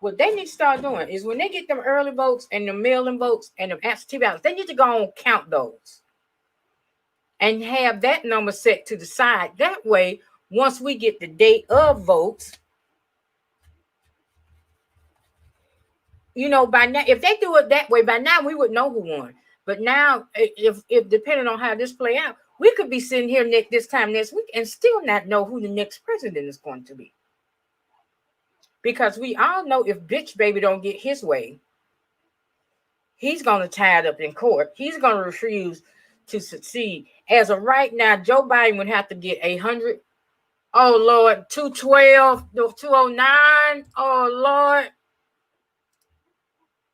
What they need to start doing is when they get them early votes and the mail-in votes and the absentee ballots, they need to go and count those and have that number set to the side. That way, once we get the date of votes, you know, by now, if they do it that way, by now we would know who won. But now, if depending on how this play out, we could be sitting here this time next week and still not know who the next president is going to be. Because we all know if bitch baby don't get his way, he's going to tie it up in court. He's going to refuse to succeed. As of right now, Joe Biden would have to get 100. Oh, Lord, 212, 209. Oh, Lord.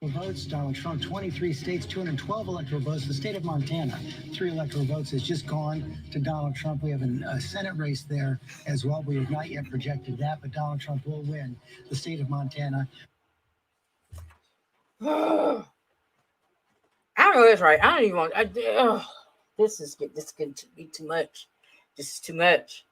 votes. Donald Trump, 23 states, 212 electoral votes. The state of Montana, 3 electoral votes has just gone to Donald Trump. We have a Senate race there as well. We have not yet projected that, but Donald Trump will win the state of Montana. I know that's right. I don't even want. This is getting to be too much. This is too much.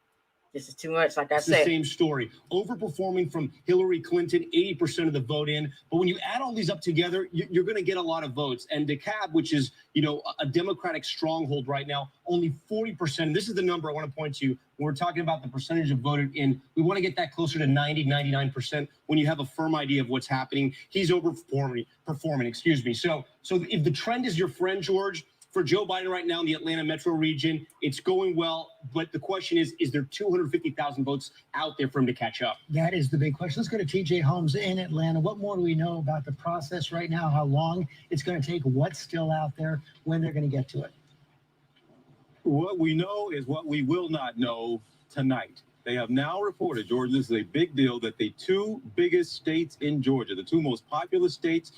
This is too much. Like I It's said, the same story. Overperforming from Hillary Clinton, 80% of the vote in. But when you add all these up together, you're going to get a lot of votes. And DeKalb, which is, a Democratic stronghold right now, only 40%. This is the number I want to point to. When we're talking about the percentage of voted in, we want to get that closer to 99% when you have a firm idea of what's happening. He's overperforming, excuse me. So if the trend is your friend, George, for Joe Biden right now in the Atlanta metro region, it's going well. But the question is there 250,000 votes out there for him to catch up? That is the big question. Let's go to TJ Holmes in Atlanta. What more do we know about the process right now? How long it's going to take? What's still out there? When they're going to get to it? What we know is what we will not know tonight. They have now reported, George, this is a big deal, that the 2 biggest states in Georgia, the 2 most populous states,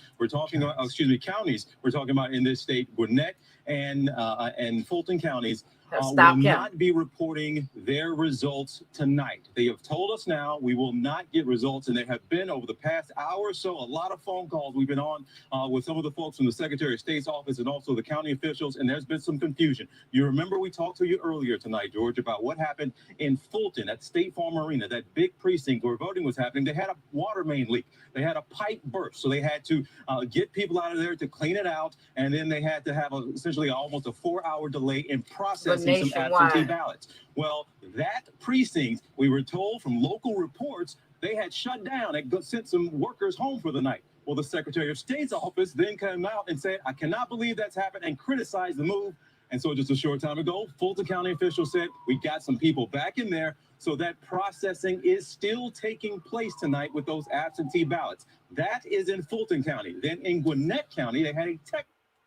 counties we're talking about in this state, Gwinnett and Fulton counties, will not be reporting their results tonight. They have told us now we will not get results, and there have been, over the past hour or so, a lot of phone calls we've been on with some of the folks from the Secretary of State's office and also the county officials, and there's been some confusion. You remember we talked to you earlier tonight, George, about what happened in Fulton at State Farm Arena, that big precinct where voting was happening. They had a water main leak. They had a pipe burst, so they had to get people out of there to clean it out, and then they had to have essentially almost a 4-hour delay in processing some absentee ballots. Well, that precinct, we were told from local reports, they had shut down and sent some workers home for the night. Well, the Secretary of State's office then came out and said, I cannot believe that's happened, and criticized the move. And so just a short time ago, Fulton County officials said, we got some people back in there. So that processing is still taking place tonight with those absentee ballots. That is in Fulton County. Then in Gwinnett County, they had a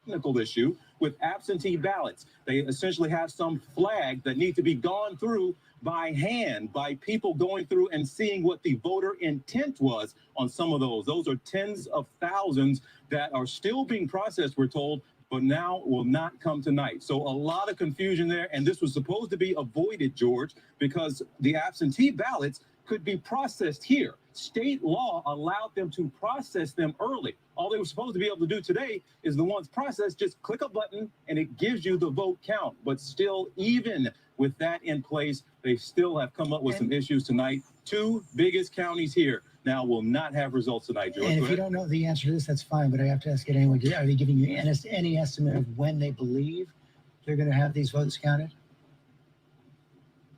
technical issue with absentee ballots. They essentially have some flags that need to be gone through by hand, by people going through and seeing what the voter intent was on some of those. Those are tens of thousands that are still being processed, we're told, but now will not come tonight. So a lot of confusion there. And this was supposed to be avoided, George, because the absentee ballots could be processed here. State law allowed them to process them early. All they were supposed to be able to do today is the ones processed, just click a button and it gives you the vote count. But still, even with that in place, they still have come up with some issues tonight. 2 biggest counties here now will not have results tonight, George. And if you don't know the answer to this, that's fine, but I have to ask it anyway. Are they giving you any estimate of when they believe they're going to have these votes counted?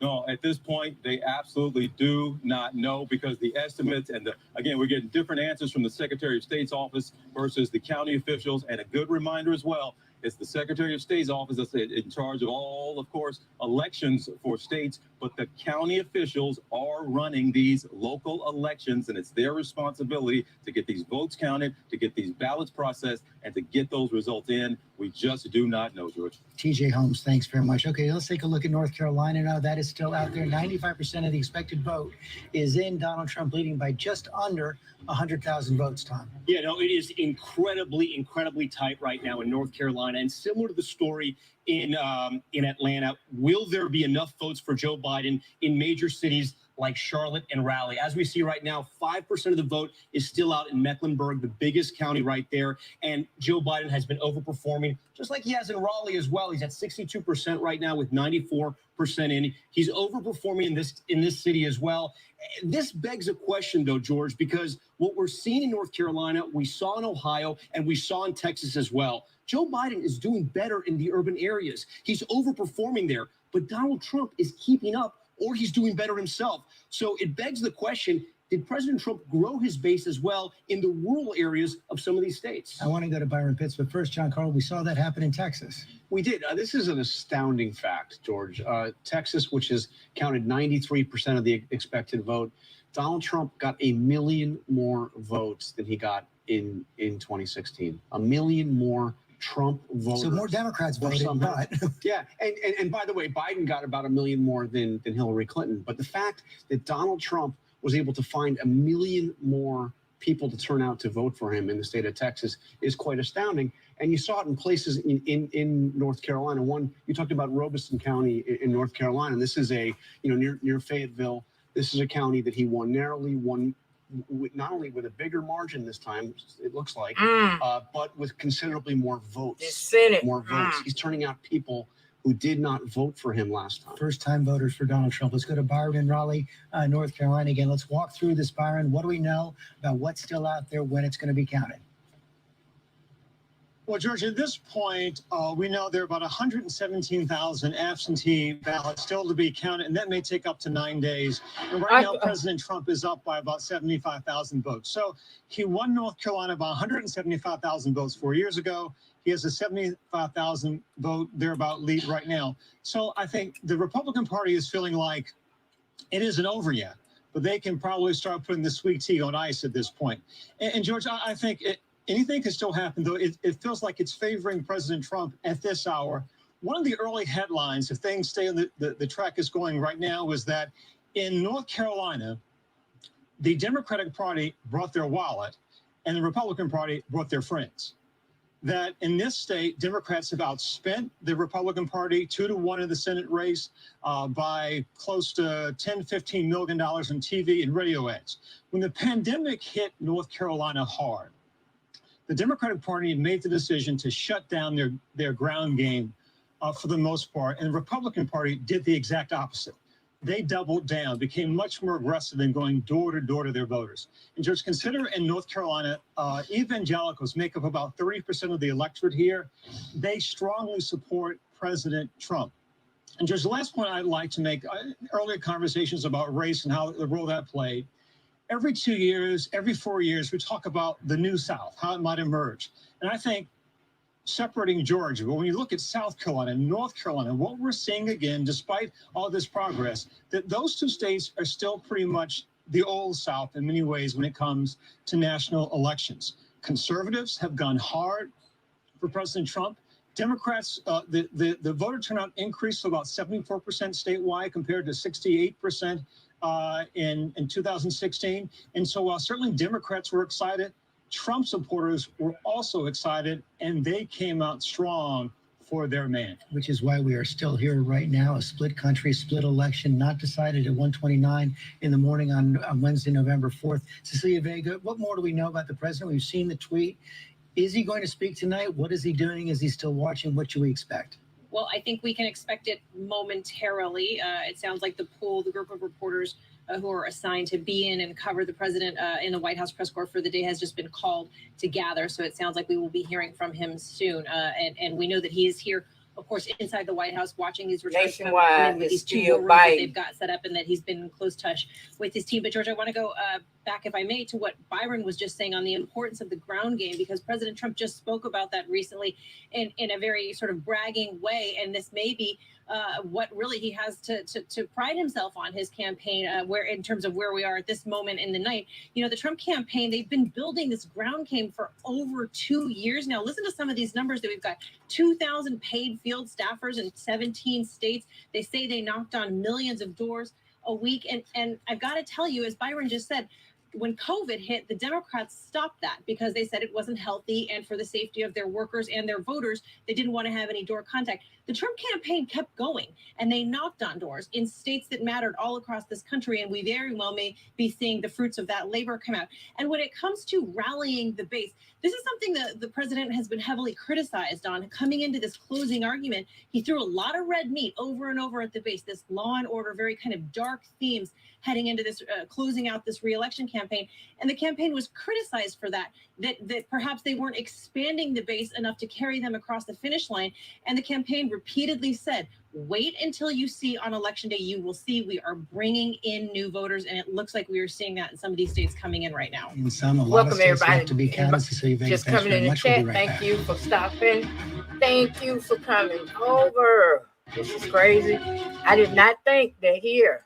No, at this point, they absolutely do not know, because the estimates and again, we're getting different answers from the Secretary of State's office versus the county officials. And a good reminder as well, it's the Secretary of State's office that's in charge of all, of course, elections for states, but the county officials are running these local elections, and it's their responsibility to get these votes counted, to get these ballots processed, and to get those results in. We just do not know, George. TJ Holmes, thanks very much. Okay, let's take a look at North Carolina now. That is still out there. 95% of the expected vote is in. Donald Trump leading by just under 100,000 votes, Tom. Yeah, no, it is incredibly tight right now in North Carolina. And similar to the story in Atlanta, will there be enough votes for Joe Biden in major cities like Charlotte and Raleigh? As we see right now, 5% of the vote is still out in Mecklenburg, the biggest county right there. And Joe Biden has been overperforming, just like he has in Raleigh as well. He's at 62% right now with 94% in. He's overperforming in this city as well. This begs a question, though, George, because what we're seeing in North Carolina, we saw in Ohio, and we saw in Texas as well. Joe Biden is doing better in the urban areas. He's overperforming there, but Donald Trump is keeping up, or he's doing better himself. So it begs the question, did President Trump grow his base as well in the rural areas of some of these states? I want to go to Byron Pitts, but first, John Carl, we saw that happen in Texas. We did. This is an astounding fact, George. Texas, which has counted 93% of the expected vote, Donald Trump got 1 million more votes than he got in 2016. 1 million more Trump voters. So more Democrats voted, but yeah. And by the way, Biden got about 1 million more than Hillary Clinton. But the fact that Donald Trump was able to find 1 million more people to turn out to vote for him in the state of Texas is quite astounding. And you saw it in places in North Carolina. One, you talked about Robeson County in North Carolina. This is near Fayetteville. This is a county that he won narrowly, won not only with a bigger margin this time, it looks like, but with considerably more votes. More votes. He's turning out people who did not vote for him last time. First-time voters for Donald Trump. Let's go to Byron in Raleigh, North Carolina again. Let's walk through this, Byron. What do we know about what's still out there, when it's going to be counted? Well, George, at this point, we know there are about 117,000 absentee ballots still to be counted, and that may take up to 9 days. And right now, President Trump is up by about 75,000 votes. So he won North Carolina by 175,000 votes 4 years ago. He has a 75,000 vote thereabout lead right now. So I think the Republican Party is feeling like it isn't over yet, but they can probably start putting the sweet tea on ice at this point. And George, I think anything can still happen, though. It feels like it's favoring President Trump at this hour. One of the early headlines, if things stay on the track is going right now, was that in North Carolina, the Democratic Party brought their wallet and the Republican Party brought their friends. That in this state, Democrats have outspent the Republican Party 2-1 in the Senate race by close to $10-15 million in TV and radio ads. When the pandemic hit North Carolina hard, the Democratic Party made the decision to shut down their ground game for the most part, and the Republican Party did the exact opposite. They doubled down, became much more aggressive in going door to door to their voters. And just consider in North Carolina, evangelicals make up about 30% of the electorate here. They strongly support President Trump. And just the last point I'd like to make, earlier conversations about race and how the role that played. Every 2 years, every 4 years, we talk about the New South, how it might emerge. And I think separating Georgia, but when you look at South Carolina, North Carolina, what we're seeing again, despite all this progress, that those two states are still pretty much the old South in many ways when it comes to national elections. Conservatives have gone hard for President Trump. Democrats, the voter turnout increased to about 74% statewide compared to 68% in 2016. And so while certainly Democrats were excited, Trump supporters were also excited, and they came out strong for their man. Which is why we are still here right now, a split country, split election, not decided at 1:29 in the morning on Wednesday, November 4th. Cecilia Vega, what more do we know about the president? We've seen the tweet. Is he going to speak tonight? What is he doing? Is he still watching? What should we expect? Well, I think we can expect it momentarily. It sounds like the group of reporters who are assigned to be in and cover the president in the White House press corps for the day has just been called to gather. So it sounds like we will be hearing from him soon. And we know that he is here, of course, inside the White House watching these returns with these two rooms that they've got set up, and that he's been in close touch with his team. But George, I want to go back, if I may, to what Byron was just saying on the importance of the ground game, because President Trump just spoke about that recently in a very sort of bragging way. And this may be what really he has to pride himself on his campaign, where in terms of where we are at this moment in the night. You know, the Trump campaign, they've been building this ground game for over 2 years now. Listen to some of these numbers that we've got. 2,000 paid field staffers in 17 states. They say they knocked on millions of doors a week. And I've got to tell you, as Byron just said, when COVID hit, the Democrats stopped that because they said it wasn't healthy, and for the safety of their workers and their voters, they didn't want to have any door contact. The Trump campaign kept going, and they knocked on doors in states that mattered all across this country, and we very well may be seeing the fruits of that labor come out. And when it comes to rallying the base, this is something that the president has been heavily criticized on. Coming into this closing argument, he threw a lot of red meat over and over at the base, this law and order, very kind of dark themes heading into this, closing out this re-election campaign. And the campaign was criticized for that perhaps they weren't expanding the base enough to carry them across the finish line. And the campaign repeatedly said, wait until you see on election day, you will see we are bringing in new voters. And it looks like we are seeing that in some of these states coming in right now. In some, a lot of states have to be counted. Cecilia Vega, just coming in the chat. Thank you for stopping. Thank you for coming over. This is crazy. I did not think that here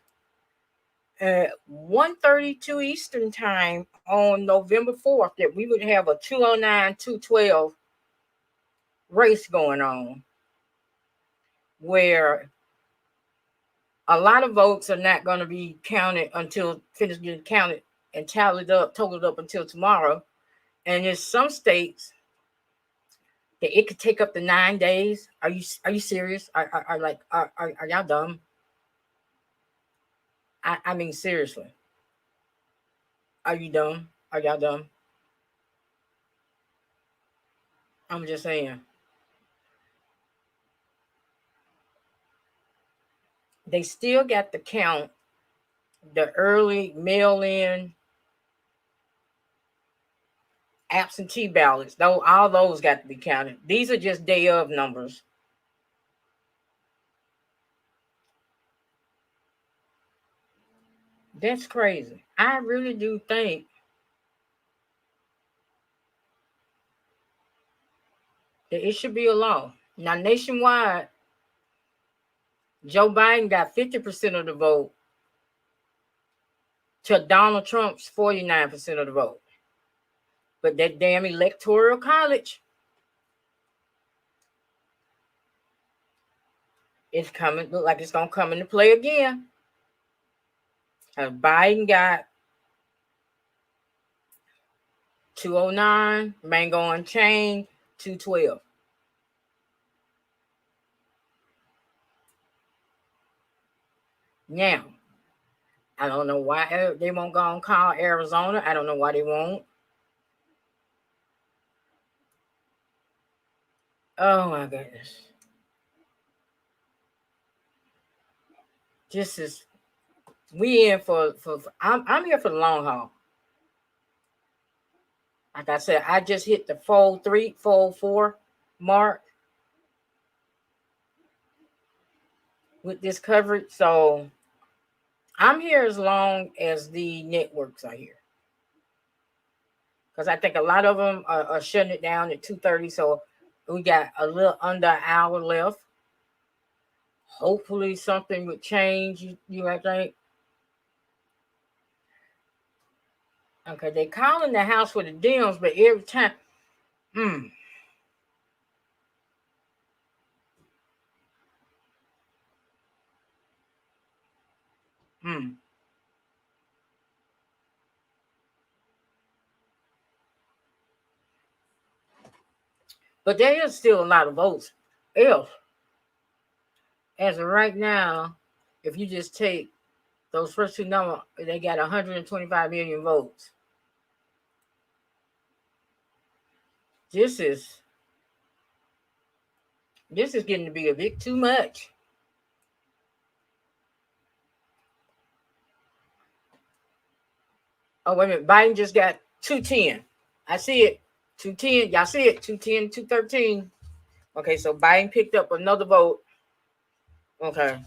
at 1:32 Eastern time on November 4th that we would have a 209-212 race going on, where a lot of votes are not going to be counted until finish getting counted and totaled up until tomorrow. And there's some states that it could take up to 9 days. Are you serious? Are y'all dumb? I mean, seriously. Are you dumb? Are y'all dumb? I'm just saying. They still got to count the early mail-in absentee ballots. Though all those got to be counted. These are just day of numbers. That's crazy. I really do think that it should be a law. Now, nationwide, Joe Biden got 50% of the vote to Donald Trump's 49% of the vote. But that damn electoral college is coming, look like it's going to come into play again. Biden got 209, Mango Unchained, 212. Now, I don't know why they won't go and call Arizona. I don't know why they won't. Oh my goodness. This is, we in for I'm here for the long haul. Like I said, I just hit the fold 3, fold 4 mark with this coverage. So I'm here as long as the networks are here. Because I think a lot of them are shutting it down at 2:30. So we got a little under an hour left. Hopefully something would change, you I think. Okay, they calling the house for the Dems, but every time, But there is still a lot of votes. As of right now, if you just take those first two numbers, they got 125 million votes. This is getting to be a bit too much. Oh, wait a minute. Biden just got 210. I see it. 210. Y'all see it? 210, 213. Okay, so Biden picked up another vote. Okay.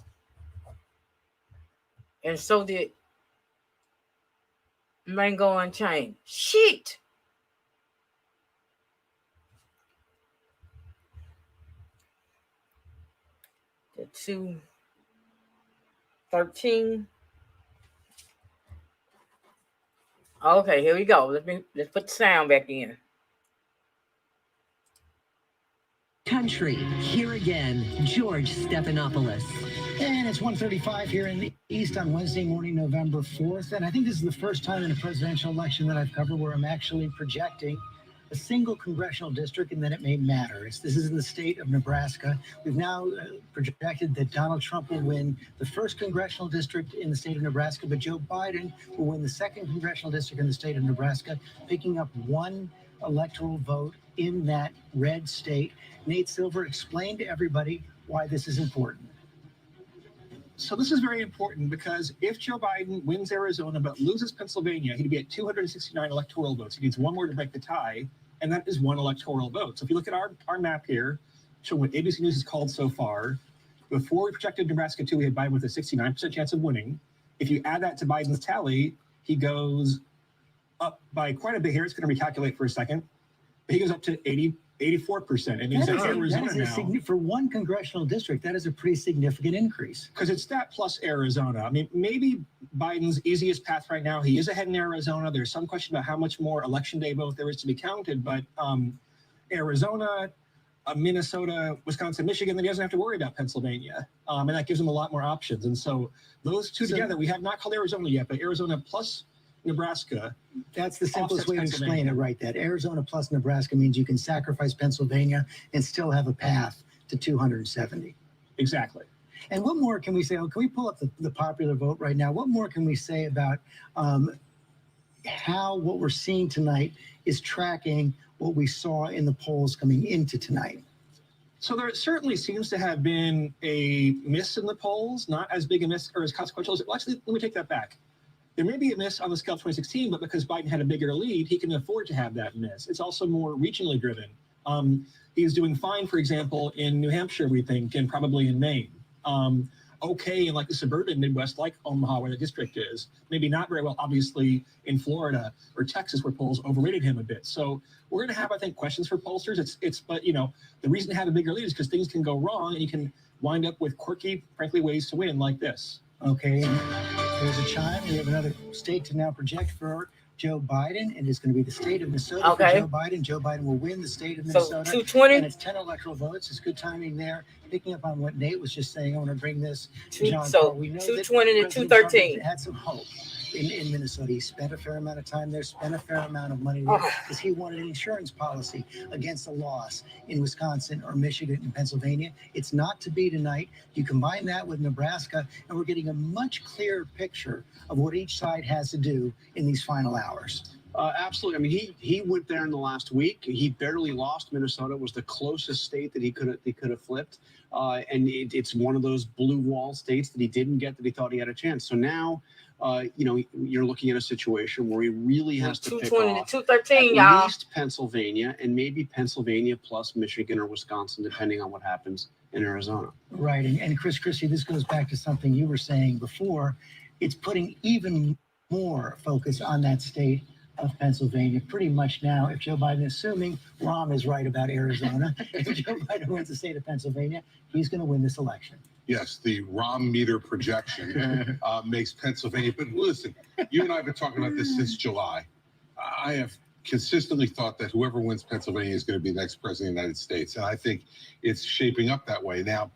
And so did Mango Unchained. Shit. The 213. Okay, here we go. Let's put the sound back in. Country, here again, George Stephanopoulos. And it's 1:35 here in the East on Wednesday morning, November 4th. And I think this is the first time in a presidential election that I've covered where I'm actually projecting a single congressional district and that it may matter. This is in the state of Nebraska. We've now projected that Donald Trump will win the first congressional district in the state of Nebraska, but Joe Biden will win the second congressional district in the state of Nebraska, picking up one electoral vote in that red state. Nate Silver explained to everybody why this is important. So this is very important because if Joe Biden wins Arizona but loses Pennsylvania, he'd be at 269 electoral votes. He needs one more to break the tie, and that is one electoral vote. So if you look at our map here, showing what ABC News has called so far, before we projected Nebraska 2, we had Biden with a 69% chance of winning. If you add that to Biden's tally, he goes up by quite a bit here. It's going to recalculate for a second. But he goes up to 84%. It means that Arizona now, for one congressional district, that is a pretty significant increase. Because it's that plus Arizona. I mean, maybe Biden's easiest path right now, he is ahead in Arizona. There's some question about how much more election day vote there is to be counted, but Arizona, Minnesota, Wisconsin, Michigan, then he doesn't have to worry about Pennsylvania. And that gives him a lot more options. And so those two together, we have not called Arizona yet, but Arizona plus Nebraska. That's the simplest offsets way to explain Pennsylvania. it, right? That Arizona plus Nebraska means you can sacrifice Pennsylvania and still have a path to 270. Exactly. And what more can we say? Can we pull up the popular vote right now? What more can we say about how what we're seeing tonight is tracking what we saw in the polls coming into tonight? So there certainly seems to have been a miss in the polls, not as big a miss or as consequential as, well, actually, let me take that back. There may be a miss on the scale of 2016, but because Biden had a bigger lead, he can afford to have that miss. It's also more regionally driven. He's doing fine, for example, in New Hampshire, we think, and probably in Maine. Okay in like the suburban Midwest, like Omaha, where the district is. Maybe not very well, obviously, in Florida or Texas, where polls overrated him a bit. So we're going to have, I think, questions for pollsters. But you know, the reason to have a bigger lead is because things can go wrong, and you can wind up with quirky, frankly, ways to win like this. Okay, and there's a chime. We have another state to now project for Joe Biden, and it's going to be the state of Minnesota for Joe Biden. Joe Biden will win the state of Minnesota. So 220? And it's 10 electoral votes. It's good timing there. Picking up on what Nate was just saying, I want to bring this to John So Paul. We know 220 that to President Trump 213. had some hope in Minnesota. He spent a fair amount of time there, spent a fair amount of money there, because he wanted an insurance policy against a loss in Wisconsin or Michigan and Pennsylvania. It's not to be tonight. You combine that with Nebraska, and we're getting a much clearer picture of what each side has to do in these final hours. Absolutely. I mean, he went there in the last week. He barely lost. Minnesota was the closest state that he could have flipped, and it's one of those blue wall states that he didn't get that he thought he had a chance. So now, you're looking at a situation where he really has to pick 220 off to 213, at y'all. least Pennsylvania and maybe Pennsylvania plus Michigan or Wisconsin, depending on what happens in Arizona. Right. And Chris Christie, this goes back to something you were saying before. It's putting even more focus on that state of Pennsylvania pretty much now. If Joe Biden, assuming Rahm is right about Arizona, if Joe Biden wins the state of Pennsylvania, he's going to win this election. Yes, the ROM meter projection makes Pennsylvania. But listen, you and I have been talking about this since July. I have consistently thought that whoever wins Pennsylvania is going to be the next president of the United States. And I think it's shaping up that way. Now,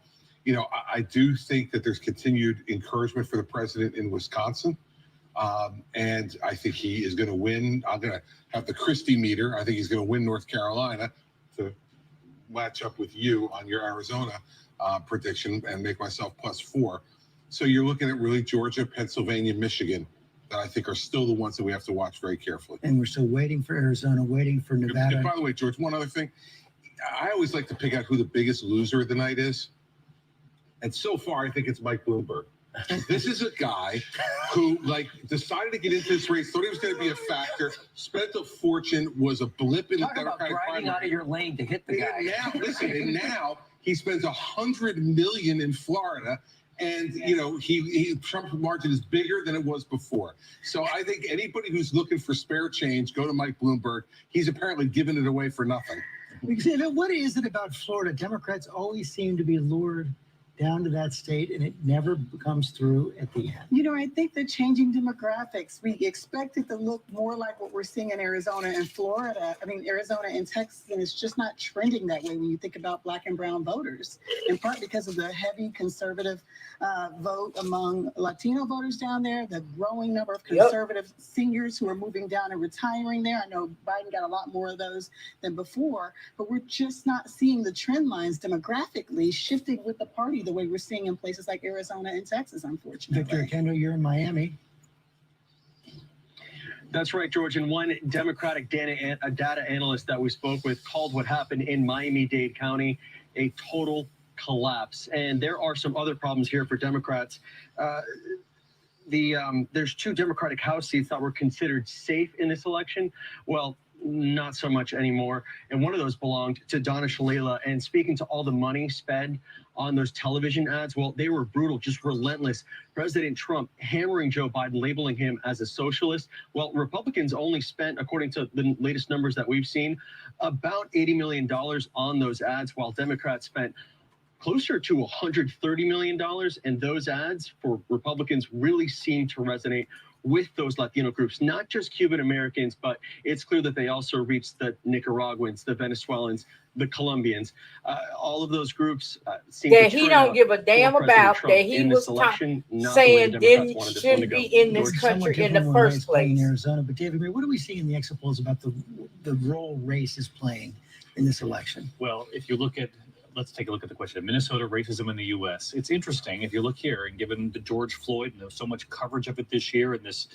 I do think that there's continued encouragement for the president in Wisconsin. And I think he is going to win. I'm going to have the Christie meter. I think he's going to win North Carolina to match up with you on your Arizona prediction and make myself +4. So you're looking at really Georgia, Pennsylvania, Michigan that I think are still the ones that we have to watch very carefully. And we're still waiting for Arizona, waiting for Nevada. And by the way, George, one other thing. I always like to pick out who the biggest loser of the night is. And so far, I think it's Mike Bloomberg. This is a guy who decided to get into this race, thought he was going to be a factor, spent a fortune, was a blip in the Democratic driving out of your lane to hit the guy. Yeah, listen, and now he spends $100 million in Florida, and Trump's margin is bigger than it was before. So I think anybody who's looking for spare change, go to Mike Bloomberg. He's apparently giving it away for nothing. What is it about Florida? Democrats always seem to be lured down to that state, and it never comes through at the end. I think the changing demographics, we expect it to look more like what we're seeing in Arizona and Florida. Arizona and Texas, and it's just not trending that way when you think about Black and brown voters, in part because of the heavy conservative vote among Latino voters down there, the growing number of conservative seniors who are moving down and retiring there. I know Biden got a lot more of those than before, but we're just not seeing the trend lines demographically shifting with the party the way we're seeing in places like Arizona and Texas, unfortunately. Victor Kendall, you're in Miami. That's right, George. And one Democratic data analyst that we spoke with called what happened in Miami-Dade County a total collapse. And there are some other problems here for Democrats. There's 2 Democratic House seats that were considered safe in this election. Well, not so much anymore. And one of those belonged to Donna Shalala. And speaking to all the money spent on those television ads, well, they were brutal, just relentless. President Trump hammering Joe Biden, labeling him as a socialist. Well, Republicans only spent, according to the latest numbers that we've seen, about $80 million on those ads, while Democrats spent closer to $130 million. And those ads for Republicans really seem to resonate with those Latino groups, not just Cuban Americans, but it's clear that they also reach the Nicaraguans, the Venezuelans, the Colombians. All of those groups seem that to he turn don't out give a for damn President about, Trump that he in was this election, not the way saying the Democrats didn't wanted this one to shouldn't go. be in this George? country in the Somewhat first different when it's playing in place. Arizona, but David, what do we see in the exit polls about the role race is playing in this election? Well, if you look at, let's take a look at the question of Minnesota racism in the U.S. It's interesting if you look here, and given the George Floyd, and there's so much coverage of it this year, and this,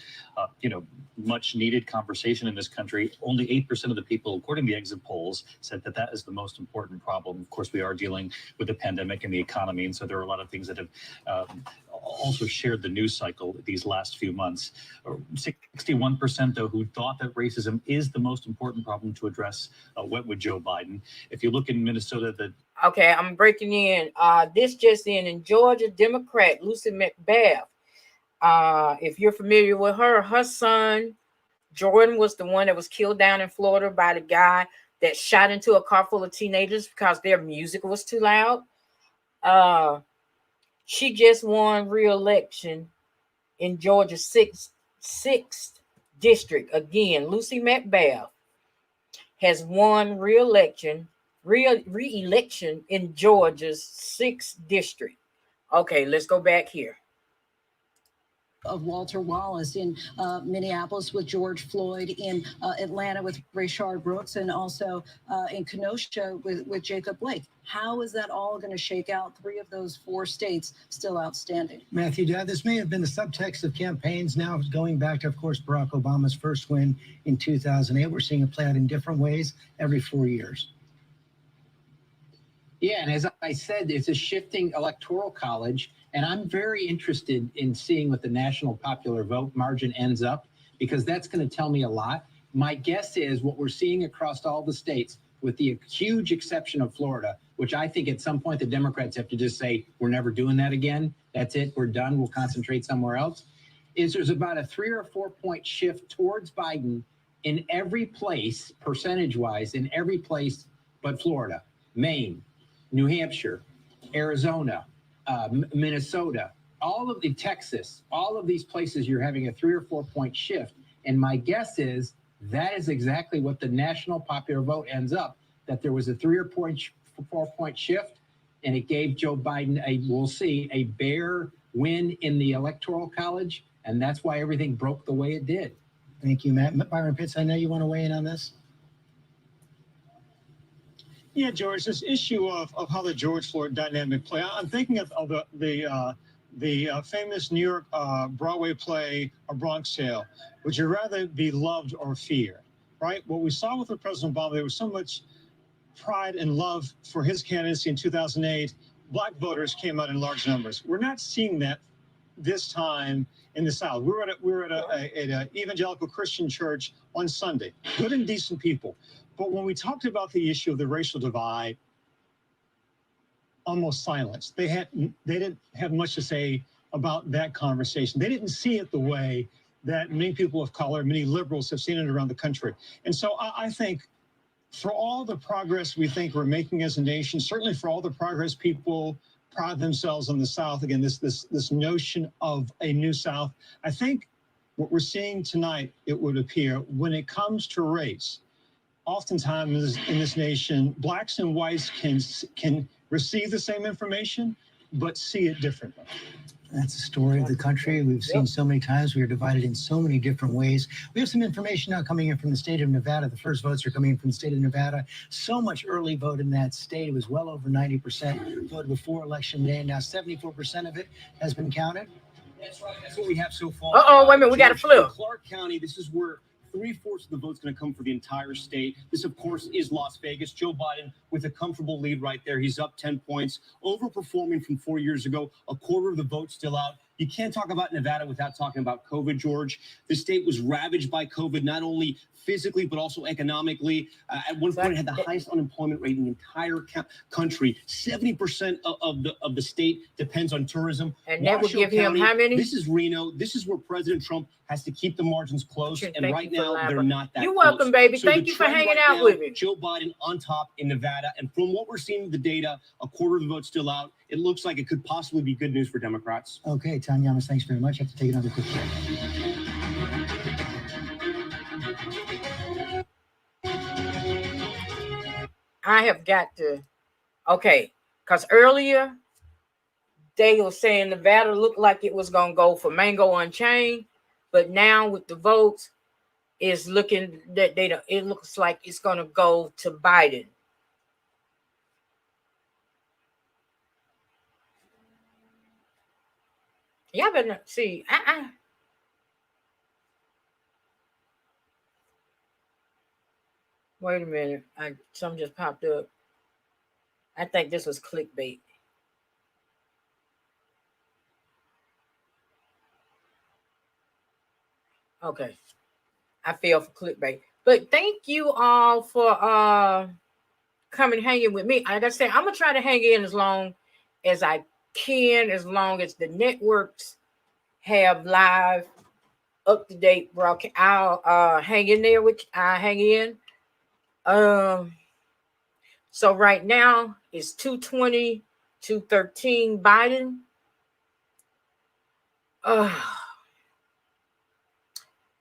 much needed conversation in this country, only 8% of the people, according to the exit polls, said that that is the most important problem. Of course, we are dealing with the pandemic and the economy, and so there are a lot of things that have also shared the news cycle these last few months. 61%, though, who thought that racism is the most important problem to address, went with Joe Biden. If you look in Minnesota, Okay, I'm breaking in. This just in Georgia, Democrat Lucy McBath. If you're familiar with her, her son Jordan was the one that was killed down in Florida by the guy that shot into a car full of teenagers because their music was too loud. She just won re-election in Georgia's sixth district. Again, Lucy McBath has won re-election in Georgia's 6th district. Okay, let's go back here. Of Walter Wallace, in Minneapolis with George Floyd, in Atlanta with Rayshard Brooks, and also in Kenosha with Jacob Blake. How is that all going to shake out? 3 of those 4 states still outstanding. Matthew, this may have been the subtext of campaigns now going back to, of course, Barack Obama's first win in 2008. We're seeing it play out in different ways every 4 years. Yeah, and as I said, it's a shifting electoral college, and I'm very interested in seeing what the national popular vote margin ends up, because that's going to tell me a lot. My guess is what we're seeing across all the states, with the huge exception of Florida, which I think at some point the Democrats have to just say, we're never doing that again. That's it. We're done. We'll concentrate somewhere else. Is there's about a 3 or 4 point shift towards Biden in every place, percentage-wise, in every place but Florida, Maine, New Hampshire, Arizona, Minnesota, all of the Texas, all of these places, you're having a 3 or 4 point shift. And my guess is that is exactly what the national popular vote ends up, that there was a 3 or 4 point shift, and it gave Joe Biden we'll see, a bare win in the electoral college. And that's why everything broke the way it did. Thank you, Matt. Byron Pitts, I know you want to weigh in on this. Yeah, George, this issue of how the George Floyd dynamic play. I'm thinking of the famous New York Broadway play, A Bronx Tale. Would you rather be loved or feared? Right? What we saw with President Obama, there was so much pride and love for his candidacy in 2008. Black voters came out in large numbers. We're not seeing that this time in the South. We were at an evangelical Christian church on Sunday. Good and decent people. But when we talked about the issue of the racial divide, almost silence. They didn't have much to say about that conversation. They didn't see it the way that many people of color, many liberals have seen it around the country. And so I think for all the progress we think we're making as a nation, certainly for all the progress people pride themselves on the South, again, this notion of a new South, I think what we're seeing tonight, it would appear, when it comes to race, oftentimes in this nation, blacks and whites can receive the same information, but see it differently. That's the story of the country. We've seen so many times. We are divided in so many different ways. We have some information now coming in from the state of Nevada. The first votes are coming in from the state of Nevada. So much early vote in that state. It was well over 90% voted before Election Day. Now 74% of it has been counted. That's right. That's what we have so far. Wait a minute. We got a flip. Clark County, this is where 3/4 of the vote's going to come for the entire state. This, of course, is Las Vegas. Joe Biden with a comfortable lead right there. He's up 10 points, overperforming from 4 years ago. A quarter of the vote still out. You can't talk about Nevada without talking about COVID, George. The state was ravaged by COVID, not only physically, but also economically. At one point, it had the highest unemployment rate in the entire country. 70% of the state depends on tourism. And that would give him how many? This is Reno. This is where President Trump has to keep the margins close. And right now, they're not that You're welcome, baby. So Thank you for hanging out with me. Joe Biden on top in Nevada. And from what we're seeing in the data, a quarter of the vote still out. It looks like it could possibly be good news for Democrats. Okay, Tom Yamas, thanks very much. I have to take another quick break. I have got to, okay, because earlier they were saying Nevada looked like it was going to go for Mango Unchained, but now with the votes, it's looking that it looks like it's going to go to Biden. Y'all better see. Wait a minute. Something just popped up. I think this was clickbait. Okay. I fell for clickbait. But thank you all for coming hanging with me. Like I said, I'm gonna try to hang in as long as I can, as long as the networks have live up-to-date broadcast. I'll hang in there with hang in. So right now it's 220, 213 Biden.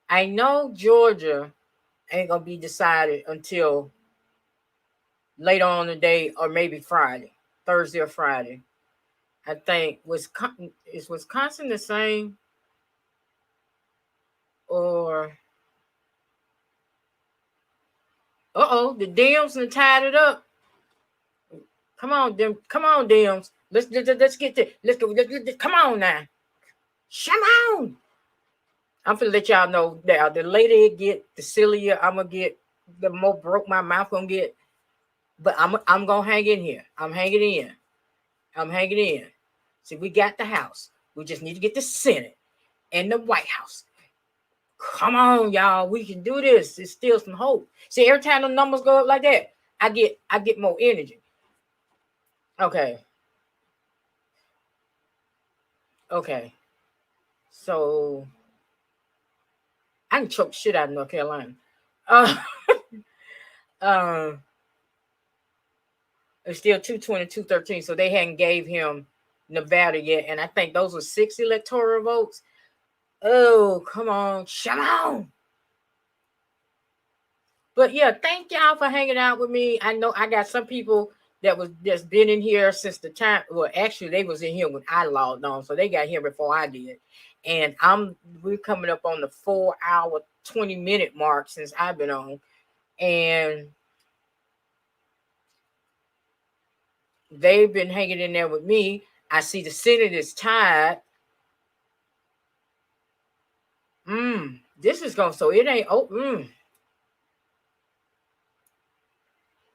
I know Georgia ain't gonna be decided until later on the day, or maybe Friday, Thursday or Friday. I think is Wisconsin the same? Or the Dems and tied it up. Come on, Dems. Let's get there. Let's go. Come on now. Come on. I'm gonna let y'all know that the later it get, the sillier I'm gonna get, the more broke my mouth gonna get. But I'm gonna hang in here. I'm hanging in. See, we got the House. We just need to get the Senate and the White House. Come on, y'all. We can do this. It's still some hope. See, every time the numbers go up like that, I get more energy. Okay. So I can choke shit out of North Carolina. It's still 220, 213. So they hadn't gave him Nevada yet. And I think those were 6 electoral votes. Oh, come on. But yeah, thank y'all for hanging out with me. I know I got some people that was just been in here since the time. Well, actually, they was in here when I logged on. So they got here before I did. And we're coming up on the 4-hour, 20-minute mark since I've been on. And they've been hanging in there with me. I see the Senate is tied. This is going, so it ain't,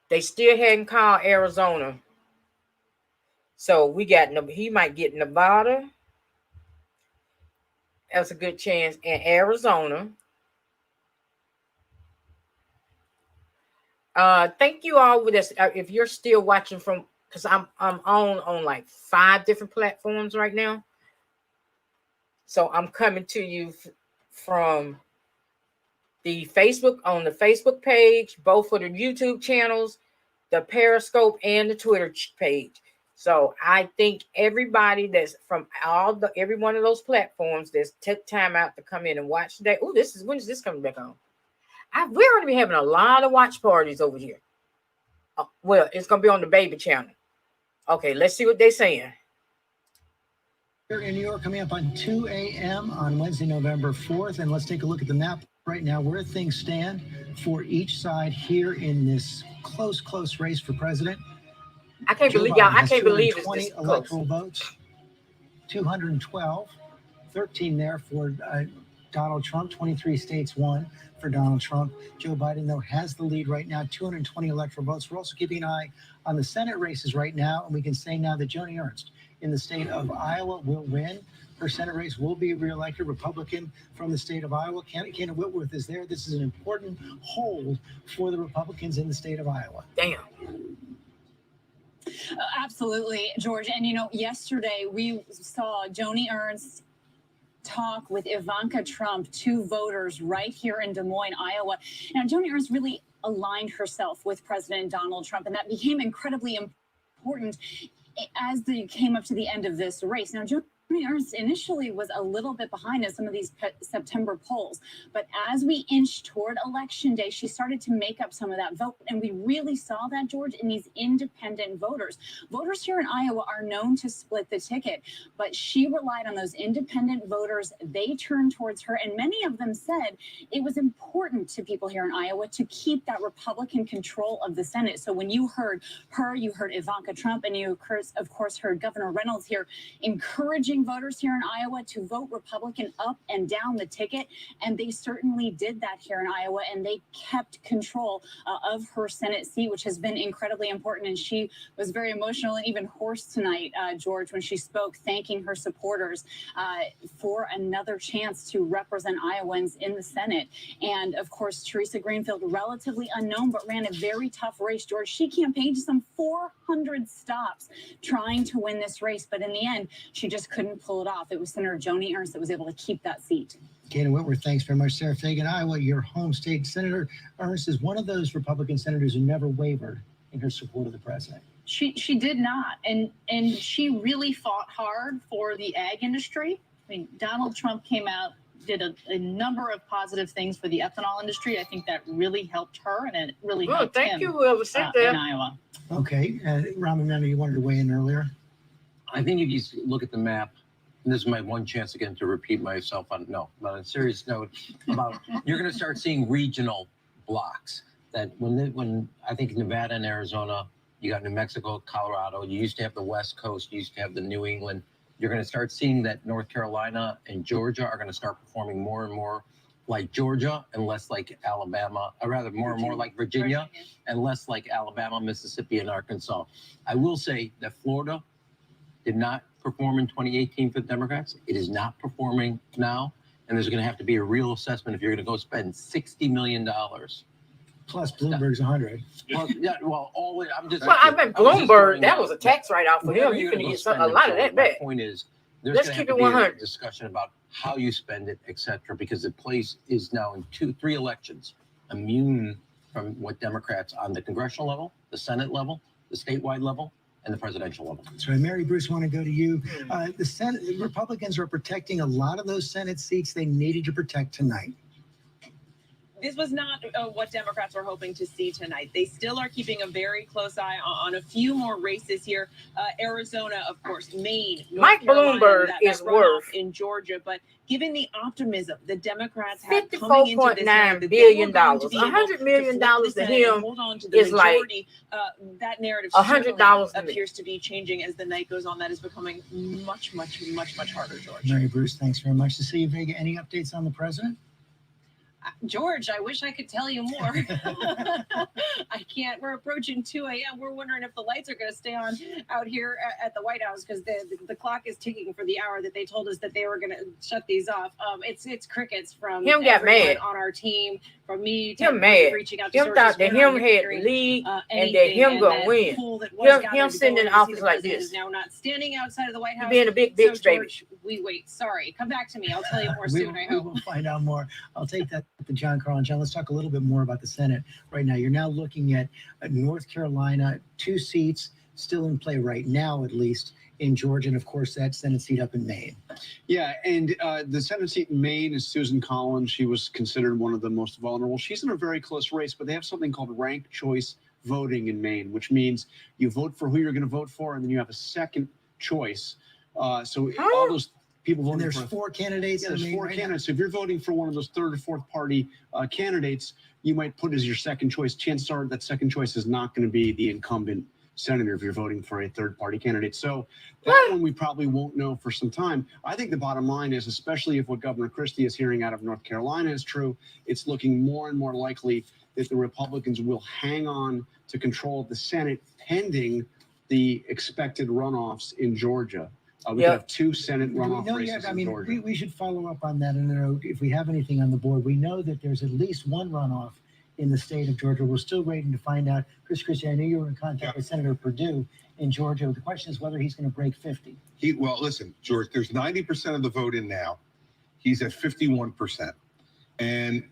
They still hadn't called Arizona. So we got, he might get Nevada. That's a good chance. And Arizona. Thank you all with this. If you're still watching from, because I'm on like 5 different platforms right now. So I'm coming to you from the Facebook, on the Facebook page, both for the YouTube channels, the Periscope, and the Twitter page. So I think everybody that's from every one of those platforms that's took time out to come in and watch today. Oh, when is this coming back on? We're going to be having a lot of watch parties over here. Well, it's going to be on the Baby channel. Okay, let's see what they're saying. Here in New York, coming up on 2 a.m. on Wednesday, November 4th. And let's take a look at the map right now, where things stand for each side here in this close race for president. I can't believe y'all. I can't believe it's this electoral votes, 212, 13 there for Donald Trump. 23 states won for Donald Trump. Joe Biden, though, has the lead right now, 220 electoral votes. We're also keeping an eye on the Senate races right now, and we can say now that Joni Ernst in the state of Iowa will win. Her Senate race will be reelected, Republican from the state of Iowa. Kenneth Whitworth is there. This is an important hold for the Republicans in the state of Iowa. Damn. Absolutely, George. And, yesterday we saw Joni Ernst talk with Ivanka Trump, 2 voters right here in Des Moines, Iowa. Now, Joni Ernst really aligned herself with President Donald Trump, and that became incredibly important as they came up to the end of this race. Now, Joni Ernst initially was a little bit behind in some of these September polls, but as we inched toward election day, she started to make up some of that vote, and we really saw that, George, in these independent voters. Voters here in Iowa are known to split the ticket, but she relied on those independent voters. They turned towards her, and many of them said it was important to people here in Iowa to keep that Republican control of the Senate. So when you heard her, you heard Ivanka Trump, and you, of course, heard Governor Reynolds here encouraging voters here in Iowa to vote Republican up and down the ticket. And they certainly did that here in Iowa, and they kept control of her Senate seat, which has been incredibly important. And she was very emotional and even hoarse tonight, George, when she spoke, thanking her supporters for another chance to represent Iowans in the Senate. And of course, Teresa Greenfield, relatively unknown, but ran a very tough race, George. She campaigned some 400 stops trying to win this race, but in the end, she just couldn't pull it off. It was Senator Joni Ernst that was able to keep that seat. Gayna Whitworth, thanks very much. Sarah Fagan, Iowa, your home state. Senator Ernst is one of those Republican senators who never wavered in her support of the president. She did not, and she really fought hard for the ag industry. I mean, Donald Trump came out, did a number of positive things for the ethanol industry. I think that really helped her, and it really helped him in Iowa. Okay, Rahm Emanuel, you wanted to weigh in earlier. I think if you look at the map, and this is my one chance again to repeat myself on but on a serious note, about you're going to start seeing regional blocks. That when I think Nevada and Arizona, you got New Mexico, Colorado. You used to have the West Coast. You used to have the New England. You're going to start seeing that North Carolina and Georgia are going to start performing more and more like Georgia and less like Alabama, or rather more and more like Virginia and less like Alabama, Mississippi, and Arkansas. I will say that Florida did not perform in 2018 for the Democrats. It is not performing now. And there's going to have to be a real assessment if you're going to go spend $60 million. Plus Bloomberg's 100. Well, yeah, well, I'm just. Well, I mean, Bloomberg, that was a tax write-off for him. You're going to get a lot of that back. My point is, there's Let's going keep to it have to be 100. a discussion about how you spend it, et cetera, because the place is now in 3 elections immune from what Democrats on the congressional level, the Senate level, the statewide level, and the presidential level. So, Mary Bruce, want to go to you. The Senate Republicans are protecting a lot of those Senate seats they needed to protect tonight. This was not what Democrats were hoping to see tonight. They still are keeping a very close eye on a few more races here. Arizona, of course, Maine, North Mike Carolina, Bloomberg that is runoff worth in Georgia. But given the optimism the Democrats have coming into this, $54.9 billion. $100 million to him hold on to the is like majority, that narrative $100 appears to be changing as the night goes on. That is becoming much harder, George. Mary Bruce, thanks very much. Cecilia Vega, any updates on the president? George, I wish I could tell you more. I can't. We're approaching 2 a.m. We're wondering if the lights are going to stay on out here at the White House because the clock is ticking for the hour that they told us that they were going to shut these off. It's crickets from him got mad on our team, from me to him mad. reaching out to him sources. thought that him had the lead and that him gonna win. Him sitting in the office like this. Is now not standing outside of the White House. Being a big bitch, so, baby. George, we wait. Sorry, come back to me. I'll tell you more We soon. I hope. will find out more. I'll take that to John Carl. And John, let's talk a little bit more about the Senate right now. You're now looking at North Carolina, 2 seats still in play right now, at least in Georgia, and of course that Senate seat up in Maine. Yeah, and the Senate seat in Maine is Susan Collins. She was considered one of the most vulnerable. She's in a very close race, but they have something called ranked choice voting in Maine, which means you vote for who you're going to vote for, and then you have a second choice. So all those people voting and there's for 4 candidates. Yeah, there's 4 candidates. So if you're voting for one of those 3rd or 4th party candidates, you might put as your second choice. Chances are that second choice is not going to be the incumbent senator if you're voting for a 3rd party candidate. So that one we probably won't know for some time. I think the bottom line is, especially if what Governor Christie is hearing out of North Carolina is true, it's looking more and more likely that the Republicans will hang on to control of the Senate pending the expected runoffs in Georgia. We have 2 Senate runoff races in Georgia. We should follow up on that. And if we have anything on the board, we know that there's at least 1 runoff in the state of Georgia. We're still waiting to find out. Chris Christie, I know you were in contact with Senator Perdue in Georgia. The question is whether he's going to break 50. Well, listen, George, there's 90% of the vote in now. He's at 51%. And,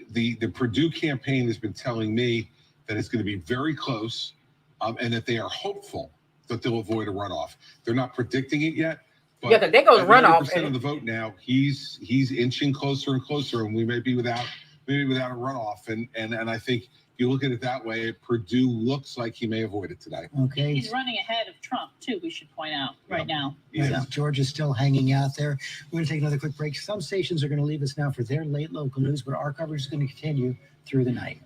the Perdue campaign has been telling me that it's going to be very close and that they are hopeful that they'll avoid a runoff. They're not predicting it yet, Yeah, because they go to runoff. 100% of the vote now, he's inching closer and closer, and we may be without a runoff. And I think if you look at it that way, Purdue looks like he may avoid it today. Okay. He's running ahead of Trump too, we should point out right now. Yeah. George is still hanging out there. We're going to take another quick break. Some stations are going to leave us now for their late local news, but our coverage is going to continue through the night.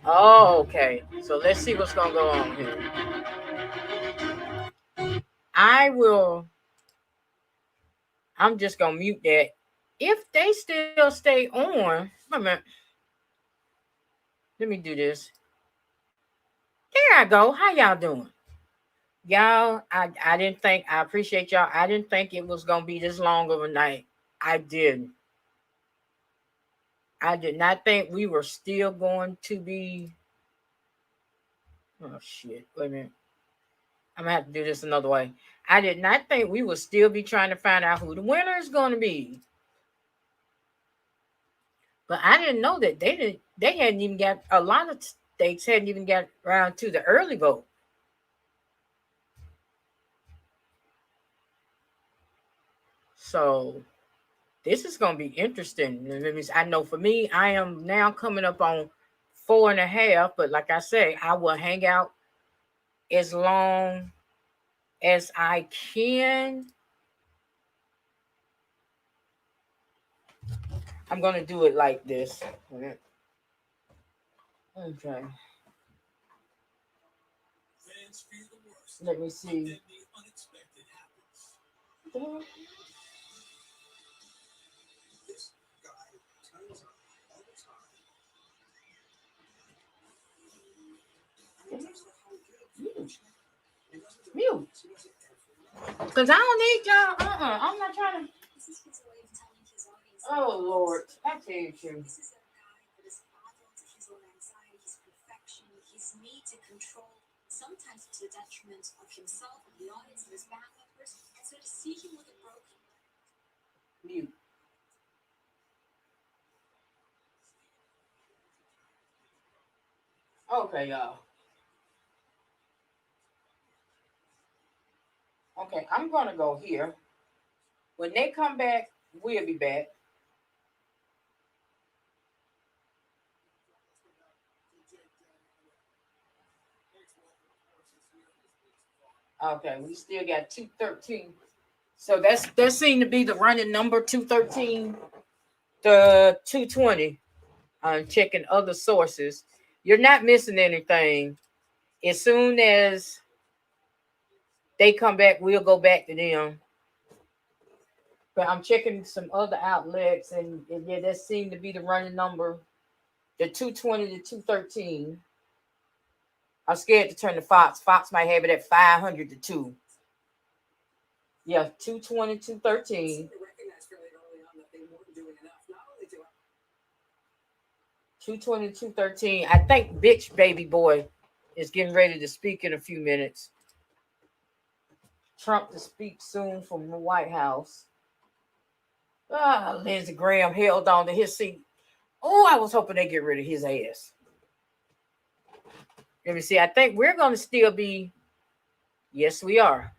Oh, okay. So let's see what's going to go on here. I'm just going to mute that. If they still stay on, wait a minute. Let me do this. There I go. How y'all doing? Y'all, I appreciate y'all. I didn't think it was going to be this long of a night. I didn't. I did not think we were still going to be. Oh, shit. Wait a minute. I'm going to have to do this another way. I did not think we would still be trying to find out who the winner is going to be. But I didn't know that they hadn't even got, a lot of states hadn't even got around to the early vote. So this is going to be interesting. I know for me, I am now coming up on 4.5, but like I say, I will hang out as long as I can. I'm going to do it like this. Okay. Let me see. Mute. Because I don't need y'all. I'm not trying to. Oh, Lord. I tell you the truth. His need to control, sometimes to the detriment of himself and the audience and his band members. And so to see him with a broken mute. Okay, y'all. Okay, I'm going to go here. When they come back, we'll be back. Okay, we still got 213. So that seemed to be the running number, 213 to 220. I'm checking other sources. You're not missing anything. As soon as they come back, we'll go back to them. But I'm checking some other outlets, and yeah, that seemed to be the running number, the 220 to 213. I'm scared to turn to Fox. Fox might have it at 500 to 2. Yeah, 220, 213. 220, 213. I think Bitch Baby Boy is getting ready to speak in a few minutes. Trump to speak soon from the White House. Lindsey Graham held on to his seat. Oh, I was hoping they get rid of his ass. Let me see. I think we're going to still be. Yes, we are.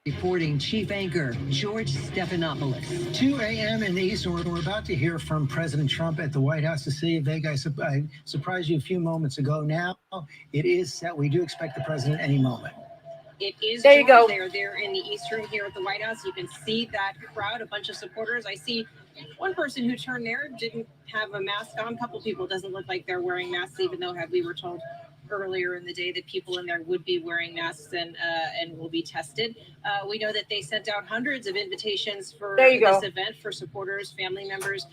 Reporting Chief Anchor George Stephanopoulos. 2 a.m. in the East, and we're about to hear from President Trump at the White House. The city of Vegas, I surprised you a few moments ago. Now it is set. We do expect the president any moment. It is. There you go. They're there in the East Room here at the White House. You can see that crowd, a bunch of supporters. I see one person who turned there didn't have a mask on. A couple people doesn't look like they're wearing masks, even though we were told earlier in the day that people in there would be wearing masks and will be tested. We know that they sent out hundreds of invitations for this event for supporters, family members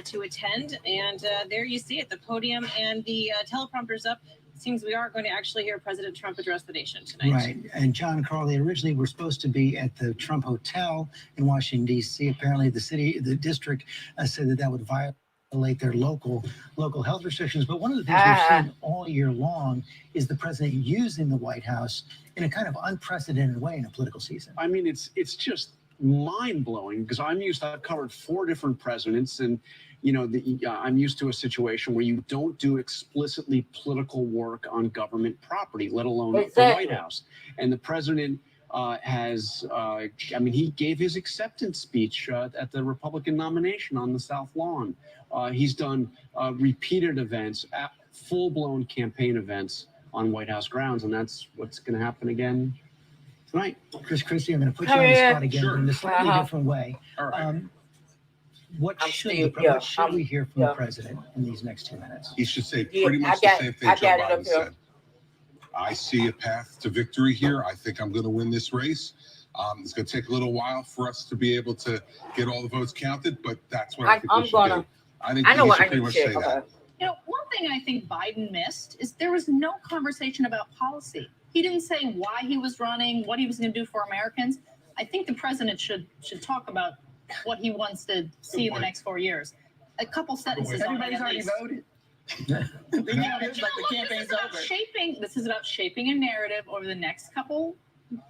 to attend. And there you see it, the podium and the teleprompters up. Seems we are going to actually hear President Trump address the nation tonight. Right. And John Carl, they originally were supposed to be at the Trump Hotel in Washington, D.C. Apparently the district said that would violate their local health restrictions. But one of the things we've seen all year long is the president using the White House in a kind of unprecedented way in a political season. I mean, it's just mind-blowing because I've covered 4 different presidents, and I'm used to a situation where you don't do explicitly political work on government property, let alone the White House. And the president he gave his acceptance speech at the Republican nomination on the South Lawn. He's done repeated events, full-blown campaign events on White House grounds, and that's what's going to happen again tonight. Chris Christie, I'm going to put you on the spot again, but in a slightly different way. All right. What should we hear from the president in these next 2 minutes? He should say pretty much the same thing Joe Biden said. I see a path to victory here. I think I'm going to win this race. It's going to take a little while for us to be able to get all the votes counted, but that's what I think we should do. I think he should pretty much say that. You know, one thing I think Biden missed is there was no conversation about policy. He didn't say why he was running, what he was going to do for Americans. I think the president should talk about what he wants to see in the next 4 years. A couple sentences. Everybody's already voted. This is about shaping a narrative over the next couple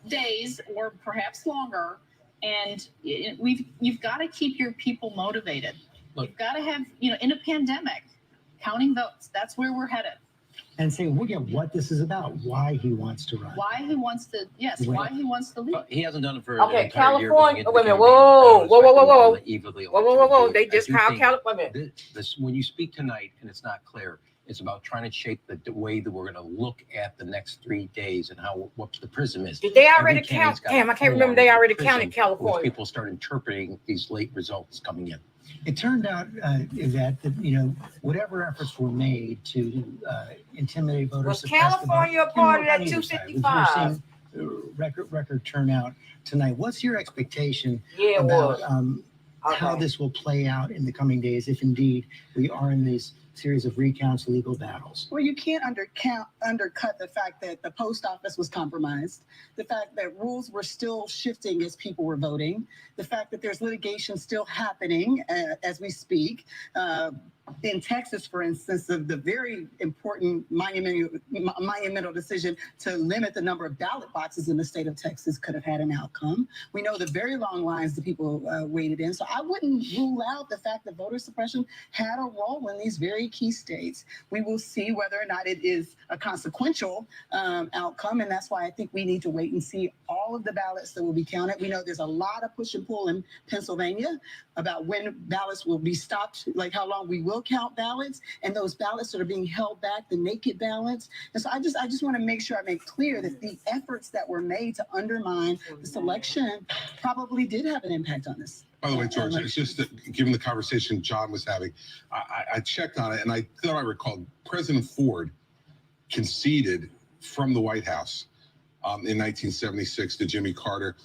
days or perhaps longer. And you've got to keep your people motivated. You've got to have, in a pandemic, counting votes. That's where we're headed. And say, what this is about, why he wants to run. Why he wants to, why he wants to lead. He hasn't done it for Okay, an entire year going California. into Wait a the minute. campaign. Whoa. They just called California. When you speak tonight and it's not clear, it's about trying to shape the way that we're going to look at the next 3 days and what the prism is. Did they already count? Damn, I can't remember. They already counted California. People start interpreting these late results coming in. It turned out that whatever efforts were made to intimidate voters, was California a part of that 255? Record turnout tonight. What's your expectation about how this will play out in the coming days, if indeed we are in these series of recounts, legal battles? Well, you can't undercut the fact that the post office was compromised, the fact that rules were still shifting as people were voting, the fact that there's litigation still happening as we speak. In Texas, for instance, of the very important monumental decision to limit the number of ballot boxes in the state of Texas could have had an outcome. We know the very long lines that people waited in. So I wouldn't rule out the fact that voter suppression had a role in these very key states. We will see whether or not it is a consequential outcome. And that's why I think we need to wait and see all of the ballots that will be counted. We know there's a lot of push and pull in Pennsylvania about when ballots will be stopped, like how long we will count ballots, and those ballots that are being held back, the naked ballots. And so I just want to make sure I make clear that the efforts that were made to undermine this election probably did have an impact on this. By the way, George, it's just that given the conversation John was having, I checked on it and I thought I recalled President Ford conceded from the White House in 1976 to Jimmy Carter.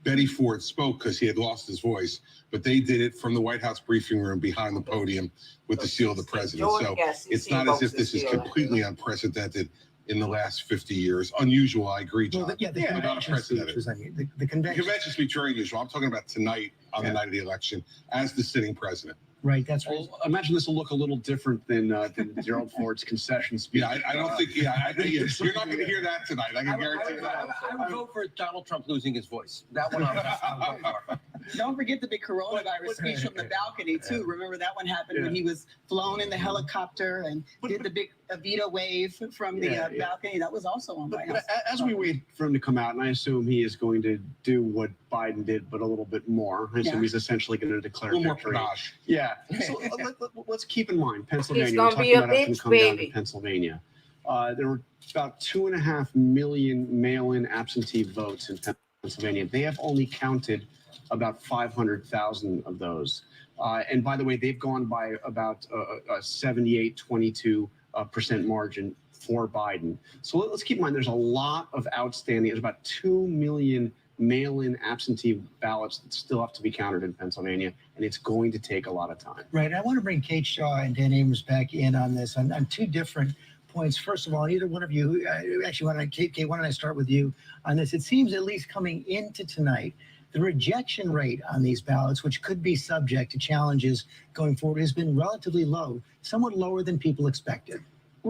Betty Ford spoke because he had lost his voice, but they did it from the White House briefing room behind the podium with the seal of the president. So it's not as if this is completely unprecedented in the last 50 years. Unusual, I agree, John. Well, the convention speech was unusual. The convention speech very unusual. I'm talking about tonight on the night of the election as the sitting president. Right, that's right. Well, imagine this will look a little different than Gerald Ford's concession speech. Yeah, I don't think. You're not going to hear that tonight. I can guarantee that. I would vote for Donald Trump losing his voice. That one. Don't forget the big coronavirus speech from the balcony too. Remember that one happened when he was flown in the helicopter and did the big veto wave from the balcony. That was also on White House. As we wait for him to come out, and I assume he is going to do what Biden did, but a little bit more. I assume he's essentially going to declare victory. Yeah. So let's keep in mind Pennsylvania. He's going to be a bitch, baby. Pennsylvania. There were about 2.5 million mail-in absentee votes in Pennsylvania. They have only counted about 500,000 of those. And by the way, they've gone by about a 78-22% margin for Biden. So let's keep in mind there's a lot of outstanding. There's about 2 million mail-in absentee ballots that still have to be counted in Pennsylvania, and it's going to take a lot of time. Right. I want to bring Kate Shaw and Dan Abrams back in on this on two different points. First of all, either one of you, Kate, why don't I start with you on this? It seems at least coming into tonight, the rejection rate on these ballots, which could be subject to challenges going forward, has been relatively low, somewhat lower than people expected.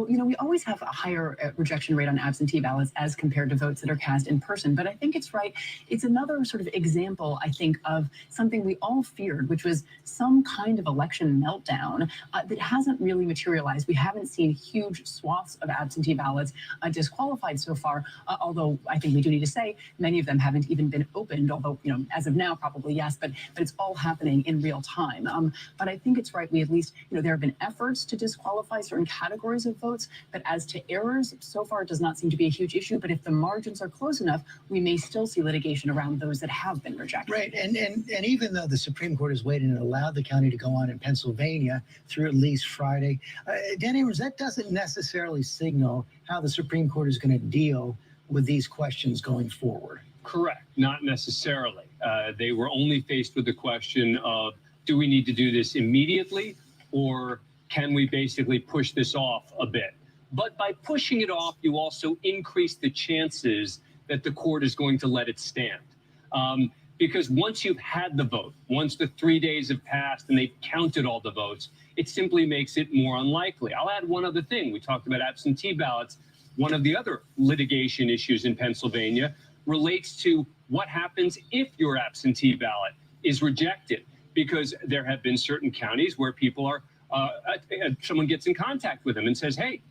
well, we always have a higher rejection rate on absentee ballots as compared to votes that are cast in person. But I think it's right. It's another sort of example, I think, of something we all feared, which was some kind of election meltdown that hasn't really materialized. We haven't seen huge swaths of absentee ballots disqualified so far, although I think we do need to say many of them haven't even been opened, although, as of now, probably yes, but it's all happening in real time. But I think it's right. We at least, there have been efforts to disqualify certain categories of votes, but as to errors, so far it does not seem to be a huge issue. But if the margins are close enough, we may still see litigation around those that have been rejected. Right, and even though the Supreme Court has waited and allowed the county to go on in Pennsylvania through at least Friday, Dan Abrams, that doesn't necessarily signal how the Supreme Court is going to deal with these questions going forward. Correct, not necessarily. They were only faced with the question of, do we need to do this immediately, or can we basically push this off a bit? But by pushing it off, you also increase the chances that the court is going to let it stand. Because once you've had the vote, once the 3 days have passed and they've counted all the votes, it simply makes it more unlikely. I'll add one other thing. We talked about absentee ballots. One of the other litigation issues in Pennsylvania relates to what happens if your absentee ballot is rejected, because there have been certain counties where people are, someone gets in contact with them and says, hey,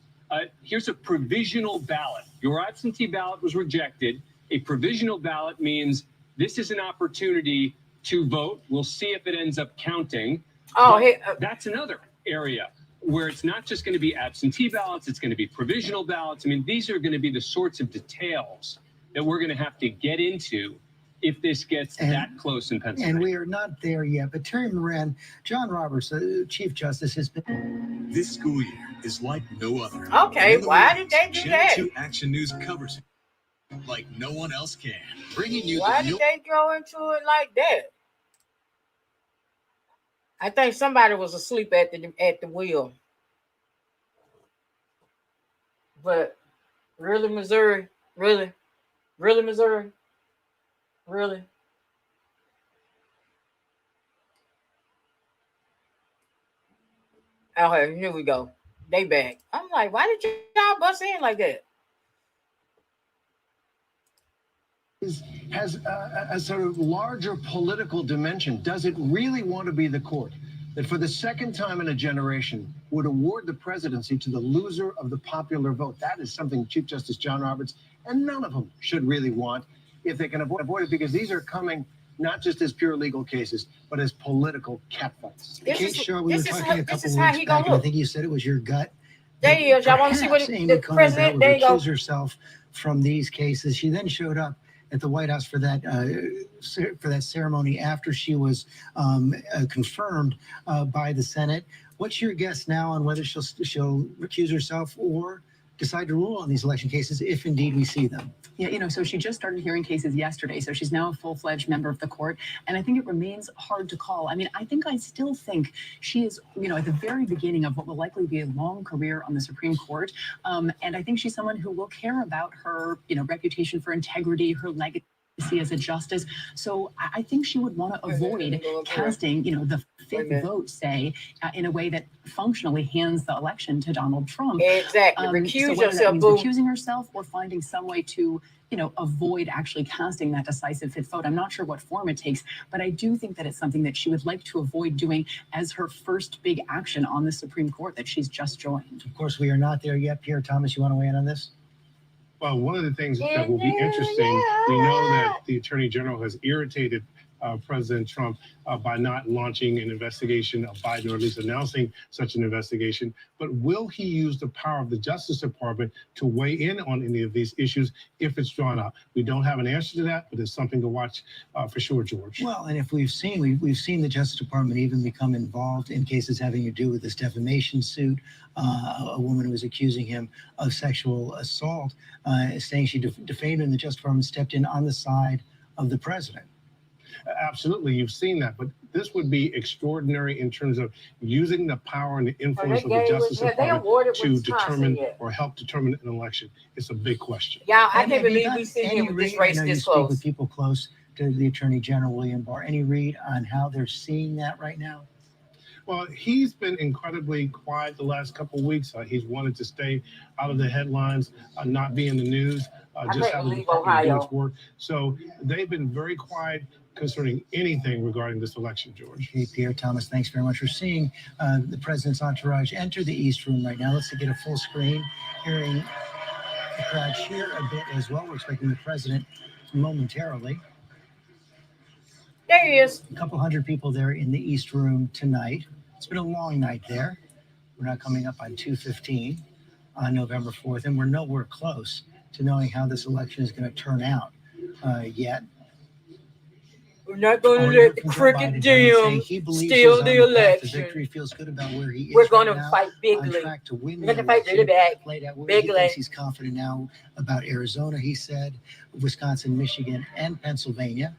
here's a provisional ballot. Your absentee ballot was rejected. A provisional ballot means this is an opportunity to vote. We'll see if it ends up counting. Oh, hey, that's another area where it's not just going to be absentee ballots, it's going to be provisional ballots. I mean, these are going to be the sorts of details that we're going to have to get into if this gets that close in Pennsylvania. And we are not there yet. But Terry Moran, John Roberts, Chief Justice, has been. This school year is like no other. Okay, why did they do Channel that? 2 Action News covers it like no one else can, bringing you Why the did they go into it like that? I think somebody was asleep at the wheel. But really, Missouri? Really? Really, Missouri? Really? Okay, here we go. They back. I'm like, why did y'all bust in like that? Has a sort of larger political dimension. Does it really want to be the court that for the second time in a generation would award the presidency to the loser of the popular vote? That is something Chief Justice John Roberts and none of them should really want if they can avoid it, because these are coming not just as pure legal cases, but as political catfights. Kate Shaw, we were talking a couple weeks back, and I think you said it was your gut. There he is. Y'all want to see what the president? There you go. Recuse herself from these cases. She then showed up at the White House for that ceremony after she was confirmed by the Senate. What's your guess now on whether she'll recuse herself or decide to rule on these election cases if indeed we see them? Yeah, so she just started hearing cases yesterday, so she's now a full-fledged member of the court, and I think it remains hard to call. I mean, I still think she is, at the very beginning of what will likely be a long career on the Supreme Court, and I think she's someone who will care about her, reputation for integrity, her legacy as a justice. So I think she would want to avoid casting, the fifth vote, say, in a way that functionally hands the election to Donald Trump. Exactly. Recuse yourself, recusing herself or finding some way to, avoid actually casting that decisive fifth vote. I'm not sure what form it takes, but I do think that it's something that she would like to avoid doing as her first big action on the Supreme Court that she's just joined. Of course, we are not there yet. Pierre Thomas, you want to weigh in on this? Well, one of the things that will be interesting, we know that the Attorney General has irritated President Trump by not launching an investigation of Biden, or at least announcing such an investigation. But will he use the power of the Justice Department to weigh in on any of these issues if it's drawn up? We don't have an answer to that, but it's something to watch for sure, George. Well, and if we've seen the Justice Department even become involved in cases having to do with this defamation suit, a woman who was accusing him of sexual assault, saying she defamed him, the Justice Department stepped in on the side of the president. Absolutely, you've seen that, but this would be extraordinary in terms of using the power and the influence of the Justice Department to determine or help determine an election. It's a big question. Yeah, I can't believe we sit here with this race this close. Speak with people close to the Attorney General, William Barr. Any read on how they're seeing that right now? Well, he's been incredibly quiet the last couple of weeks. He's wanted to stay out of the headlines, not be in the news, just have the department do its work. So they've been very quiet concerning anything regarding this election, George. Hey, Pierre Thomas, thanks very much for seeing the president's entourage enter the East Room right now. Let's get a full screen, hearing the crowd cheer a bit as well. We're expecting the president momentarily. There he is. A couple hundred people there in the East Room tonight. It's been a long night there. We're now coming up on 2:15 on November 4th, and we're nowhere close to knowing how this election is going to turn out yet. We're not going to let the crooked Jim steal the election. Victory feels good about where he is. We're going to right fight bigly. On track to win We're going to fight really big. He's confident now about Arizona, he said, Wisconsin, Michigan, and Pennsylvania.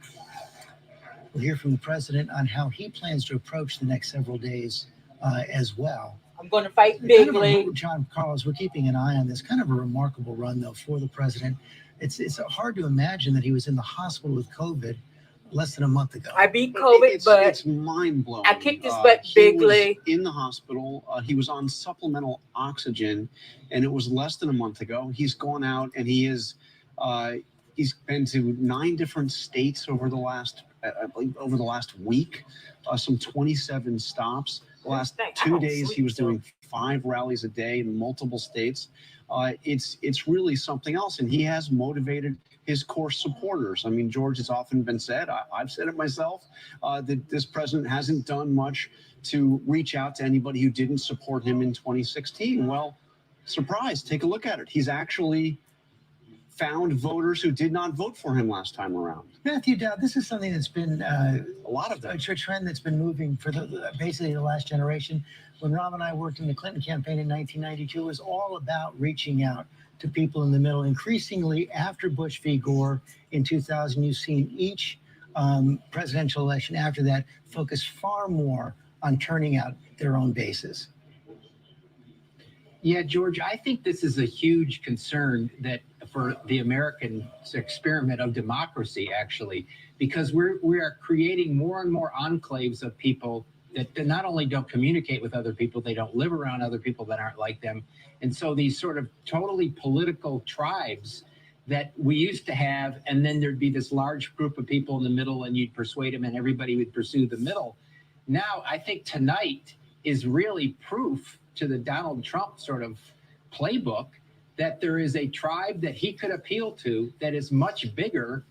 We'll hear from the president on how he plans to approach the next several days as well. I'm going to fight bigly. John Carlos, we're keeping an eye on this. Kind of a remarkable run, though, for the president. It's hard to imagine that he was in the hospital with COVID less than a month ago. I beat COVID, but it's mind blowing. I kicked his butt bigly. In the hospital, he was on supplemental oxygen, and it was less than a month ago. He's gone out and he's been to 9 different states over the last week, some 27 stops. The last 2 days, he was doing 5 rallies a day in multiple states. It's really something else, and he has motivated his core supporters. I mean, George, has often been said, I've said it myself, that this president hasn't done much to reach out to anybody who didn't support him in 2016. Well, surprise, take a look at it. He's actually found voters who did not vote for him last time around. Matthew Dowd, this is something that's been a lot of a trend that's been moving for basically the last generation. When Rob and I worked in the Clinton campaign in 1992, it was all about reaching out to people in the middle. Increasingly, after Bush v. Gore in 2000, you've seen each presidential election after that focus far more on turning out their own bases. Yeah, George, I think this is a huge concern that for the American experiment of democracy, actually, because we are creating more and more enclaves of people that not only don't communicate with other people, they don't live around other people that aren't like them. And so these sort of totally political tribes that we used to have, and then there'd be this large group of people in the middle and you'd persuade them and everybody would pursue the middle. Now, I think tonight is really proof to the Donald Trump sort of playbook that there is a tribe that he could appeal to that is much bigger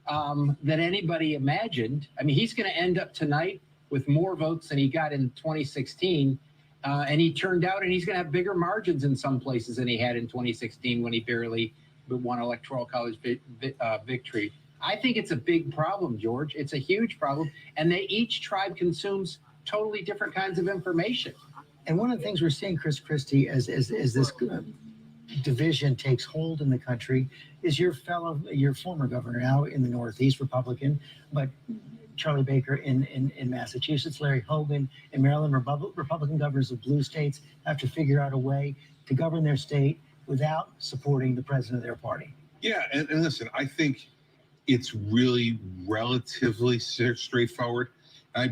than anybody imagined. I mean, he's going to end up tonight with more votes than he got in 2016. And he turned out, and he's going to have bigger margins in some places than he had in 2016 when he barely won electoral college victory. I think it's a big problem, George. It's a huge problem. And each tribe consumes totally different kinds of information. And one of the things we're seeing, Chris Christie, as this division takes hold in the country, is your former governor now in the Northeast, Republican, but Charlie Baker in Massachusetts, Larry Hogan in Maryland, Republican governors of blue states have to figure out a way to govern their state without supporting the president of their party. Yeah, and listen, I think it's really relatively straightforward.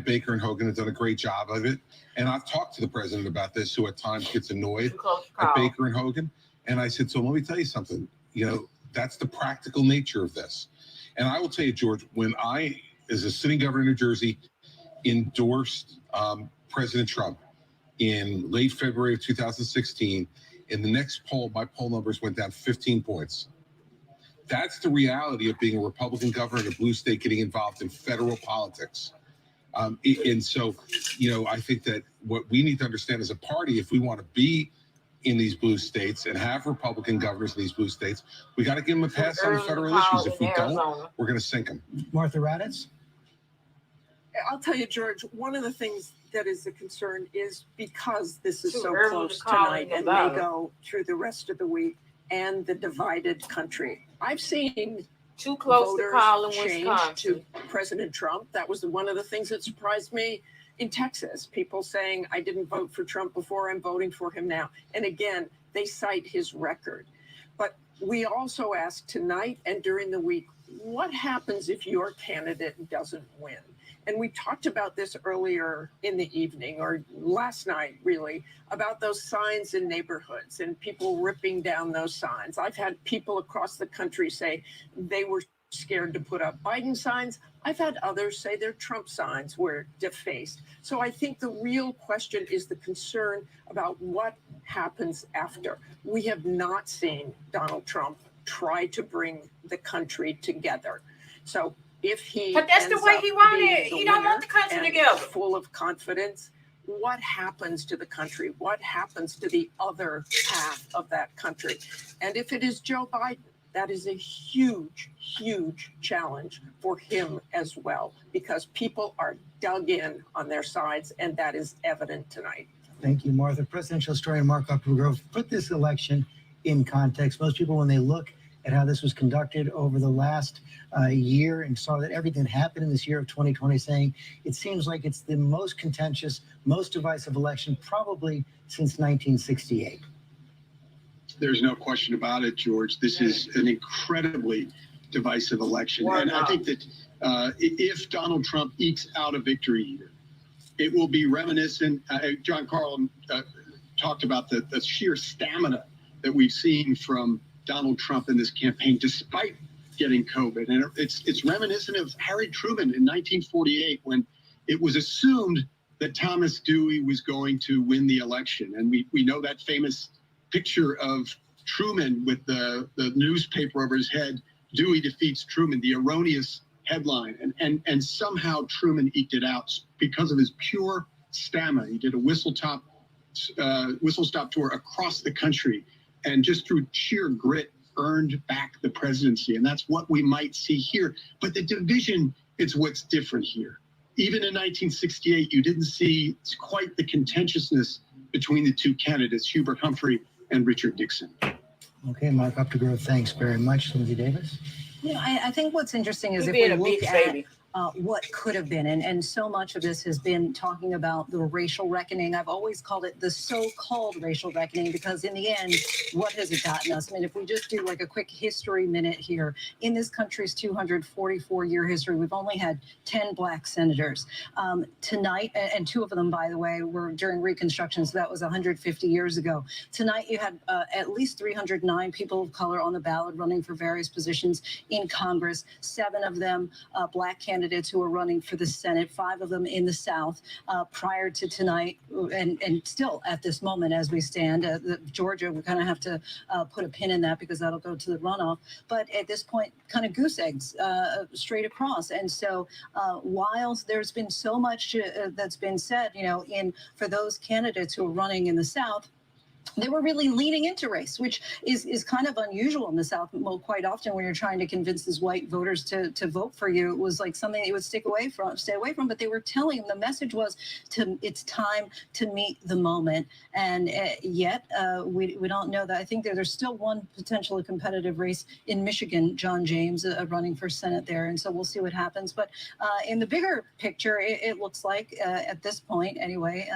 Baker and Hogan have done a great job of it. And I've talked to the president about this, who at times gets annoyed at Baker and Hogan. And I said, so let me tell you something. That's the practical nature of this. And I will tell you, George, when I, as a sitting governor of New Jersey, endorsed President Trump in late February of 2016, in the next poll, my poll numbers went down 15 points. That's the reality of being a Republican governor in a blue state getting involved in federal politics. And so, I think that what we need to understand as a party, if we want to be in these blue states and have Republican governors in these blue states, we got to give them a pass on the federal issues. If we don't, we're going to sink them. Martha Raddatz? I'll tell you, George, one of the things that is a concern is because this is so close to call tonight and may go through the rest of the week and the divided country. I've seen too close to call in change Wisconsin to President Trump. That was one of the things that surprised me in Texas. People saying, I didn't vote for Trump before, I'm voting for him now. And again, they cite his record. But we also ask tonight and during the week, what happens if your candidate doesn't win? And we talked about this earlier in the evening or last night, really, about those signs in neighborhoods and people ripping down those signs. I've had people across the country say they were scared to put up Biden signs. I've had others say their Trump signs were defaced. So I think the real question is the concern about what happens after. We have not seen Donald Trump try to bring the country together. So if he But that's the ends way up he wanted being it. the He don't want winner the country and together. full of confidence, what happens to the country? What happens to the other half of that country? And if it is Joe Biden, that is a huge, huge challenge for him as well, because people are dug in on their sides, and that is evident tonight. Thank you, Martha. Presidential historian Mark Uppergrove put this election in context. Most people, when they look at how this was conducted over the last year and saw that everything that happened in this year of 2020, saying it seems like it's the most contentious, most divisive election probably since 1968. There's no question about it, George. This is an incredibly divisive election. And I think that if Donald Trump ekes out a victory here, it will be reminiscent. John Carlin talked about the sheer stamina that we've seen from Donald Trump in this campaign, despite getting COVID. And it's reminiscent of Harry Truman in 1948, when it was assumed that Thomas Dewey was going to win the election. And we know that famous picture of Truman with the newspaper over his head, Dewey defeats Truman, the erroneous headline. And somehow Truman eked it out because of his pure stamina. He did a whistle stop tour across the country and just through sheer grit earned back the presidency. And that's what we might see here. But the division is what's different here. Even in 1968, you didn't see quite the contentiousness between the two candidates, Hubert Humphrey and Richard Nixon. Okay, Mark Uppergrove, thanks very much. Lindsay Davis. You know, I think what's interesting is He if being we a look big at baby. what could have been, and so much of this has been talking about the racial reckoning. I've always called it the so-called racial reckoning, because in the end, what has it gotten us? I mean, if we just do like a quick history minute here, in this country's 244-year history, we've only had 10 Black senators. Tonight, and 2 of them, by the way, were during Reconstruction, so that was 150 years ago. Tonight, you had at least 309 people of color on the ballot running for various positions in Congress, 7 of them Black candidates who are running for the Senate, 5 of them in the South. Prior to tonight, and still at this moment as we stand, Georgia, we kind of have to put a pin in that because that'll go to the runoff. But at this point, kind of goose eggs straight across. And so while there's been so much that's been said, you know, for those candidates who are running in the South, they were really leaning into race, which is kind of unusual in the South. Well, quite often when you're trying to convince these white voters to vote for you, it was like something they would stay away from. But they were telling them, the message was it's time to meet the moment. And yet we don't know that. I think there's still one potentially competitive race in Michigan, John James running for Senate there. And so we'll see what happens. But in the bigger picture, it looks like at this point, anyway,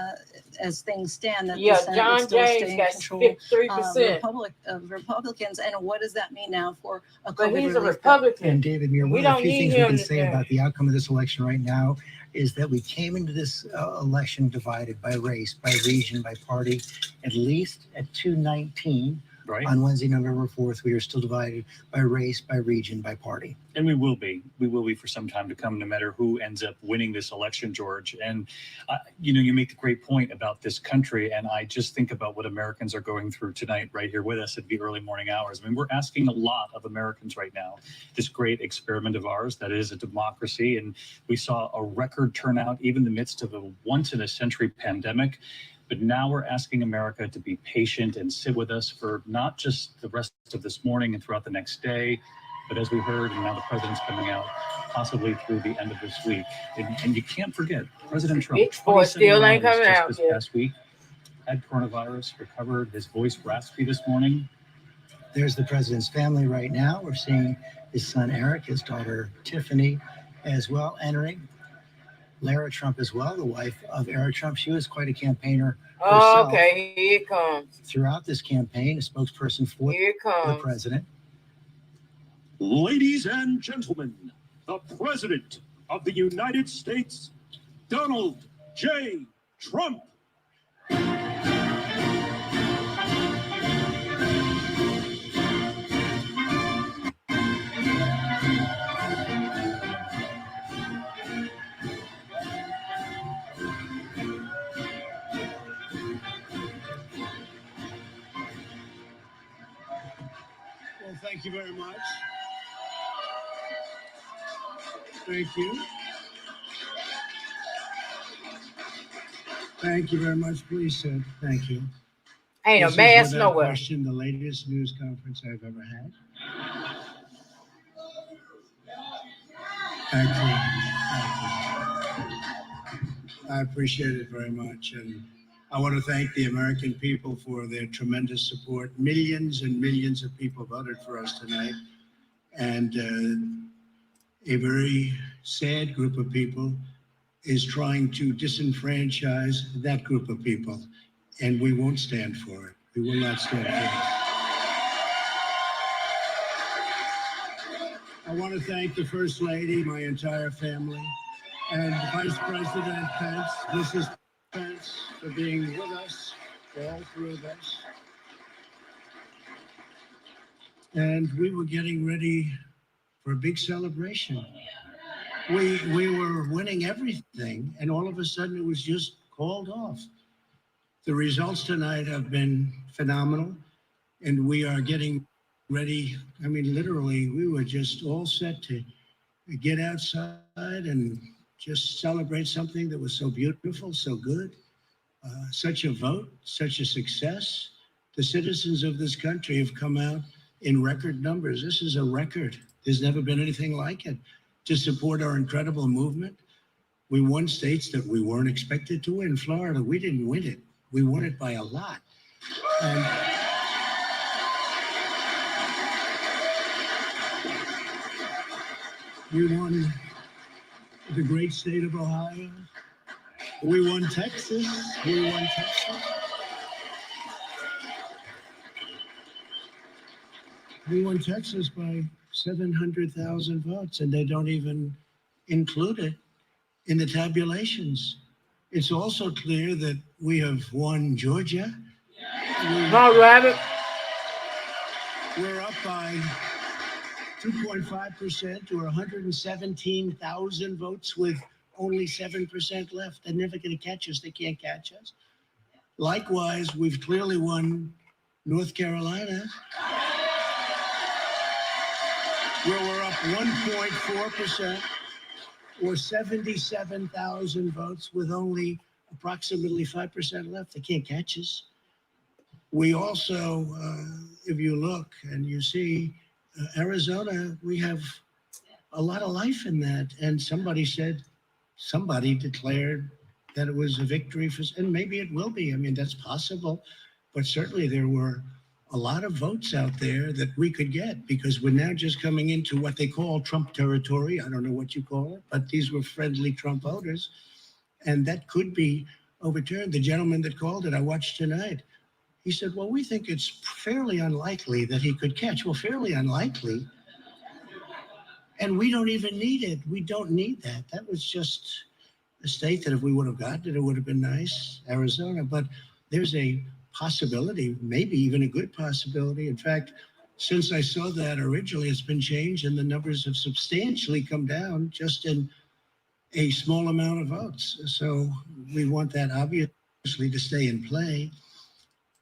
as things stand, that the Senate John is still James staying got control 53%. Republicans. And what does that mean now for a But COVID he's a relief Republican. And David Muir, We one of don't the few need things we him can to- say about the outcome of this election right now is that we came into this election divided by race, by region, by party. At least at 219 on Wednesday, November 4th, we are still divided by race, by region, by party. And we will be for some time to come, no matter who ends up winning this election, George. And, you make the great point about this country. And I just think about what Americans are going through tonight, right here with us at the early morning hours. I mean, we're asking a lot of Americans right now, this great experiment of ours that is a democracy. And we saw a record turnout, even in the midst of a once in a century pandemic. But now we're asking America to be patient and sit with us for not just the rest of this morning and throughout the next day, but as we heard, and now the president's coming out, possibly through the end of this week. And you can't forget, President Trump, Big boy still ain't coming out this yet. past week, had coronavirus, recovered, his voice raspy this morning. There's the president's family right now. We're seeing his son Eric, his daughter Tiffany as well entering. Lara Trump as well, the wife of Eric Trump. She was quite a campaigner herself. Okay, here it comes. Throughout this campaign, a spokesperson for the president. Ladies and gentlemen, the President of the United States, Donald J. Trump. Well, thank you very much. Thank you. Thank you very much. Please sit. Thank you. Ain't This a mask is without nowhere. question the latest news conference I've ever had. Thank you. I appreciate it very much. And I want to thank the American people for their tremendous support. Millions and millions of people voted for us tonight. And a very sad group of people is trying to disenfranchise that group of people. And we won't stand for it. We will not stand for it. I want to thank the First Lady, my entire family, and Vice President Pence, Mrs. Pence, for being with us all through this. And we were getting ready for a big celebration. We were winning everything, and all of a sudden it was just called off. The results tonight have been phenomenal, and we are getting ready. I mean, literally, we were just all set to get outside and just celebrate something that was so beautiful, so good, such a vote, such a success. The citizens of this country have come out in record numbers. This is a record. There's never been anything like it to support our incredible movement. We won states that we weren't expected to win. Florida, we didn't win it. We won it by a lot. And we won the great state of Ohio. We won Texas. We won Texas. We won Texas by 700,000 votes, and they don't even include it in the tabulations. It's also clear that we have won Georgia. We're up by 2.5% or 117,000 votes with only 7% left. They're never going to catch us. They can't catch us. Likewise, we've clearly won North Carolina, where we're up 1.4% or 77,000 votes with only approximately 5% left. They can't catch us. We also, if you look and you see Arizona, we have a lot of life in that. And somebody declared that it was a victory for, and maybe it will be. I mean, that's possible. But certainly there were a lot of votes out there that we could get, because we're now just coming into what they call Trump territory. I don't know what you call it, but these were friendly Trump voters, and that could be overturned. The gentleman that called it, I watched tonight, he said, well, we think it's fairly unlikely that he could catch. Well, fairly unlikely. And we don't even need it. We don't need that. That was just a state that if we would have gotten it, it would have been nice, Arizona. But there's a possibility, maybe even a good possibility. In fact, since I saw that originally, it's been changed and the numbers have substantially come down just in a small amount of votes. So we want that obviously to stay in play.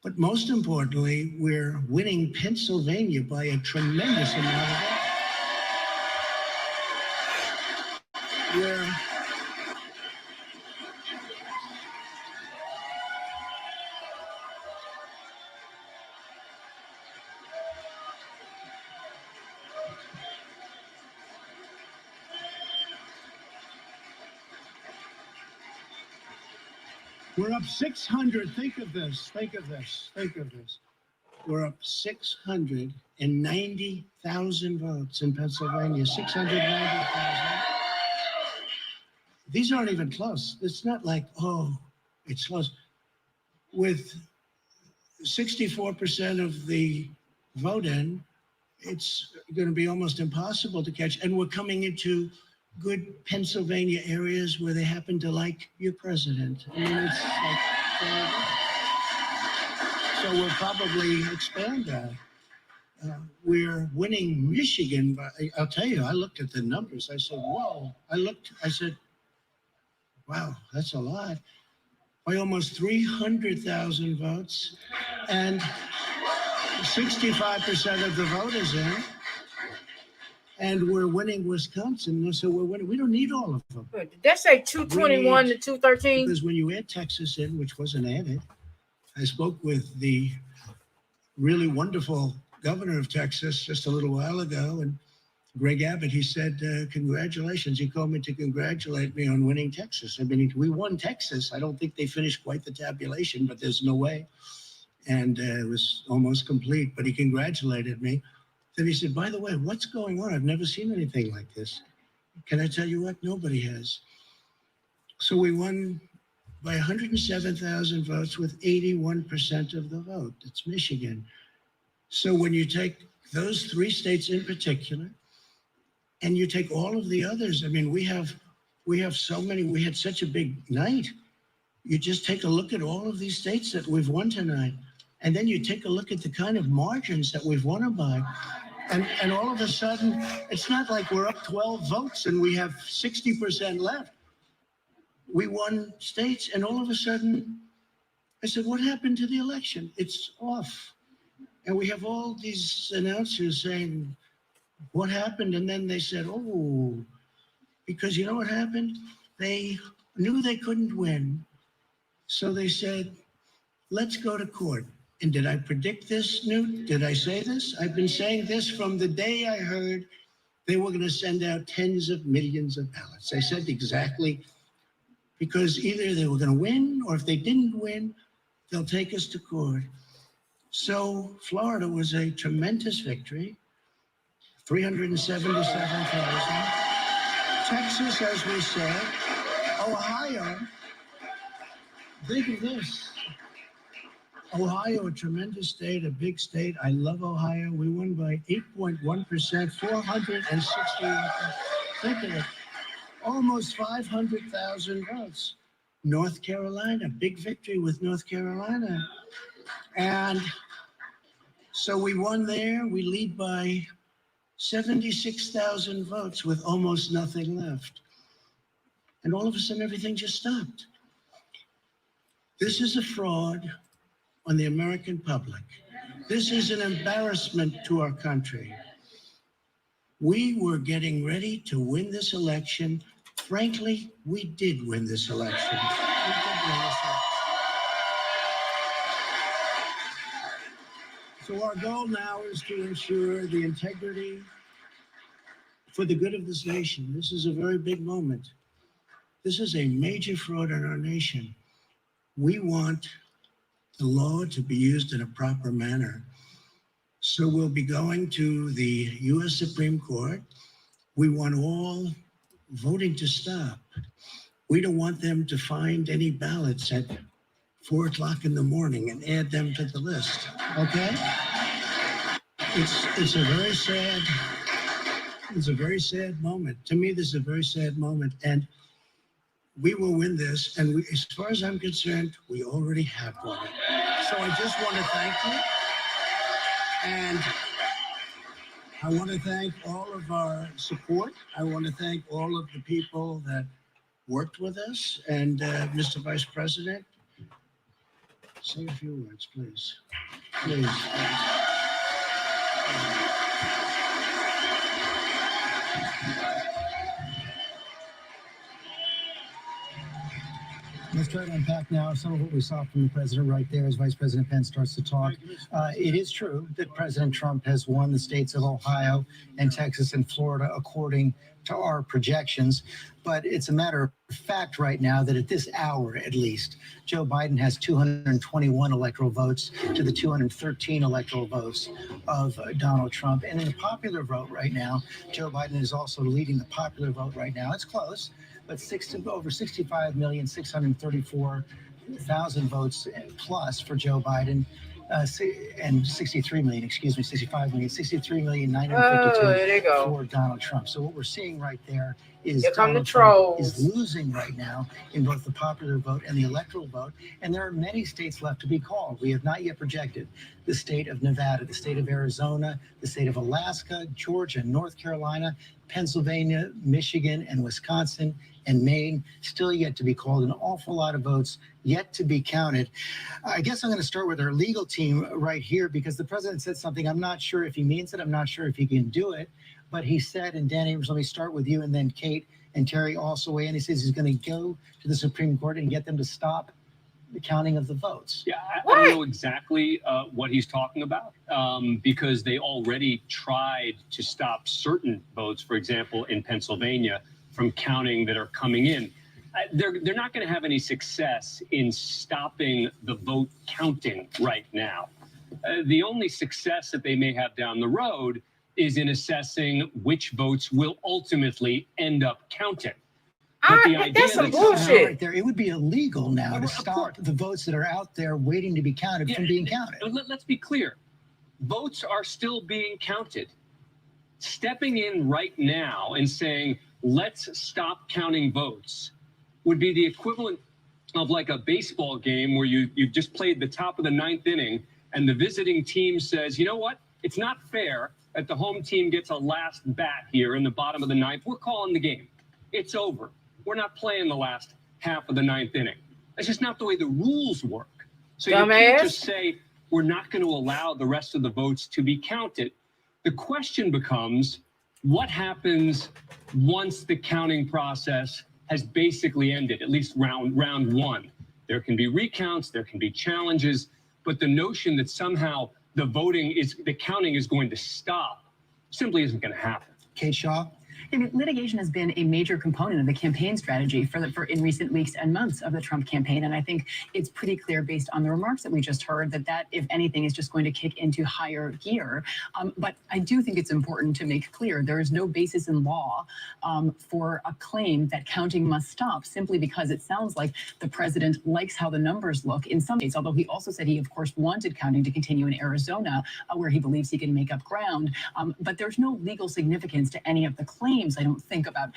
But most importantly, we're winning Pennsylvania by a tremendous amount of votes. We're up 600. Think of this. Think of this. Think of this. We're up 690,000 votes in Pennsylvania. 690,000. These aren't even close. It's not like, oh, it's close. With 64% of the vote in, it's going to be almost impossible to catch. And we're coming into good Pennsylvania areas where they happen to like your president. I mean, it's like, so we'll probably expand that. We're winning Michigan, but I'll tell you, I looked at the numbers. I said, whoa. I said, wow, that's a lot. By almost 300,000 votes, and 65% of the vote is in. And we're winning Wisconsin, so we're winning. We don't need all of them. Did that say 221 to 213? Because when you add Texas in, which wasn't added, I spoke with the really wonderful governor of Texas just a little while ago, and Greg Abbott, he said, congratulations. He called me to congratulate me on winning Texas. I mean, we won Texas. I don't think they finished quite the tabulation, but there's no way. And it was almost complete, but he congratulated me. Then he said, by the way, what's going on? I've never seen anything like this. Can I tell you what? Nobody has. So we won by 107,000 votes with 81% of the vote. It's Michigan. So when you take those three states in particular, and you take all of the others, I mean, we have so many, we had such a big night. You just take a look at all of these states that we've won tonight. And then you take a look at the kind of margins that we've won them by. And all of a sudden, it's not like we're up 12 votes and we have 60% left. We won states, and all of a sudden, I said, what happened to the election? It's off. And we have all these announcers saying, what happened? And then they said, oh, because you know what happened? They knew they couldn't win. So they said, let's go to court. And did I predict this, Newt? Did I say this? I've been saying this from the day I heard they were going to send out tens of millions of ballots. I said exactly, because either they were going to win, or if they didn't win, they'll take us to court. So Florida was a tremendous victory, 377,000. Texas, as we said, Ohio, think of this. Ohio, a tremendous state, a big state. I love Ohio. We won by 8.1%, 460. Think of it. Almost 500,000 votes. North Carolina, big victory with North Carolina. And so we won there. We lead by 76,000 votes with almost nothing left. And all of a sudden, everything just stopped. This is a fraud on the American public. This is an embarrassment to our country. We were getting ready to win this election. Frankly, we did win this election. So our goal now is to ensure the integrity for the good of this nation. This is a very big moment. This is a major fraud in our nation. We want the law to be used in a proper manner. So we'll be going to the U.S. Supreme Court. We want all voting to stop. We don't want them to find any ballots at 4 o'clock in the morning and add them to the list, okay? It's a very sad moment. To me, this is a very sad moment, and we will win this. And we, as far as I'm concerned, we already have won it. So I just want to thank you. And I want to thank all of our support. I want to thank all of the people that worked with us. And Mr. Vice President, say a few words, please. Please. Let's try to unpack now some of what we saw from the president right there as Vice President Pence starts to talk. It is true that President Trump has won the states of Ohio and Texas and Florida, according to our projections. But it's a matter of fact right now that at this hour, at least, Joe Biden has 221 electoral votes to the 213 electoral votes of Donald Trump. And in the popular vote right now, Joe Biden is also leading the popular vote right now. It's close, but over 65,634,000 votes plus for Joe Biden. and 63 million, 65 million, 63,952,000 there they go. for Donald Trump. So what we're seeing right there is Here come the Donald Trump trolls. is losing right now in both the popular vote and the electoral vote. And there are many states left to be called. We have not yet projected the state of Nevada, the state of Arizona, the state of Alaska, Georgia, North Carolina, Pennsylvania, Michigan, and Wisconsin, and Maine still yet to be called. An awful lot of votes yet to be counted. I guess I'm going to start with our legal team right here, because the president said something. I'm not sure if he means it. I'm not sure if he can do it. But he said, and Dan Abrams, let me start with you, and then Kate and Terry also weigh in. He says he's going to go to the Supreme Court and get them to stop the counting of the votes. Yeah, I don't know exactly what he's talking about, because they already tried to stop certain votes, for example, in Pennsylvania, from counting that are coming in. They're not going to have any success in stopping the vote counting right now. The only success that they may have down the road is in assessing which votes will ultimately end up counting. But the idea That's some that bullshit right there. It would be illegal now to stop the votes that are out there waiting to be counted from being counted. Let's be clear. Votes are still being counted. Stepping in right now and saying, let's stop counting votes would be the equivalent of like a baseball game where you've just played the top of the ninth inning and the visiting team says, you know what? It's not fair that the home team gets a last bat here in the bottom of the ninth. We're calling the game. It's over. We're not playing the last half of the ninth inning. That's just not the way the rules work. So you can't just say, we're not going to allow the rest of the votes to be counted. The question becomes, what happens once the counting process has basically ended, at least round one? There can be recounts, there can be challenges, but the notion that somehow the counting is going to stop simply isn't going to happen. Kate Shaw? I mean, litigation has been a major component of the campaign strategy for in recent weeks and months of the Trump campaign. And I think it's pretty clear based on the remarks that we just heard that, if anything, is just going to kick into higher gear. But I do think it's important to make clear there is no basis in law for a claim that counting must stop simply because it sounds like the president likes how the numbers look in some states, although he also said he, of course, wanted counting to continue in Arizona, where he believes he can make up ground. But there's no legal significance to any of the claims, I don't think, about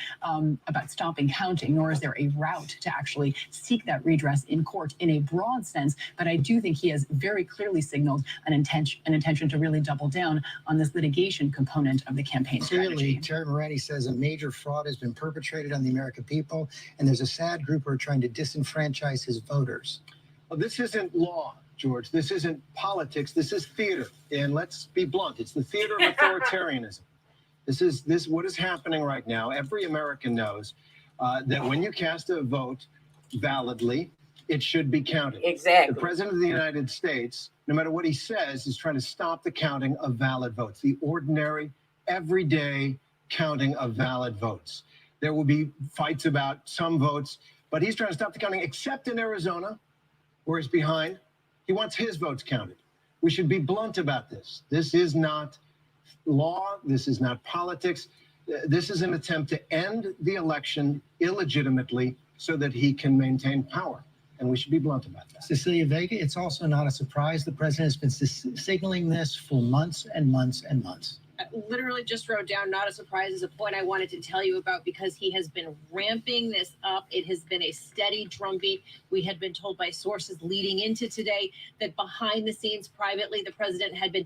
stopping counting, nor is there a route to actually seek that redress in court in a broad sense. But I do think he has very clearly signaled an intention to really double down on this litigation component of the campaign strategy. Terry Moretti says a major fraud has been perpetrated on the American people, and there's a sad group who are trying to disenfranchise his voters. Well, this isn't law, George. This isn't politics. This is theater. And let's be blunt. It's the theater of authoritarianism. This what is happening right now. Every American knows that when you cast a vote validly, it should be counted. Exactly. The president of the United States, no matter what he says, is trying to stop the counting of valid votes, the ordinary, everyday counting of valid votes. There will be fights about some votes, but he's trying to stop the counting, except in Arizona, where he's behind. He wants his votes counted. We should be blunt about this. This is not law. This is not politics. This is an attempt to end the election illegitimately so that he can maintain power. And we should be blunt about that. Cecilia Vega, it's also not a surprise. The president has been signaling this for months and months and months. I literally just wrote down, not a surprise, is a point I wanted to tell you about because he has been ramping this up. It has been a steady drumbeat. We had been told by sources leading into today that behind the scenes, privately, the president had been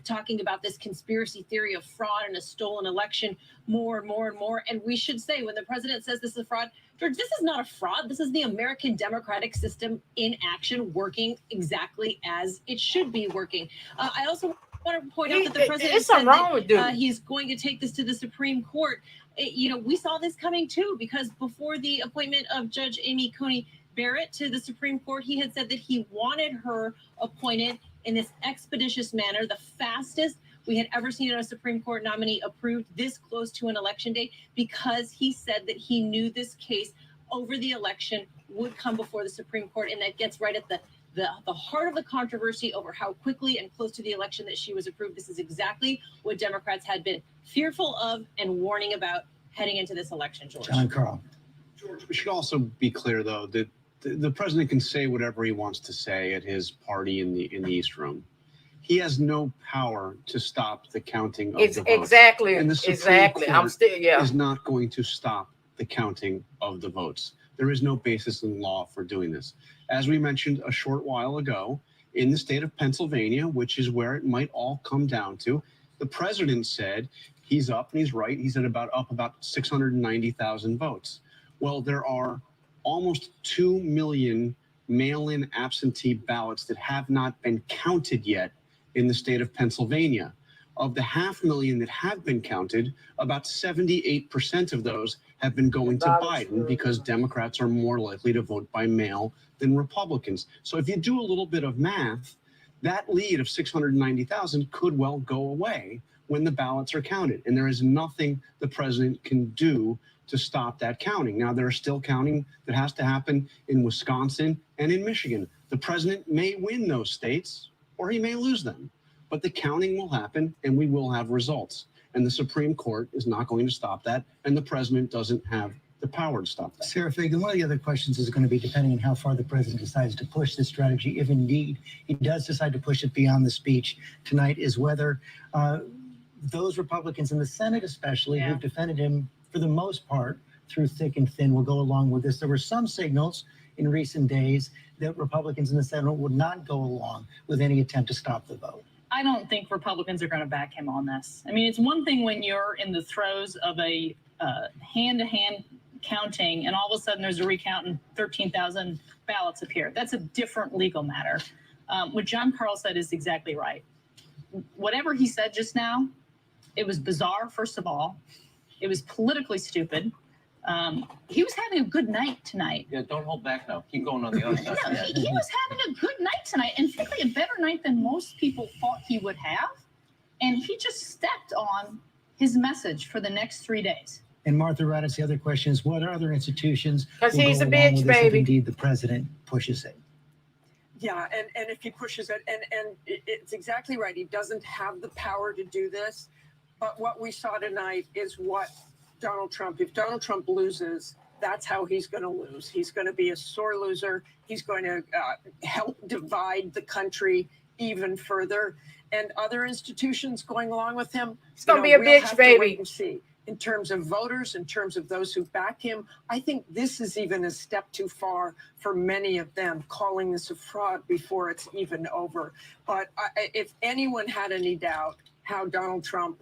talking about this conspiracy theory of fraud and a stolen election more and more and more. And we should say, when the president says this is a fraud, George, this is not a fraud. This is the American democratic system in action, working exactly as it should be working. I also want to point out that the president said that he's going to take this to the Supreme Court. We saw this coming too, because before the appointment of Judge Amy Coney Barrett to the Supreme Court, he had said that he wanted her appointed in this expeditious manner, the fastest we had ever seen a Supreme Court nominee approved this close to an election day, because he said that he knew this case over the election would come before the Supreme Court. And that gets right at the heart of the controversy over how quickly and close to the election that she was approved. This is exactly what Democrats had been fearful of and warning about heading into this election, George. John Carl. George, we should also be clear, though, that the president can say whatever he wants to say at his party in the East Room. He has no power to stop the counting of the votes. Exactly. And the Supreme Exactly. I'm Court still is not going to stop the counting of the votes. There is no basis in law for doing this. As we mentioned a short while ago, in the state of Pennsylvania, which is where it might all come down to, the president said he's up and he's right. He's up about 690,000 votes. Well, there are almost 2 million mail-in absentee ballots that have not been counted yet in the state of Pennsylvania. Of the 500,000 that have been counted, about 78% of those have been going to Biden because Democrats are more likely to vote by mail than Republicans. So if you do a little bit of math, that lead of 690,000 could well go away when the ballots are counted. And there is nothing the president can do to stop that counting. Now, there are still counting that has to happen in Wisconsin and in Michigan. The president may win those states or he may lose them, but the counting will happen and we will have results. And the Supreme Court is not going to stop that. And the president doesn't have the power to stop that. Sarah Fagan, one of the other questions is going to be depending on how far the president decides to push this strategy, if indeed he does decide to push it beyond the speech tonight, is whether those Republicans in the Senate especially who've defended him for the most part through thick and thin will go along with this. There were some signals in recent days that Republicans in the Senate would not go along with any attempt to stop the vote. I don't think Republicans are going to back him on this. I mean, it's one thing when you're in the throes of a hand-to-hand counting and all of a sudden there's a recount and 13,000 ballots appear. That's a different legal matter. What John Carl said is exactly right. Whatever he said just now, it was bizarre, first of all. It was politically stupid. He was having a good night tonight. Yeah, don't hold back now. Keep going on the other side. No, he was having a good night tonight, and frankly, a better night than most people thought he would have. And he just stepped on his message for the next 3 days. And Martha Raddatz, the other question is, what other institutions? Because will he's go a along bitch, with this if baby. indeed the president pushes it? Yeah, and if he pushes it, and it's exactly right. He doesn't have the power to do this. But what we saw tonight is what Donald Trump, if Donald Trump loses, that's how he's going to lose. He's going to be a sore loser. He's going to help divide the country even further. And other institutions going along with him. It's going to be a we'll bitch, have to baby. wait and see. In terms of voters, in terms of those who back him, I think this is even a step too far for many of them, calling this a fraud before it's even over. But if anyone had any doubt how Donald Trump,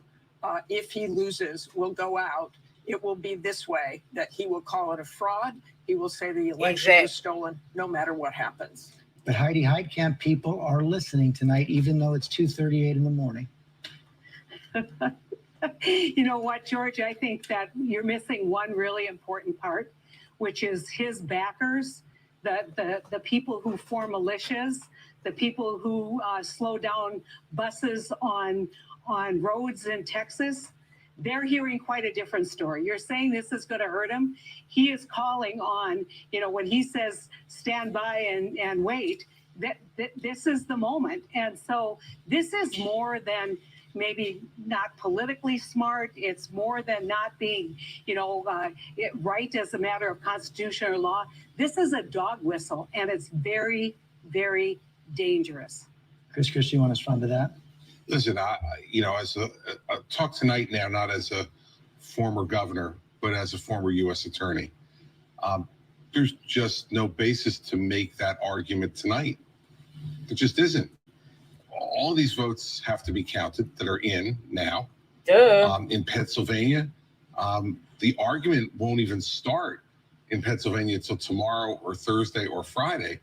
if he loses, will go out, it will be this way, that he will call it a fraud. He will say the election was stolen no matter what happens. But Heidi Heitkamp people are listening tonight, even though it's 2:38 in the morning. You know what, George? I think that you're missing one really important part, which is his backers, the people who form militias, the people who slow down buses on roads in Texas. They're hearing quite a different story. You're saying this is going to hurt him. He is calling on, when he says stand by and wait, that this is the moment. And so this is more than maybe not politically smart. It's more than not being, right as a matter of constitution or law. This is a dog whistle, and it's very, very dangerous. Chris, you want to respond to that? Listen, as a talk tonight now, not as a former governor, but as a former U.S. attorney, there's just no basis to make that argument tonight. There just isn't. All these votes have to be counted that are in now. In Pennsylvania, the argument won't even start in Pennsylvania until tomorrow or Thursday or Friday,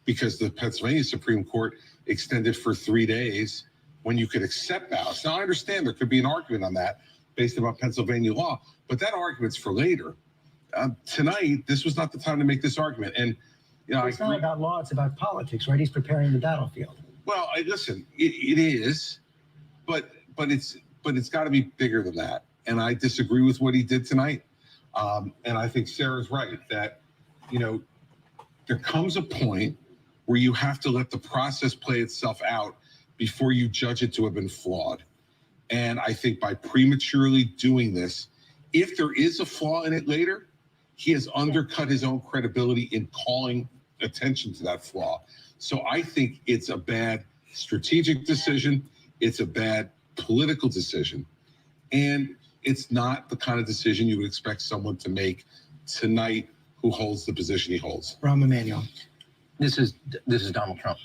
because the Pennsylvania Supreme Court extended for 3 days when you could accept ballots. Now, I understand there could be an argument on that based upon Pennsylvania law, but that argument's for later. Tonight, this was not the time to make this argument. And It's not about law, it's about politics, right? He's preparing the battlefield. Well, listen, it is, but it's got to be bigger than that. And I disagree with what he did tonight. And I think Sarah's right that, there comes a point where you have to let the process play itself out before you judge it to have been flawed. And I think by prematurely doing this, if there is a flaw in it later, he has undercut his own credibility in calling attention to that flaw. So I think it's a bad strategic decision. It's a bad political decision. And it's not the kind of decision you would expect someone to make tonight who holds the position he holds. Rahm Emanuel. This is Donald Trump.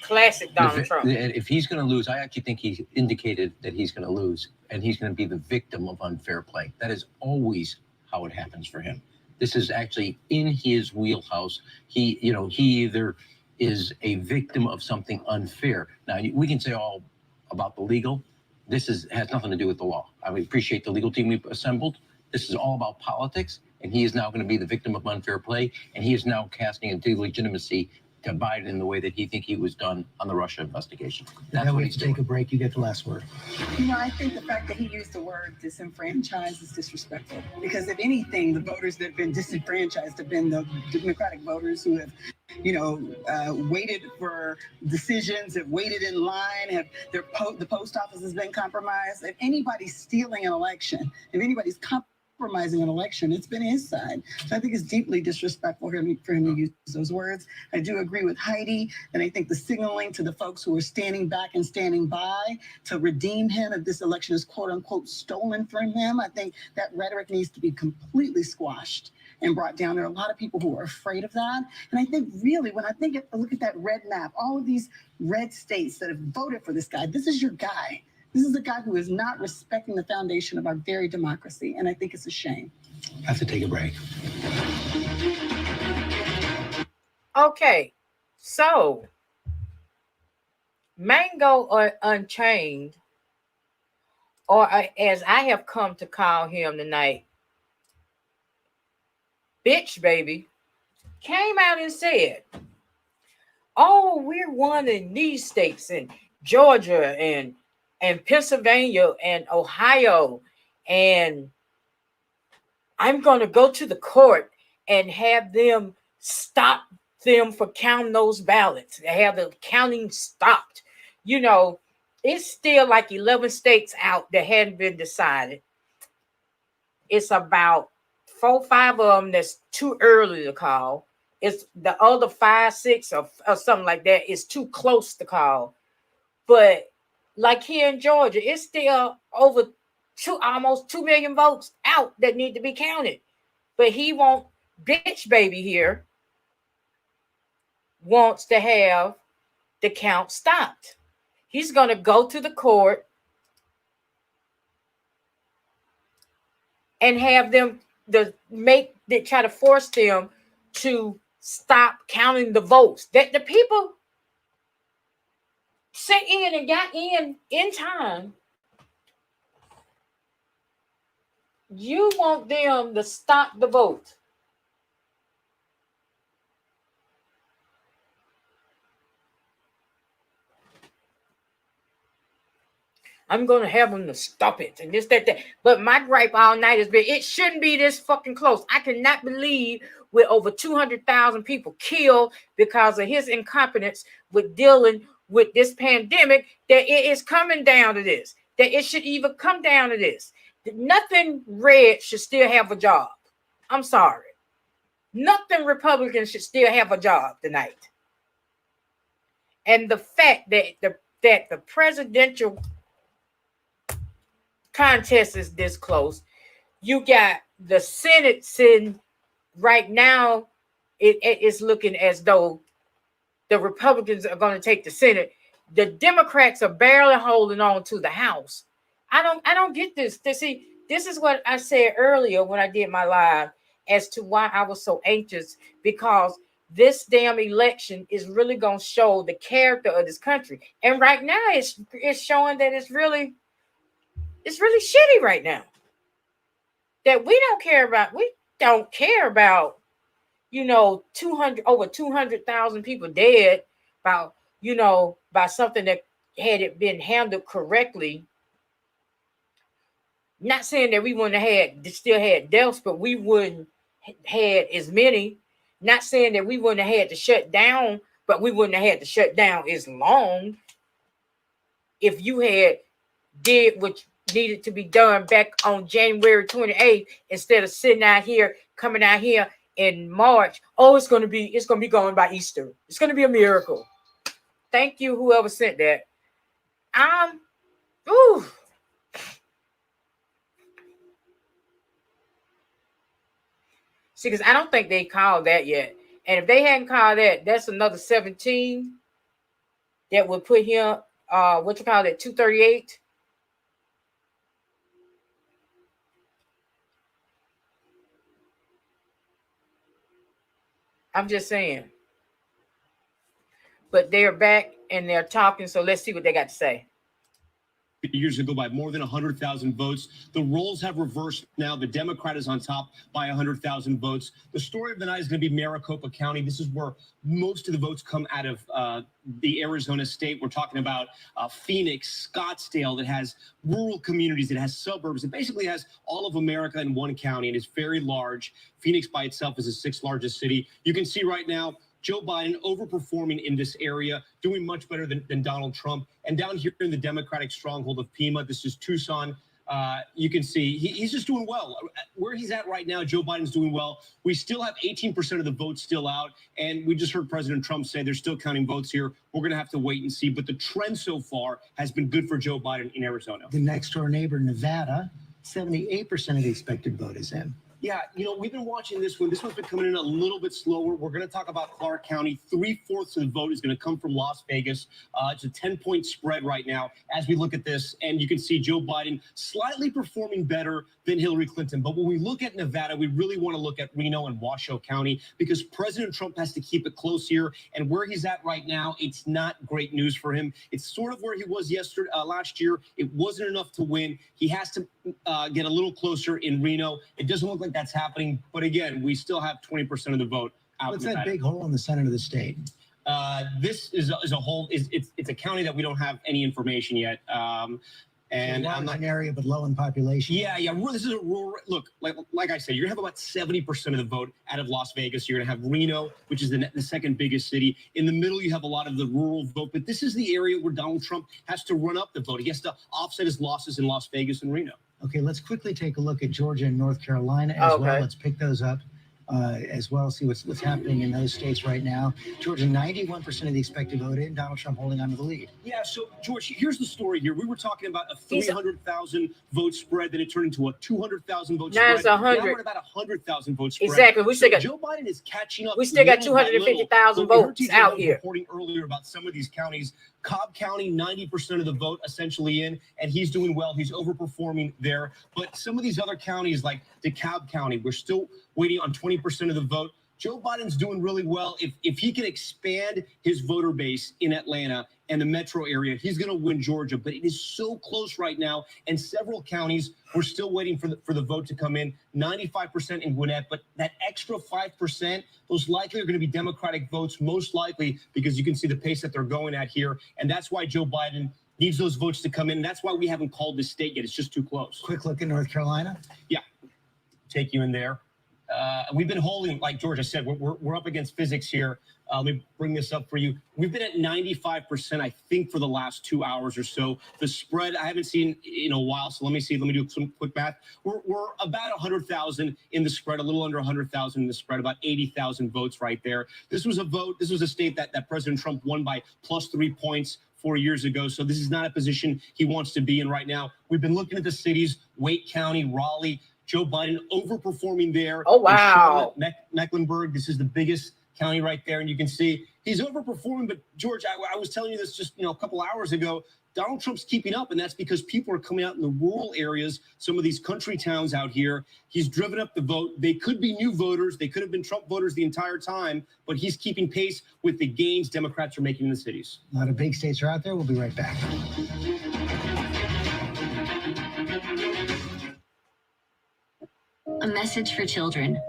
Classic Donald Trump. If he's going to lose, I actually think he's indicated that he's going to lose, and he's going to be the victim of unfair play. That is always how it happens for him. This is actually in his wheelhouse. He either is a victim of something unfair. Now, we can say all about the legal. This has nothing to do with the law. I appreciate the legal team we've assembled. This is all about politics, and he is now going to be the victim of unfair play, and he is now casting a delegitimacy to Biden in the way that he think he was done on the Russia investigation. That's Now what we have he's to doing. take a break. You get the last word. I think the fact that he used the word disenfranchised is disrespectful. Because if anything, the voters that have been disenfranchised have been the Democratic voters who have, waited for decisions, have waited in line, the post office has been compromised. If anybody's stealing an election, if anybody's compromising an election, it's been his side. So I think it's deeply disrespectful for him to use those words. I do agree with Heidi, and I think the signaling to the folks who are standing back and standing by to redeem him if this election is quote unquote stolen from him, I think that rhetoric needs to be completely squashed and brought down. There are a lot of people who are afraid of that. And I think really, when I look at that red map, all of these red states that have voted for this guy, this is your guy. This is a guy who is not respecting the foundation of our very democracy. And I think it's a shame. Have to take a break. Okay, so Mango Unchained, or as I have come to call him tonight, Bitch Baby, came out and said, oh, we're one in these states, in Georgia and Pennsylvania and Ohio, and I'm going to go to the court and have them stop them for counting those ballots, have the counting stopped. It's still like 11 states out that hadn't been decided. It's about 4, 5 of them that's too early to call. It's the other 5, 6 or something like that is too close to call. But like here in Georgia, it's still over almost 2 million votes out that need to be counted. But Bitch Baby here wants to have the count stopped. He's going to go to the court and have them try to force them to stop counting the votes that the people sent in and got in time. You want them to stop the vote. I'm going to have them to stop it and this, that. But my gripe all night has been, it shouldn't be this fucking close. I cannot believe with over 200,000 people killed because of his incompetence with dealing with this pandemic, that it is coming down to this, that it should even come down to this. Nothing red should still have a job. I'm sorry. Nothing Republican should still have a job tonight. And the fact that the presidential contest is this close, you got the Senate sitting right now. It's looking as though the Republicans are going to take the Senate. The Democrats are barely holding on to the House. I don't get this. See, this is what I said earlier when I did my live as to why I was so anxious, because this damn election is really going to show the character of this country. And right now it's showing that it's really shitty right now. That we don't care about, over 200,000 people dead by something that had it been handled correctly. Not saying that we wouldn't have still had deaths, but we wouldn't had as many. Not saying that we wouldn't have had to shut down, but we wouldn't have had to shut down as long if you had did what needed to be done back on January 28th instead of coming out here in March, oh, it's gonna be gone by Easter. It's gonna be a miracle. Thank you, whoever sent that. Ooh. See, because I don't think they called that yet. And if they hadn't called that, that's another 17 that would put him, 238. I'm just saying. But they're back and they're talking, so let's see what they got to say. Years ago by more than 100,000 votes. The roles have reversed now. The Democrat is on top by 100,000 votes. The story of the night is going to be Maricopa County. This is where most of the votes come out of the Arizona state. We're talking about Phoenix, Scottsdale, that has rural communities, it has suburbs. It basically has all of America in one county, and it's very large. Phoenix by itself is the sixth largest city. You can see right now Joe Biden overperforming in this area, doing much better than Donald Trump. And down here in the Democratic stronghold of Pima, this is Tucson. You can see he's just doing well. Where he's at right now, Joe Biden's doing well. We still have 18% of the votes still out. And we just heard President Trump say they're still counting votes here. We're going to have to wait and see. But the trend so far has been good for Joe Biden in Arizona. The next door neighbor, Nevada, 78% of the expected vote is in. Yeah, we've been watching this one. This one's been coming in a little bit slower. We're going to talk about Clark County. 3/4 of the vote is going to come from Las Vegas. It's a 10-point spread right now as we look at this. And you can see Joe Biden slightly performing better than Hillary Clinton. But when we look at Nevada, we really want to look at Reno and Washoe County because President Trump has to keep it close here. And where he's at right now, it's not great news for him. It's sort of where he was last year. It wasn't enough to win. He has to get a little closer in Reno. It doesn't look like that's happening. But again, we still have 20% of the vote out. What's that big hole in the center of the state? This is a whole. It's a county that we don't have any information yet. And I'm not an area, but low in population. Yeah. This is a rural. Look, like I said, you're gonna have about 70% of the vote out of Las Vegas. You're gonna have Reno, which is the second biggest city. In the middle, you have a lot of the rural vote. But this is the area where Donald Trump has to run up the vote. He has to offset his losses in Las Vegas and Reno. Okay, let's quickly take a look at Georgia and North Carolina as well. Let's pick those up as well, see what's happening in those states right now. Georgia, 91% of the expected vote in, Donald Trump holding on to the lead. Yeah, so George, here's the story here. We were talking about a 300,000 vote spread, then it turned into a 200,000 vote spread. Now it's 100. Now we're at about 100,000 vote spread. Exactly. We still got Joe Biden is catching up. We still got 250,000 votes out here. Reporting earlier about some of these counties. Cobb County, 90% of the vote essentially in, and he's doing well. He's overperforming there. But some of these other counties like DeKalb County, we're still waiting on 20% of the vote. Joe Biden's doing really well. If he can expand his voter base in Atlanta and the metro area, he's going to win Georgia. But it is so close right now. And several counties, we're still waiting for the vote to come in. 95% in Gwinnett. But that extra 5%, those likely are going to be Democratic votes, most likely, because you can see the pace that they're going at here. And that's why Joe Biden needs those votes to come in. That's why we haven't called this state yet. It's just too close. Quick look at North Carolina. Yeah. Take you in there. We've been holding, like George, I said, we're up against physics here. Let me bring this up for you. We've been at 95%, I think, for the last 2 hours or so. The spread I haven't seen in a while, so let me see. Let me do some quick math. We're about 100,000 in the spread, a little under 100,000 in the spread, about 80,000 votes right there. This was a state that President Trump won by +3 points 4 years ago. So this is not a position he wants to be in right now. We've been looking at the cities, Wake County, Raleigh, Joe Biden overperforming there. Oh, wow. Mecklenburg, this is the biggest county right there. And you can see he's overperforming. But George, I was telling you this just a couple hours ago. Donald Trump's keeping up, and that's because people are coming out in the rural areas, some of these country towns out here. He's driven up the vote. They could be new voters. They could have been Trump voters the entire time, but he's keeping pace with the gains Democrats are making in the cities. A lot of big states are out there. We'll be right back. A message for children.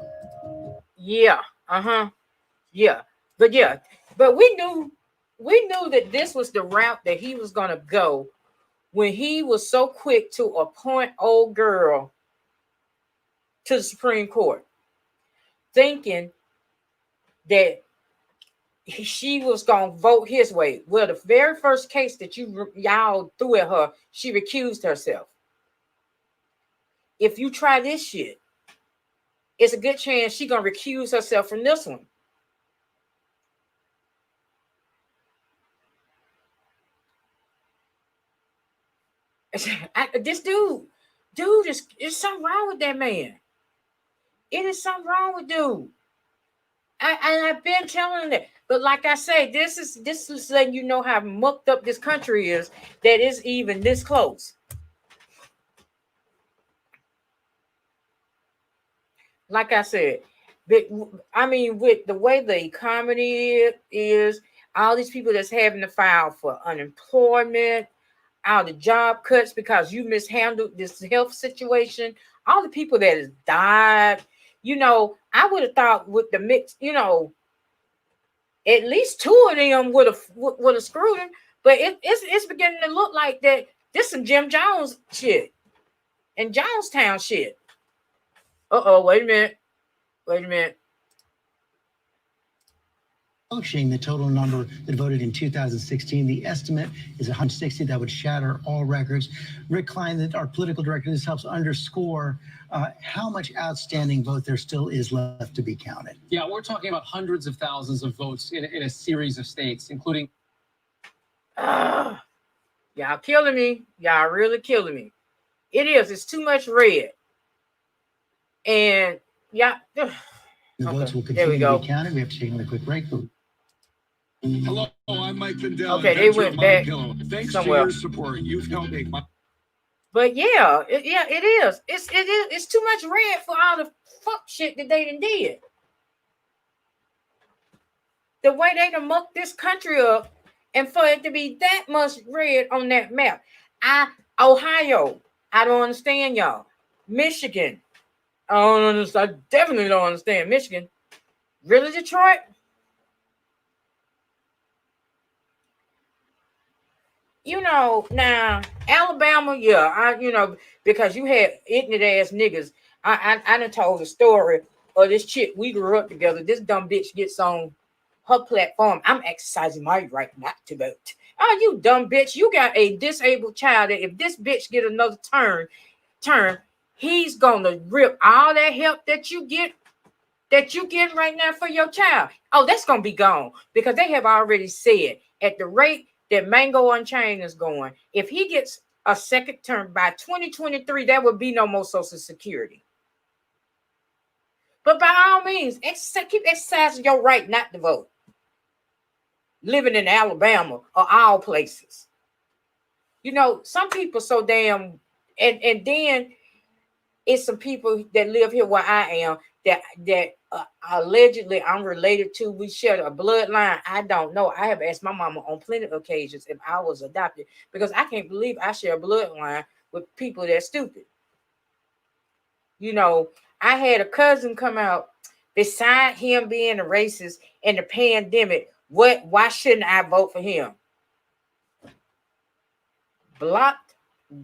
Yeah. Yeah. But we knew that this was the route that he was going to go when he was so quick to appoint old girl to the Supreme Court, thinking that she was going to vote his way. Well, the very first case that y'all threw at her, she recused herself. If you try this shit, it's a good chance she's gonna recuse herself from this one. This dude, there's something wrong with that man. It is something wrong with dude. I've been telling him that. But like I say, this is letting you know how mucked up this country is, that is even this close. Like I said, I mean, with the way the economy is, all these people that's having to file for unemployment, all the job cuts because you mishandled this health situation, all the people that has died, you know, I would have thought with the mix, you know, at least two of them would have screwed him. But it's beginning to look like that this some Jim Jones shit and Jonestown shit. Wait a minute. Functioning the total number that voted in 2016. The estimate is 160. That would shatter all records. Rick Klein, our political director, this helps underscore how much outstanding vote there still is left to be counted. Yeah, we're talking about hundreds of thousands of votes in a series of states, including. Y'all killing me. Y'all really killing me. It is. It's too much red. And yeah. The votes will There we continue go. to be counted. We have to take a quick break. Hello, I'm Mike Lindell. Okay, they inventor went of My back Pillow. Thanks somewhere. to your support, you've helped make my. But yeah, it is. It's too much red for all the fuck shit that they done did. The way they done mucked this country up, and for it to be that much red on that map. Ohio, I don't understand y'all. Michigan, I don't understand. I definitely don't understand Michigan. Really, Detroit? You know, now Alabama, because you had ignorant ass niggas. I done told the story of this chick. We grew up together. This dumb bitch gets on her platform. I'm exercising my right not to vote. Oh, you dumb bitch. You got a disabled child that if this bitch get another turn, he's gonna rip all that help that you get right now for your child. Oh, that's gonna be gone because they have already said at the rate that Mango Unchained is going, if he gets a second term by 2023, there will be no more Social Security. But by all means, keep exercising your right not to vote. Living in Alabama or all places. You know, some people so damn, and then it's some people that live here where I am that allegedly I'm related to. We share a bloodline. I don't know. I have asked my mama on plenty of occasions if I was adopted because I can't believe I share a bloodline with people that stupid. You know, I had a cousin come out beside him being a racist in the pandemic. Why shouldn't I vote for him? Blocked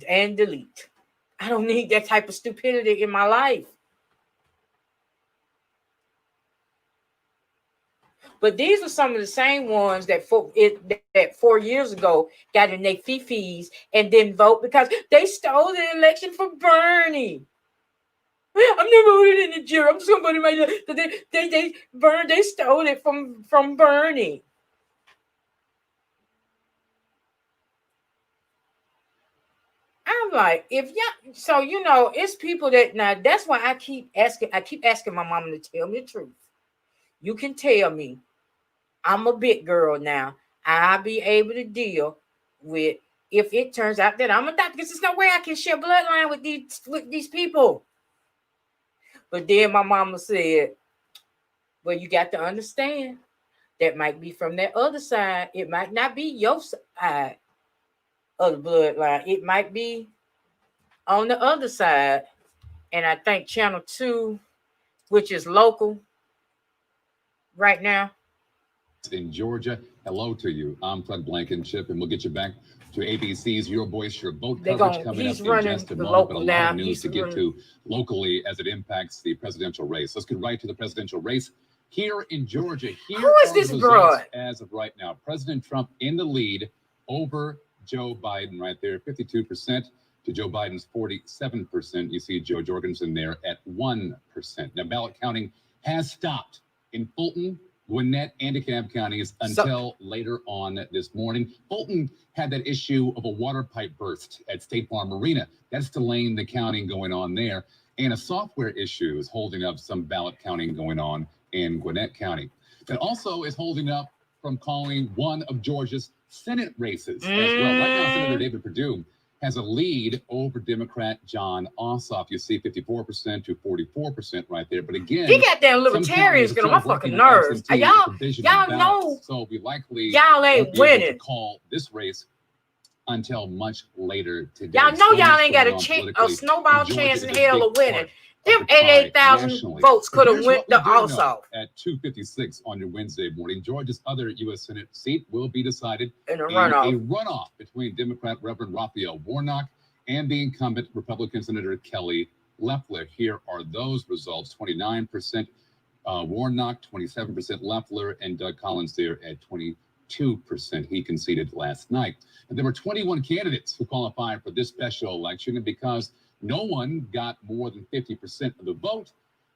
and delete. I don't need that type of stupidity in my life. But these are some of the same ones that 4 years ago got in their fifis and didn't vote because they stole the election from Bernie. I'm never voted in the jury. I'm just gonna vote in my they stole it from Bernie. I'm like, so you know, it's people that now that's why I keep asking my mama to tell me the truth. You can tell me I'm a big girl now. I'll be able to deal with if it turns out that I'm adopted because there's no way I can share bloodline with these people. But then my mama said, well, you got to understand that might be from that other side. It might not be your side of the bloodline. It might be on the other side. And I think Channel 2, which is local right now. In Georgia, hello to you. I'm Fred Blankenship, and we'll get you back to ABC's Your Voice, Your Vote coverage coming up in just a moment. But a lot of news to get to locally as it impacts the presidential race. Let's get right to the presidential race here in Georgia. Who is this broad? As of right now, President Trump in the lead over Joe Biden right there, 52%. to Joe Biden's 47%. You see Joe Jorgensen there at 1%. Now, ballot counting has stopped in Fulton, Gwinnett, and DeKalb counties until later on this morning. Fulton had that issue of a water pipe burst at State Farm Arena. That's delaying the counting going on there. And a software issue is holding up some ballot counting going on in Gwinnett County. That also is holding up from calling one of Georgia's Senate races as well. Right now, Senator David Perdue has a lead over Democrat John Ossoff. You see 54% to 44% right there. But again, he got that libertarians getting on my fucking nerves. Y'all know. So we likely y'all ain't winning. To call this race until much later today. Y'all know y'all ain't got a snowball chance in hell of winning. Them 88,000 votes could have went to Ossoff. At 2:56 on your Wednesday morning, Georgia's other U.S. Senate seat will be decided in a runoff. A runoff between Democrat Reverend Raphael Warnock and the incumbent Republican Senator Kelly Loeffler. Here are those results: 29% Warnock, 27% Loeffler, and Doug Collins there at 22%. He conceded last night. And there were 21 candidates who qualified for this special election, and because no one got more than 50% of the vote,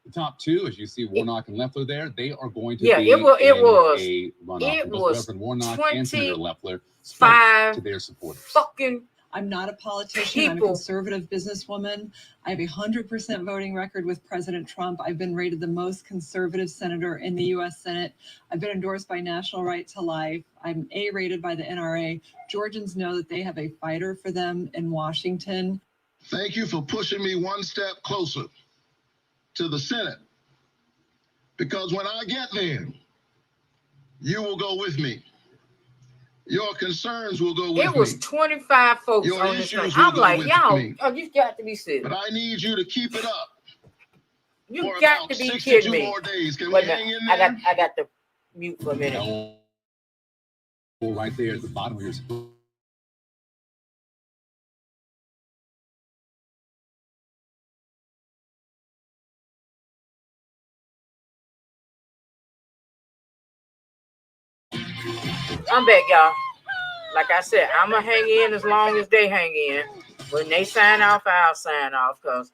the top two, as you see Warnock and Loeffler there, they are going to be it was a runoff. It was Reverend Warnock and Senator Loeffler spoke to their supporters. Fucking I'm not a politician. I'm a conservative businesswoman. I have a 100% voting record with President Trump. I've been rated the most conservative senator in the U.S. Senate. I've been endorsed by National Right to Life. I'm A-rated by the NRA. Georgians know that they have a fighter for them in Washington. Thank you for pushing me one step closer to the Senate. Because when I get there, you will go with me. Your concerns will go with me. It was 25 folks Your on this thing. issues will I'm go like, with y'all, me. you got to be serious. But I need you to keep it up. You for got about to be 62 kidding me. more days. Can Wait we a hang minute. in there? I got to mute for a minute. Right there at the bottom of your screen. I'm back, y'all. Like I said, I'm going to hang in as long as they hang in. When they sign off, I'll sign off, because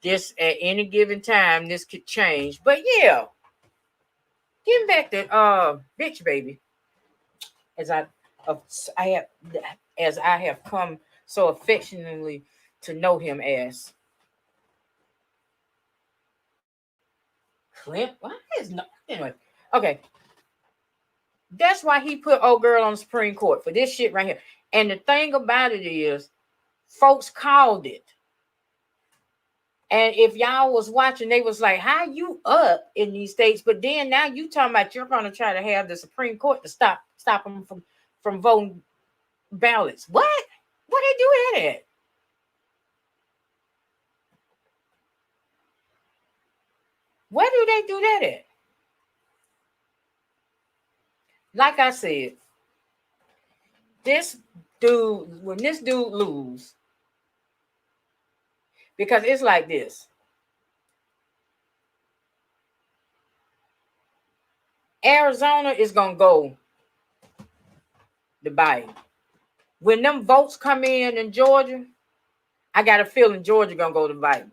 this, at any given time, this could change. But yeah, getting back to bitch baby, as I have come so affectionately to know him as. Clint, why is not anyway? Okay. That's why he put old girl on the Supreme Court for this shit right here. And the thing about it is, folks called it. And if y'all was watching, they was like, how you up in these states? But then now you talking about you're going to try to have the Supreme Court to stop them from voting ballots. What? What they do that at? Where do they do that at? Like I said, this dude, when this dude lose, because it's like this. Arizona is going to go to Biden. When them votes come in Georgia, I got a feeling Georgia going to go to Biden.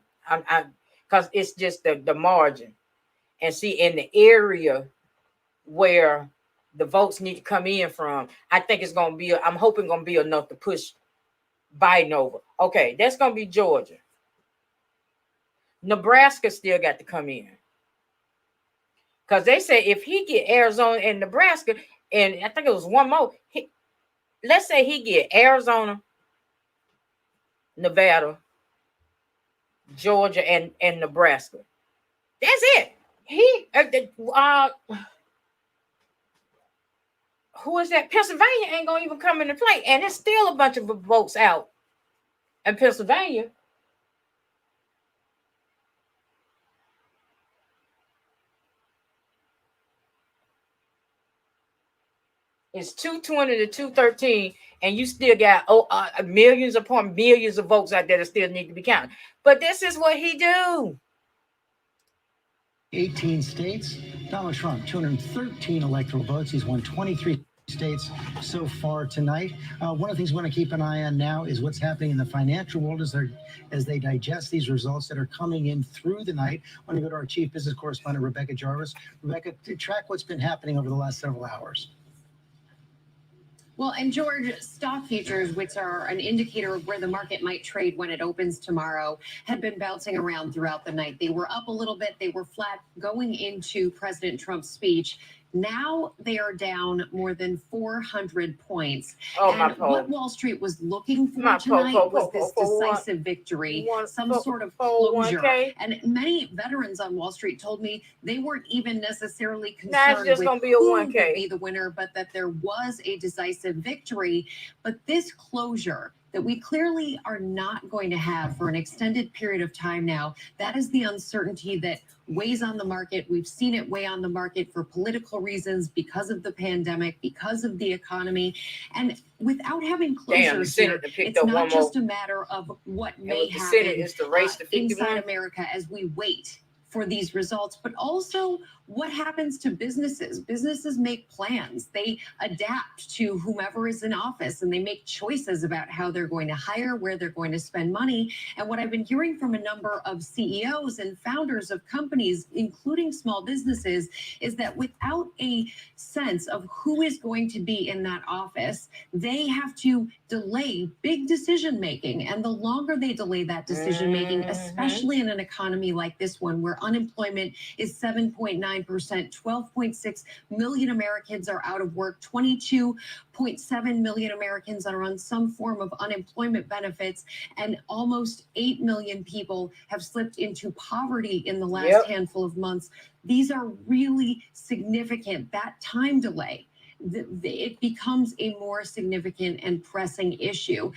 Because it's just the margin. And see, in the area where the votes need to come in from, I think it's going to be, I'm hoping going to be enough to push Biden over. Okay, that's going to be Georgia. Nebraska still got to come in. Because they say if he get Arizona and Nebraska, and I think it was one more, let's say he get Arizona, Nevada, Georgia, and Nebraska. That's it. Who is that? Pennsylvania ain't gonna even come into play, and there's still a bunch of votes out in Pennsylvania. It's 220 to 213, and you still got millions upon millions of votes out there that still need to be counted. But this is what he do. 18 states. Donald Trump, 213 electoral votes. He's won 23 states so far tonight. One of the things we want to keep an eye on now is what's happening in the financial world as they digest these results that are coming in through the night. I want to go to our chief business correspondent, Rebecca Jarvis. Rebecca, to track what's been happening over the last several hours. Well, and George, stock futures, which are an indicator of where the market might trade when it opens tomorrow, have been bouncing around throughout the night. They were up a little bit. They were flat going into President Trump's speech. Now they are down more than 400 points. And what Wall Street was looking for tonight was this decisive victory, some sort of closure. And many veterans on Wall Street told me they weren't even necessarily concerned with who would be the winner, but that there was a decisive victory. But this closure that we clearly are not going to have for an extended period of time now, that is the uncertainty that weighs on the market. We've seen it weigh on the market for political reasons, because of the pandemic, because of the economy. And without having closures here, it's not just a matter of what may happen inside America as we wait for these results, but also what happens to businesses. Businesses make plans. They adapt to whomever is in office, and they make choices about how they're going to hire, where they're going to spend money. And what I've been hearing from a number of CEOs and founders of companies, including small businesses, is that without a sense of who is going to be in that office, they have to delay big decision making. And the longer they delay that decision making, especially in an economy like this one, where unemployment is 7.9%, 12.6 million Americans are out of work, 22.7 million Americans are on some form of unemployment benefits, and almost 8 million people have slipped into poverty in the last handful of months. These are really significant. That time delay, it becomes a more significant and pressing issue.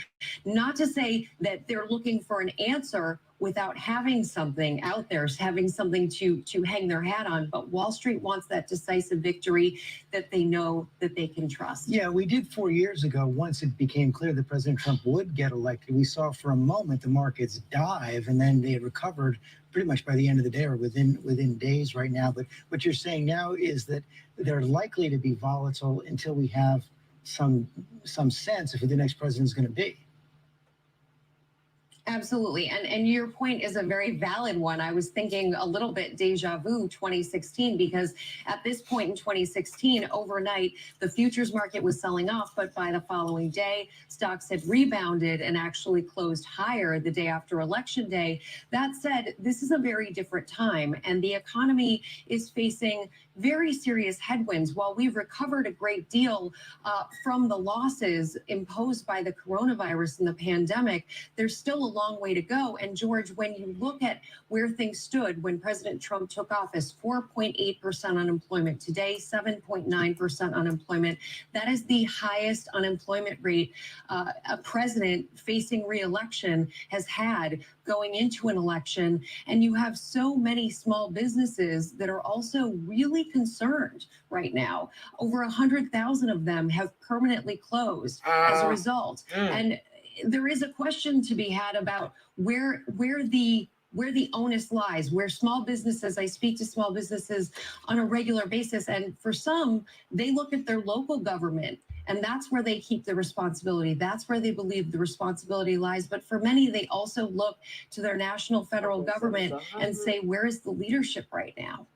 Not to say that they're looking for an answer without having something out there, having something to hang their hat on. But Wall Street wants that decisive victory that they know that they can trust. Yeah, we did 4 years ago. Once it became clear that President Trump would get elected, we saw for a moment the markets dive, and then they had recovered pretty much by the end of the day, or within days right now. But what you're saying now is that they're likely to be volatile until we have some sense of who the next president is going to be. Absolutely. And your point is a very valid one. I was thinking a little bit deja vu 2016, because at this point in 2016, overnight, the futures market was selling off, but by the following day, stocks had rebounded and actually closed higher the day after Election Day. That said, this is a very different time, and the economy is facing very serious headwinds. While we've recovered a great deal from the losses imposed by the coronavirus and the pandemic, there's still a long way to go. And George, when you look at where things stood when President Trump took office, 4.8% unemployment. Today, 7.9% unemployment. That is the highest unemployment rate a president facing re-election has had going into an election. And you have so many small businesses that are also really concerned right now. Over 100,000 of them have permanently closed as a result. And there is a question to be had about where the onus lies, where small businesses, I speak to small businesses on a regular basis, and for some, they look at their local government, and that's where they keep the responsibility. That's where they believe the responsibility lies. But for many, they also look to their national federal government and say, where is the leadership right now?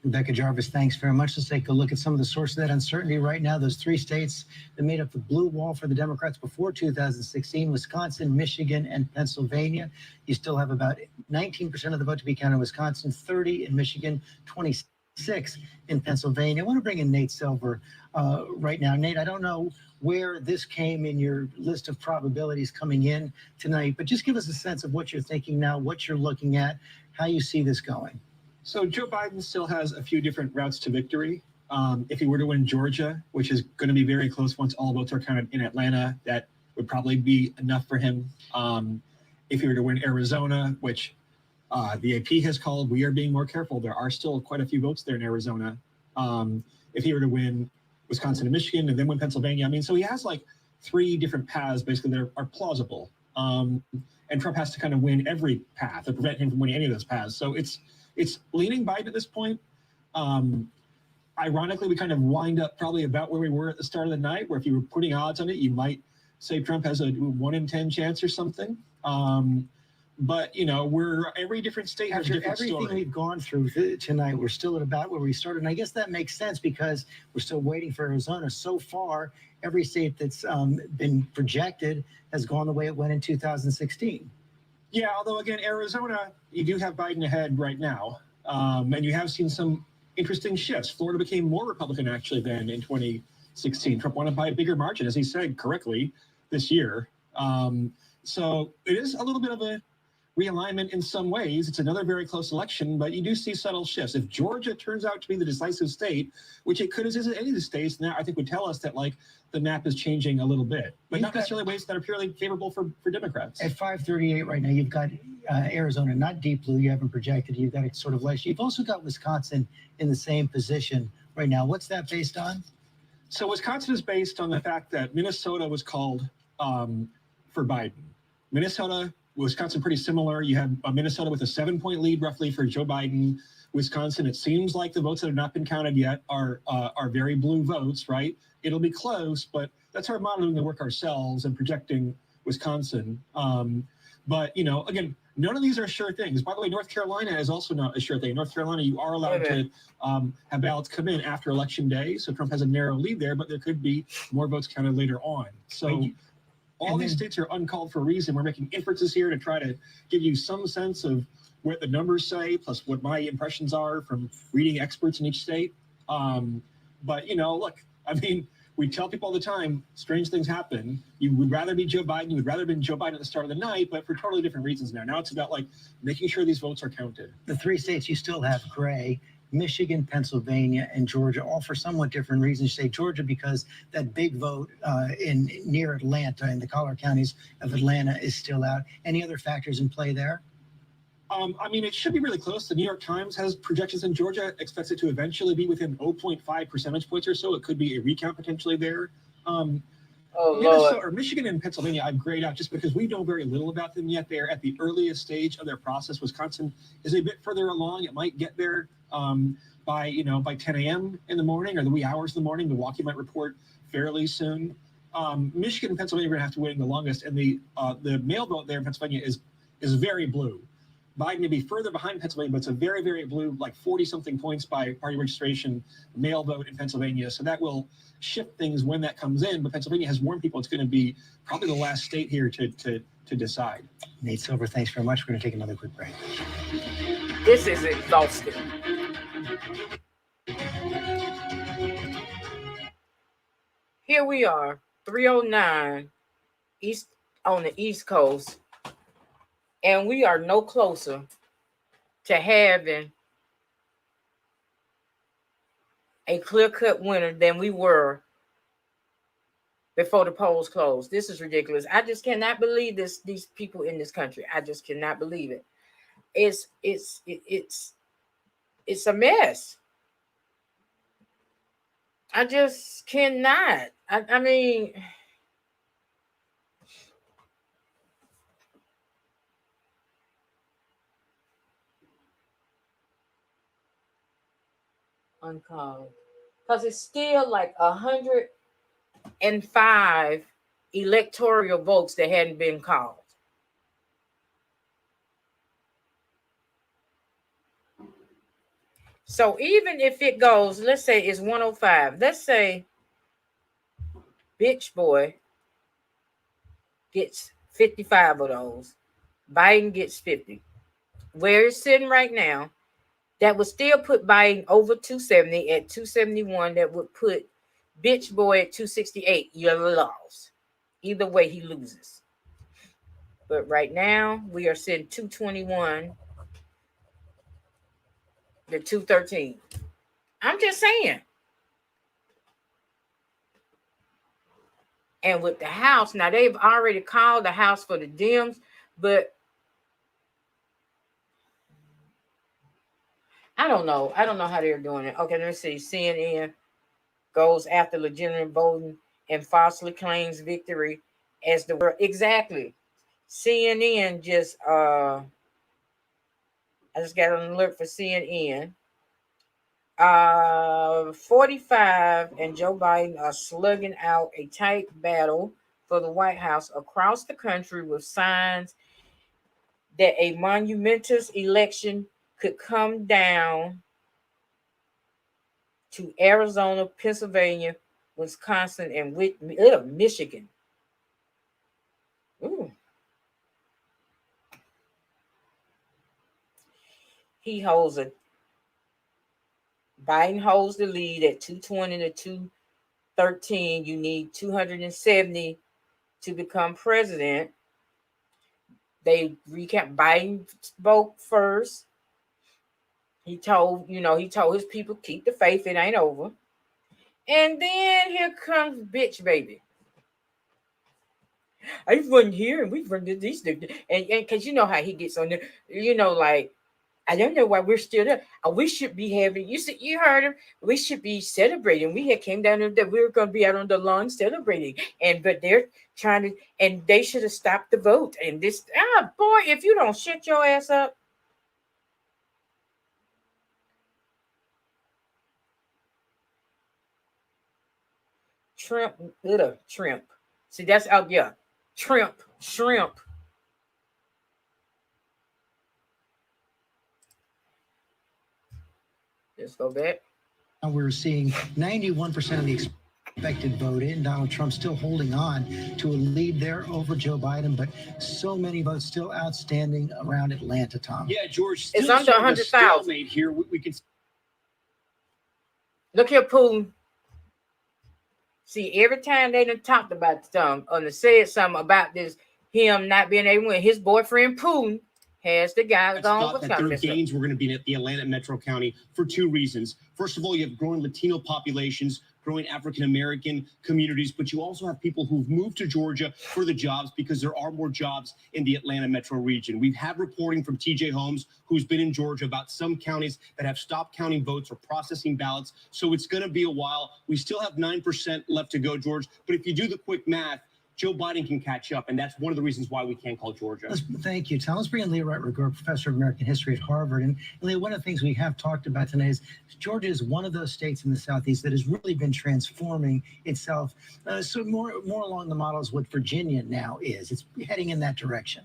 Rebecca Jarvis, thanks very much. Let's take a look at some of the sources of that uncertainty right now. Those three states that made up the blue wall for the Democrats before 2016, Wisconsin, Michigan, and Pennsylvania. You still have about 19% of the vote to be counted in Wisconsin, 30 in Michigan, 26 in Pennsylvania. I want to bring in Nate Silver right now. Nate, I don't know where this came in your list of probabilities coming in tonight, but just give us a sense of what you're thinking now, what you're looking at, how you see this going. So Joe Biden still has a few different routes to victory. If he were to win Georgia, which is going to be very close once all votes are counted in Atlanta, that would probably be enough for him. If he were to win Arizona, which the AP has called, we are being more careful. There are still quite a few votes there in Arizona. If he were to win Wisconsin and Michigan and then win Pennsylvania, I mean, so he has like three different paths basically that are plausible. And Trump has to kind of win every path to prevent him from winning any of those paths. So it's leaning Biden at this point. ironically, we kind of wind up probably about where we were at the start of the night, where if you were putting odds on it, you might say Trump has a 1 in 10 chance or something. But every different state has a After different everything story. we've gone through tonight, we're still at about where we started. And I guess that makes sense because we're still waiting for Arizona. So far, every state that's been projected has gone the way it went in 2016. Yeah, although again, Arizona, you do have Biden ahead right now. And you have seen some interesting shifts. Florida became more Republican actually than in 2016. Trump won it by a bigger margin, as he said correctly, this year. So it is a little bit of a realignment in some ways. It's another very close election, but you do see subtle shifts. If Georgia turns out to be the decisive state, which it could as any of the states, now I think would tell us that like the map is changing a little bit, but not necessarily ways that are purely favorable for Democrats. At 538 right now, you've got Arizona, not deep blue. You haven't projected. You've got it sort of less. You've also got Wisconsin in the same position right now. What's that based on? So Wisconsin is based on the fact that Minnesota was called for Biden. Wisconsin, pretty similar. You have Minnesota with a 7-point lead roughly for Joe Biden. Wisconsin, it seems like the votes that have not been counted yet are very blue votes, right? It'll be close, but that's our model doing the work ourselves and projecting Wisconsin. But, again, none of these are sure things. By the way, North Carolina is also not a sure thing. North Carolina, you are allowed to have ballots come in after Election Day. So Trump has a narrow lead there, but there could be more votes counted later on. So all these states are uncalled for a reason. We're making inferences here to try to give you some sense of what the numbers say, plus what my impressions are from reading experts in each state. But, look, I mean, we tell people all the time, strange things happen. You would rather be Joe Biden. You would rather have been Joe Biden at the start of the night, but for totally different reasons now. Now it's about like making sure these votes are counted. The three states you still have gray: Michigan, Pennsylvania, and Georgia, all for somewhat different reasons. You say Georgia because that big vote in near Atlanta, in the collar counties of Atlanta, is still out. Any other factors in play there? I mean, it should be really close. The New York Times has projections in Georgia, expects it to eventually be within 0.5 percentage points or so. It could be a recount potentially there. Michigan and Pennsylvania, I've grayed out just because we know very little about them yet. They're at the earliest stage of their process. Wisconsin is a bit further along. It might get there by 10 a.m. in the morning or the wee hours of the morning. Milwaukee might report fairly soon. Michigan and Pennsylvania are going to have to wait the longest, and the mail vote there in Pennsylvania is very blue. Biden to be further behind Pennsylvania, but it's a very, very blue, like 40-something points by party registration, mail vote in Pennsylvania. So that will shift things when that comes in. But Pennsylvania has warned people it's going to be probably the last state here to decide. Nate Silver, thanks very much. We're going to take another quick break. This is exhausting. Here we are, 3:09 on the East Coast. And we are no closer to having a clear-cut winner than we were before the polls closed. This is ridiculous. I just cannot believe this. These people in this country. I just cannot believe it. It's a mess. I just cannot. I mean. Uncalled, because it's still like 105 electoral votes that hadn't been called. So even if it goes, let's say it's 105, let's say Bitch Boy gets 55 of those, Biden gets 50. Where it's sitting right now, that would still put Biden over 270 at 271. That would put Bitch Boy at 268. You're lost. Either way, he loses. But right now, we are sitting 221 to 213. I'm just saying. And with the House, now they've already called the House for the Dems, but I don't know. I don't know how they're doing it. Okay, let's see. CNN goes after legitimate voting and falsely claims victory as the world. Exactly. CNN just I just got an alert for CNN. 45 and Joe Biden are slugging out a tight battle for the White House across the country with signs that a monumentous election could come down to Arizona, Pennsylvania, Wisconsin, and Michigan. Ooh. Biden holds the lead at 220 to 213. You need 270 to become president. They recap. Biden spoke first. He told his people, keep the faith, it ain't over. And then here comes bitch baby. I wasn't here and we run these things. And because you know how he gets on there, like, I don't know why we're still there. We should be having, you heard him, we should be celebrating. We had came down there that we were going to be out on the lawn celebrating. But they're trying to, and they should have stopped the vote. And this, boy, if you don't shut your ass up. Shrimp. See, that's out, yeah. Shrimp. Let's go back. And we're seeing 91% of the expected vote in. Donald Trump still holding on to a lead there over Joe Biden, but so many votes still outstanding around Atlanta, Tom. Yeah, George. It's under 100,000. Here, we can. Look here, Putin. See, every time they done talked about something or said something about this, him not being able to win, his boyfriend Putin has the guy gone with that their gains were going to be at the Atlanta Metro County for two reasons. First of all, you have growing Latino populations, growing African-American communities, but you also have people who've moved to Georgia for the jobs because there are more jobs in the Atlanta metro region. We've had reporting from TJ Holmes, who's been in Georgia, about some counties that have stopped counting votes or processing ballots. So it's going to be a while. We still have 9% left to go, George. But if you do the quick math, Joe Biden can catch up, and that's one of the reasons why we can't call Georgia. Thank you, Tom. Let's bring in Leah Wright-Rigueur, professor of American history at Harvard. And Leah, one of the things we have talked about tonight is Georgia is one of those states in the Southeast that has really been transforming itself. So more along the models what Virginia now is. It's heading in that direction.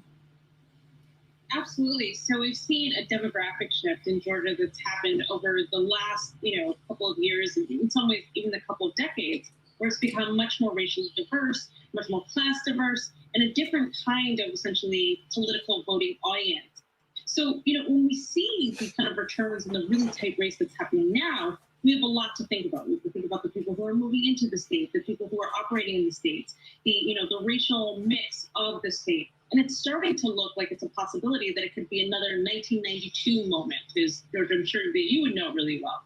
Absolutely. So we've seen a demographic shift in Georgia that's happened over the last, couple of years, and in some ways even a couple of decades, where it's become much more racially diverse, much more class diverse, and a different kind of essentially political voting audience. So, when we see these kind of returns in the really tight race that's happening now, we have a lot to think about. We have to think about the people who are moving into the state, the people who are operating in the states, the racial mix of the state. And it's starting to look like it's a possibility that it could be another 1992 moment, as George, I'm sure that you would know really well.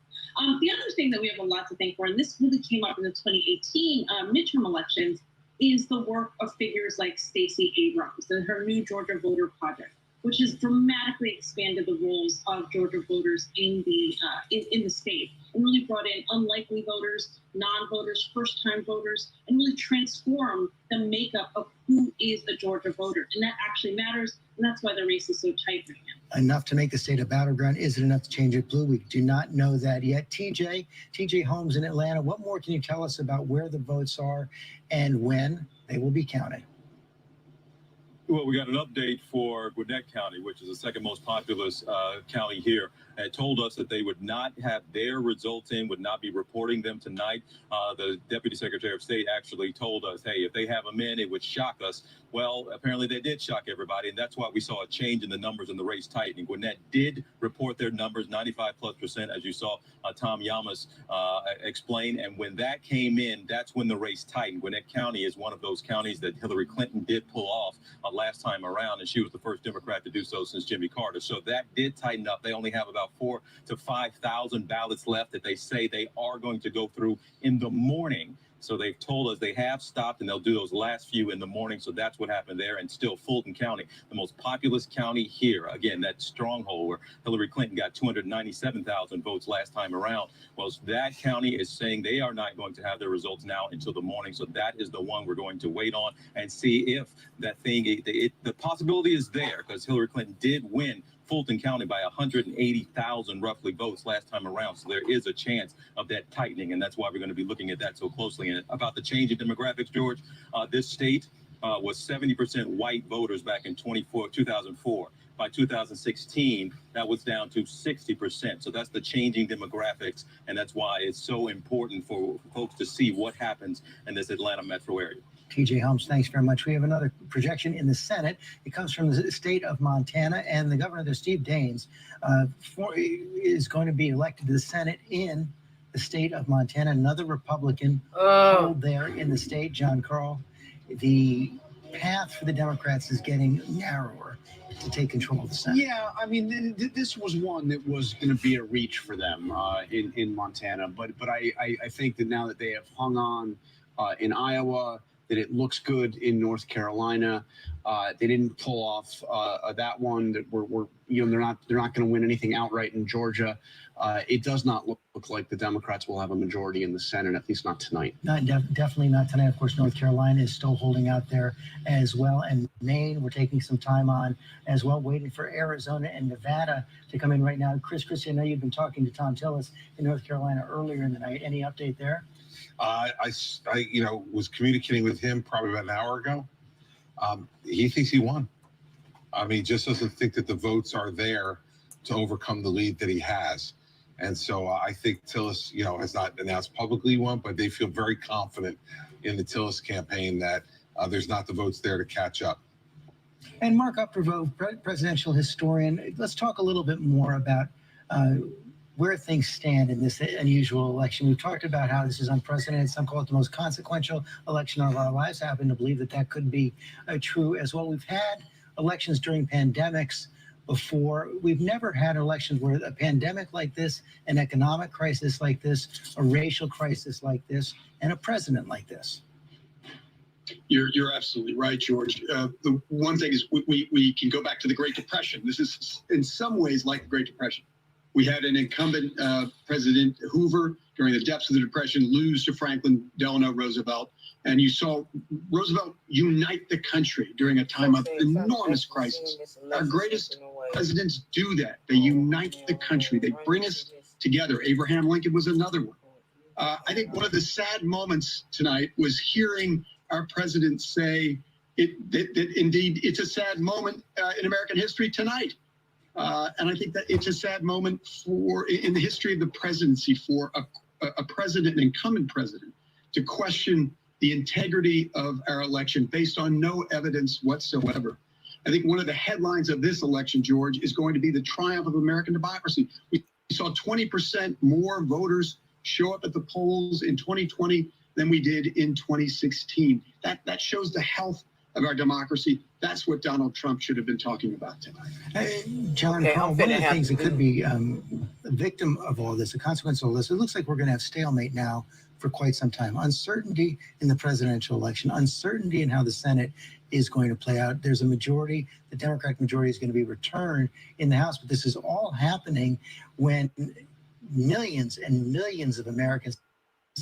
The other thing that we have a lot to thank for, and this really came up in the 2018 midterm elections, is the work of figures like Stacey Abrams and her New Georgia Voter Project, which has dramatically expanded the roles of Georgia voters in the state, and really brought in unlikely voters, non-voters, first-time voters, and really transformed the makeup of who is the Georgia voter. And that actually matters, and that's why the race is so tight right now. Enough to make the state a battleground? Is it enough to change it blue? We do not know that yet. TJ Holmes in Atlanta, what more can you tell us about where the votes are and when they will be counted? Well, we got an update for Gwinnett County, which is the second most populous county here. It told us that they would not have their results in, would not be reporting them tonight. The Deputy Secretary of State actually told us, hey, if they have them in, it would shock us. Well, apparently they did shock everybody, and that's why we saw a change in the numbers in the race tightening. Gwinnett did report their numbers, 95+%, as you saw Tom Yamas explain. And when that came in, that's when the race tightened. Gwinnett County is one of those counties that Hillary Clinton did pull off last time around, and she was the first Democrat to do so since Jimmy Carter. So that did tighten up. They only have about 4,000 to 5,000 ballots left that they say they are going to go through in the morning. So they've told us they have stopped, and they'll do those last few in the morning. So that's what happened there. And still, Fulton County, the most populous county here. Again, that stronghold where Hillary Clinton got 297,000 votes last time around. Well, that county is saying they are not going to have their results now until the morning. So that is the one we're going to wait on and see if that thing, the possibility is there, because Hillary Clinton did win Fulton County by 180,000 roughly votes last time around. So there is a chance of that tightening, and that's why we're going to be looking at that so closely. And about the change in demographics, George, this state was 70% white voters back in 2004. By 2016, that was down to 60%. So that's the changing demographics, and that's why it's so important for folks to see what happens in this Atlanta metro area. TJ Helms, thanks very much. We have another projection in the Senate. It comes from the state of Montana, and the governor there, Steve Daines, is going to be elected to the Senate in the state of Montana. Another Republican hold there in the state, John Carl. The path for the Democrats is getting narrower to take control of the Senate. Yeah, I mean, this was one that was going to be a reach for them in Montana, but I think that now that they have hung on in Iowa, that it looks good in North Carolina. They didn't pull off that one. That we're they're not going to win anything outright in Georgia. It does not look like the Democrats will have a majority in the Senate, at least not tonight. Definitely not tonight. Of course, North Carolina is still holding out there as well, and Maine we're taking some time on as well, waiting for Arizona and Nevada to come in right now. Christy, I know you've been talking to Tom Tillis in North Carolina earlier in the night. Any update there? I was communicating with him probably about an hour ago. He thinks he won. I mean, he just doesn't think that the votes are there to overcome the lead that he has. And so I think Tillis, has not announced publicly won, but they feel very confident in the Tillis campaign that there's not the votes there to catch up. And Mark Upperville, presidential historian, let's talk a little bit more about where things stand in this unusual election. We've talked about how this is unprecedented. Some call it the most consequential election of our lives. I happen to believe that could be true as well. We've had elections during pandemics before. We've never had elections where a pandemic like this, an economic crisis like this, a racial crisis like this, and a president like this. You're absolutely right, George. The one thing is we can go back to the Great Depression. This is in some ways like the Great Depression. We had an incumbent President Hoover during the depths of the Depression lose to Franklin Delano Roosevelt. And you saw Roosevelt unite the country during a time of enormous crisis. Our greatest presidents do that. They unite the country. They bring us together. Abraham Lincoln was another one. I think one of the sad moments tonight was hearing our president say that indeed it's a sad moment in American history tonight. And I think that it's a sad moment in the history of the presidency for a president, an incumbent president, to question the integrity of our election based on no evidence whatsoever. I think one of the headlines of this election, George, is going to be the triumph of American democracy. We saw 20% more voters show up at the polls in 2020 than we did in 2016. That shows the health of our democracy. That's what Donald Trump should have been talking about tonight. John, one of the things that could be a victim of all this, a consequence of all this, it looks like we're going to have stalemate now for quite some time. Uncertainty in the presidential election, uncertainty in how the Senate is going to play out. There's a majority, the Democratic majority is going to be returned in the House, but this is all happening when millions and millions of Americans,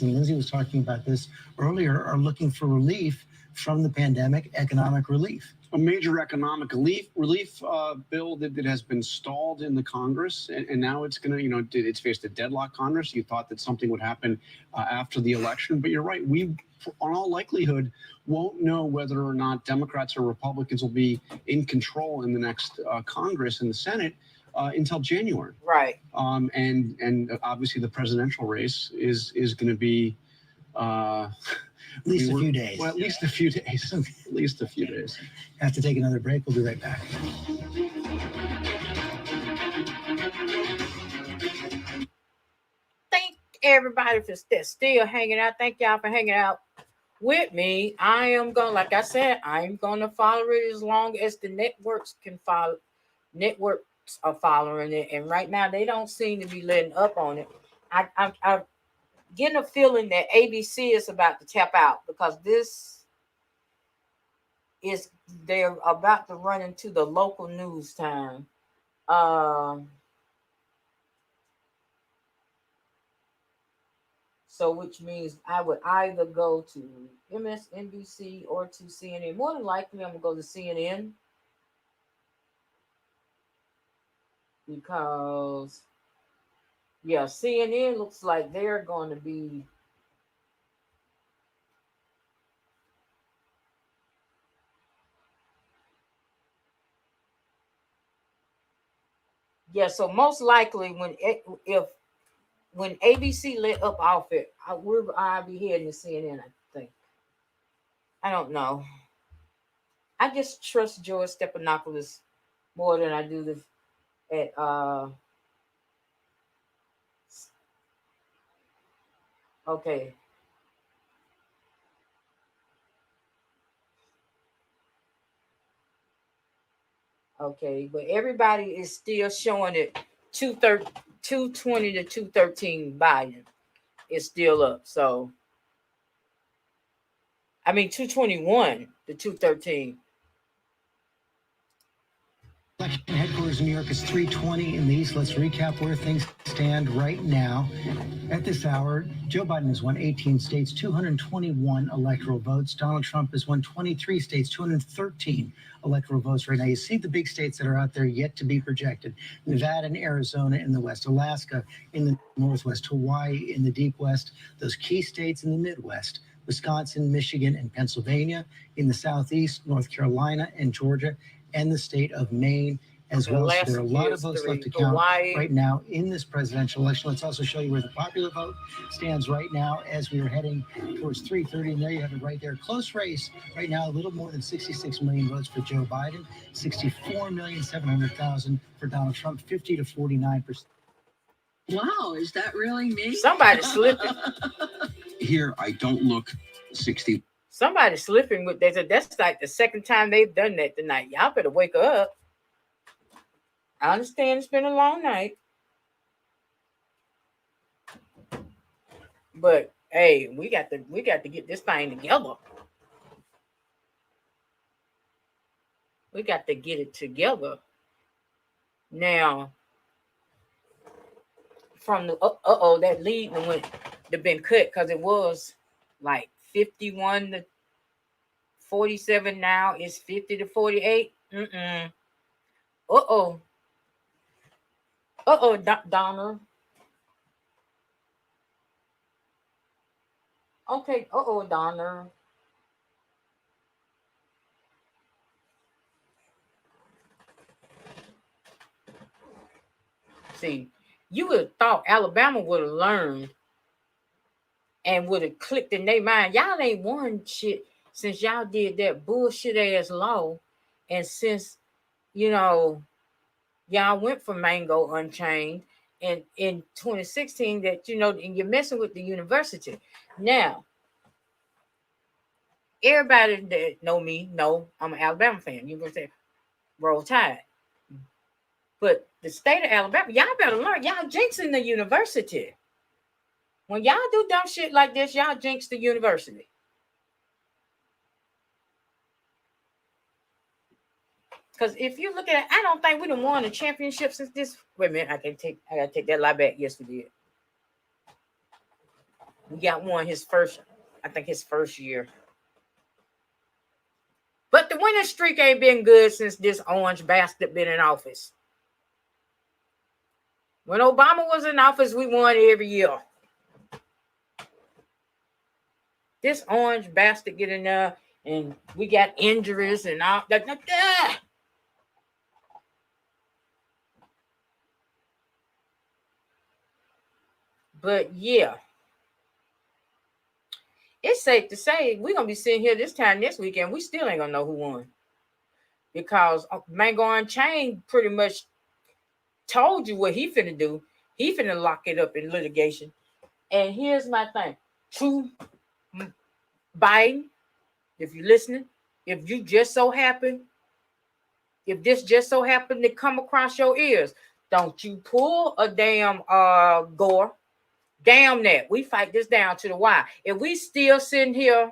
and Lindsay was talking about this earlier, are looking for relief from the pandemic, economic relief. A major economic relief bill that has been stalled in the Congress, and now it's going to, it's faced a deadlock Congress. You thought that something would happen after the election, but you're right. We, on all likelihood, won't know whether or not Democrats or Republicans will be in control in the next Congress and the Senate until January. Right. And obviously the presidential race is going to be at least a few days. Well, at least a few days. At least a few days. Have to take another break. We'll be right back. Thank everybody for still hanging out. Thank y'all for hanging out with me. I am going, like I said, I'm going to follow it as long as the networks can follow. Networks are following it, and right now they don't seem to be letting up on it. I'm getting a feeling that ABC is about to tap out because they're about to run into the local news time. So which means I would either go to MSNBC or to CNN. More than likely, I'm going to go to CNN. because yeah, CNN looks like they're going to be so most likely when ABC let up off it, I'll be heading to CNN, I think. I don't know. I just trust George Stephanopoulos more than I do at okay. Okay, but everybody is still showing it 220 to 213 Biden is still up. So I mean 221 to 213. Election headquarters in New York is 3:20 in the East. Let's recap where things stand right now. At this hour, Joe Biden has won 18 states, 221 electoral votes. Donald Trump has won 23 states, 213 electoral votes right now. You see the big states that are out there yet to be projected. Nevada and Arizona in the West, Alaska in the Northwest, Hawaii in the Deep West, those key states in the Midwest, Wisconsin, Michigan, and Pennsylvania in the Southeast, North Carolina and Georgia, and the state of Maine as well. So there are a lot of votes left to count right now in this presidential election. Let's also show you where the popular vote stands right now as we are heading towards 3:30. And there you have it right there. Close race right now, a little more than 66 million votes for Joe Biden, 64,700,000 for Donald Trump, 50 to 49%. Wow, is that really me? Somebody slipping. Here, I don't look 60. Somebody slipping with that's like the second time they've done that tonight. Y'all better wake up. I understand it's been a long night. But hey, we got to get this thing together. We got to get it together. Now, from the that lead went been cut because it was like 51 to 47. Now it's 50 to 48. Donna. Okay. Donna. See, you would have thought Alabama would have learned and would have clicked in their mind. Y'all ain't won shit since y'all did that bullshit ass law. And since, y'all went for Mango Unchained and in 2016 that, and you're messing with the university. Now, everybody that know me know I'm an Alabama fan. You gonna say, Roll Tide. But the state of Alabama, y'all better learn. Y'all jinxing the university. When y'all do dumb shit like this, y'all jinx the university. Because if you look at it, I don't think we done won a championship since this. Wait a minute, I gotta take that lie back. Yes, we did. We got one his first year. But the winning streak ain't been good since this orange bastard been in office. When Obama was in office, we won every year. This orange bastard get in there, and we got injuries and all that. But yeah, it's safe to say we're gonna be sitting here this time next weekend. We still ain't gonna know who won because Mango Unchained pretty much told you what he finna do. He finna lock it up in litigation. And here's my thing: to Biden, if you're listening, if this just so happened to come across your ears, don't you pull a damn Gore. Damn that. We fight this down to the wire. If we still sitting here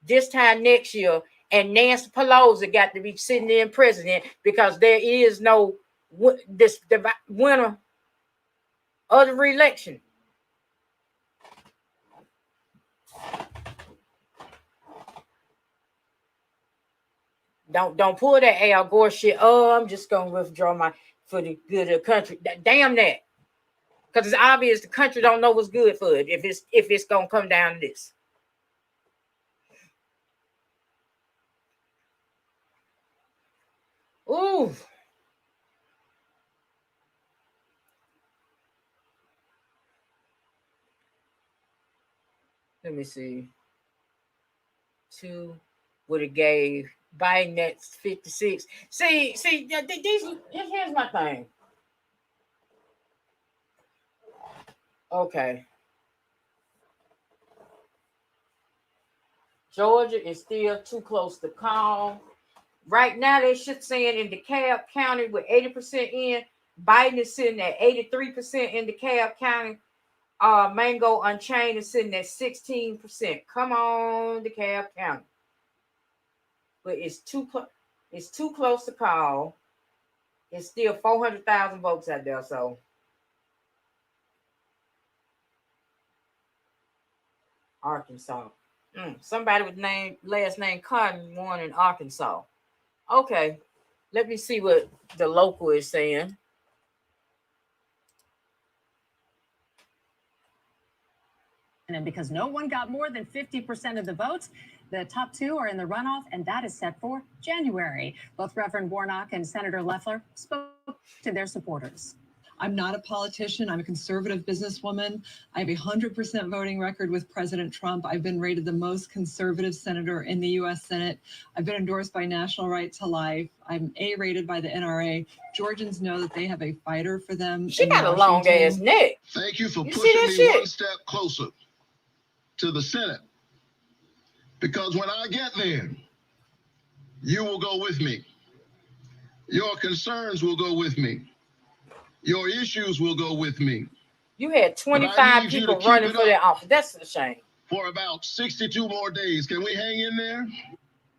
this time next year and Nancy Pelosi got to be sitting in president because there is no the winner of the re-election. Don't pull that Al Gore shit. Oh, I'm just gonna withdraw my for the good of the country. Damn that. Because it's obvious the country don't know what's good for it if it's gonna come down to this. Ooh. Let me see. 2 would have gave Biden that's 56. See, here's my thing. Okay. Georgia is still too close to call. Right now, they should saying in DeKalb County with 80% in. Biden is sitting at 83% in DeKalb County. Mango Unchained is sitting at 16%. Come on, DeKalb County. But it's too close to call. It's still 400,000 votes out there. So Arkansas. Somebody with last name Cotton won in Arkansas. Okay, let me see what the local is saying. And because no one got more than 50% of the votes, the top two are in the runoff, and that is set for January. Both Reverend Warnock and Senator Loeffler spoke to their supporters. I'm not a politician. I'm a conservative businesswoman. I have a 100% voting record with President Trump. I've been rated the most conservative senator in the U.S. Senate. I've been endorsed by National Right to Life. I'm A-rated by the NRA. Georgians know that they have a fighter for them. She got a long ass neck. Thank you for pushing me one step closer to the Senate. Because when I get there, you will go with me. Your concerns will go with me. Your issues will go with me. You had 25 people running for that office. That's a shame. For about 62 more days. Can we hang in there?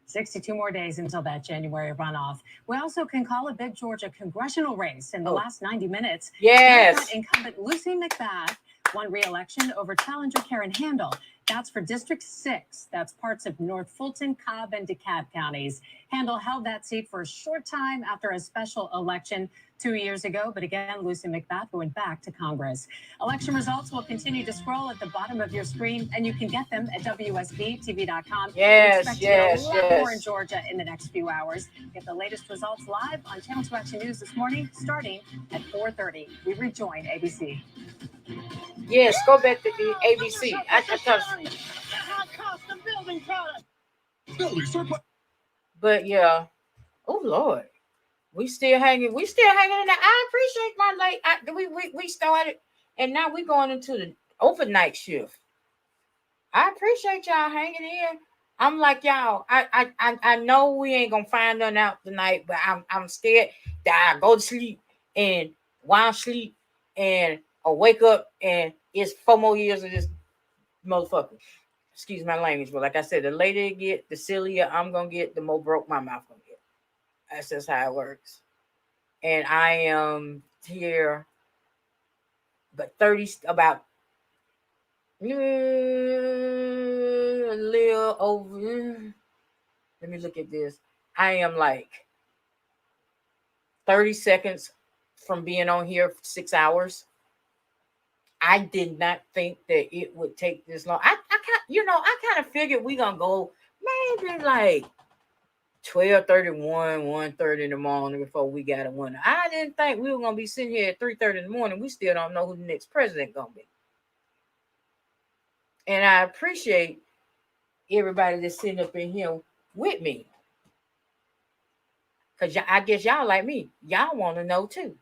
62 more days until that January runoff. We also can call a big Georgia congressional race in the last 90 minutes. Yes. Democrat incumbent Lucy McBath won re-election over challenger Karen Handel. That's for District 6. That's parts of North Fulton, Cobb, and DeKalb counties. Handel held that seat for a short time after a special election 2 years ago. But again, Lucy McBath went back to Congress. Election results will continue to scroll at the bottom of your screen, and you can get them at WSBTV.com. Yes, we expect to get a lot more in Georgia in the next few hours. Get the latest results live on Channel 2 Action News this morning, starting at 4:30. We rejoin ABC. Yes, go back to the ABC. But yeah, oh Lord, we still hanging. We still hanging in there. I appreciate my late. We started, and now we going into the overnight shift. I appreciate y'all hanging in. I'm like y'all. I know we ain't gonna find nothing out tonight, but I'm scared that I go to sleep and while I sleep and I wake up and it's 4 more years of this motherfucker. Excuse my language, but like I said, the later it get, the sillier I'm gonna get, the more broke my mouth gonna get. That's just how it works. And I am here, but about a little over. Let me look at this. I am like 30 seconds from being on here for 6 hours. I did not think that it would take this long. I kind of figured we're gonna go maybe like 12:31, 1:30 in the morning before we got a winner. I didn't think we were gonna be sitting here at 3:30 in the morning. We still don't know who the next president gonna be. And I appreciate everybody that's sitting up in here with me. Because I guess y'all like me. Y'all want to know too.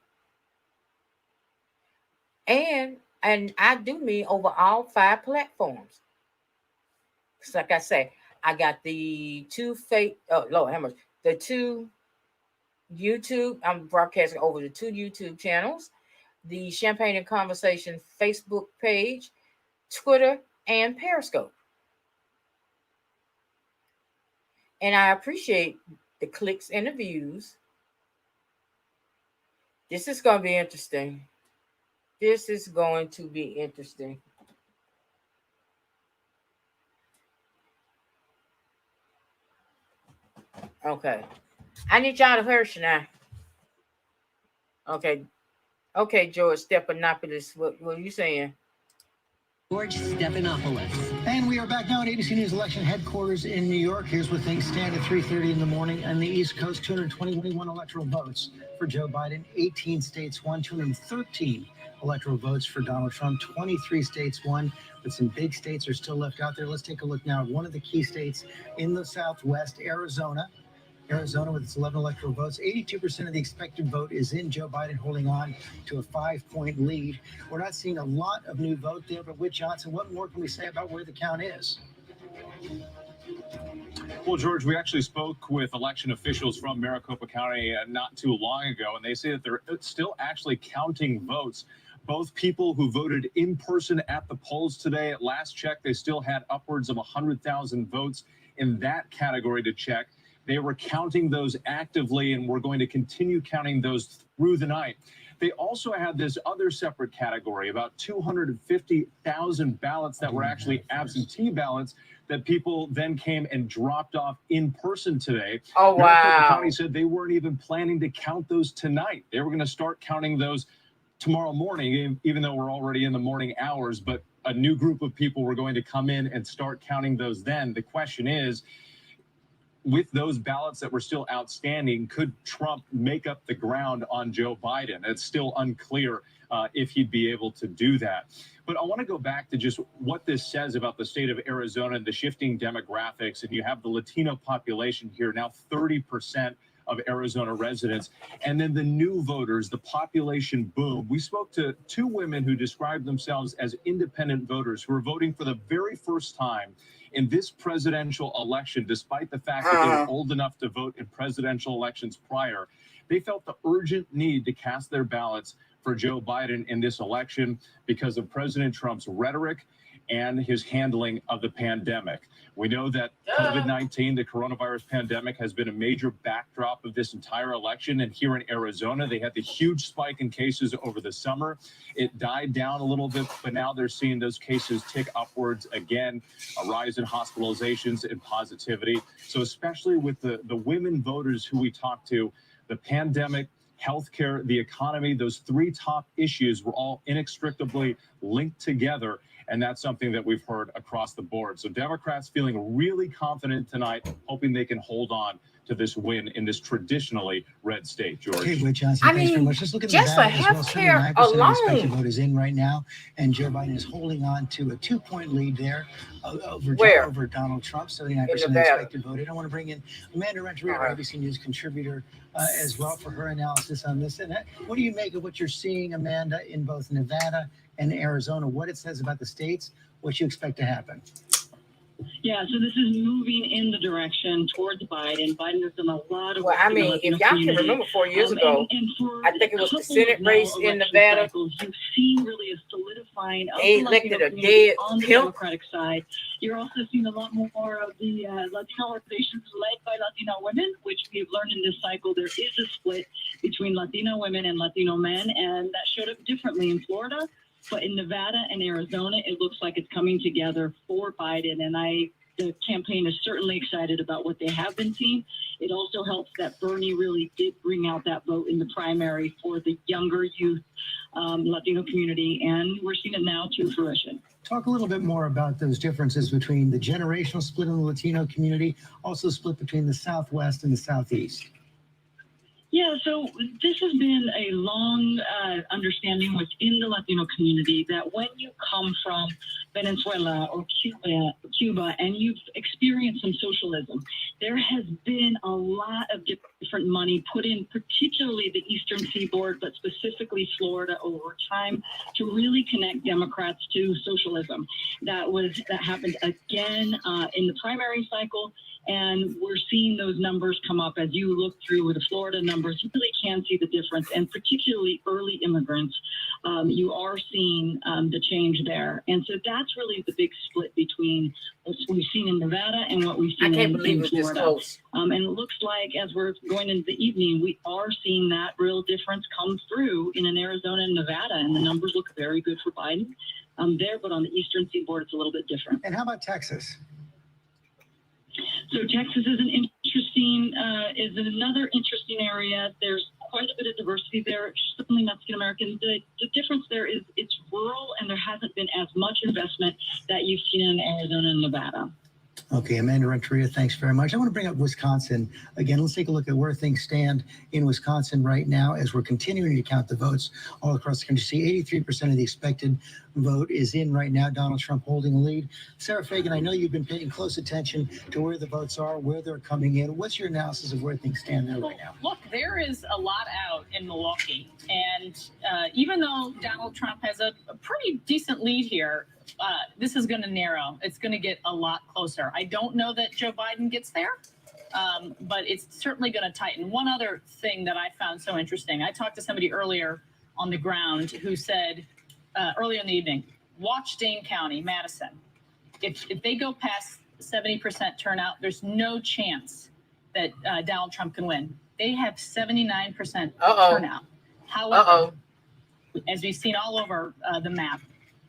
And I do mean over all 5 platforms. Because like I say, I got the 2 the 2 YouTube. I'm broadcasting over the 2 YouTube channels, the Champagne and Conversation Facebook page, Twitter, and Periscope. And I appreciate the clicks and the views. This is going to be interesting. This is going to be interesting. Okay. I need y'all to hurry now. Okay. Okay, George Stephanopoulos, what are you saying? George Stephanopoulos. And we are back now at ABC News election headquarters in New York. Here's where things stand at 3:30 in the morning. On the East Coast, 221 electoral votes for Joe Biden. 18 states won, 213 electoral votes for Donald Trump. 23 states won, but some big states are still left out there. Let's take a look now at one of the key states in the Southwest, Arizona. Arizona with its 11 electoral votes, 82% of the expected vote is in Joe Biden, holding on to a 5-point lead. We're not seeing a lot of new vote there, but Whit Johnson, what more can we say about where the count is? Well, George, we actually spoke with election officials from Maricopa County not too long ago, and they say that they're still actually counting votes. Both people who voted in person at the polls today, at last check, they still had upwards of 100,000 votes in that category to check. They were counting those actively, and we're going to continue counting those through the night. They also had this other separate category, about 250,000 ballots that were actually absentee ballots that people then came and dropped off in person today. Oh, wow. Maricopa County said they weren't even planning to count those tonight. They were going to start counting those tomorrow morning, even though we're already in the morning hours, but a new group of people were going to come in and start counting those then. The question is, with those ballots that were still outstanding, could Trump make up the ground on Joe Biden? It's still unclear if he'd be able to do that. But I want to go back to just what this says about the state of Arizona and the shifting demographics. And you have the Latino population here, now 30% of Arizona residents. And then the new voters, the population boom. We spoke to two women who described themselves as independent voters who are voting for the very first time in this presidential election, despite the fact that they were old enough to vote in presidential elections prior. They felt the urgent need to cast their ballots for Joe Biden in this election because of President Trump's rhetoric and his handling of the pandemic. We know that COVID-19, the coronavirus pandemic, has been a major backdrop of this entire election. And here in Arizona, they had the huge spike in cases over the summer. It died down a little bit, but now they're seeing those cases tick upwards again, a rise in hospitalizations and positivity. So especially with the women voters who we talked to, the pandemic, healthcare, the economy, those three top issues were all inextricably linked together. And that's something that we've heard across the board. So Democrats feeling really confident tonight, hoping they can hold on to this win in this traditionally red state, George. Okay, Whit Johnson, thanks very much. Let's look at the just for ballot as well. healthcare 79% of the alone. expected vote is in right now, and Joe Biden is holding on to a 2-point lead there over Donald Trump. 79% of the expected vote. I want to bring in Amanda Renteria, our ABC News contributor, as well for her analysis on this. And what do you make of what you're seeing, Amanda, in both Nevada and Arizona? What it says about the states, what you expect to happen? Yeah, so this is moving in the direction towards Biden. Biden has done a lot of work. Well, I mean, if y'all can remember 4 years ago, I think it was the Senate race in Nevada. You've seen really a solidifying of they the elected Latino a community dead on the pimp. Democratic side. You're also seeing a lot more of the Latino organizations led by Latino women, which we've learned in this cycle. There is a split between Latino women and Latino men, and that showed up differently in Florida. But in Nevada and Arizona, it looks like it's coming together for Biden. And the campaign is certainly excited about what they have been seeing. It also helps that Bernie really did bring out that vote in the primary for the younger youth Latino community. And we're seeing it now to fruition. Talk a little bit more about those differences between the generational split in the Latino community, also split between the Southwest and the Southeast. Yeah, so this has been a long understanding within the Latino community that when you come from Venezuela or Cuba and you've experienced some socialism, there has been a lot of different money put in, particularly the Eastern Seaboard, but specifically Florida over time, to really connect Democrats to socialism. That happened again in the primary cycle. And we're seeing those numbers come up as you look through the Florida numbers. You really can see the difference, and particularly early immigrants. You are seeing the change there. And so that's really the big split between what we've seen in Nevada and what we've seen in Florida. And it looks like as we're going into the evening, we are seeing that real difference come through in Arizona and Nevada. And the numbers look very good for Biden there, but on the Eastern Seaboard, it's a little bit different. And how about Texas? So Texas is is another interesting area. There's quite a bit of diversity there, certainly Mexican American. The difference there is it's rural and there hasn't been as much investment that you've seen in Arizona and Nevada. Okay, Amanda Renteria, thanks very much. I want to bring up Wisconsin. Again, let's take a look at where things stand in Wisconsin right now as we're continuing to count the votes all across the country. See, 83% of the expected vote is in right now. Donald Trump holding the lead. Sarah Fagan, I know you've been paying close attention to where the votes are, where they're coming in. What's your analysis of where things stand there right now? Look, there is a lot out in Milwaukee. And even though Donald Trump has a pretty decent lead here, this is going to narrow. It's going to get a lot closer. I don't know that Joe Biden gets there, but it's certainly going to tighten. One other thing that I found so interesting, I talked to somebody earlier on the ground who said earlier in the evening, watch Dane County, Madison. If they go past 70% turnout, there's no chance that Donald Trump can win. They have 79% turnout. However, as we've seen all over the map,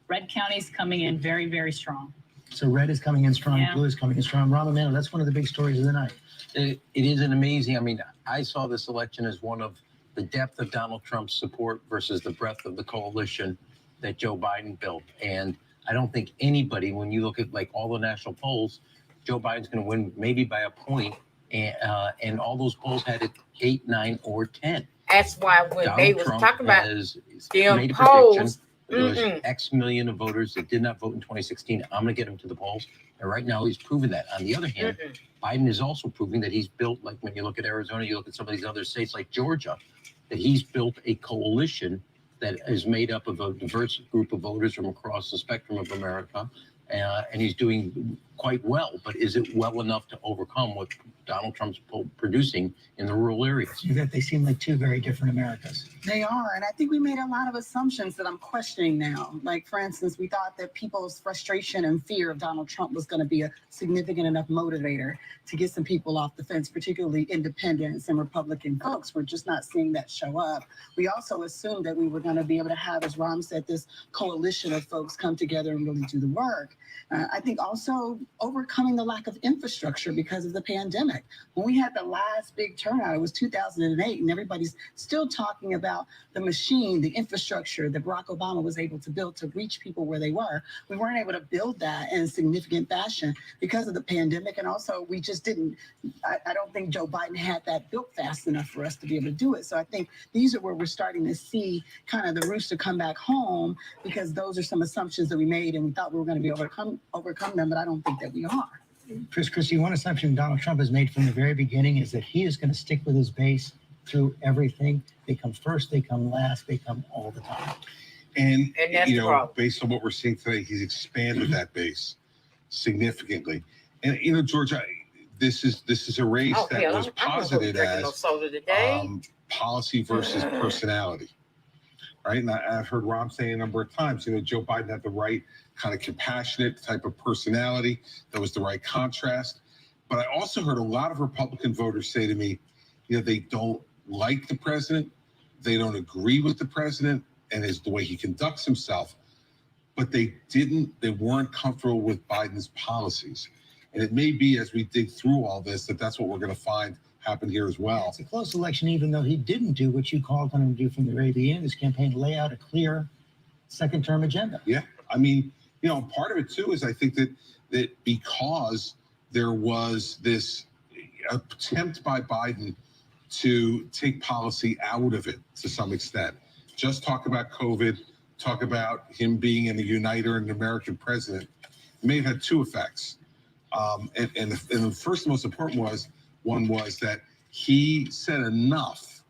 Red County's coming in very, very strong. So red is coming in strong, Yeah. blue is coming in strong. Rahm Emanuel, that's one of the big stories of the night. It is an amazing, I mean, I saw this election as one of the depth of Donald Trump's support versus the breadth of the coalition that Joe Biden built. And I don't think anybody, when you look at like all the national polls, Joe Biden's going to win maybe by a point. And all those polls had it 8, 9, or 10. That's why when Donald they was Trump talking about has them made a polls, prediction. There was X million of voters that did not vote in 2016. I'm going to get him to the polls. And right now he's proven that. On the other hand, Biden is also proving that he's built, like when you look at Arizona, you look at some of these other states like Georgia, that he's built a coalition that is made up of a diverse group of voters from across the spectrum of America. And he's doing quite well. But is it well enough to overcome what Donald Trump's producing in the rural areas? They seem like two very different Americas. They are. And I think we made a lot of assumptions that I'm questioning now. Like, for instance, we thought that people's frustration and fear of Donald Trump was going to be a significant enough motivator to get some people off the fence, particularly independents and Republican folks. We're just not seeing that show up. We also assumed that we were going to be able to have, as Rahm said, this coalition of folks come together and really do the work. I think also overcoming the lack of infrastructure because of the pandemic. When we had the last big turnout, it was 2008, and everybody's still talking about the machine, the infrastructure that Barack Obama was able to build to reach people where they were. We weren't able to build that in a significant fashion because of the pandemic, and also we just didn't, I don't think Joe Biden had that built fast enough for us to be able to do it. So I think these are where we're starting to see kind of the rooster come back home, because those are some assumptions that we made, and we thought we were going to be able to overcome them, but I don't think that we are. Christy, one assumption Donald Trump has made from the very beginning is that he is going to stick with his base through everything. They come first, they come last, they come all the time. And that's the problem. based on what we're seeing today, he's expanded that base significantly. And Georgia, this is a race that was posited as policy versus personality, right? And I've heard Rahm say a number of times, Joe Biden had the right kind of compassionate type of personality. That was the right contrast. But I also heard a lot of Republican voters say to me, they don't like the president. They don't agree with the president and the way he conducts himself, but they weren't comfortable with Biden's policies. And it may be, as we dig through all this, that's what we're going to find happen here as well. It's a close election, even though he didn't do what you called on him to do from the very beginning of his campaign, lay out a clear second-term agenda. Yeah, I mean, part of it too is I think that because there was this attempt by Biden to take policy out of it to some extent, just talk about COVID, talk about him being an uniter and an American president, it may have had two effects. And the first most important one was that he said enough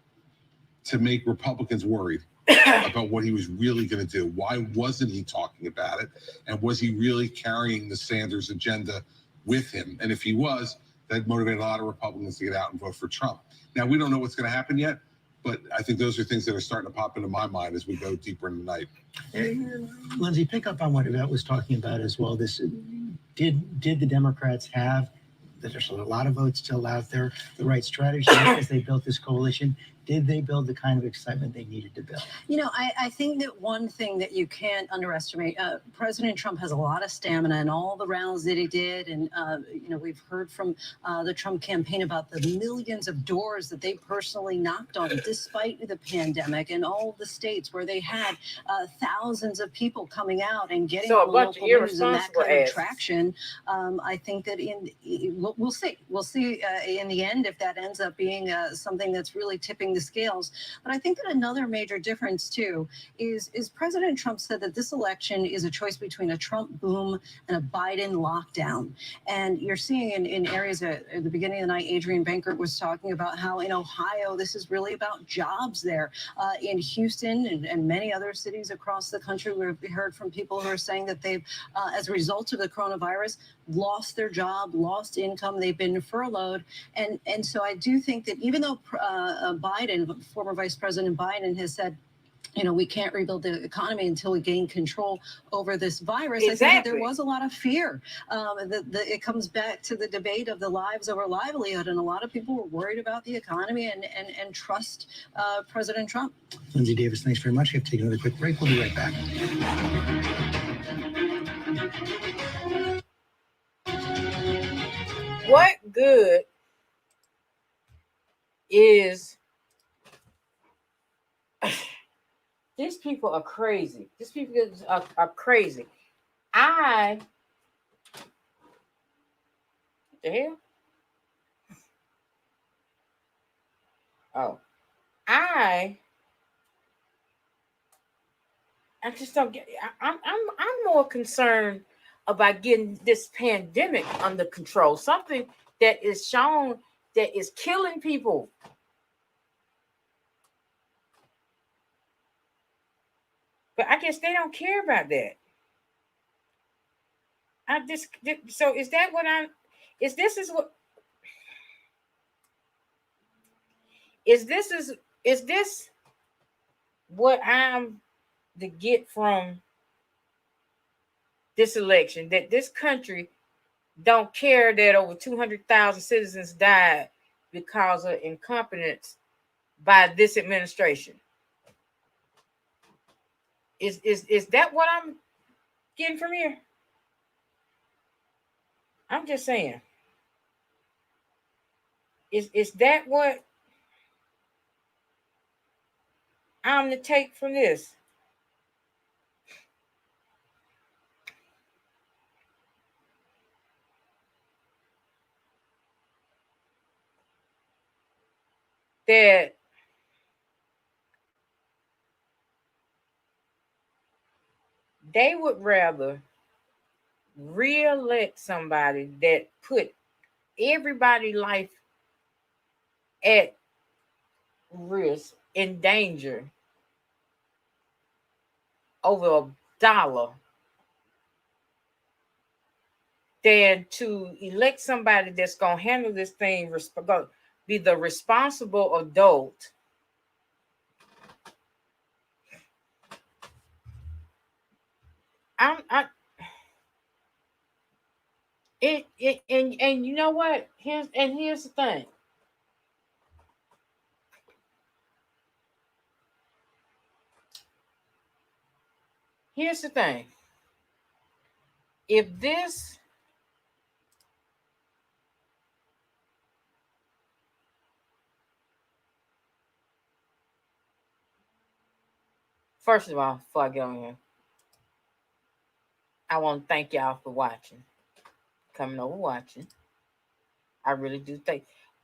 to make Republicans worried about what he was really going to do. Why wasn't he talking about it? And was he really carrying the Sanders agenda with him? And if he was, that motivated a lot of Republicans to get out and vote for Trump. Now, we don't know what's going to happen yet, but I think those are things that are starting to pop into my mind as we go deeper into the night. Lindsay, pick up on what Yvette was talking about as well. Did the Democrats have, there's a lot of votes still out there, the right strategy as they built this coalition? Did they build the kind of excitement they needed to build? You know, I think that one thing that you can't underestimate, President Trump has a lot of stamina, and all the rallies that he did. And, you know, we've heard from the Trump campaign about the millions of doors that they personally knocked on despite the pandemic, and all the states where they had thousands of people coming out and getting So a the bunch of local news and that irresponsible kind of asses. traction. I think that we'll see. We'll see in the end if that ends up being something that's really tipping the scales. But I think that another major difference too is President Trump said that this election is a choice between a Trump boom and a Biden lockdown. And you're seeing in areas at the beginning of the night, Adrian Bankert was talking about how in Ohio, this is really about jobs there. In Houston and many other cities across the country, we've heard from people who are saying that they've, as a result of the coronavirus, lost their job, lost income, they've been furloughed. And so I do think that even though Biden, former Vice President Biden, has said, you know, we can't rebuild the economy until we gain control over this virus. I think that there was a lot of fear. It comes back to the debate of the lives over livelihood, and a lot of people were worried about the economy and trust President Trump. Lindsay Davis, thanks very much. We have to take another quick break. We'll be right back. What good is these people are crazy. These people are crazy. What the hell? Oh, I just don't get. I'm more concerned about getting this pandemic under control. Something that is shown that is killing people. But I guess they don't care about that. So is that what is this what I'm to get from this election, that this country don't care that over 200,000 citizens died because of incompetence by this administration? Is that what I'm getting from here? I'm just saying. Is that what I'm to take from this? That they would rather re-elect somebody that put everybody's life at risk, in danger, over $1, than to elect somebody that's going to handle this thing, be the responsible adult and you know what? Here's the thing. Here's the thing. If this first of all, before I get on here, I want to thank y'all for watching, coming over watching. I really do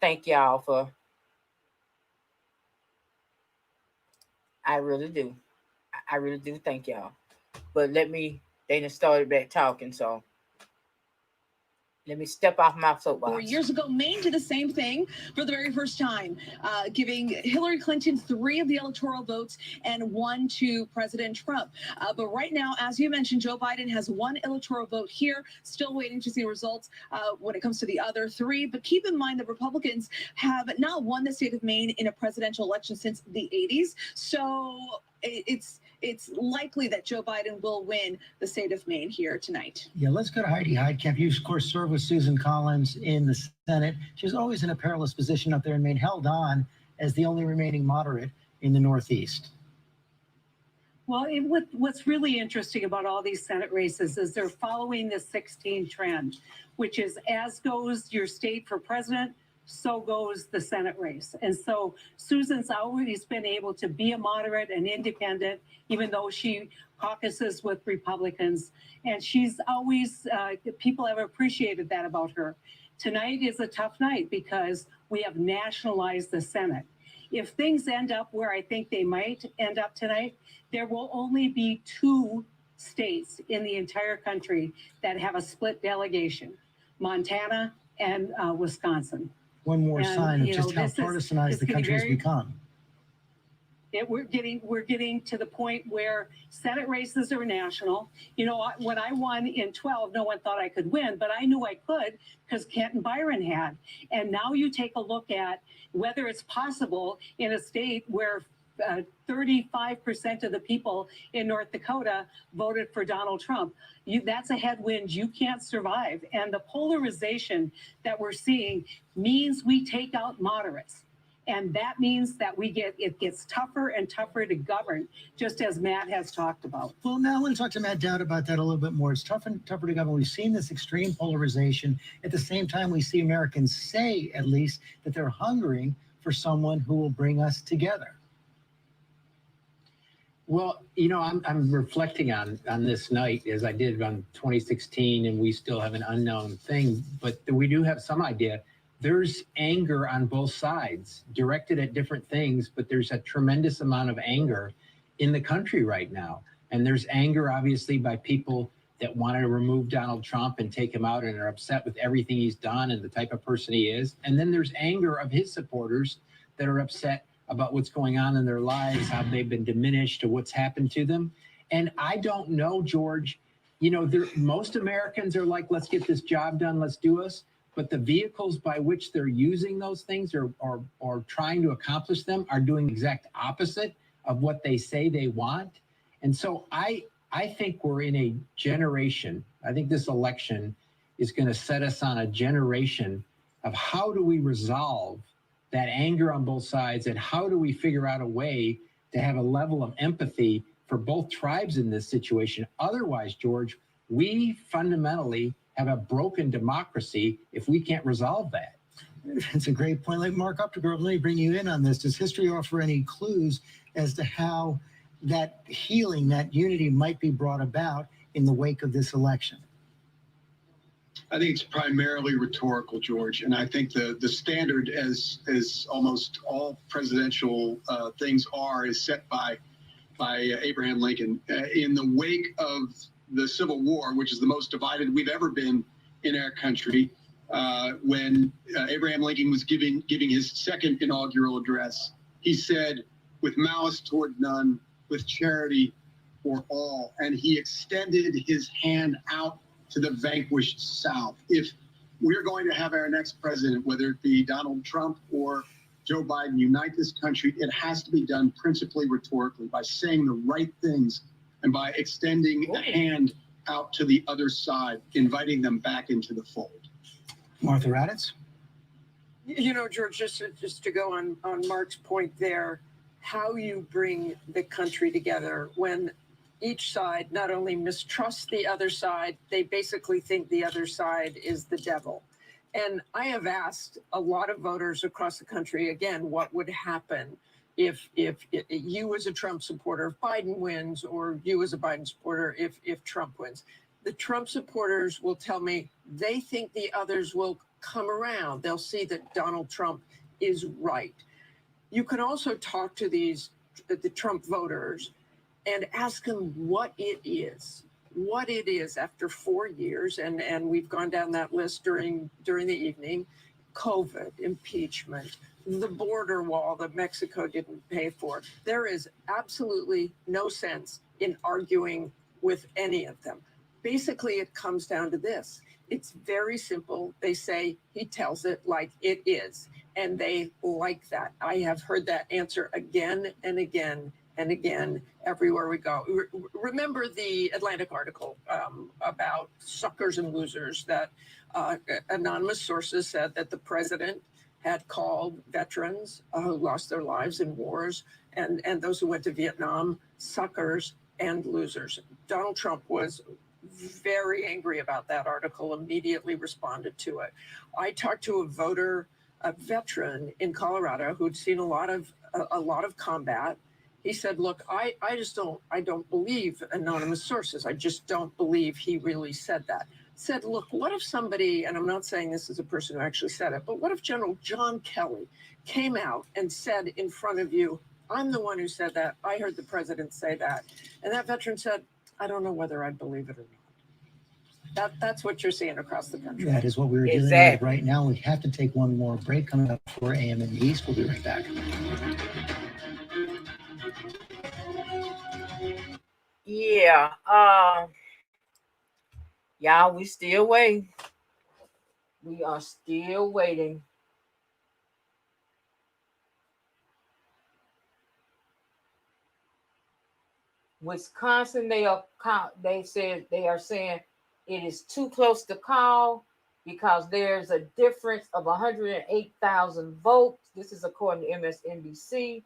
thank y'all for. I really do thank y'all. But they done started back talking, so let me step off my soapbox. 4 years ago, Maine did the same thing for the very first time, giving Hillary Clinton 3 of the electoral votes and 1 to President Trump. But right now, as you mentioned, Joe Biden has 1 electoral vote here, still waiting to see results when it comes to the other 3. But keep in mind that Republicans have not won the state of Maine in a presidential election since the 80s. So it's likely that Joe Biden will win the state of Maine here tonight. Yeah, let's go to Heidi Heitkamp. You, of course, served with Susan Collins in the Senate. She was always in a perilous position up there in Maine, held on as the only remaining moderate in the Northeast. Well, what's really interesting about all these Senate races is they're following the 16 trend, which is as goes your state for president, so goes the Senate race. And so Susan's always been able to be a moderate and independent, even though she caucuses with Republicans. And she's always, people have appreciated that about her. Tonight is a tough night because we have nationalized the Senate. If things end up where I think they might end up tonight, there will only be 2 states in the entire country that have a split delegation, Montana and Wisconsin. One more And, sign of you just know, how this is- partisanized it's the getting country has very- become. We're getting to the point where Senate races are national. You know, when I won in 12, no one thought I could win, but I knew I could because Kenton Byron had. And now you take a look at whether it's possible in a state where 35% of the people in North Dakota voted for Donald Trump. That's a headwind you can't survive. And the polarization that we're seeing means we take out moderates. And that means that it gets tougher and tougher to govern, just as Matt has talked about. Well, now I want to talk to Matt Dowd about that a little bit more. It's tougher and tougher to govern. We've seen this extreme polarization. At the same time, we see Americans say, at least, that they're hungering for someone who will bring us together. Well, you know, I'm reflecting on this night as I did on 2016, and we still have an unknown thing, but we do have some idea. There's anger on both sides directed at different things, but there's a tremendous amount of anger in the country right now. And there's anger, obviously, by people that want to remove Donald Trump and take him out and are upset with everything he's done and the type of person he is. And then there's anger of his supporters that are upset about what's going on in their lives, how they've been diminished or what's happened to them. And I don't know, George, you know, most Americans are like, let's get this job done, let's do us. But the vehicles by which they're using those things or trying to accomplish them are doing the exact opposite of what they say they want. And so I think we're in a generation, I think this election is going to set us on a generation of how do we resolve that anger on both sides, and how do we figure out a way to have a level of empathy for both tribes in this situation. Otherwise, George, we fundamentally have a broken democracy if we can't resolve that. It's a great point. Like Mark Updegrove, let me bring you in on this. Does history offer any clues as to how that healing, that unity might be brought about in the wake of this election? I think it's primarily rhetorical, George, and I think the standard, as almost all presidential things are, is set by Abraham Lincoln. In the wake of the Civil War, which is the most divided we've ever been in our country, when Abraham Lincoln was giving his second inaugural address, he said, "With malice toward none, with charity for all," and he extended his hand out to the vanquished South. If we're going to have our next president, whether it be Donald Trump or Joe Biden, unite this country, it has to be done principally rhetorically, by saying the right things and by extending a hand out to the other side, inviting them back into the fold. Martha Raddatz? You know, George, just to go on Mark's point there, how you bring the country together when each side not only mistrusts the other side, they basically think the other side is the devil. And I have asked a lot of voters across the country, again, what would happen if you as a Trump supporter, if Biden wins, or you as a Biden supporter, if Trump wins. The Trump supporters will tell me they think the others will come around. They'll see that Donald Trump is right. You can also talk to the Trump voters and ask them what it is after 4 years. And we've gone down that list during the evening: COVID, impeachment, the border wall that Mexico didn't pay for. There is absolutely no sense in arguing with any of them. Basically, it comes down to this. It's very simple. They say he tells it like it is, and they like that. I have heard that answer again and again and again everywhere we go. Remember the Atlantic article about suckers and losers that anonymous sources said that the president had called veterans who lost their lives in wars and those who went to Vietnam suckers and losers. Donald Trump was very angry about that article, immediately responded to it. I talked to a veteran in Colorado who'd seen a lot of combat. He said, look, I don't believe anonymous sources. I just don't believe he really said that. Said, look, what if somebody, and I'm not saying this is a person who actually said it, but what if General John Kelly came out and said in front of you, I'm the one who said that. I heard the president say that. And that veteran said, I don't know whether I believe it or not. That's what you're seeing across the country. That is what we're dealing with right now. We have to take one more break. Coming up 4 a.m. in the East. We'll be right back. Yeah. Y'all, we still waiting. We are still waiting. Wisconsin, they said they are saying it is too close to call because there's a difference of 108,000 votes. This is according to MSNBC.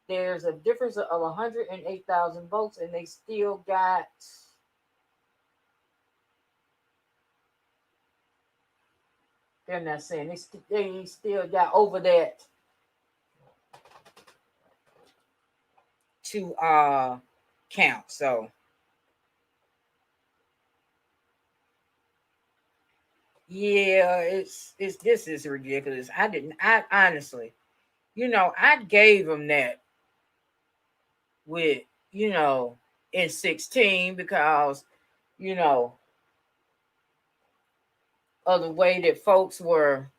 There's a difference of 108,000 votes, and they still got they're not saying they still got over that to count. So yeah, it's this is ridiculous. I honestly, I gave them that with, in 16 because, of the way that folks were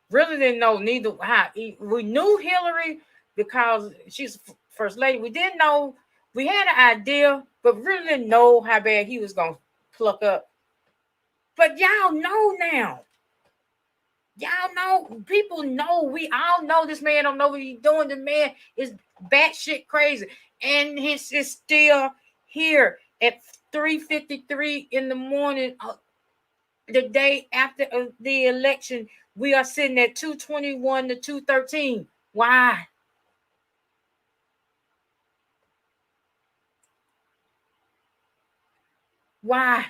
really didn't know neither how we knew Hillary because she's first lady. We didn't know, we had an idea, but really didn't know how bad he was gonna pluck up. But y'all know now. Y'all know, people know, we all know this man don't know what he's doing. The man is batshit crazy. And he's still here at 3:53 in the morning, the day after the election. We are sitting at 221 to 213. Why? Why?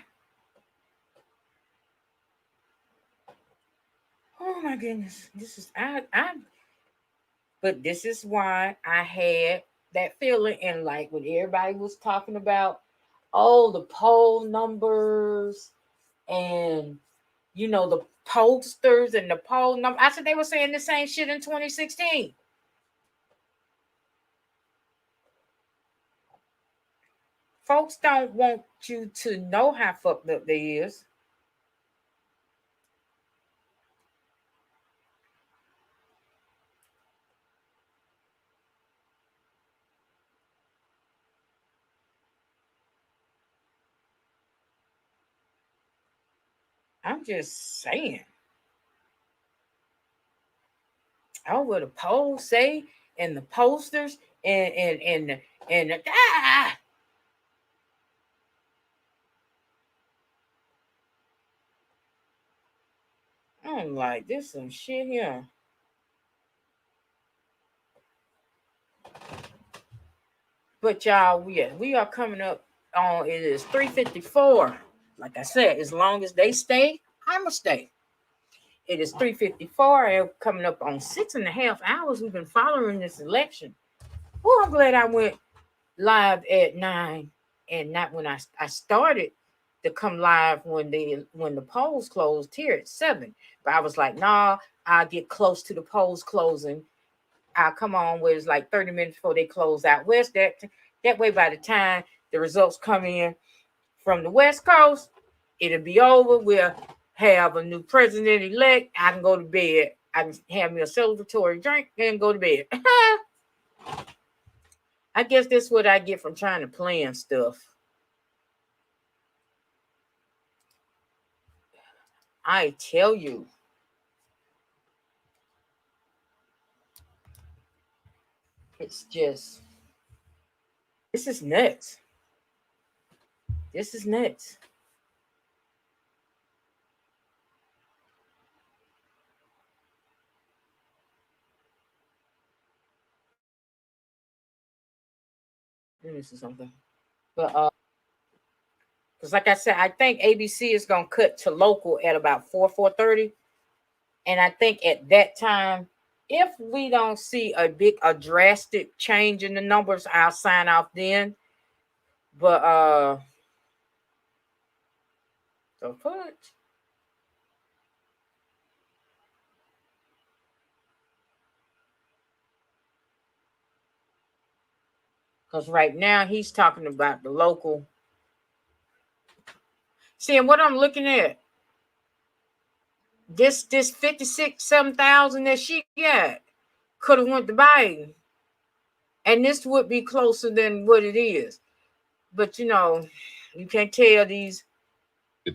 Oh my goodness. This is but this is why I had that feeling, and like when everybody was talking about the poll numbers and the pollsters and the poll number. I said they were saying the same shit in 2016. Folks don't want you to know how fucked up they is. I'm just saying. What the polls say and the posters and I'm like, this some shit here. But y'all, we are coming up on, it is 3:54. Like I said, as long as they stay, I'ma stay. It is 3:54 and coming up on 6.5 hours. We've been following this election. Oh, I'm glad I went live at 9 and not when I started to come live when the polls closed here at 7. But I was like, nah, I'll get close to the polls closing. I'll come on where it's like 30 minutes before they close out west. That way, by the time the results come in from the West Coast, it'll be over. We'll have a new president-elect. I can go to bed. I can have me a celebratory drink and go to bed. I guess that's what I get from trying to plan stuff. I tell you. It's just, this is nuts. This is nuts. let me see something. But because like I said, I think ABC is gonna cut to local at about 4:30. And I think at that time, if we don't see a drastic change in the numbers, I'll sign off then. But so put. Because right now he's talking about the local. See, and what I'm looking at, this 56,000 that she got could have went to Biden. And this would be closer than what it is. But, you know, you can't tell these.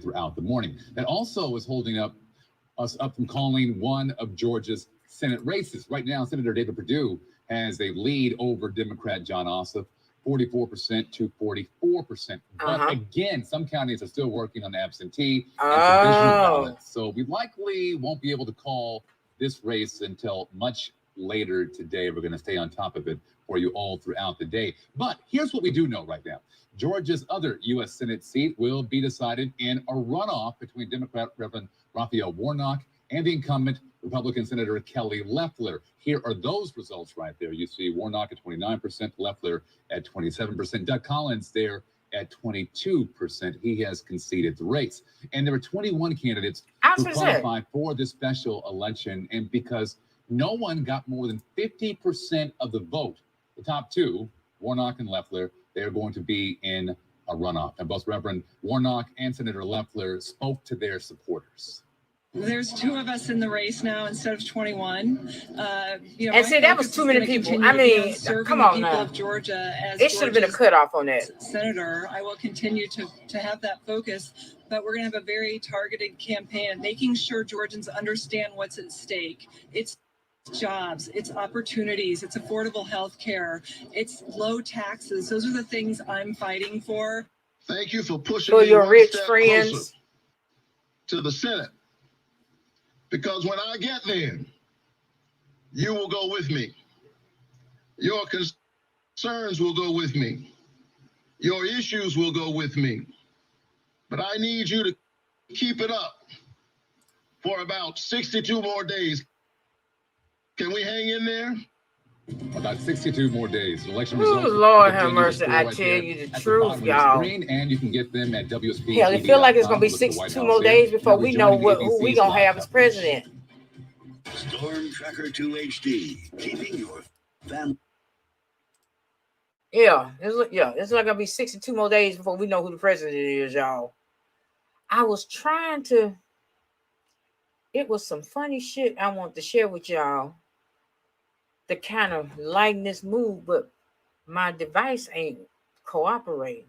Throughout the morning. That also is holding us up from calling one of Georgia's Senate races. Right now, Senator David Perdue has a lead over Democrat John Ossoff, 44% to 44%. But again, some counties are still working on absentee and provisional ballots. So we likely won't be able to call this race until much later today. We're going to stay on top of it for you all throughout the day. But here's what we do know right now. Georgia's other U.S. Senate seat will be decided in a runoff between Democrat Reverend Raphael Warnock and the incumbent Republican Senator Kelly Loeffler. Here are those results right there. You see Warnock at 29%, Loeffler at 27%, Doug Collins there at 22%. He has conceded the race. And there are 21 candidates who qualify for this special election. And because no one got more than 50% of the vote, the top two, Warnock and Loeffler, they're going to be in a runoff. And both Reverend Warnock and Senator Loeffler spoke to their supporters. There's two of us in the race now instead of 21. You know, and see, that was too many people. I mean, come on now. Of Georgia as it should have been a cutoff on that. Senator, I will continue to have that focus, but we're going to have a very targeted campaign, making sure Georgians understand what's at stake. It's jobs, it's opportunities, it's affordable health care, it's low taxes. Those are the things I'm fighting for. Thank you for pushing for me your one rich step friends closer to the Senate. Because when I get there, you will go with me. Your concerns will go with me. Your issues will go with me. But I need you to keep it up for about 62 more days. Can we hang in there? About 62 more days. Election Ooh, results. Lord have mercy. I tell you the truth, y'all. And you can get them at WSB. Hell, it feel like it's going to be 62 more days before we know who we going to have as president. Storm Tracker 2 HD, keeping your family. Yeah, it's like going to be 62 more days before we know who the president is, y'all. I was trying to, it was some funny shit I want to share with y'all to kind of lighten this mood, but my device ain't cooperating.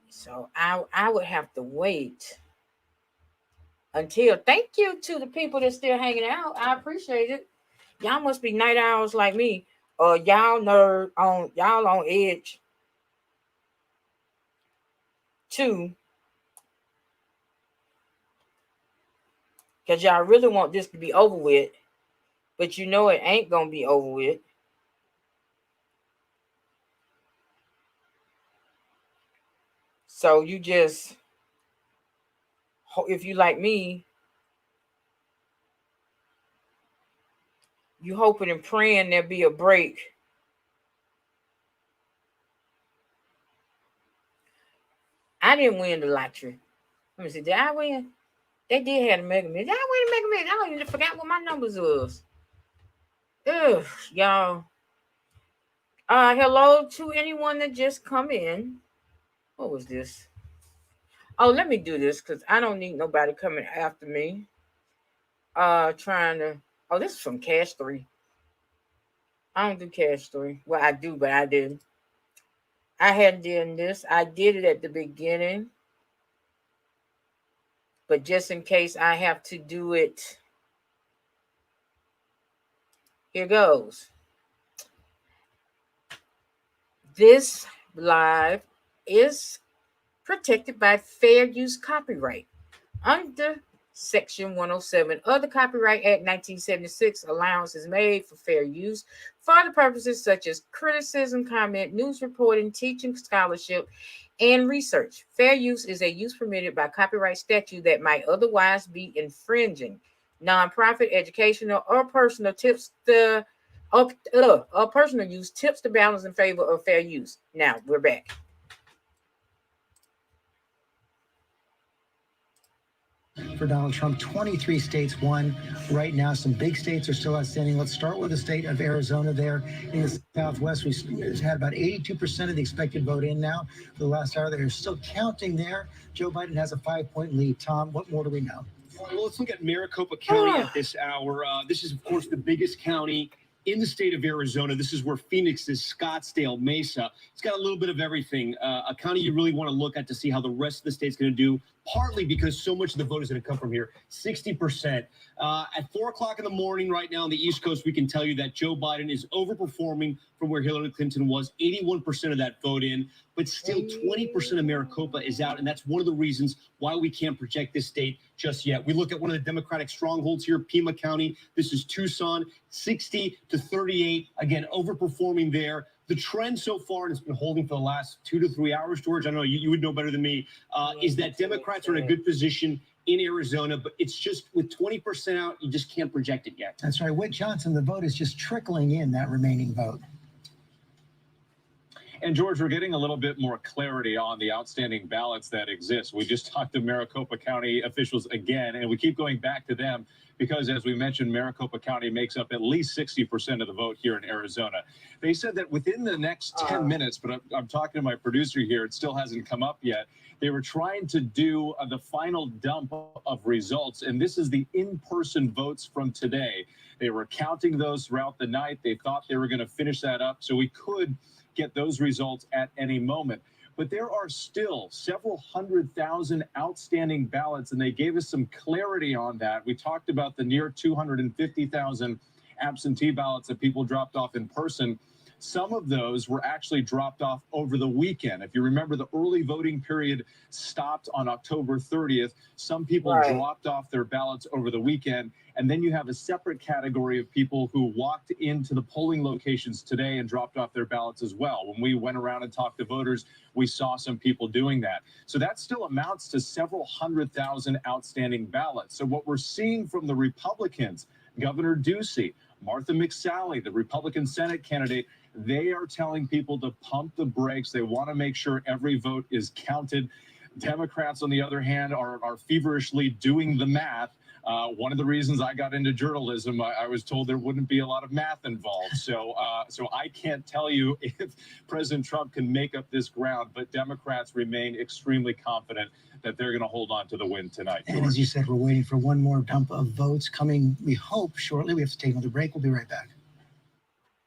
So I would have to wait until, thank you to the people that's still hanging out. I appreciate it. Y'all must be night owls like me. Y'all on edge too. Because y'all really want this to be over with, but you know it ain't going to be over with. So you just, if you like me, you hoping and praying there'll be a break. I didn't win the lottery. Let me see, did I win? They did have a Mega Millions. Did I win a Mega Millions? I don't even forgot what my numbers was. Ugh, y'all. Hello to anyone that just come in. What was this? Oh, let me do this because I don't need nobody coming after me. Trying to. Oh, this is from Cash 3. I don't do Cash 3. Well, I do, but I didn't. I hadn't done this. I did it at the beginning. But just in case I have to do it, here goes. This live is protected by fair use copyright under Section 107 of the Copyright Act 1976, allowance is made for fair use for the purposes such as criticism, comment, news reporting, teaching, scholarship, and research. Fair use is a use permitted by copyright statute that might otherwise be infringing. Nonprofit, educational, or personal personal use tips the balance in favor of fair use. Now we're back. For Donald Trump, 23 states won right now. Some big states are still outstanding. Let's start with the state of Arizona there in the Southwest. We've had about 82% of the expected vote in now for the last hour. They're still counting there. Joe Biden has a 5-point lead. Tom, what more do we know? Well, let's look at Maricopa County at this hour. This is, of course, the biggest county in the state of Arizona. This is where Phoenix is, Scottsdale, Mesa. It's got a little bit of everything. A county you really want to look at to see how the rest of the state's going to do, partly because so much of the vote is going to come from here, 60%. At 4 o'clock in the morning right now on the East Coast, we can tell you that Joe Biden is overperforming from where Hillary Clinton was, 81% of that vote in, but still 20% of Maricopa is out, and that's one of the reasons why we can't project this state just yet. We look at one of the Democratic strongholds here, Pima County. This is Tucson, 60 to 38, again, overperforming there. The trend so far, and it's been holding for the last 2 to 3 hours, George, I know you would know better than me, is that Democrats are in a good position in Arizona, but it's just with 20% out, you just can't project it yet. That's right. Whit Johnson, the vote is just trickling in, that remaining vote. And George, we're getting a little bit more clarity on the outstanding ballots that exist. We just talked to Maricopa County officials again, and we keep going back to them because, as we mentioned, Maricopa County makes up at least 60% of the vote here in Arizona. They said that within the next 10 minutes, but I'm talking to my producer here, it still hasn't come up yet. They were trying to do the final dump of results, and this is the in-person votes from today. They were counting those throughout the night. They thought they were going to finish that up, so we could get those results at any moment. But there are still several 100,000 outstanding ballots, and they gave us some clarity on that. We talked about the near 250,000 absentee ballots that people dropped off in person. Some of those were actually dropped off over the weekend. If you remember, the early voting period stopped on October 30th. Some people dropped off their ballots over the weekend. And then you have a separate category of people who walked into the polling locations today and dropped off their ballots as well. When we went around and talked to voters, we saw some people doing that. So that still amounts to several 100,000 outstanding ballots. So what we're seeing from the Republicans, Governor Ducey, Martha McSally, the Republican Senate candidate, they are telling people to pump the brakes. They want to make sure every vote is counted. Democrats, on the other hand, are feverishly doing the math. One of the reasons I got into journalism, I was told there wouldn't be a lot of math involved. So I can't tell you if President Trump can make up this ground, but Democrats remain extremely confident that they're going to hold on to the win tonight. And as you said, we're waiting for one more dump of votes coming, we hope, shortly. We have to take another break. We'll be right back.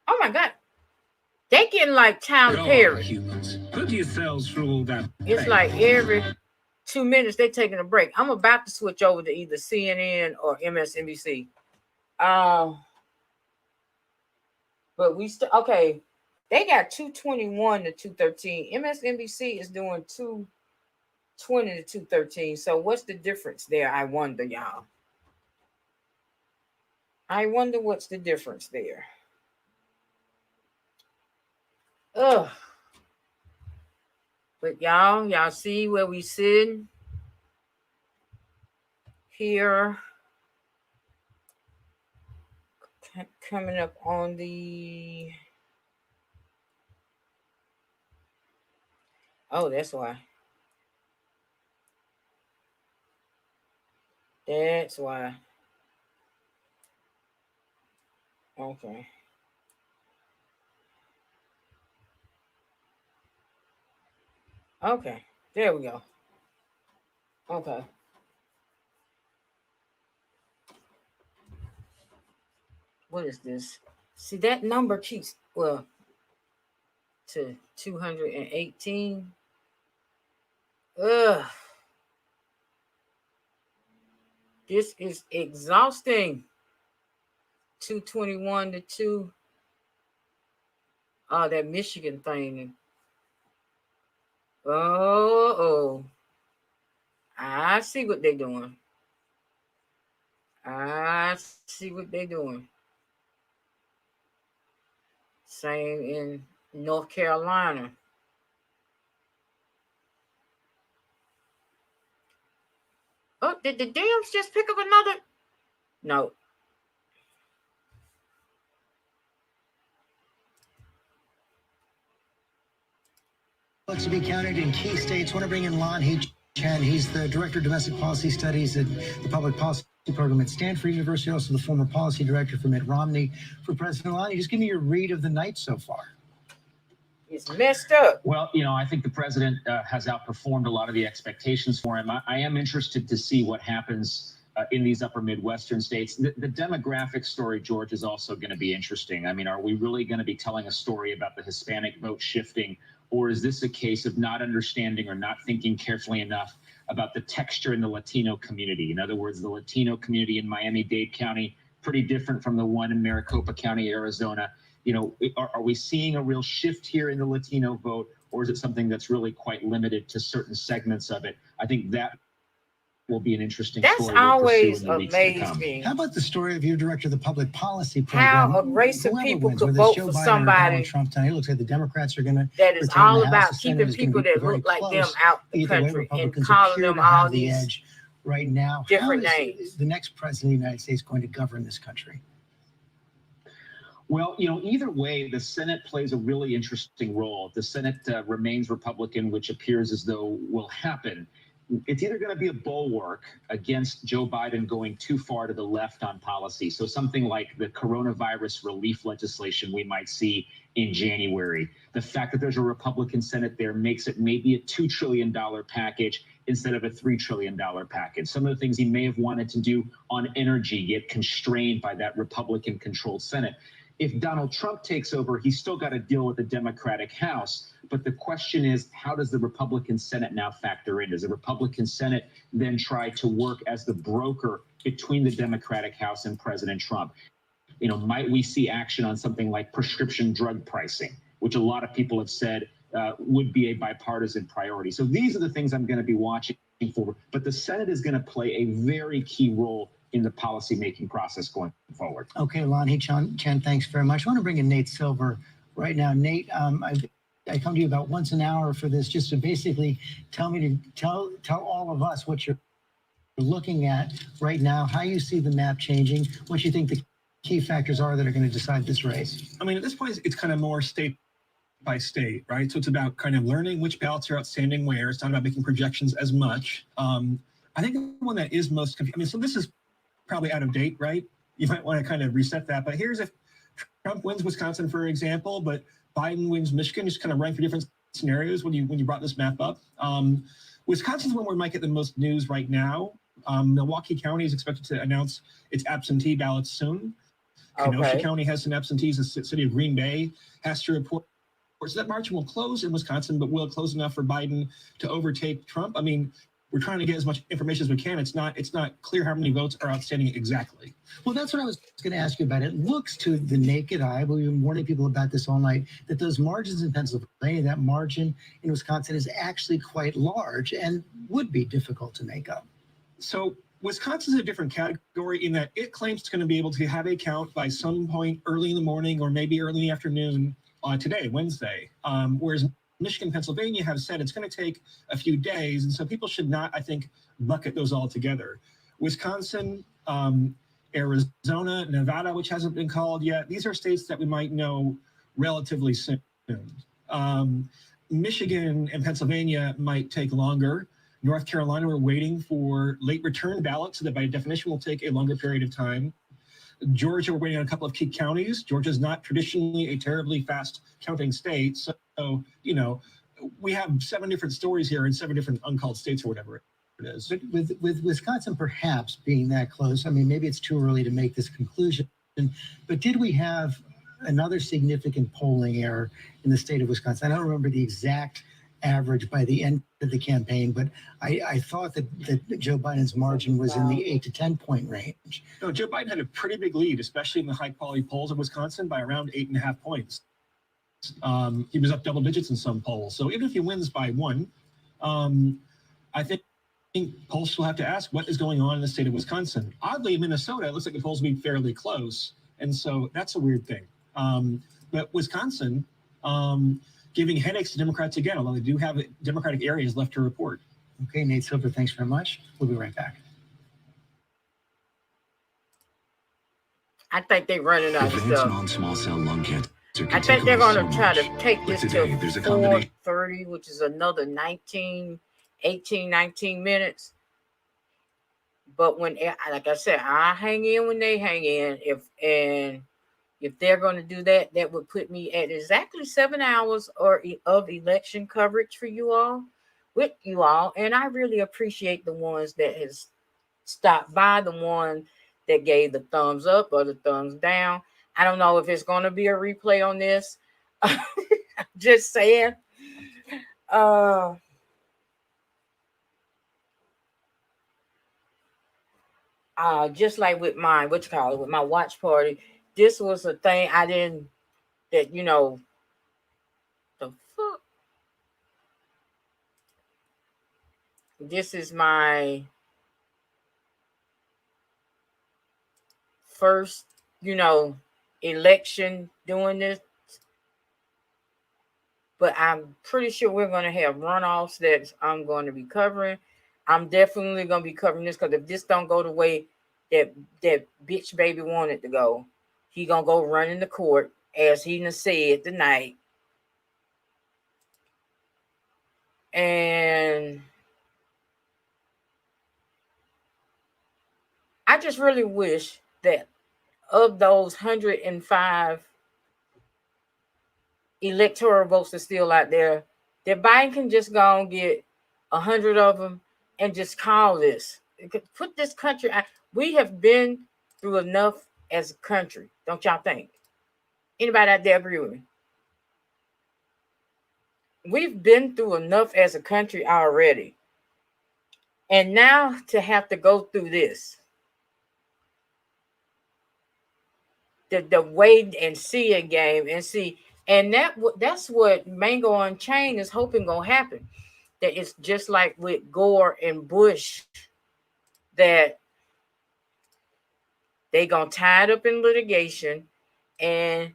Oh, my God. They getting like Tyler Perry. Humans, put yourselves through all that. It's like every 2 minutes they're taking a break. I'm about to switch over to either CNN or MSNBC. But we still okay. They got 221 to 213. MSNBC is doing 220 to 213. So what's the difference there? I wonder, y'all. I wonder what's the difference there. Ugh. But y'all see where we sitting here, coming up on the, oh, that's why. That's why. Okay. Okay, there we go. Okay. What is this? See, that number keeps, well, to 218. Ugh. This is exhausting. 221 to 2. Oh, that Michigan thing. Oh, I see what they're doing. I see what they're doing. Same in North Carolina. Oh, did the Dems just pick up another? No. Looks to be counted in key states. Want to bring in Lon He-Chan. He's the Director of Domestic Policy Studies at the Public Policy Program at Stanford University, also the former policy director for Mitt Romney. For President Lon, just give me your read of the night so far. It's messed up. Well, I think the president has outperformed a lot of the expectations for him. I am interested to see what happens in these upper Midwestern states. The demographic story, George, is also going to be interesting. I mean, are we really going to be telling a story about the Hispanic vote shifting, or is this a case of not understanding or not thinking carefully enough about the texture in the Latino community? In other words, the Latino community in Miami-Dade County, pretty different from the one in Maricopa County, Arizona. Are we seeing a real shift here in the Latino vote, or is it something that's really quite limited to certain segments of it? I think that will be an interesting That's story. That's always amazed me. How about the story of your director of the public policy program? How a race of Whoever people wins, could whether it's vote Joe for Biden or somebody Donald Trump tonight, it looks like the Democrats are going to that is retain all the House. about The Senate keeping is gonna people be that very look like them close. out the Either way, country and Republicans calling appear them to have all the these edge right now. different How is names. the next president of the United States going to govern this country? Well, either way, the Senate plays a really interesting role. The Senate remains Republican, which appears as though will happen. It's either going to be a bulwark against Joe Biden going too far to the left on policy. So something like the coronavirus relief legislation we might see in January. The fact that there's a Republican Senate there makes it maybe a $2 trillion package instead of a $3 trillion package. Some of the things he may have wanted to do on energy get constrained by that Republican-controlled Senate. If Donald Trump takes over, he's still got to deal with the Democratic House. But the question is, how does the Republican Senate now factor in? Does the Republican Senate then try to work as the broker between the Democratic House and President Trump? Might we see action on something like prescription drug pricing, which a lot of people have said would be a bipartisan priority? So these are the things I'm going to be watching for. But the Senate is going to play a very key role in the policymaking process going forward. Okay, Lon He-Chan, thanks very much. I want to bring in Nate Silver right now. Nate, I come to you about once an hour for this, just to basically tell all of us what you're looking at right now, how you see the map changing, what you think the key factors are that are going to decide this race. I mean, at this point, it's kind of more state by state, right? So it's about kind of learning which ballots are outstanding where. It's not about making projections as much. I think the one that is most confusing, so this is probably out of date, right? You might want to kind of reset that. But here's if Trump wins Wisconsin, for example, but Biden wins Michigan, just kind of run through different scenarios when you brought this map up. Wisconsin's one where we might get the most news right now. Milwaukee County is expected to announce its absentee ballots soon. Kenosha County has some absentees. The city of Green Bay has to report. So that margin will close in Wisconsin, but will it close enough for Biden to overtake Trump? I mean, we're trying to get as much information as we can. It's not clear how many votes are outstanding exactly. Well, that's what I was going to ask you about. It looks to the naked eye, but we've been warning people about this all night, that those margins in Pennsylvania, that margin in Wisconsin is actually quite large and would be difficult to make up. So Wisconsin's a different category in that it claims it's going to be able to have a count by some point early in the morning or maybe early in the afternoon today, Wednesday, whereas Michigan, Pennsylvania have said it's going to take a few days. And so people should not, I think, bucket those all together. Wisconsin, Arizona, Nevada, which hasn't been called yet. These are states that we might know relatively soon. Michigan and Pennsylvania might take longer. North Carolina, we're waiting for late return ballots, so that by definition will take a longer period of time. Georgia, we're waiting on a couple of key counties. Georgia's not traditionally a terribly fast counting state. So, we have 7 different stories here in 7 different uncalled states or whatever it is. But with Wisconsin perhaps being that close, I mean, maybe it's too early to make this conclusion, but did we have another significant polling error in the state of Wisconsin? I don't remember the exact average by the end of the campaign, but I thought that Joe Biden's margin was in the 8 to 10 point range. No, Joe Biden had a pretty big lead, especially in the high quality polls of Wisconsin, by around 8.5 points. He was up double digits in some polls. So even if he wins by 1, I think polls will have to ask what is going on in the state of Wisconsin. Oddly, in Minnesota, it looks like the polls will be fairly close. And so that's a weird thing. But Wisconsin, giving headaches to Democrats again, although they do have Democratic areas left to report. Okay, Nate Silver, thanks very much. We'll be right back. I think they're running out of Advanced stuff. non-small cell lung cancer can I think take they're away going to so try much. to take But this today, to there's a combination. 4:30, which is another 19 minutes. But when, like I said, I hang in when they hang in. If they're going to do that, that would put me at exactly 7 hours of election coverage for you all, with you all. And I really appreciate the ones that has stopped by, the one that gave the thumbs up or the thumbs down. I don't know if it's going to be a replay on this. Just saying. Just like with my, with my watch party, this was a thing the fuck. This is my first, election doing this. But I'm pretty sure we're going to have runoffs that I'm going to be covering. I'm definitely going to be covering this because if this don't go the way that bitch baby wanted to go, he going to go run in the court, as he done said tonight. And I just really wish that of those 105 electoral votes that's still out there, that Biden can just go and get 100 of them and just call this. Put this country out. We have been through enough as a country, don't y'all think? Anybody out there agree with me? We've been through enough as a country already. And now to have to go through this. The wait and see a game and see. And that's what Mango Unchained is hoping gonna happen. That it's just like with Gore and Bush, that they gonna tie it up in litigation, and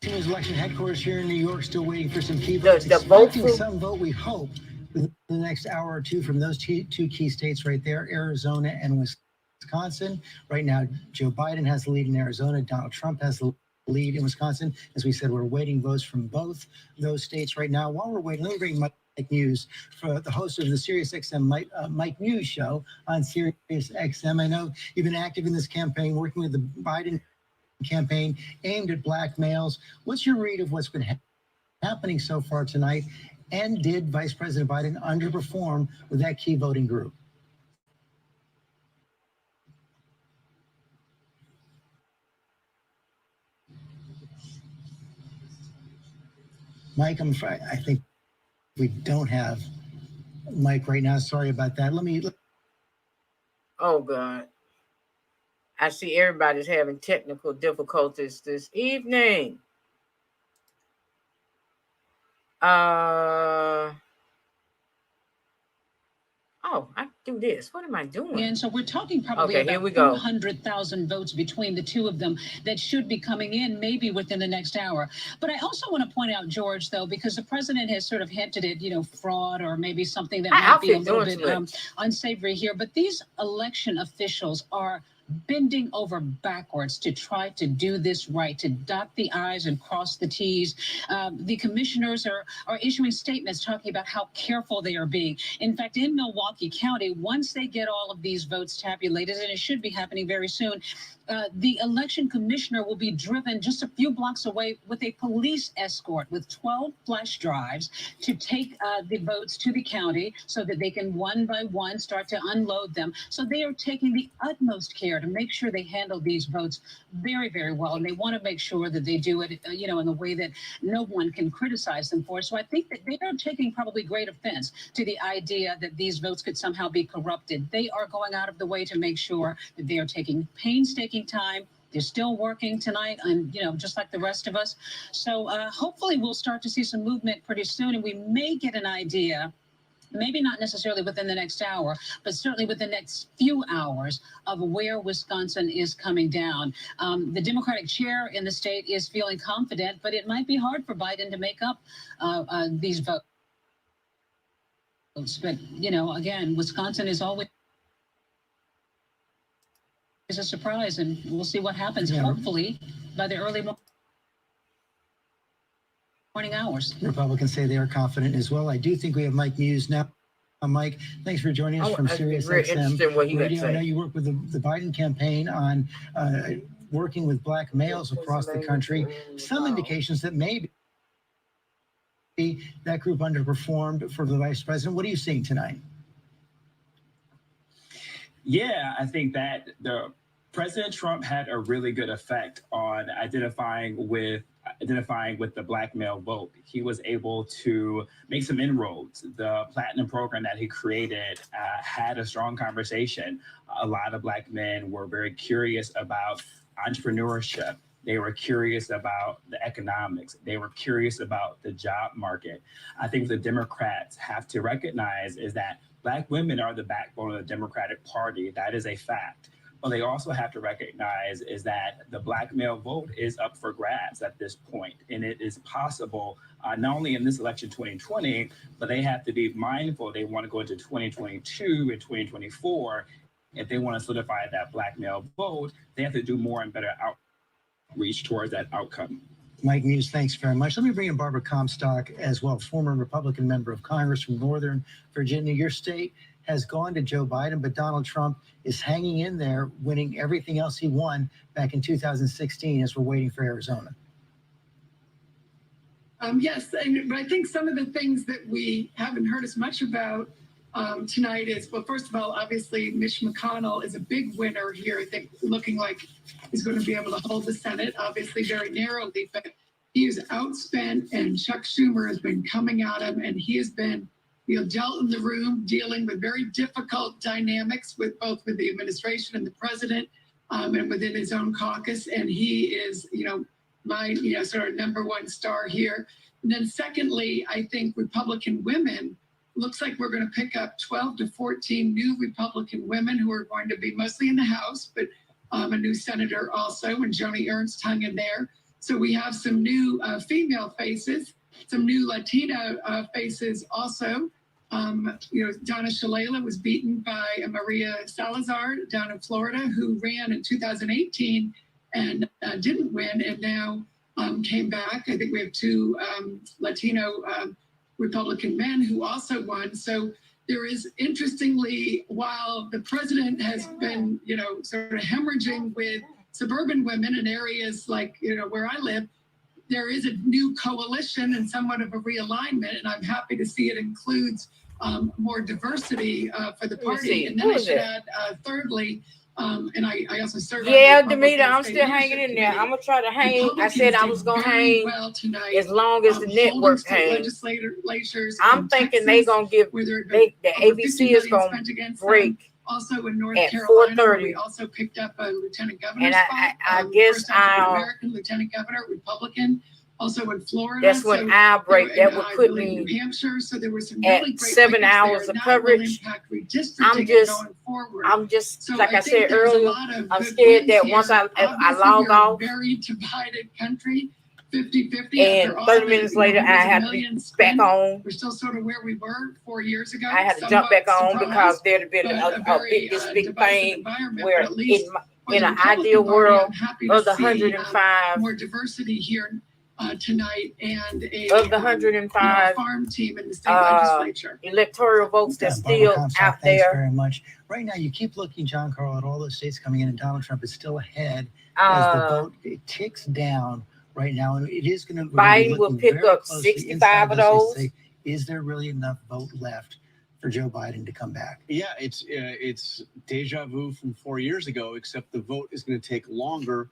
Election headquarters here in New York still waiting for some key votes. The vote Expecting some vote, we hope, within the next hour or two from those two key states right there, Arizona and Wisconsin. Right now, Joe Biden has the lead in Arizona. Donald Trump has the lead in Wisconsin. As we said, we're waiting votes from both those states right now. While we're waiting, let me bring Mike News, for the host of the SiriusXM Mike News show on SiriusXM. I know you've been active in this campaign, working with the Biden campaign aimed at black males. What's your read of what's been happening so far tonight? And did Vice President Biden underperform with that key voting group? Mike, I think we don't have Mike right now. Sorry about that. oh God. I see everybody's having technical difficulties this evening. I do this. What am I doing? And so we're talking probably here about we go. 400,000 votes between the two of them that should be coming in maybe within the next hour. But I also want to point out, George, though, because the president has sort of hinted at, fraud or maybe something that might be a little bit unsavory here. But these election officials are bending over backwards to try to do this right, to dot the I's and cross the T's. The commissioners are issuing statements talking about how careful they are being. In fact, in Milwaukee County, once they get all of these votes tabulated, and it should be happening very soon, the election commissioner will be driven just a few blocks away with a police escort with 12 flash drives to take the votes to the county so that they can one by one start to unload them. So they are taking the utmost care to make sure they handle these votes very, very well. And they want to make sure that they do it, in the way that no one can criticize them for. So I think that they are taking probably great offense to the idea that these votes could somehow be corrupted. They are going out of the way to make sure that they are taking painstaking time. They're still working tonight, and just like the rest of us. So hopefully we'll start to see some movement pretty soon, and we may get an idea maybe not necessarily within the next hour, but certainly within the next few hours of where Wisconsin is coming down. The Democratic chair in the state is feeling confident, but it might be hard for Biden to make up these votes. But, you know, again, Wisconsin is always a surprise, and we'll see what happens, hopefully, by the early morning hours. Republicans say they are confident as well. I do think we have Mike Muse now. Mike, thanks for joining us from Sirius XM Radio. I know you work with the Biden campaign on working with black males across the country. Some indications that maybe that group underperformed for the vice president. What are you seeing tonight? Yeah, I think that President Trump had a really good effect on identifying with the black male vote. He was able to make some inroads. The Platinum program that he created had a strong conversation. A lot of black men were very curious about entrepreneurship. They were curious about the economics. They were curious about the job market. I think the Democrats have to recognize is that black women are the backbone of the Democratic Party. That is a fact. But they also have to recognize is that the black male vote is up for grabs at this point. And it is possible, not only in this election 2020, but they have to be mindful they want to go into 2022 and 2024. If they want to solidify that black male vote, they have to do more and better outreach towards that outcome. Mike Muse, thanks very much. Let me bring in Barbara Comstock as well, former Republican member of Congress from Northern Virginia. Your state has gone to Joe Biden, but Donald Trump is hanging in there, winning everything else he won back in 2016 as we're waiting for Arizona. Yes, but I think some of the things that we haven't heard as much about tonight is, well, first of all, obviously, Mitch McConnell is a big winner here. I think looking like he's going to be able to hold the Senate, obviously very narrowly, but he is outspent, and Chuck Schumer has been coming at him, and he has been dealt in the room, dealing with very difficult dynamics with both with the administration and the president, and within his own caucus. And he is, my, sort of number one star here. And then secondly, I think Republican women, looks like we're going to pick up 12 to 14 new Republican women who are going to be mostly in the House, but a new senator also, and Joni Ernst hung in there. So we have some new female faces, some new Latina faces also. Donna Shalala was beaten by Maria Salazar down in Florida, who ran in 2018 and didn't win, and now came back. I think we have two Latino Republican men who also won. So there is, interestingly, while the president has been, sort of hemorrhaging with suburban women in areas like, where I live, there is a new coalition and somewhat of a realignment, and I'm happy to see it includes more diversity for the party. And then I should add, thirdly, and I also serve. Yeah, Demeter, I'm still hanging in there. I'm gonna try to hang. I said I was gonna hang as long as the network hangs. I'm thinking they gonna give the ABC is gonna break. Also in North at Carolina, 4:30. we also picked up a lieutenant governor And spot. I guess first African-American lieutenant governor, Republican. Also in Florida. That's when I'll break. That would put me New Hampshire. So there was some at really great 7 winners hours there, of and that coverage. will impact redistricting going forward. So I I think said there's a earlier, lot of I'm good scared that wins once here. I Obviously, log we're off, a very divided country, 50-50. and after all 30 the, minutes later, I there's a have to be million back spent. on. We're still sort of where we were 4 years ago. I had to jump back on because there'd have been this big thing where in an ideal world of the 105 more diversity here tonight, and of the 105 farm team in the state legislature. electoral votes that's Barbara still Comstock, out thanks there. very much. Right now, you keep looking, John Carl, at all those states coming in, and Donald Trump is still ahead as the vote ticks down right now. And it is going to Biden will pick up 65 of those. Is there really enough vote left for Joe Biden to come back? Yeah, it's deja vu from 4 years ago, except the vote is going to take longer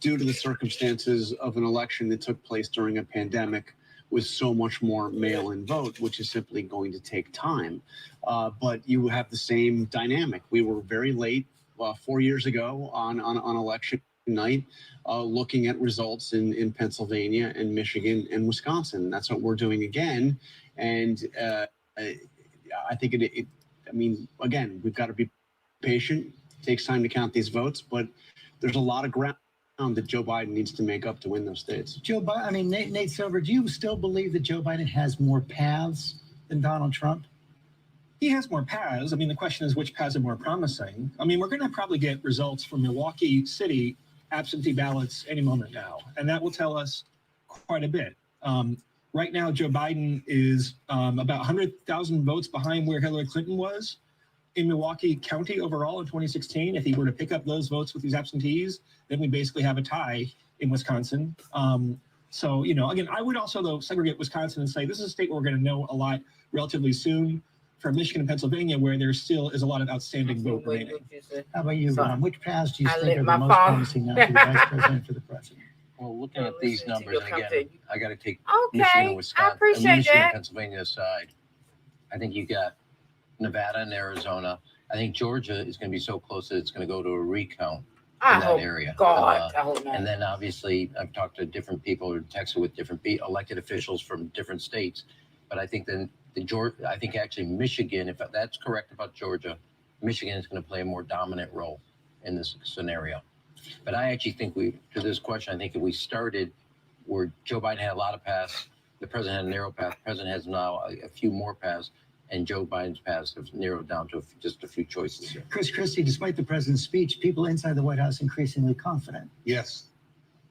due to the circumstances of an election that took place during a pandemic with so much more mail-in vote, which is simply going to take time. But you have the same dynamic. We were very late 4 years ago on election night, looking at results in Pennsylvania and Michigan and Wisconsin. That's what we're doing again. And I think I mean, again, we've got to be patient. It takes time to count these votes, but there's a lot of ground that Joe Biden needs to make up to win those states. Joe Biden, I mean, Nate Silver, do you still believe that Joe Biden has more paths than Donald Trump? He has more paths. I mean, the question is which paths are more promising. I mean, we're going to probably get results from Milwaukee City absentee ballots any moment now, and that will tell us quite a bit. Right now, Joe Biden is about 100,000 votes behind where Hillary Clinton was in Milwaukee County overall in 2016. If he were to pick up those votes with these absentees, then we basically have a tie in Wisconsin. So, you know, again, I would also, though, segregate Wisconsin and say this is a state where we're going to know a lot relatively soon. For Michigan and Pennsylvania, where there still is a lot of outstanding vote remaining. How about you, Ron? Which paths do you I think lit are my the most phone. promising now to be vice president for the president? Well, looking at these numbers, and again, I got to take Okay, Michigan and I Wisconsin, appreciate Michigan and that. Pennsylvania aside. I think you got Nevada and Arizona. I think Georgia is going to be so close that it's going to go to a recount I in that hope, area. God, I hope not. And then obviously, I've talked to different people or texted with different elected officials from different states. But I think then I think actually Michigan, if that's correct about Georgia, Michigan is going to play a more dominant role in this scenario. But I actually think to this question, I think if we started where Joe Biden had a lot of paths, the president had a narrow path, the president has now a few more paths, and Joe Biden's paths have narrowed down to just a few choices here. Chris Christie, despite the president's speech, people inside the White House increasingly confident. Yes.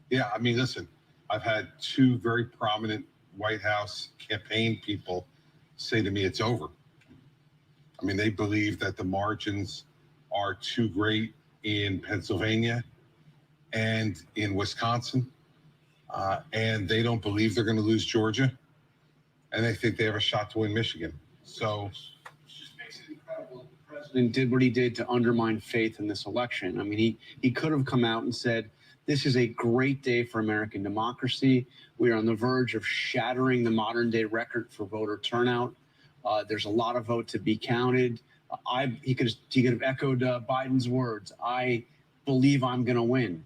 Yeah, I mean, listen, I've had two very prominent White House campaign people say to me it's over. I mean, they believe that the margins are too great in Pennsylvania and in Wisconsin, and they don't believe they're going to lose Georgia, and they think they have a shot to win Michigan. So It just makes it incredible the president did what he did to undermine faith in this election. I mean, he could have come out and said, this is a great day for American democracy. We are on the verge of shattering the modern day record for voter turnout. There's a lot of vote to be counted. He could have echoed Biden's words. I believe I'm going to win.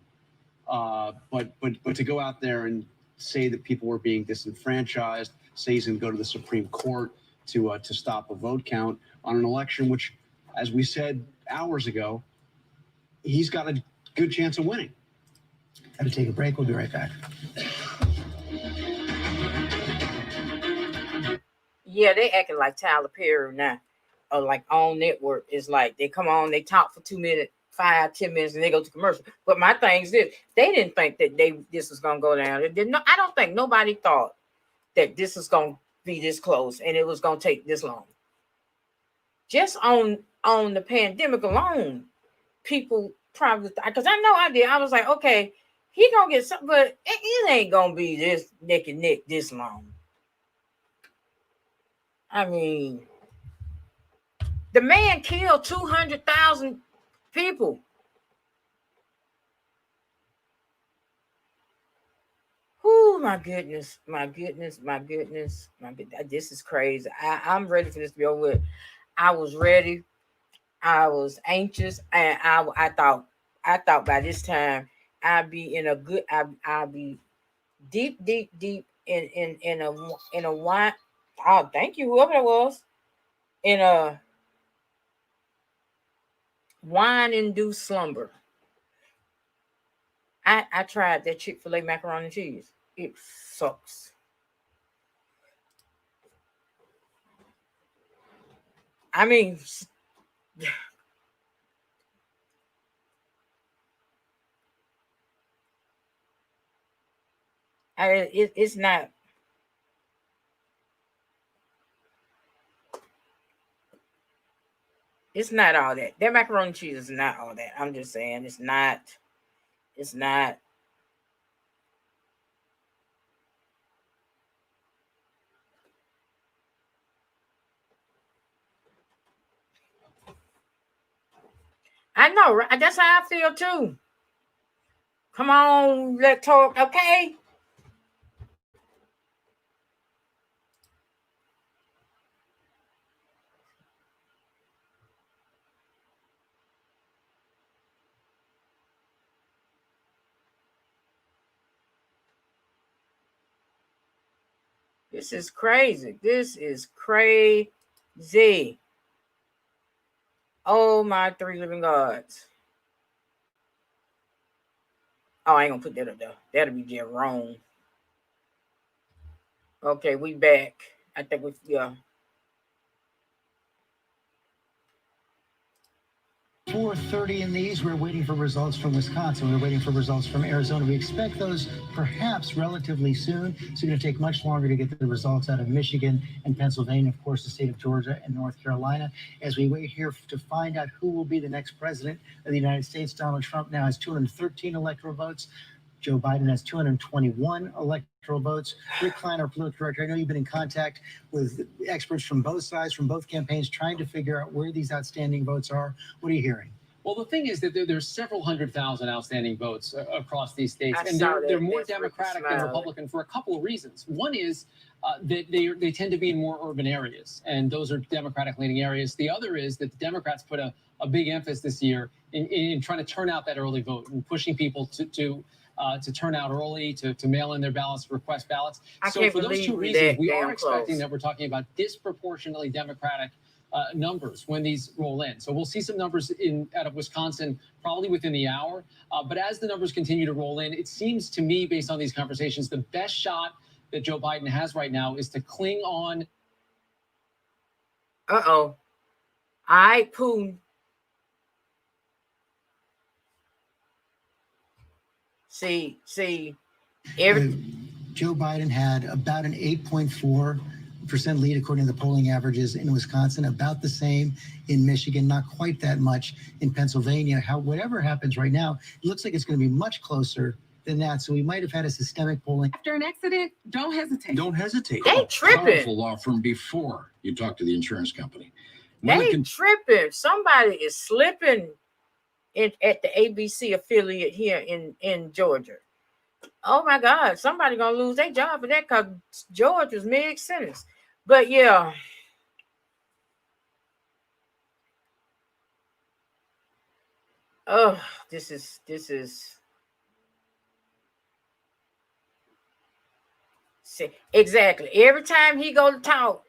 But to go out there and say that people were being disenfranchised, say he's going to go to the Supreme Court to stop a vote count on an election, which, as we said hours ago, he's got a good chance of winning. Got to take a break. We'll be right back. Yeah, they acting like Tyler Perry now, or like on network. It's like they come on, they talk for 2 minutes, 5-10 minutes, and they go to commercial. But my thing is this: they didn't think that this was gonna go down. It didn't. I don't think nobody thought that this was gonna be this close and it was gonna take this long. Just on the pandemic alone, people probably, because I know I did. I was like, okay, he gonna get something, but it ain't gonna be this neck and neck this long. I mean, the man killed 200,000 people. Oh my goodness, my goodness, my goodness, my goodness. This is crazy. I'm ready for this to be over with. I was ready. I was anxious, and I thought by this time I'd be in a good. I'd be deep in a wine. Oh, thank you, whoever it was. In a wine-induced slumber. I tried that Chick-fil-A macaroni and cheese. It sucks. I mean, it's not. It's not all that. That macaroni and cheese is not all that. I'm just saying it's not. It's not. I know, right? That's how I feel too. Come on, let's talk, okay? This is crazy. This is crazy. Z. Oh, my three living gods. Oh, I ain't gonna put that up there. That'll be just wrong. Okay, we back. I think we, yeah. 4:30 in these. We're waiting for results from Wisconsin. We're waiting for results from Arizona. We expect those perhaps relatively soon. It's going to take much longer to get the results out of Michigan and Pennsylvania, of course, the state of Georgia and North Carolina. As we wait here to find out who will be the next president of the United States, Donald Trump now has 213 electoral votes. Joe Biden has 221 electoral votes. Rick Klein, our political director, I know you've been in contact with experts from both sides, from both campaigns, trying to figure out where these outstanding votes are. What are you hearing? Well, the thing is that there's several 100,000 outstanding votes across these states, I and saw they're that. more That's Democratic Ricky than Smiley. Republican for a couple of reasons. One is that they tend to be in more urban areas, and those are Democratic-leaning areas. The other is that the Democrats put a big emphasis this year in trying to turn out that early vote and pushing people to turn out early, to mail in their ballots, request ballots. I So can't for those believe two we reasons, that we damn are expecting close. that we're talking about disproportionately Democratic numbers when these roll in. So we'll see some numbers out of Wisconsin probably within the hour. But as the numbers continue to roll in, it seems to me, based on these conversations, the best shot that Joe Biden has right now is to cling on. Uh-oh. I Putin. See, Joe Biden had about an 8.4% lead according to the polling averages in Wisconsin, about the same in Michigan, not quite that much in Pennsylvania. Whatever happens right now, it looks like it's going to be much closer than that. So we might have had a systemic polling. After an accident, don't hesitate. Don't hesitate. They tripping. Powerful law firm before you talk to the insurance company. One that They can tripping. Somebody is slipping at the ABC affiliate here in Georgia. Oh my God, somebody gonna lose their job for that because George was mid-sentence. But yeah. Oh, this is see, exactly. Every time he go to talk,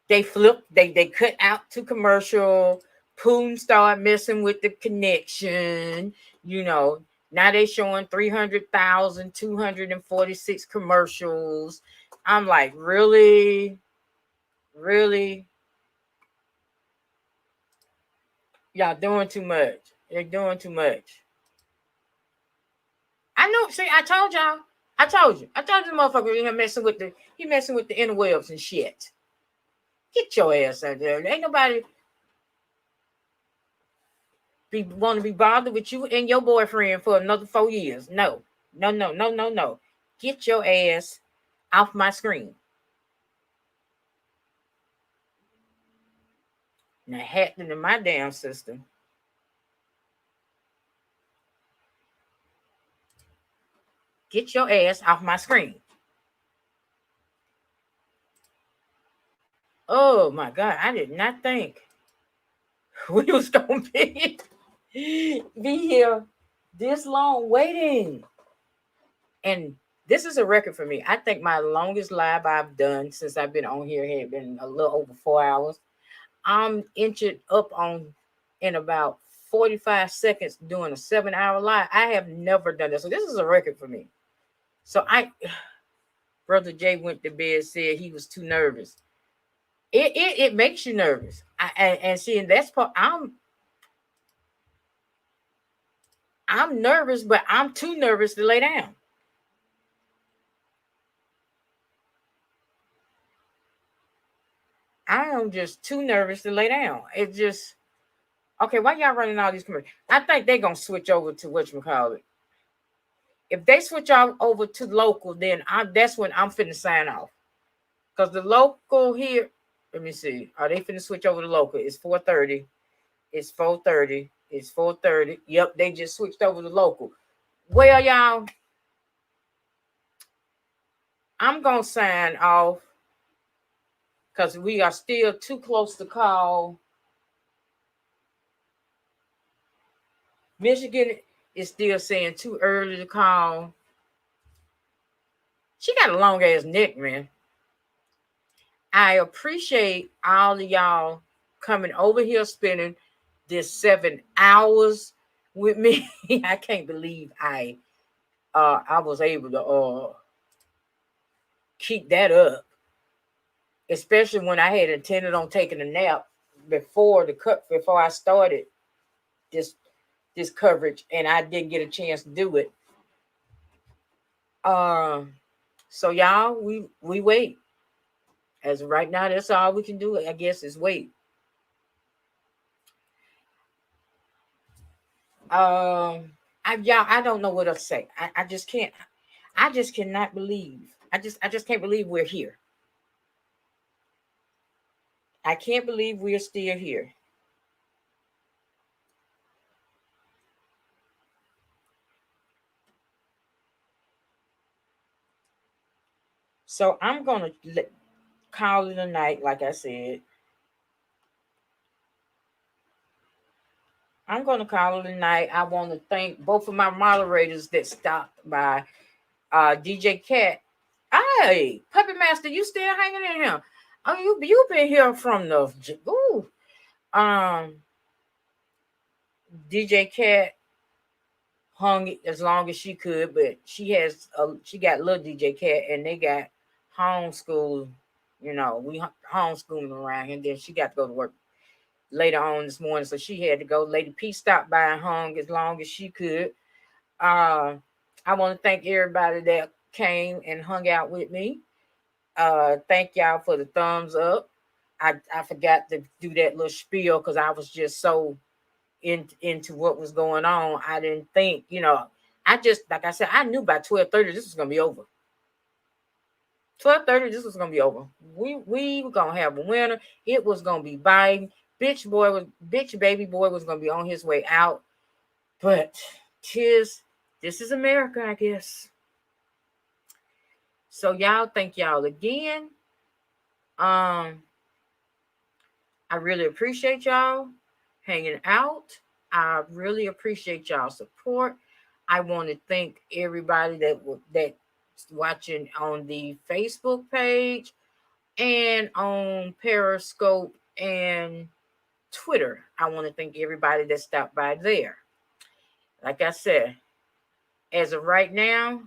they flip, they cut out to commercial. Putin started messing with the connection, you know. Now they showing 300,246 commercials. I'm like, really? Really? Y'all doing too much. They're doing too much. I know. See, I told y'all. I told you the motherfucker he messing with the interwebs and shit. Get your ass out there. Ain't nobody want to be bothered with you and your boyfriend for another 4 years. No. Get your ass off my screen. Now hacked into my damn system. Get your ass off my screen. Oh my God, I did not think we was gonna be here this long waiting. And this is a record for me. I think my longest live I've done since I've been on here had been a little over 4 hours. I'm inching up on in about 45 seconds doing a 7-hour live. I have never done this. So this is a record for me. So Brother Jay went to bed, said he was too nervous. It makes you nervous. And see, and that's part. I'm nervous, but I'm too nervous to lay down. I am just too nervous to lay down. It just okay. Why y'all running all these commercials? I think they're gonna switch over to whatchamacallit. If they switch over to local, then that's when I'm finna sign off. Because the local here, let me see. Are they finna switch over to local? It's 4:30. It's 4:30. It's 4:30. Yep, they just switched over to local. Well, y'all, I'm gonna sign off because we are still too close to call. Michigan is still saying too early to call. She got a long ass neck, man. I appreciate all of y'all coming over here, spending this 7 hours with me. I can't believe I was able to keep that up, especially when I had intended on taking a nap before I started this coverage, and I didn't get a chance to do it. So y'all, we wait. As of right now, that's all we can do, I guess, is wait. I don't know what else to say. I just can't. I just cannot believe. I just can't believe we're here. I can't believe we're still here. So I'm gonna call it a night, like I said. I'm going to call it a night. I want to thank both of my moderators that stopped by. DJ Cat. Hey, Puppet Master, you still hanging in here? Oh, you've been here from the DJ Cat hung as long as she could, but she got little DJ Cat, and they got homeschool. You know, we homeschooling around here. And then she got to go to work later on this morning, so she had to go. Lady P stopped by and hung as long as she could. I want to thank everybody that came and hung out with me. Thank y'all for the thumbs up. I forgot to do that little spiel because I was just so into what was going on. I didn't think, I just, like I said, I knew by 12:30 this was gonna be over. 12:30 this was gonna be over. We were gonna have a winner. It was gonna be Biden. Bitch baby boy was gonna be on his way out. But this is America, I guess. So y'all, thank y'all again. I really appreciate y'all hanging out. I really appreciate y'all support. I want to thank everybody that's watching on the Facebook page and on Periscope and Twitter. I want to thank everybody that stopped by there. Like I said, as of right now,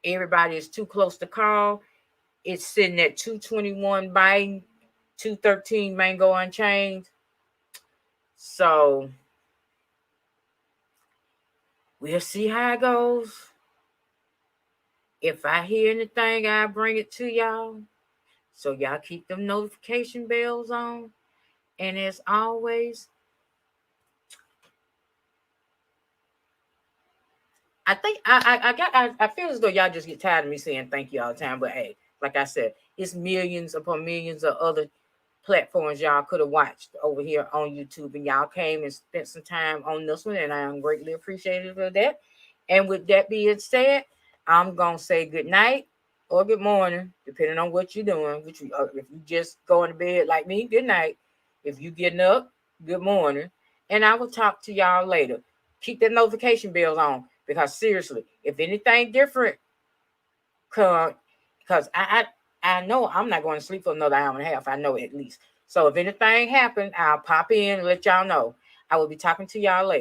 everybody is too close to call. It's sitting at 221 Biden, 213 Mango Unchained. So we'll see how it goes. If I hear anything, I'll bring it to y'all. So y'all keep them notification bells on. And as always, I think I feel as though y'all just get tired of me saying thank you all the time. But hey, like I said, it's millions upon millions of other platforms y'all could have watched over here on YouTube, and y'all came and spent some time on this one, and I am greatly appreciative of that. And with that being said, I'm gonna say good night or good morning, depending on what you're doing. If you just going to bed like me, good night. If you getting up, good morning. And I will talk to y'all later. Keep that notification bells on, because seriously, if anything different come, because I know I'm not going to sleep for another hour and a half. I know at least. So if anything happens, I'll pop in and let y'all know. I will be talking to y'all later.